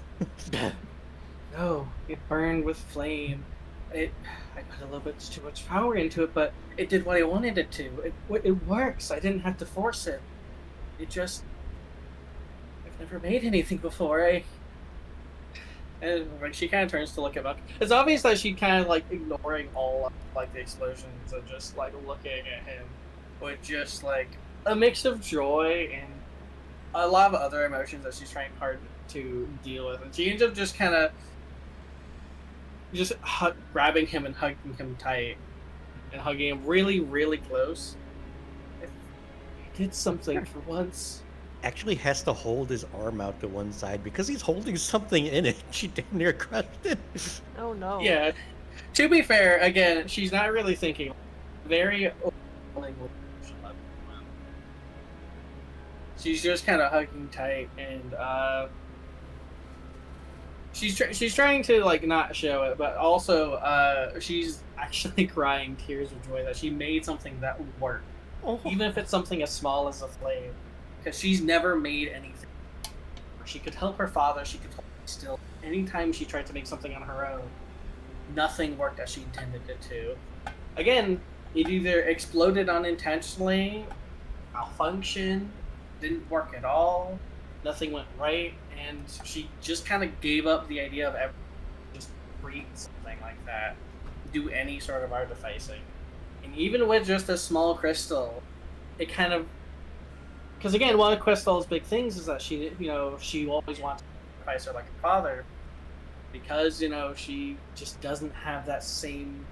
No, it burned with flame. I put a little bit too much power into it, but it did what I wanted it to. It works. I didn't have to force it. I've never made anything before. And she kind of turns to look at Buck. It's obvious that she kind of ignoring all the explosions and just looking at him with just a mix of joy and a lot of other emotions that she's trying hard to deal with. And she ends up just kind of grabbing him and hugging him tight and hugging him really, really close. He did something for once. Actually has to hold his arm out to one side because he's holding something in it. She damn near crushed it. Oh no. Yeah. To be fair, again, she's not really thinking. Very overwhelming. She's just kind of hugging tight, and she's trying to not show it, but also she's actually crying tears of joy that she made something that would work, even if it's something as small as a flame. Because she's never made anything. She could help her father, she could hold still. Anytime she tried to make something on her own, nothing worked as she intended it to. Again, it either exploded unintentionally, malfunctioned, didn't work at all, nothing went right, and she just kind of gave up the idea of ever just create something like that, do any sort of artificing. And even with just a small crystal, it kind of... Because again, one of Questel's big things is that she always wants to sacrifice her like a father, because she just doesn't have that same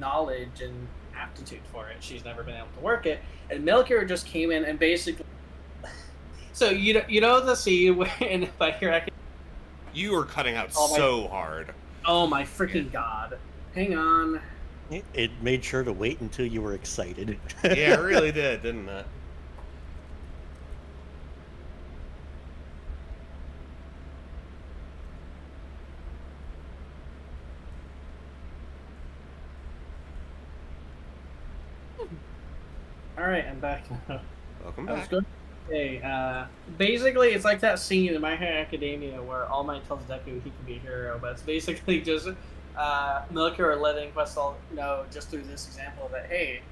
knowledge and aptitude for it. She's never been able to work it, and Melchior just came in and basically. So you know the scene where in My Hero Academia. You were cutting out so hard. Oh my freaking god! Hang on. It made sure to wait until you were excited. Yeah, it really did, didn't it? Alright, I'm back now. Welcome I was back. going to say, basically, it's like that scene in My Hero Academia where All Might tells Deku he can be a hero, but it's basically just Melchior letting Questel know just through this example that, hey,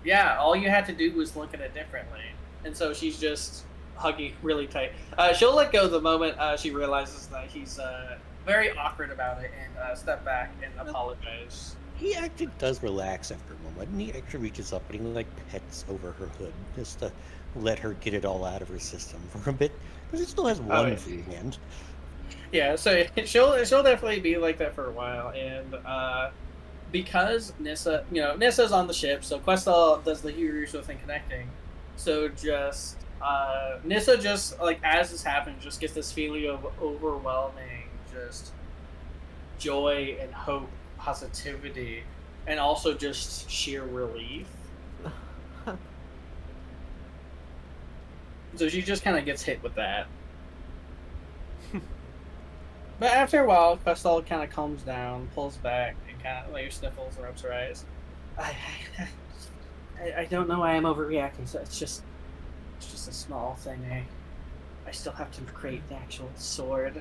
yeah, all you had to do was look at it differently. And so she's just hugging really tight. She'll let go the moment she realizes that he's very awkward about it and step back and apologize. He actually does relax after a moment, and he actually reaches up and he pets over her hood just to let her get it all out of her system for a bit, because it still has one free hand. Yeah, so she'll definitely be like that for a while, and because Nissa's on the ship, so Questel does the Hiruso thing connecting. So just Nissa just like as this happens, just gets this feeling of overwhelming just joy and hope, positivity, and also just sheer relief. So she just kind of gets hit with that. But after a while, Questal kind of calms down, pulls back, and kind of like sniffles and rubs her eyes. I don't know why I'm overreacting. So it's just a small thing. I still have to create the actual sword.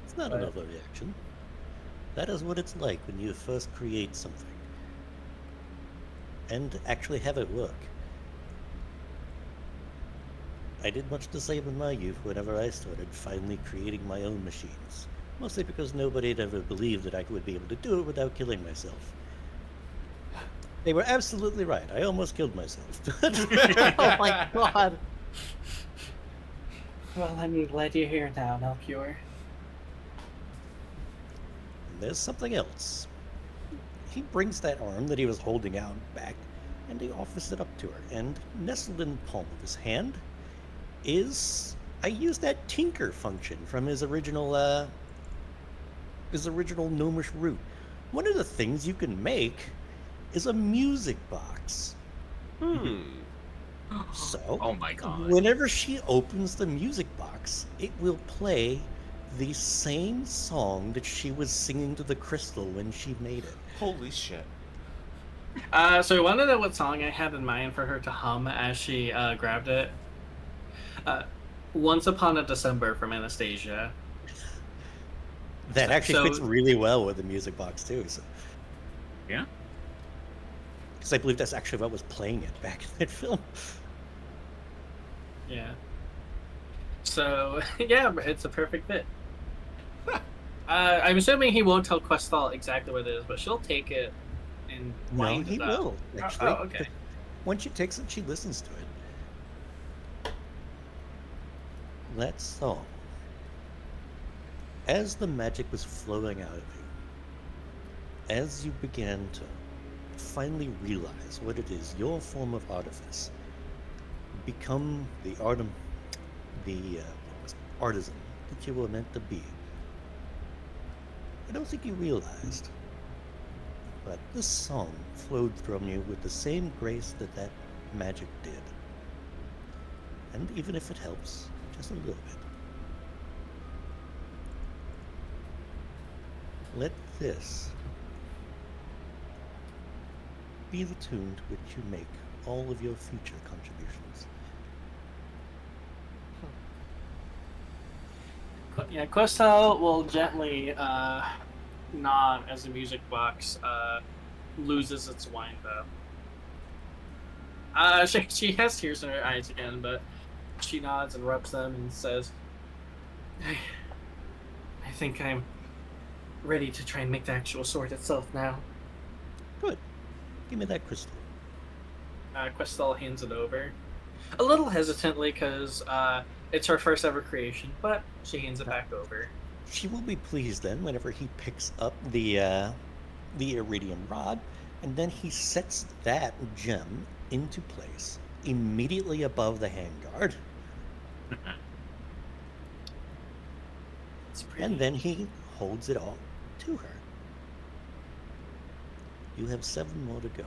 It's not an overreaction. That is what it's like when you first create something. And actually have it work. I did much the same in my youth whenever I started finally creating my own machines. Mostly because nobody had ever believed that I would be able to do it without killing myself. They were absolutely right. I almost killed myself. Oh my god. Well, I'm glad you're here now, Melchior. There's something else. He brings that arm that he was holding out back, and he offers it up to her. And nestled in the palm of his hand is... I used that tinker function from his original gnomish root. One of the things you can make is a music box. So, Oh my god. whenever she opens the music box, it will play the same song that she was singing to the crystal when she made it. Holy shit. So you want to know what song I had in mind for her to hum as she grabbed it? Once Upon a December from Anastasia. That actually fits So- really well with the music box too. So. Yeah? Because I believe that's actually what was playing it back in that film. Yeah. So, yeah, it's a perfect fit. I'm assuming he won't tell Questal exactly what it is, but she'll take it and No, wind he it up. will. Actually, okay. Once she takes it, she listens to it. That song, as the magic was flowing out of you, as you began to finally realize what it is, your form of artifice, become the artisan that you were meant to be. I don't think you realized, but this song flowed from you with the same grace that magic did. And even if it helps, just a little bit. Let this be the tune to which you make all of your future contributions. Yeah, Questal will gently nod as the music box loses its wind up. She has tears in her eyes again, but she nods and rubs them and says, I think I'm ready to try and make the actual sword itself now. Good. Give me that crystal. Questal hands it over. A little hesitantly because it's her first ever creation, but she hands it back over. She will be pleased then whenever he picks up the iridium rod, and then he sets that gem into place immediately above the handguard, It's pretty. and then he holds it all to her. You have 7 more to go.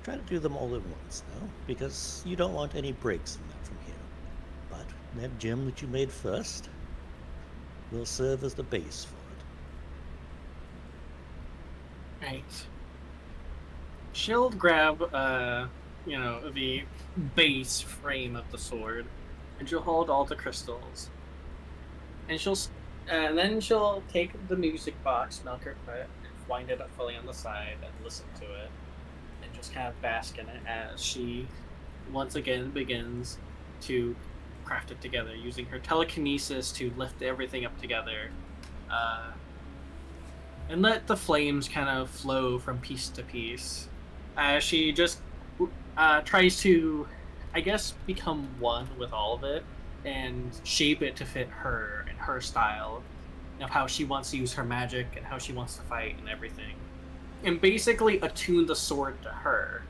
Try to do them all at once, though, because you don't want any breaks in that from here. But that gem that you made first will serve as the base for it. Right. She'll grab, the base frame of the sword, and she'll hold all the crystals. And then she'll take the music box, milk her cut, and wind it up fully on the side and listen to it, and just kind of bask in it as she once again begins to craft it together using her telekinesis to lift everything up together. And let the flames kind of flow from piece to piece. She just tries to, I guess, become one with all of it and shape it to fit her and her style of how she wants to use her magic and how she wants to fight and everything. And basically attune the sword to her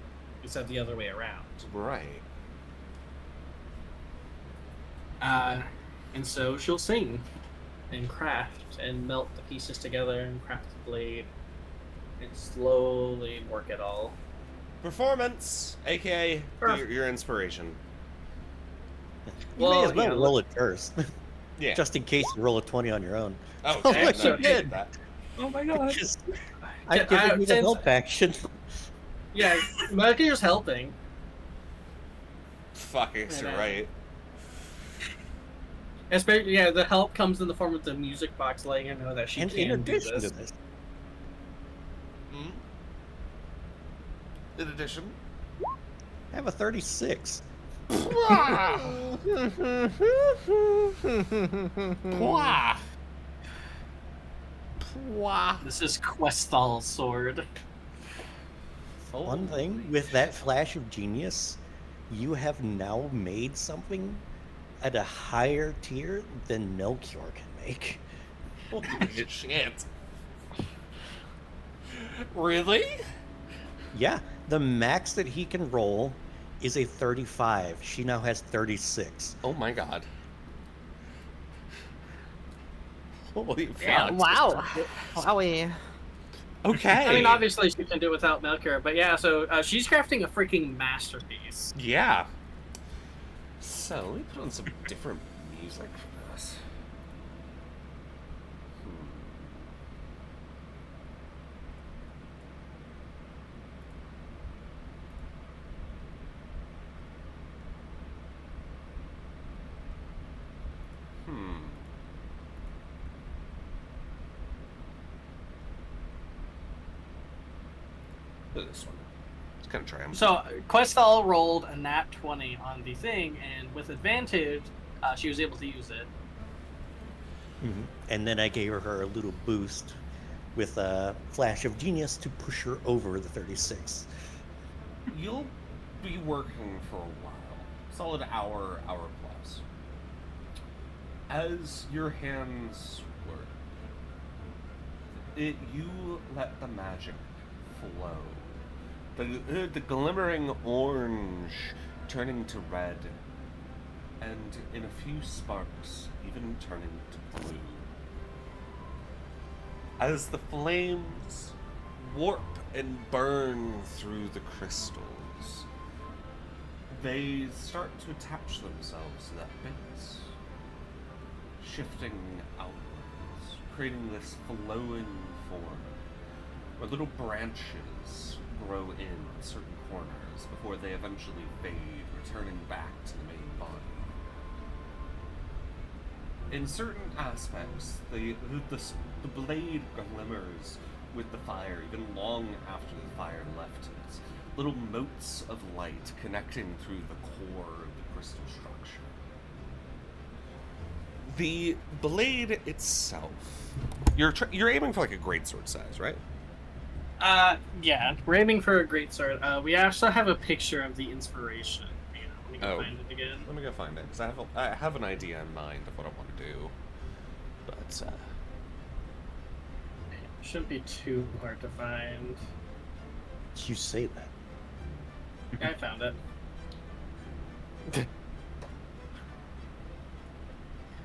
instead of the other way around. Right. And so she'll sing and craft and melt the pieces together and craft the blade and slowly work it all. Performance, aka your inspiration. You may as well you know, roll it first, Yeah. just in case you roll a 20 on your own. Oh, Oh, okay. look, No, you did. that. Oh my god. Just, I've given you the since- help action. Yeah, Melchior's helping. Fuck, I guess you're right. Especially, yeah, the help comes in the form of the music box letting her know that she And in can do addition this. to this, Hmm? In addition. I have a 36. Pwah. Pwah. This is Questhal's sword. One thing, with that flash of genius, you have now made something at a higher tier than Melchior can make. Holy shit. Really? Yeah, the max that he can roll is a 35. She now has 36. Oh my god. Holy Yeah, fuck. Wow. Wowie. Okay. I mean, obviously she can do it without Melchior, but yeah, so she's crafting a freaking masterpiece. Yeah. So, let me put on some different music for this. Hmm. Look at this one. It's kind of try 'em. So Questal rolled a nat 20 on the thing, and with advantage, she was able to use it. And then I gave her a little boost with a flash of genius to push her over the 36. You'll be working for a while. Solid hour plus. As your hands work, you let the magic flow. The glimmering orange turning to red, and in a few sparks, even turning to blue. As the flames warp and burn through the crystals, they start to attach themselves to that base, shifting outwards, creating this flowing form where little branches grow in certain corners before they eventually fade, returning back to the main body. In certain aspects, the blade glimmers with the fire even long after the fire left it. Little motes of light connecting through the core of the crystal structure. The blade itself, you're aiming for like a greatsword size, right? Yeah, we're aiming for a great sword. We also have a picture of the inspiration. Hang on, let me go find it again. Let me go find it, because I have an idea in mind of what I want to do. But, Shouldn't be too hard to find. You say that. I found it.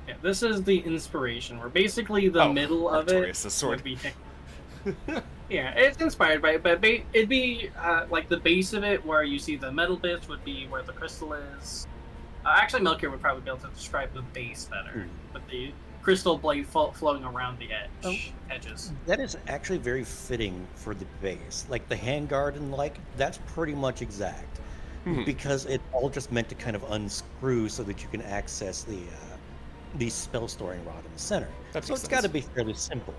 Yeah, this is the inspiration. Where basically the middle of it Artorias' sword. would be. Yeah, it's inspired by it, but it'd be like the base of it, where you see the metal bits, would be where the crystal is. Actually, Melchior would probably be able to describe the base better, with the crystal blade flowing around the edges. That is actually very fitting for the base. Like the handguard and that's pretty much exact. Because it's all just meant to kind of unscrew so that you can access the spell storing rod in the center. That So makes it's got to sense. be fairly simple.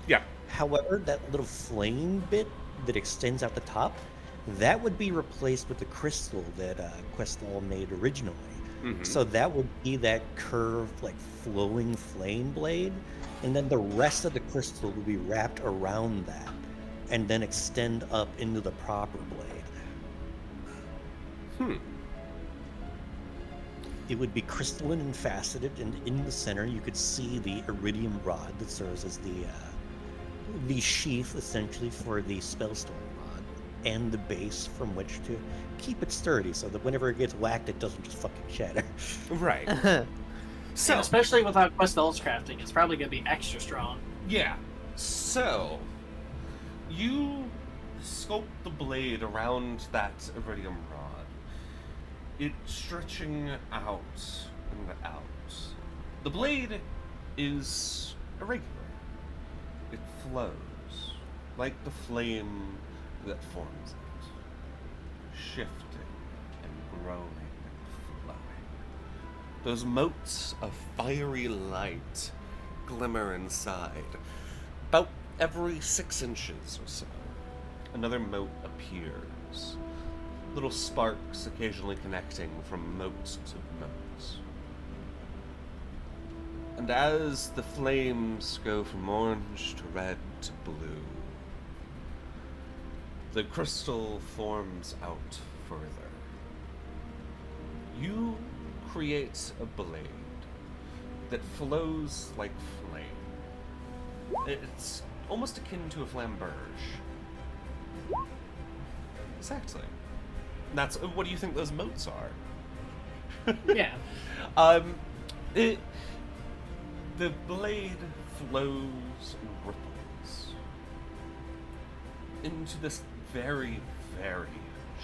Yeah. However, that little flame bit that extends out the top, that would be replaced with the crystal that Questal made originally. So that would be that curved, flowing flame blade, and then the rest of the crystal would be wrapped around that, and then extend up into the proper blade. It would be crystalline and faceted, and in the center you could see the iridium rod that serves as the sheath, essentially, for the spell storing rod. and the base from which to keep it sturdy, so that whenever it gets whacked, it doesn't just fucking shatter. Right. And So, especially without Questel's crafting, it's probably going to be extra strong. yeah. So, you sculpt the blade around that iridium rod. It stretching out and out. The blade is irregular. It flows like the flame that forms it, shifting and growing and flowing. Those motes of fiery light glimmer inside. About every 6 inches or so, another mote appears. Little sparks occasionally connecting from mote to mote. And as the flames go from orange to red to blue, the crystal forms out further. You create a blade that flows like flame. It's almost akin to a flamberge. Exactly. That's what do you think those motes are? Yeah. The blade flows and ripples into this very, very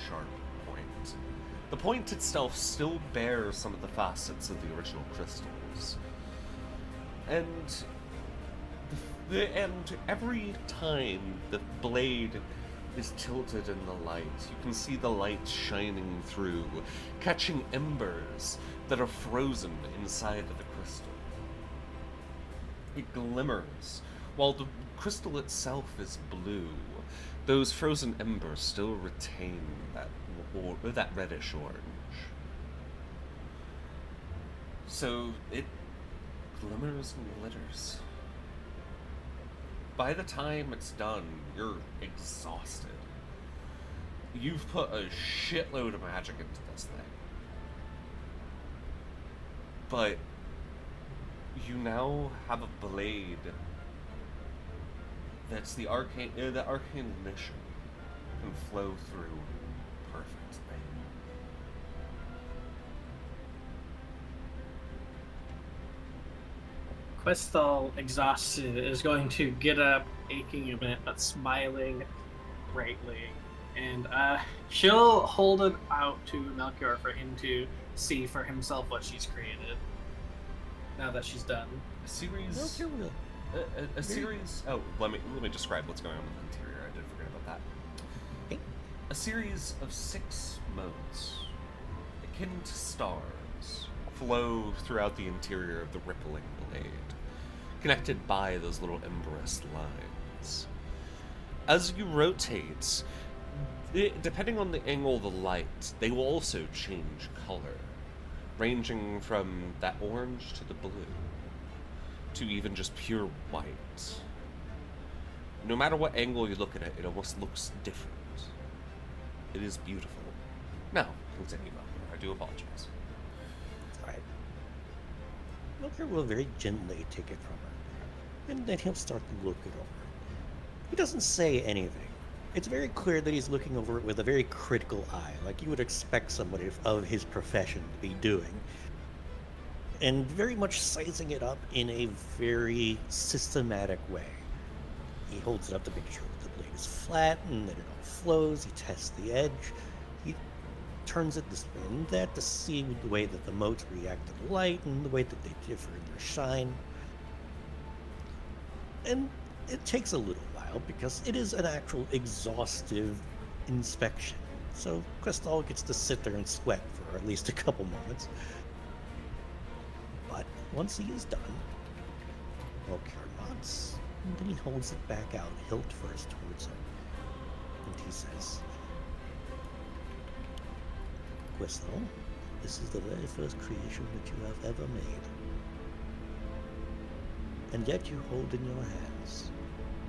sharp point. The point itself still bears some of the facets of the original crystals. And and every time the blade is tilted in the light, you can see the light shining through, catching embers that are frozen inside of the crystal. It glimmers. While the crystal itself is blue, those frozen embers still retain that reddish orange. So it glimmers and glitters. By the time it's done, you're exhausted. You've put a shitload of magic into this thing. But you now have a blade that's the arcane mission can flow through perfectly. Questel, exhausted, is going to get up, aching a bit, but smiling greatly. And she'll hold it out to Melchior for him to see for himself what she's created. Now that she's done. A series. Melchior will. A series. Oh, let me describe what's going on in the interior. I did forget about that. Okay. A series of 6 modes, akin to stars, flow throughout the interior of the rippling blade, connected by those little emberous lines. As you rotate, depending on the angle of the light, they will also change color, ranging from that orange to the blue, to even just pure white. No matter what angle you look at it, it almost looks different. It is beautiful. Now, continue, Melchior. I do apologize. Alright. Melchior will very gently take it from her, and then he'll start to look it over. He doesn't say anything. It's very clear that he's looking over it with a very critical eye, like you would expect somebody of his profession to be doing. And very much sizing it up in a very systematic way. He holds it up to make sure that the blade is flat and that it all flows. He tests the edge. He turns it this way and that to see the way that the motes react to the light and the way that they differ in their shine. And it takes a little while because it is an actual exhaustive inspection. So Questel gets to sit there and sweat for at least a couple moments. But once he is done, Melchior nods, and then he holds it back out, hilt first towards him. And he says, Questel, this is the very first creation that you have ever made. And yet you hold in your hands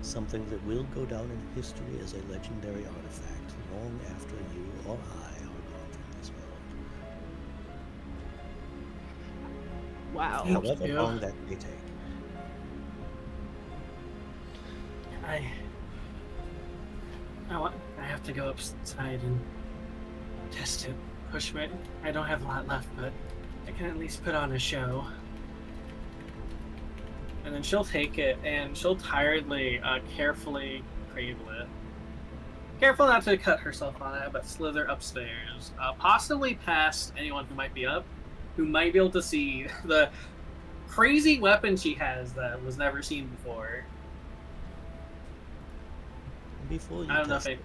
something that will go down in history as a legendary artifact long after you or I are gone from this world. Wow. However you. long that may take. I to go outside and test it. Push me. I don't have a lot left, but I can at least put on a show. And then she'll take it and she'll tiredly, carefully cradle it. Careful not to cut herself on it, but slither upstairs, possibly past anyone who might be up, who might be able to see the crazy weapon she has that was never seen before. Before you I don't know test if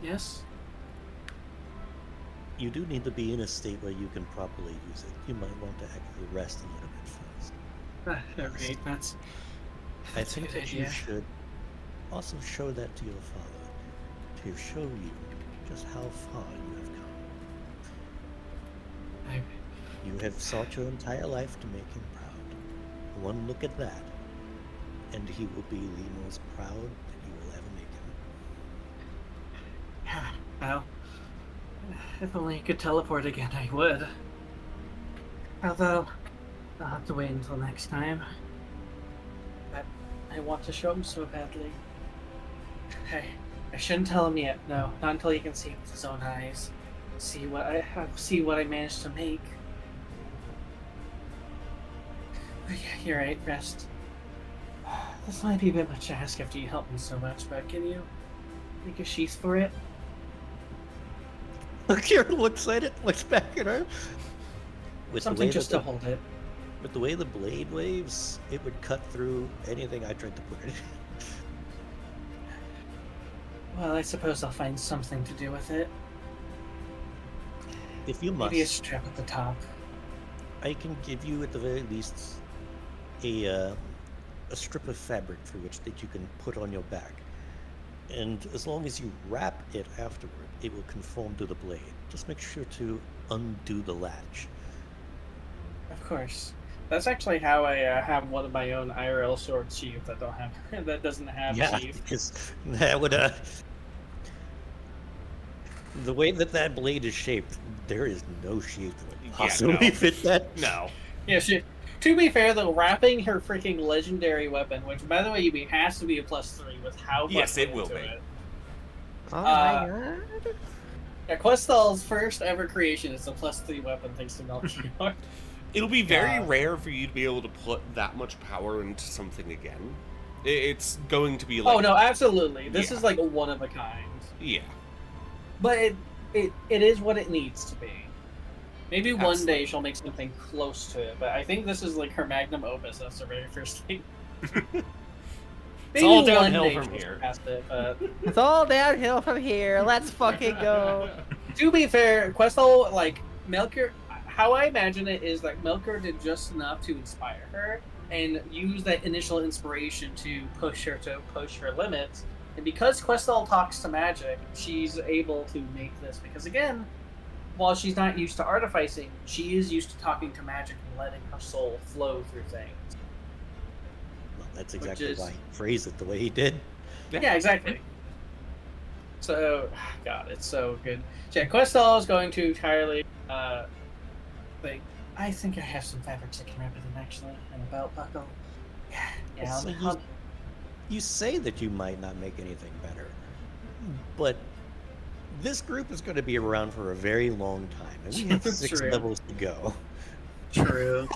Yes? you do need to be in a state where you can properly use it. You might want to actually rest a little bit first. Alright, that's I a think good that you idea. should also show that to your father, to show you just how far you have come. You have sought your entire life to make him proud. One look at that, and he will be the most proud that you will ever make him. Well, if only I could teleport again, I would. Although, I'll have to wait until next time. But I want to show him so badly. I shouldn't tell him yet. No, not until he can see it with his own eyes. See what I managed to make. But yeah, you're right. Rest. This might be a bit much to ask after you helped me so much, but can you make a sheath for it? Kira looks at it, looks back at her. With Something just to hold it. With the way the blade waves, it would cut through anything I tried to put it in. Well, I suppose I'll find something to do with it. If you must, Maybe a strap at the top. I can give you at the very least a strip of fabric for which that you can put on your back. And as long as you wrap it afterward, it will conform to the blade. Just make sure to undo the latch. Of course. That's actually how I have one of my own IRL sword sheath that don't have that doesn't have Yeah, sheath. because that would the way that that blade is shaped, there is no sheath that would possibly no. fit that. No. Yeah, to be fair though, wrapping her freaking legendary weapon, which by the way, Yubi, has to be a +3 with how much Yes, it went will into be. it. Oh my god. Yeah, Questal's first ever creation is a +3 weapon thanks to Melchior. It'll be very rare for you to be able to put that much power into something again. It's going to be like... Oh no, absolutely. This Yeah. is like one of a kind. Yeah. But it is what it needs to be. Maybe one Absolutely. day she'll make something close to it, but I think this is like her magnum opus. That's her very first thing. Maybe all one downhill day from she'll here. surpass it, but It's all downhill from here. Let's fucking go. to be fair, Questal, like, Melchior, how I imagine it is like Melchior did just enough to inspire her and use that initial inspiration to push her limits. And because Questal talks to magic, she's able to make this. Because again, while she's not used to artificing, she is used to talking to magic and letting her soul flow through things. Well, that's exactly is- why he phrased it the way he did. Yeah, exactly. So, God, it's so good. Yeah, Questal is going to entirely think, I think I have some fabrics I can wrap it in, actually, and a belt buckle. Yeah, So I'll- you say that you might not make anything better, but this group is going to be around for a very long time, and we have 6 True. levels to go. True.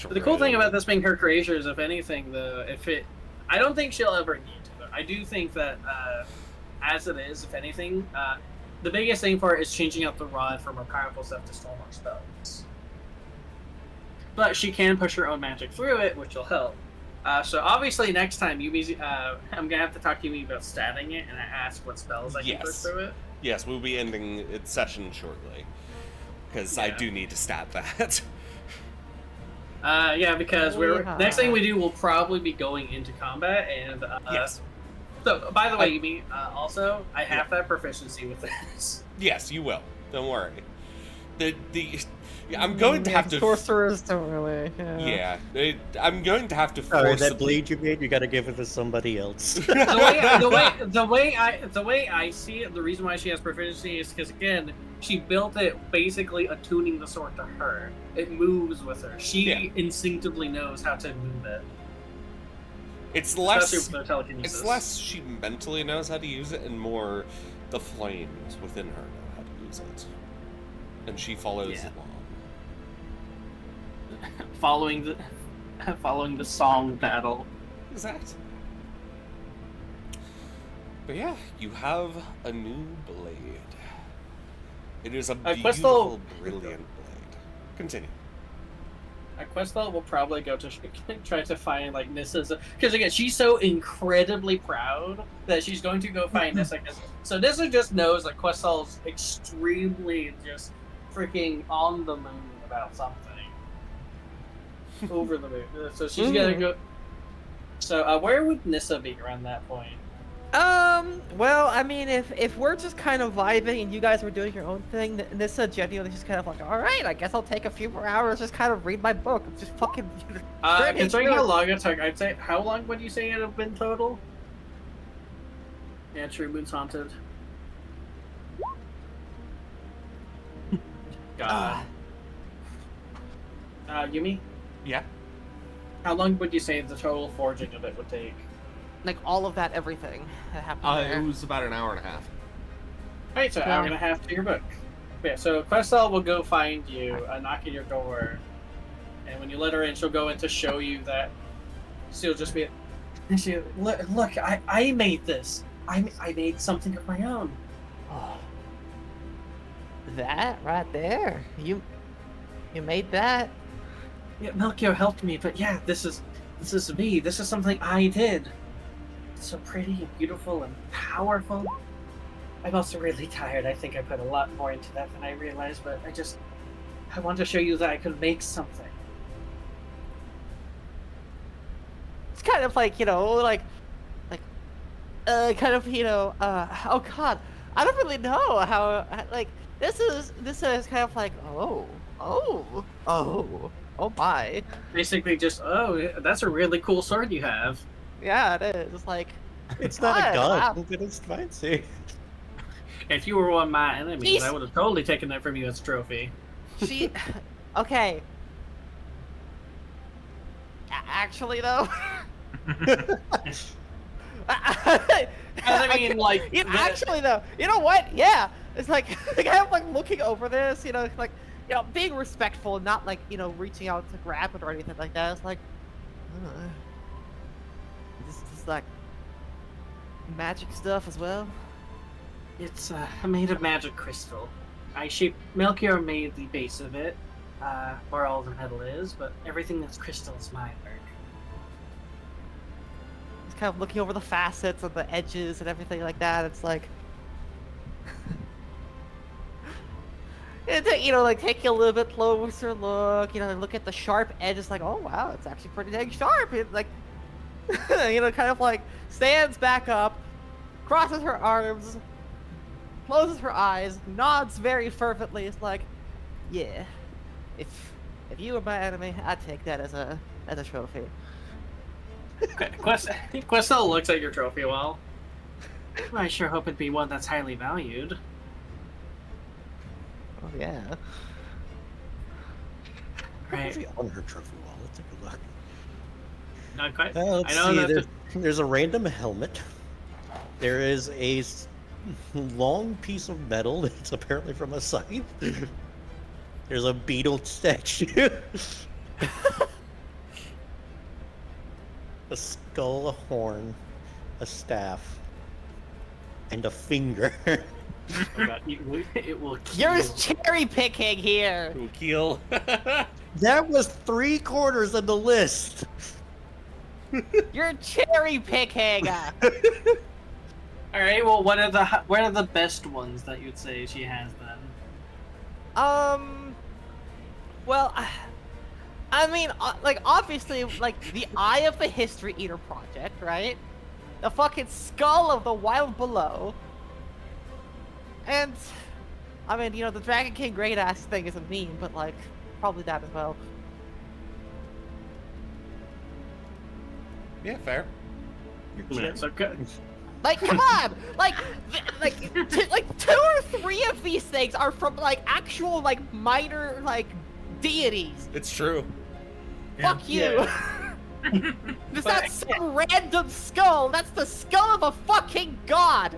The cool thing about this being her creation is, if anything, I don't think she'll ever need to. But I do think that, as it is, if anything, the biggest thing for it is changing out the rod from more powerful stuff to still more spells. But she can push her own magic through it, which will help. So obviously, next time I'm gonna have to talk to you about statting it and ask what spells I can push Yes. through it. Yes, we'll be ending its session shortly. Because I Yeah. do need to stat that. Yeah, because Yeah. next thing we do, we'll probably be going into combat, and Yes. So, by the way, Yumi, also, I have that proficiency with this. Yes, you will. Don't worry. I'm going to have to... Sorcerers don't really. I'm going to have to Sorry, force... that blade you made, you got to give it to somebody else. The way I see it, the reason why she has proficiency is because, again, she built it basically attuning the sword to her. It moves with her. She Yeah. instinctively knows how to move it. It's Especially less. with their telekinesis. It's less she mentally knows how to use it, and more the flames within her know how to use it, and she follows Yeah. along. following the song battle. Exactly. But yeah, you have a new blade. It is a Questel- beautiful, brilliant blade. Continue. Questel will probably go to try to find like Nissa's, because again she's so incredibly proud that she's going to go find Nissa. So Nissa just knows that Questel's extremely just freaking on the moon about something. Over the moon. So she's gonna go. So where would Nissa be around that point? Well, I mean, if we're just kind of vibing and you guys were doing your own thing, Nissa genuinely just kind of like, all right, I guess I'll take a few more hours, just kind of read my book, just fucking. Considering how long it took, I'd say, how long would you say it have been total? Yeah, True Moon's haunted. God. Yumi, Yeah. how long would you say the total forging of it would take? Like all of that, everything that happened there. It was about an hour and a half. Alright, so hour and a half to your book. Yeah, so Questel will go find you, knock at your door, and when you let her in, she'll go in to show you that she'll just be, and she, look, I made this. I made something of my own. Oh, that right there, you made that. Yeah, Melchior helped me, but yeah, this is me. This is something I did. It's so pretty and beautiful and powerful. I'm also really tired. I think I put a lot more into that than I realized, but I want to show you that I could make something. It's kind of like, kind of, oh god, I don't really know how, like, this is kind of like, oh my. Basically just, oh, that's a really cool sword you have. Yeah, it is. It's like, It's not a gun, wow. but it's fancy. If you were one of my enemies, Jeez. I would have totally taken that from you as a trophy. She, okay. Actually, though. I mean, like, actually, though, you know what? Yeah, it's like, like I'm like looking over this, like, being respectful, and not like, reaching out to grab it or anything like that. It's like, this is like magic stuff as well. It's made of magic crystal. Melchior made the base of it, where all the metal is, but everything that's crystal is my work. It's kind of looking over the facets and the edges and everything like that. It's like, like taking a little bit closer look, look at the sharp edges, like, oh wow, it's actually pretty dang sharp. It, like, kind of like stands back up, crosses her arms, closes her eyes, nods very fervently. It's like, yeah, if you were my enemy, I'd take that as a trophy. Questel looks at your trophy wall. I sure hope it'd be one that's highly valued. Oh yeah. Right. What's on her trophy wall? Let's take a look. Not quite. Let's I know see. that There's a random helmet. There is a long piece of metal that's apparently from a scythe. There's a beetle statue. A skull, a horn, a staff, and a finger. Oh God, it will kill. You're cherry picking here. Keel. That was 3/4 of the list. You're cherry picking. All right. Well, what are the best ones that you'd say she has then? Well, I mean, like, obviously, like, the Eye of the History Eater project, right? The fucking Skull of the Wild Below. And, I mean, the Dragon King Great Ass thing is a meme, but, like, probably that as well. Yeah, fair. Yeah, so good. Like, come on! Like, like 2 or 3 of these things are from, like, actual, like, minor, like, deities. It's true. Fuck you! Yeah. It's not some random skull. That's the skull of a fucking god.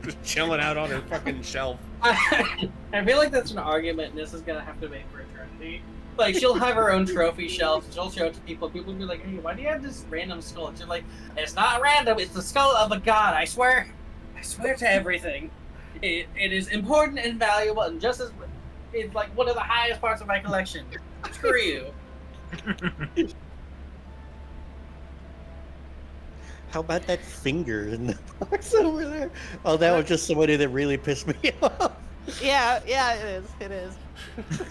Just chilling out on her fucking shelf. I feel like that's an argument Nis is gonna have to make for eternity. Like, she'll have her own trophy shelf, she'll show it to people, people will be like, hey, why do you have this random skull? And she's like, it's not random, it's the skull of a god, I swear to everything. It is important and valuable, and just as, it's like one of the highest parts of my collection. Screw you. How about that finger in the box over there? Oh, that was just somebody that really pissed me off. Yeah, it is.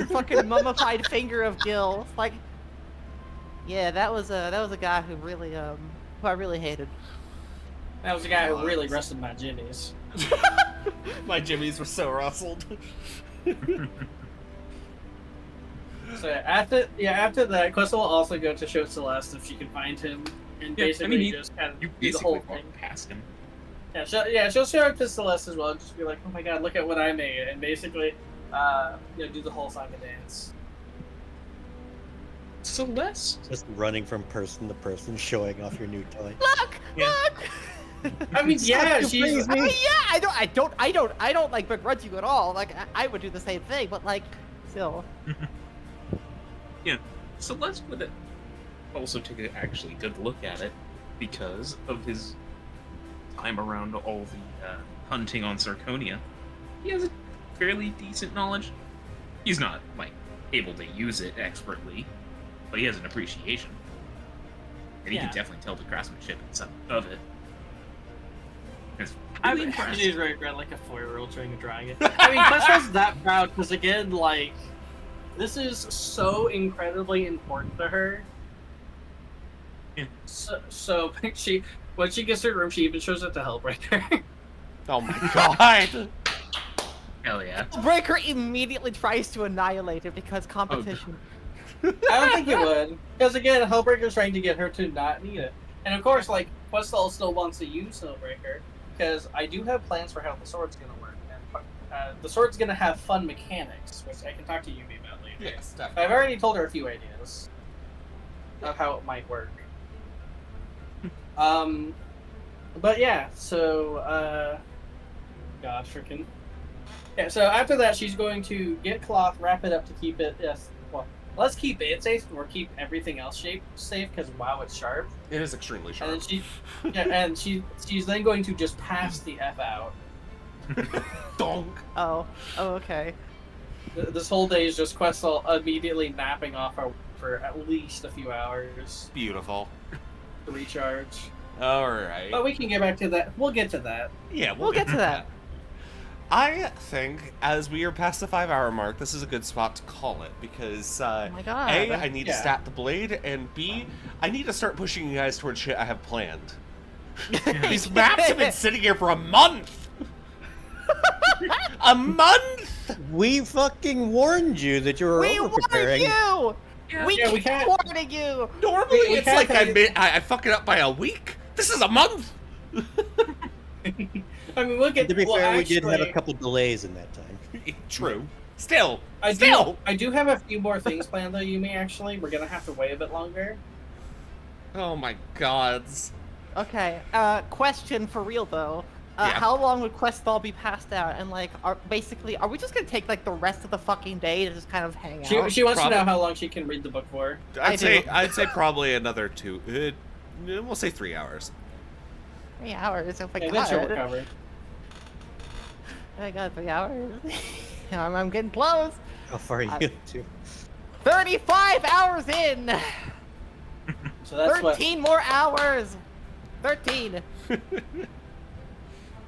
Fucking mummified finger of Gil. Like, yeah, that was a guy who really who I really hated. That was the guy who really rusted my jimmies. My jimmies were so rustled. So after that, Quest will also go to show Celeste if she can find him, and basically just kind of You do the whole basically thing. walk past him. She'll show up to Celeste as well, and just be like, "Oh my god, look at what I made," and basically, do the whole saga dance. Celeste? Just running from person to person, showing off your new toy. Look, Yeah. look. I mean, yeah, she's. I mean, yeah, I don't like begrudge you at all. Like, I would do the same thing, but like, still. Yeah, Celeste would also take an actually good look at it because of his time around all the hunting on Zirconia. He has a fairly decent knowledge. He's not, like, able to use it expertly, but he has an appreciation. And he can definitely tell the craftsmanship and stuff of it. It's I really mean, impressed. she's right, like a 4-year-old trying to dragon. I mean, Quest was that proud because, again, like, this is so incredibly important to her. Yeah. So when she gets to her room, she even shows it to Hellbreaker. Oh my god! Hell yeah. Breaker immediately tries to annihilate it because competition. I don't think it would, because again, Hellbreaker's trying to get her to not need it, and of course, like Questal still wants to use Hellbreaker because I do have plans for how the sword's gonna work, and the sword's gonna have fun mechanics, which I can talk to Yumi about later. Yes, definitely. I've already told her a few ideas of how it might work. But yeah, so God freaking. Yeah, so after that, she's going to get cloth, wrap it up to keep it. Yes, well, let's keep it safe, or keep everything else safe, because wow, it's sharp. It is extremely sharp. And then she's then going to just pass the F out. Donk. Oh, okay. This whole day is just Questal immediately napping off her for at least a few hours Beautiful. to recharge. Alright. But we can get back to that. We'll get to that. Yeah, We'll get to that. I think, as we are past the 5-hour mark, this is a good spot to call it, because, Oh my god. A, I need to Yeah. stat the blade, and B, I need to start pushing you guys towards shit I have planned. These maps have been sitting here for a month! A month?! We fucking warned you that you were We warned over-preparing. you! We Yeah, we keep can't- warning you! Normally, We it's can't like tell you- I fuck it up by a week. This is a month! I mean, we'll get. To be well, fair, we did have a actually, couple delays in that time. True. Still. I Still. do have a few more things planned though, Yumi. Actually, we're gonna have to wait a bit longer. Oh my gods. Okay, question for real though. Yeah. How long would Questal be passed out? And like, are we just gonna take like the rest of the fucking day to just kind of hang out? She wants to know Probably. how long she can read the book for. I do. I'd say probably another 2. We'll say 3 hours. 3 hours. Oh my And then she'll god. recover. Oh my god, 3 hours. I'm getting close. How far are you to? 35 hours in. So that's 13 more hours. 13.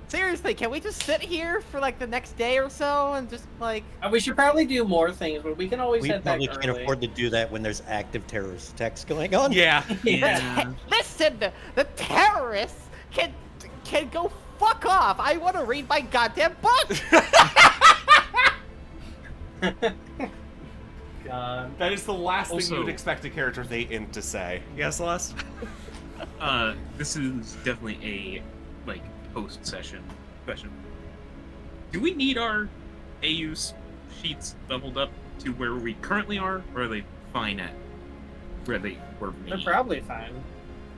Seriously, can we just sit here for like the next day or so and just like? what. We should probably do more things, but we can always We head back probably can't early. afford to do that when there's active terrorist attacks going on. Yeah. Yeah. Listen, the terrorists can go fuck off. I want to read my goddamn book. God. That is the last thing Also- you would expect a character they int to say. Yes, Celeste? This is definitely a, like, post-session question. Do we need our AU sheets leveled up to where we currently are, or are they fine at where they were They're made. probably fine.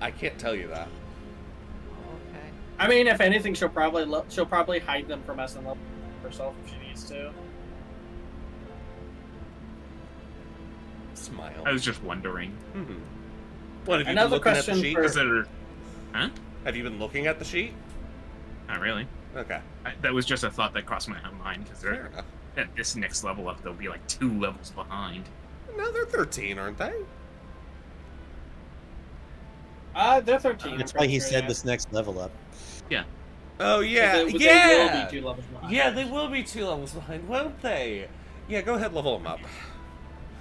I can't tell you that. Okay. I mean, if anything, she'll probably hide them from us and love herself if she needs to. Smile. I was just wondering. Hmm. What, have you Another been looking at the question sheet? for- Is there... Huh? Have you been looking at the sheet? Not really. Okay. That was just a thought that crossed my mind, because Fair they're enough. at this next level up, they'll be like 2 levels behind. No, they're 13, aren't they? They're 13. That's I'm why pretty he sure, said yeah. this next level up. Oh, yeah. They will yeah! be 2 levels behind. Yeah, they will be 2 levels behind, won't they? Yeah, go ahead, level them up.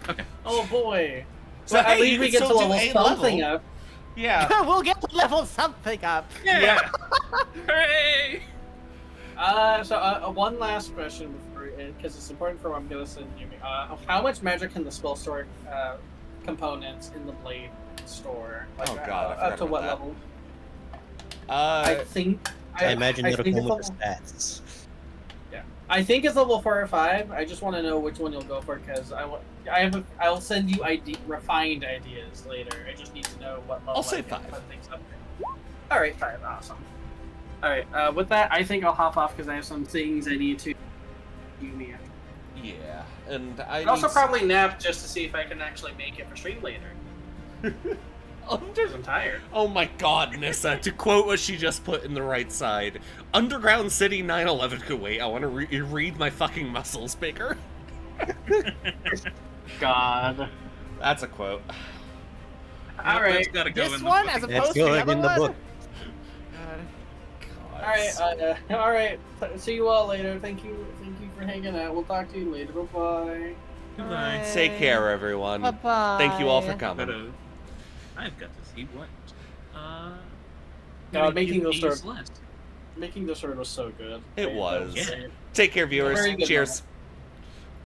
Okay. Oh boy. So, Well, at hey, least you we can get to still do level a something level. up. Yeah. We'll get to level something up. Yeah. Hooray! One last question before, because it's important for what I'm gonna send you. How much magic can the spell store components in the blade store? Like, Oh, God, I up to forgot what about level? that. I think. I imagine it'll think come it's with the stats. I think it's level 4 or 5. I just want to know which one you'll go for because I'll send you refined ideas later. I just need to know what level. I'll say I can 5. put things up there. All right, 5. Awesome. All right. With that, I think I'll hop off because I have some things I need to do. Yeah, and I I'd also need probably nap just to see if I can actually make it for stream later. Because I'm tired. Oh my god, Nissa, to quote what she just put in the right side, Underground City 9/11 Kuwait, I want to read my fucking muscles bigger. God. That's a quote. All right. That's gotta go This in the one book. as That's opposed to the going other in the one. book. God. All right. See you all later. Thank you for hanging out. We'll talk to you later. Bye. Goodbye. Take care, everyone. Bye-bye. Thank you all for But, coming. I've got to see what. God, making those is start- left. Making the sword was so good. It That was. Yeah. Take care, viewers. Very good Cheers.